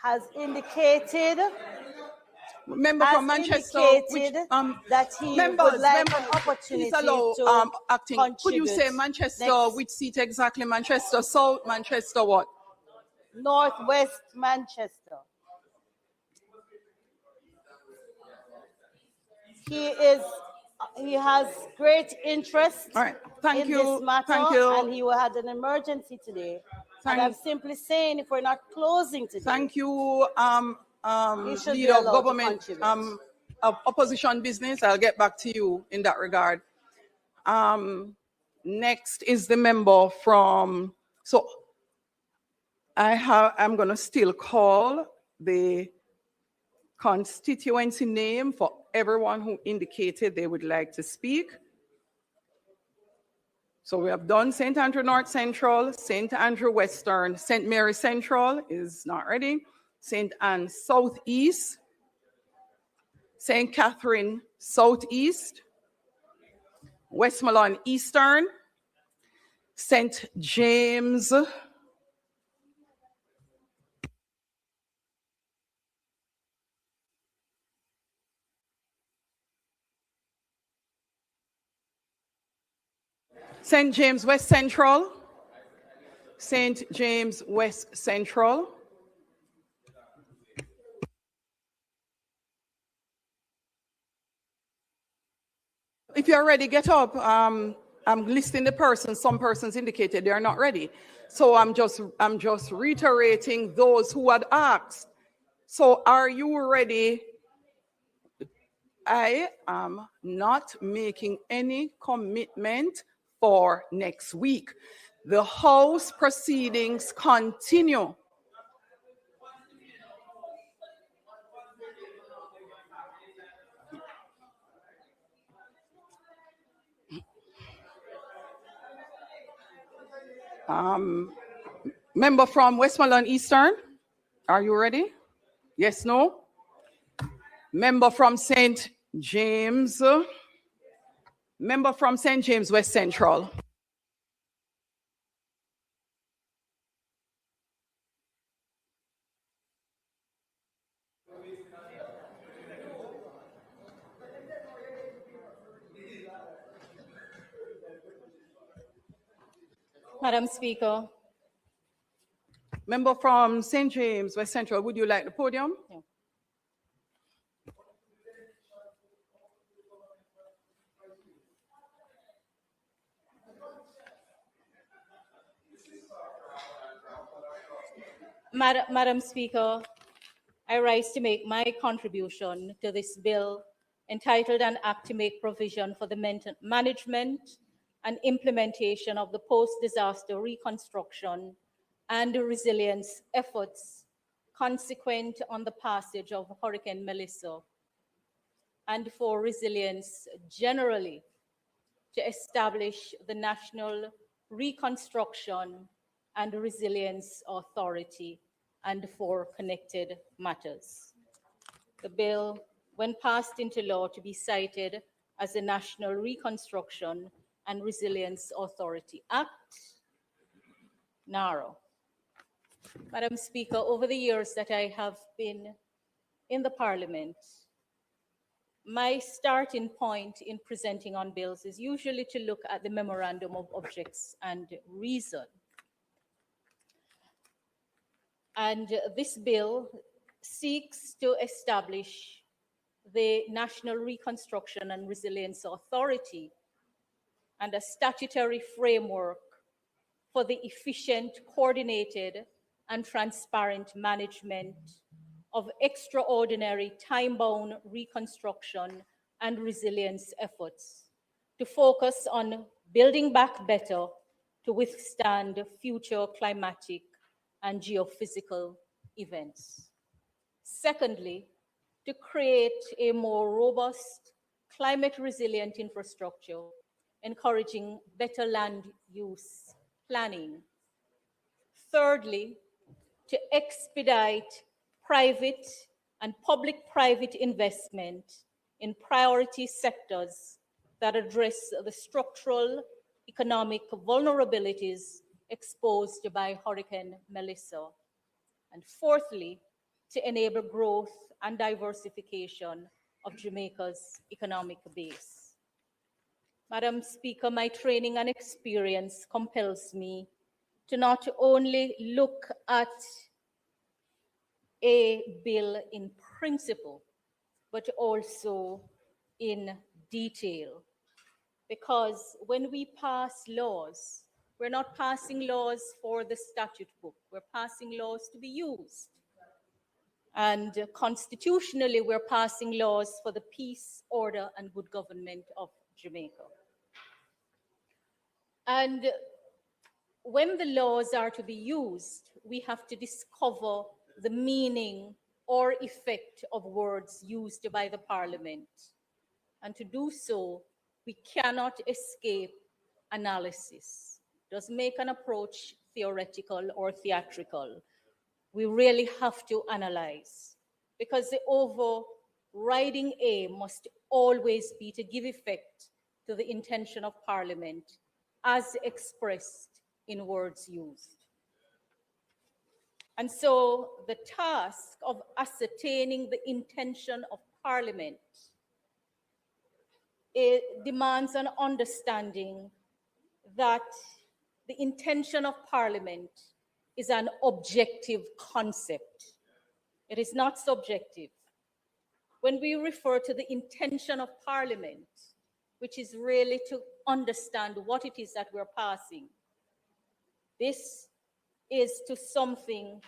P: has indicated
B: member from Manchester,
P: that he would like an opportunity to
B: acting. Could you say Manchester? Which seat exactly? Manchester South, Manchester what?
P: Northwest Manchester. He has great interest in this matter, and he had an emergency today. And I'm simply saying, if we're not closing today,
B: thank you, Leader of Government of Opposition Business. I'll get back to you in that regard. Next is the member from. So I'm going to still call the constituency name for everyone who indicated they would like to speak. So we have done St. Andrew North Central, St. Andrew Western, St. Mary Central is not ready, St. Anne Southeast, St. Catherine Southeast, Westmoreland Eastern, St. James, St. James West Central, St. James West Central, if you're ready, get up. I'm listing the persons. Some persons indicated they are not ready. So I'm just reiterating those who had asked. So are you ready? I am not making any commitment for next week. The House proceedings continue. Member from Westmoreland Eastern, are you ready? Yes, no? Member from St. James. Member from St. James West Central.
O: Madam Speaker.
B: Member from St. James West Central, would you like the podium?
O: Yeah. Madam Speaker, I rise to make my contribution to this bill entitled An Act to Make Provision for the Management and implementation of the post-disaster reconstruction and resilience efforts consequent on the passage of Hurricane Melissa, and for resilience generally, to establish the National Reconstruction and Resilience Authority, and for connected matters. The bill, when passed into law, to be cited as the National Reconstruction and Resilience Authority Act, NARO. Madam Speaker, over the years that I have been in the Parliament, my starting point in presenting on bills is usually to look at the memorandum of objects and reason. And this bill seeks to establish the National Reconstruction and Resilience Authority and a statutory framework for the efficient, coordinated, and transparent management of extraordinary time-bound reconstruction and resilience efforts to focus on building back better to withstand future climatic and geophysical events. Secondly, to create a more robust, climate-resilient infrastructure, encouraging better land use planning. Thirdly, to expedite private and public-private investment in priority sectors that address the structural economic vulnerabilities exposed by Hurricane Melissa. And fourthly, to enable growth and diversification of Jamaica's economic base. Madam Speaker, my training and experience compels me to not only look at a bill in principle, but also in detail. Because when we pass laws, we're not passing laws for the statute book, we're passing laws to be used. And constitutionally, we're passing laws for the peace, order, and good government of Jamaica. And when the laws are to be used, we have to discover the meaning or effect of words used by the Parliament. And to do so, we cannot escape analysis. It doesn't make an approach theoretical or theatrical. We really have to analyze, because the overriding aim must always be to give effect to the intention of Parliament as expressed in words used. And so the task of ascertaining the intention of Parliament, it demands an understanding that the intention of Parliament is an objective concept. It is not subjective. When we refer to the intention of Parliament, which is really to understand what it is that we're passing, this is to something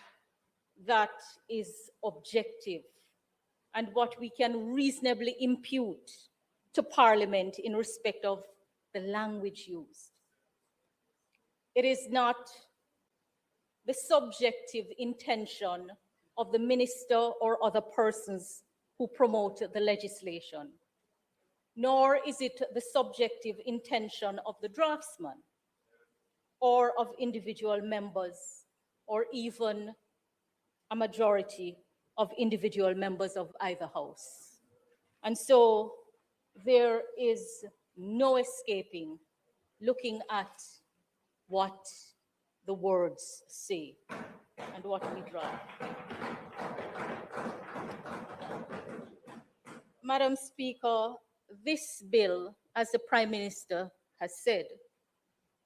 O: that is objective and what we can reasonably impute to Parliament in respect of the language used. It is not the subjective intention of the minister or other persons who promote the legislation, nor is it the subjective intention of the draftsman or of individual members, or even a majority of individual members of either house. And so there is no escaping looking at what the words say and what we draft. Madam Speaker, this bill, as the Prime Minister has said,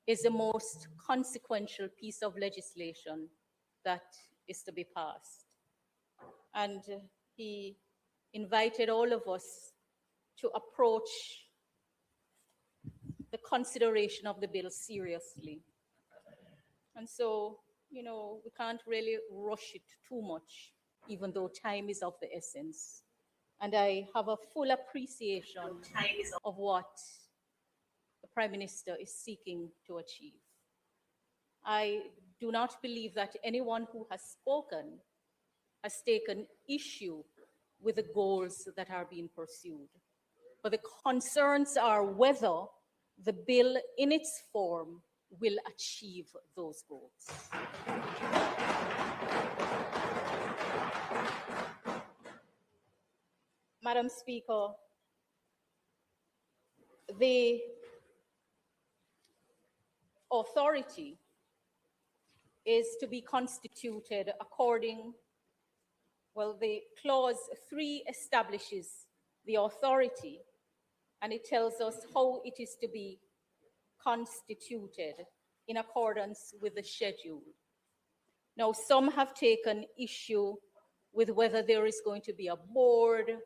O: is the most consequential piece of legislation that is to be passed. And he invited all of us to approach the consideration of the bill seriously. And so, we can't really rush it too much, even though time is of the essence. And I have a full appreciation of what the Prime Minister is seeking to achieve. I do not believe that anyone who has spoken has taken issue with the goals that are being pursued. But the concerns are whether the bill in its form will achieve those goals. Madam Speaker, the authority is to be constituted according, well, the clause 3 establishes the authority, and it tells us how it is to be constituted in accordance with the schedule. Now, some have taken issue with whether there is going to be a board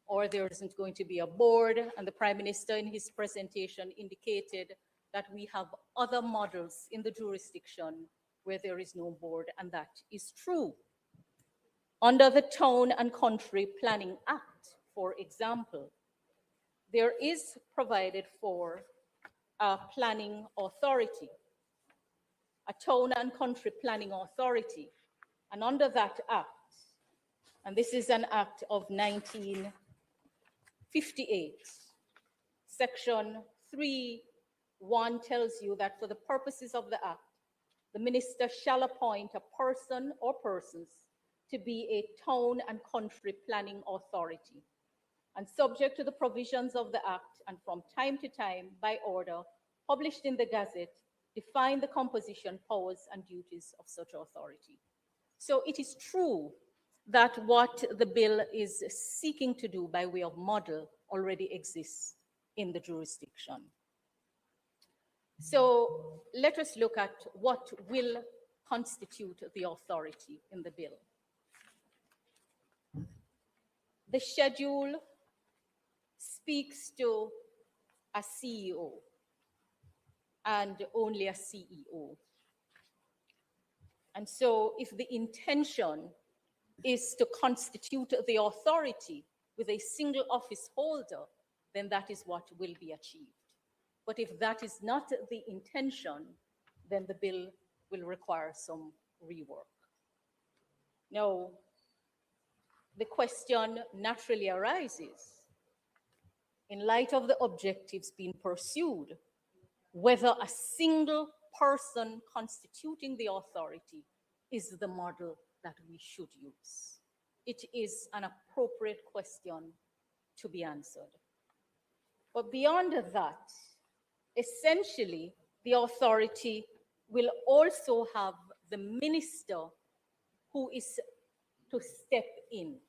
O: or there isn't going to be a board, and the Prime Minister in his presentation indicated that we have other models in the jurisdiction where there is no board, and that is true. Under the Town and Country Planning Act, for example, there is provided for a planning authority, a Town and Country Planning Authority, and under that act, and this is an act of 1958, section 3(1) tells you that for the purposes of the act, the minister shall appoint a person or persons to be a town and country planning authority, and subject to the provisions of the act, and from time to time, by order, published in the Gazette, define the composition, powers, and duties of such authority. So it is true that what the bill is seeking to do by way of model already exists in the jurisdiction. So let us look at what will constitute the authority in the bill. The schedule speaks to a CEO and only a CEO. And so if the intention is to constitute the authority with a single office holder, then that is what will be achieved. But if that is not the intention, then the bill will require some rework. Now, the question naturally arises, in light of the objectives being pursued, whether a single person constituting the authority is the model that we should use. It is an appropriate question to be answered. But beyond that, essentially, the authority will also have the minister who is to step in.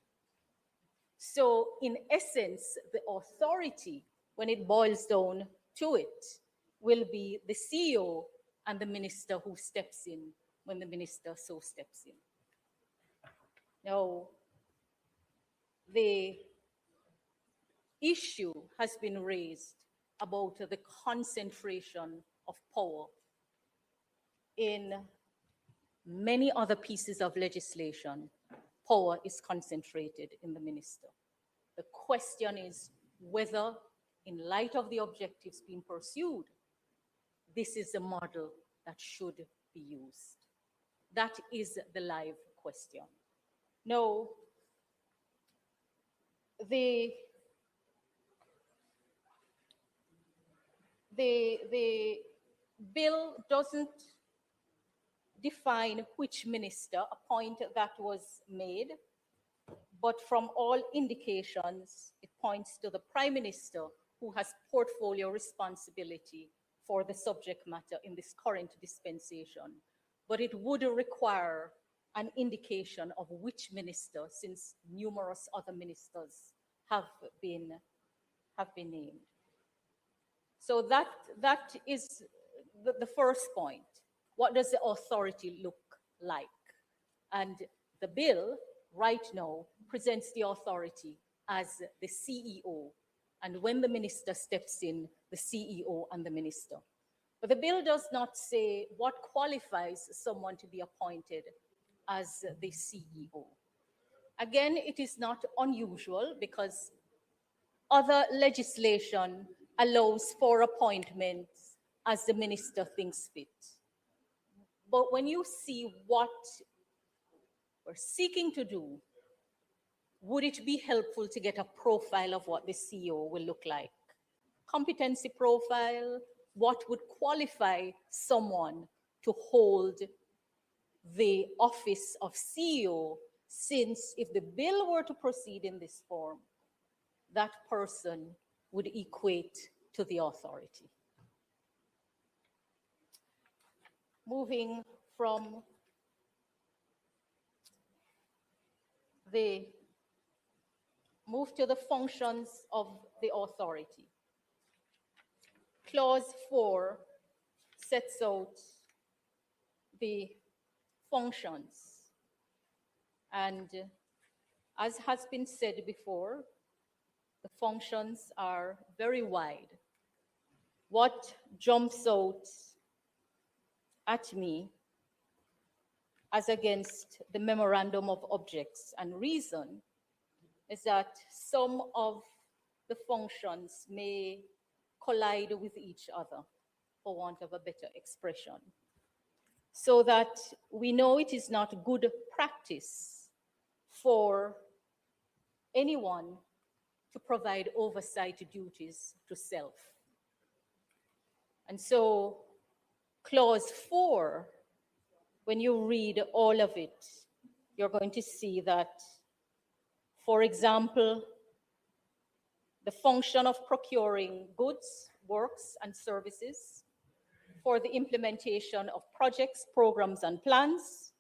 O: So in essence, the authority, when it boils down to it, will be the CEO and the minister who steps in when the minister so steps in. Now, the issue has been raised about the concentration of power in many other pieces of legislation. Power is concentrated in the minister. The question is whether, in light of the objectives being pursued, this is a model that should be used. That is the live question. No, the bill doesn't define which minister, a point that was made, but from all indications, it points to the Prime Minister who has portfolio responsibility for the subject matter in this current dispensation. But it would require an indication of which minister, since numerous other ministers have been named. So that is the first point. What does the authority look like? And the bill right now presents the authority as the CEO. And when the minister steps in, the CEO and the minister. But the bill does not say what qualifies someone to be appointed as the CEO. Again, it is not unusual because other legislation allows for appointments as the minister thinks fit. But when you see what we're seeking to do, would it be helpful to get a profile of what the CEO will look like? Competency profile, what would qualify someone to hold the office of CEO, since if the bill were to proceed in this form, that person would equate to the authority. Moving from move to the functions of the authority. Clause 4 sets out the functions. And as has been said before, the functions are very wide. What jumps out at me as against the memorandum of objects and reason is that some of the functions may collide with each other, for want of a better expression, so that we know it is not good practice for anyone to provide oversight duties to self. And so clause 4, when you read all of it, you're going to see that, for example, the function of procuring goods, works, and services for the implementation of projects, programs, and plans,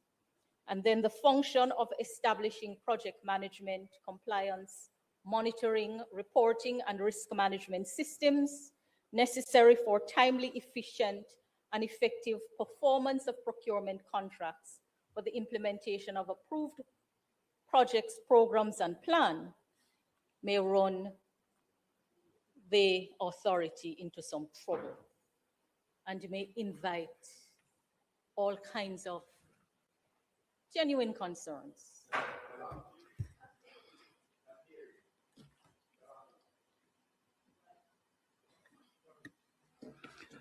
O: and then the function of establishing project management, compliance, monitoring, reporting, and risk management systems necessary for timely, efficient, and effective performance of procurement contracts for the implementation of approved projects, programs, and plan may run the authority into some trouble and may invite all kinds of genuine concerns.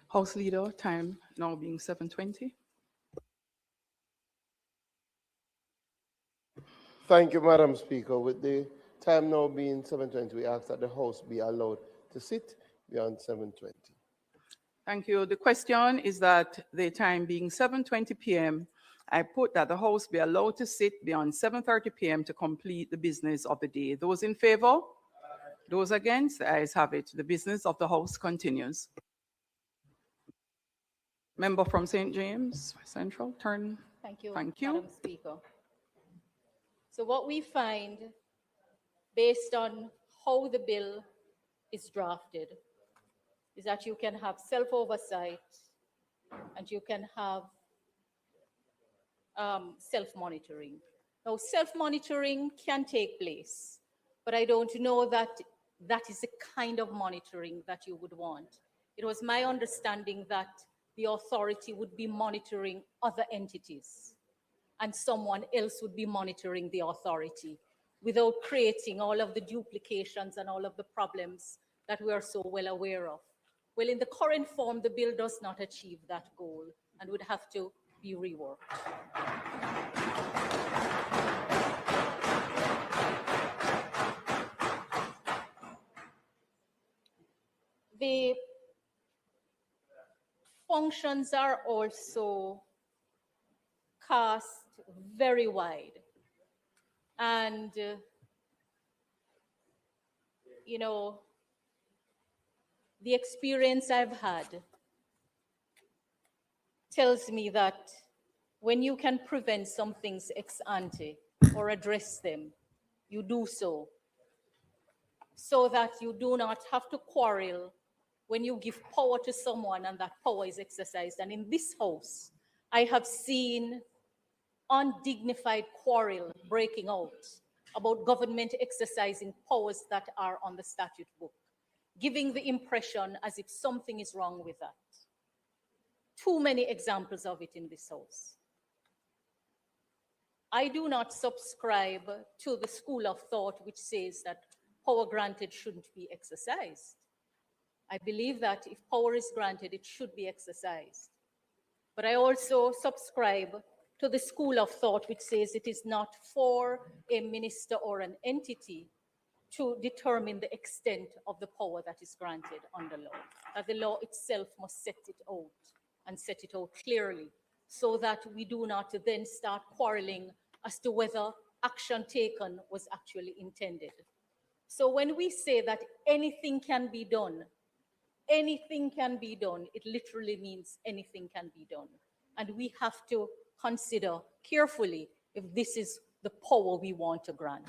B: House Leader, time now being 7:20.
D: Thank you, Madam Speaker. With the time now being 7:20, we ask that the House be allowed to sit beyond 7:20.
B: Thank you. The question is that the time being 7:20 p.m., I put that the House be allowed to sit beyond 7:30 p.m. to complete the business of the day. Those in favor? Those against? The ayes have it. The business of the House continues. Member from St. James Central, turn.
O: Thank you,
B: Thank you.
O: Madam Speaker. So what we find, based on how the bill is drafted, is that you can have self-oversight and you can have self-monitoring. Now, self-monitoring can take place, but I don't know that that is the kind of monitoring that you would want. It was my understanding that the authority would be monitoring other entities and someone else would be monitoring the authority without creating all of the duplications and all of the problems that we are so well aware of. Well, in the current form, the bill does not achieve that goal and would have to be reworked. The functions are also cast very wide. And, you know, the experience I've had tells me that when you can prevent some things ex ante or address them, you do so that you do not have to quarrel when you give power to someone and that power is exercised. And in this House, I have seen undignified quarrel breaking out about government exercising powers that are on the statute book, giving the impression as if something is wrong with that. Too many examples of it in this House. I do not subscribe to the school of thought which says that power granted shouldn't be exercised. I believe that if power is granted, it should be exercised. But I also subscribe to the school of thought which says it is not for a minister or an entity to determine the extent of the power that is granted under law, that the law itself must set it out and set it out clearly so that we do not then start quarreling as to whether action taken was actually intended. So when we say that anything can be done, it literally means anything can be done. And we have to consider carefully if this is the power we want to grant.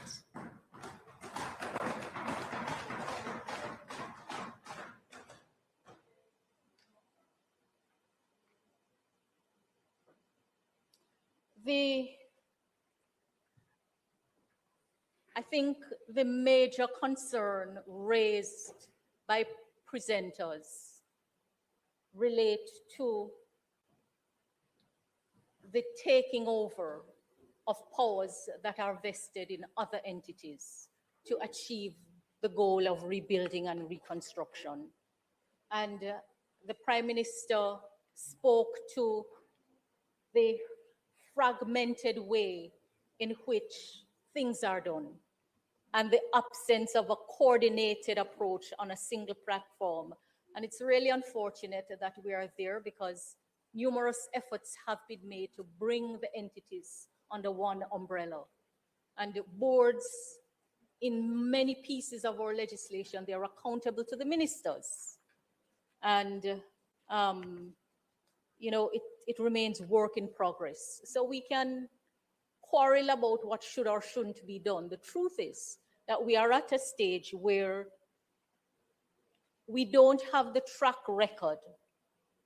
O: I think the major concern raised by presenters relate to the taking over of powers that are vested in other entities to achieve the goal of rebuilding and reconstruction. And the Prime Minister spoke to the fragmented way in which things are done and the absence of a coordinated approach on a single platform. And it's really unfortunate that we are there because numerous efforts have been made to bring the entities under one umbrella. And the boards, in many pieces of our legislation, they are accountable to the ministers. And, you know, it remains work in progress. So we can quarrel about what should or shouldn't be done. The truth is that we are at a stage where we don't have the track record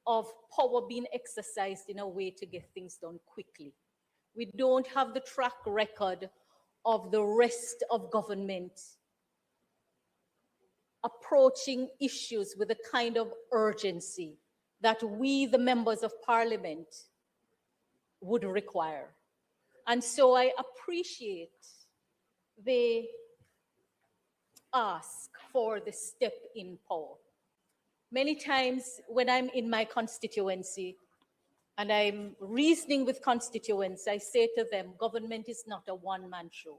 O: of power being exercised in a way to get things done quickly. We don't have the track record of the rest of government approaching issues with the kind of urgency that we, the members of parliament, would require. And so I appreciate the ask for the step in power. Many times when I'm in my constituency and I'm reasoning with constituents, I say to them, government is not a one-man show.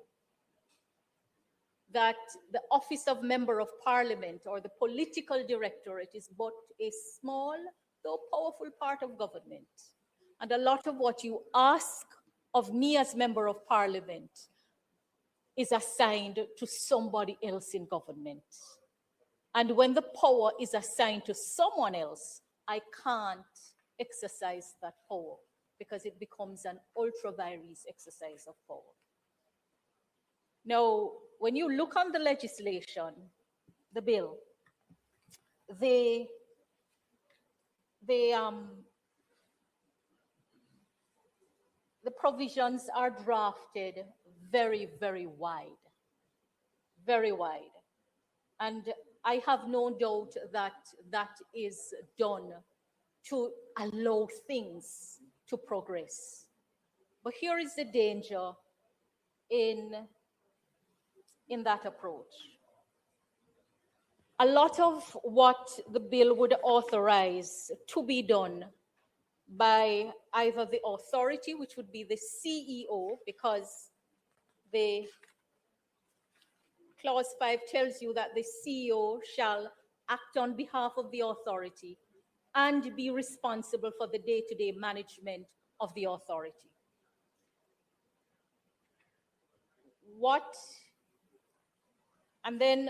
O: That the office of member of parliament or the political directorate is but a small, though powerful part of government. And a lot of what you ask of me as member of parliament is assigned to somebody else in government. And when the power is assigned to someone else, I can't exercise that power because it becomes an ultra-vires exercise of power. Now, when you look on the legislation, the bill, the provisions are drafted very, very wide, very wide. And I have no doubt that that is done to allow things to progress. But here is the danger in that approach. A lot of what the bill would authorize to be done by either the authority, which would be the CEO, because the Clause 5 tells you that the CEO shall act on behalf of the authority and be responsible for the day-to-day management of the authority. And then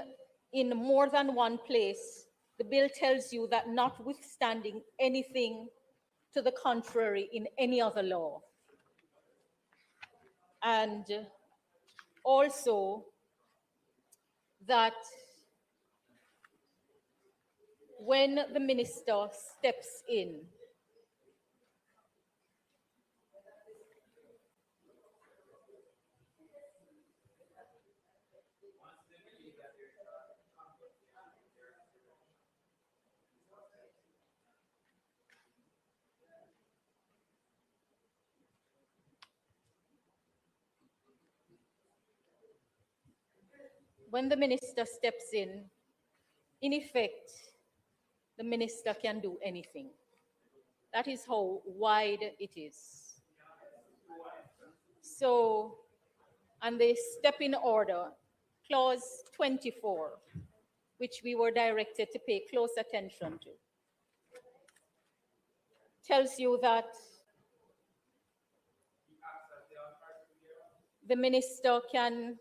O: in more than one place, the bill tells you that notwithstanding anything to the contrary in any other law, and also that when the minister steps in, in effect, the minister can do anything. That is how wide it is. So, and the step in order, clause 24, which we were directed to pay close attention to, tells you that the minister can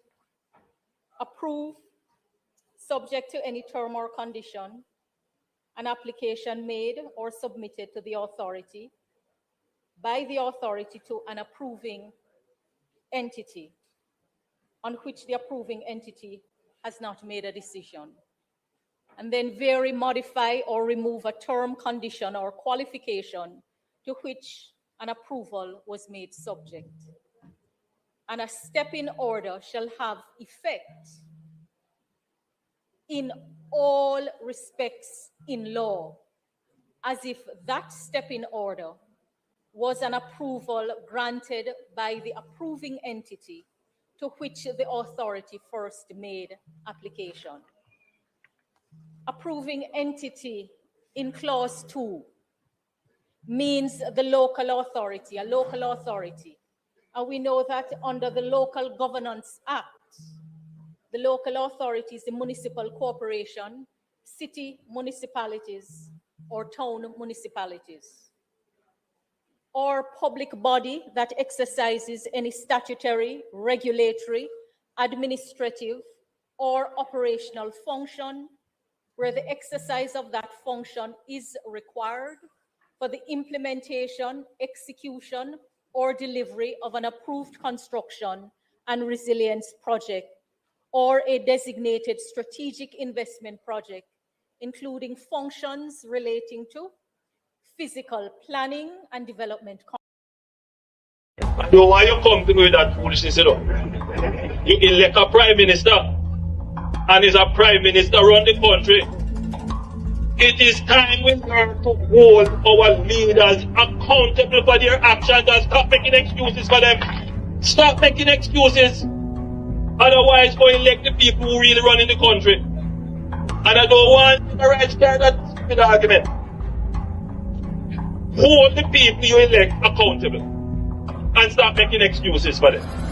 O: approve, subject to any term or condition, an application made or submitted to the authority by the authority to an approving entity on which the approving entity has not made a decision, and then vary, modify, or remove a term, condition, or qualification to which an approval was made subject. And a step in order shall have effect in all respects in law, as if that step in order was an approval granted by the approving entity to which the authority first made application. Approving entity in clause 2 means the local authority, a local authority. And we know that under the Local Governance Act, the local authority is the municipal corporation, city municipalities, or town municipalities, or public body that exercises any statutory, regulatory, administrative, or operational function where the exercise of that function is required for the implementation, execution, or delivery of an approved construction and resilience project or a designated strategic investment project, including functions relating to physical planning and development.
Q: I know why you come to me with that foolishness, you know. You elect a prime minister, and is a prime minister run the country. It is time we learn to hold our leaders accountable for their actions and stop making excuses for them. Stop making excuses. Otherwise, go elect the people who really run in the country. And I don't want the right start that stupid argument. Hold the people you elect accountable and stop making excuses for them.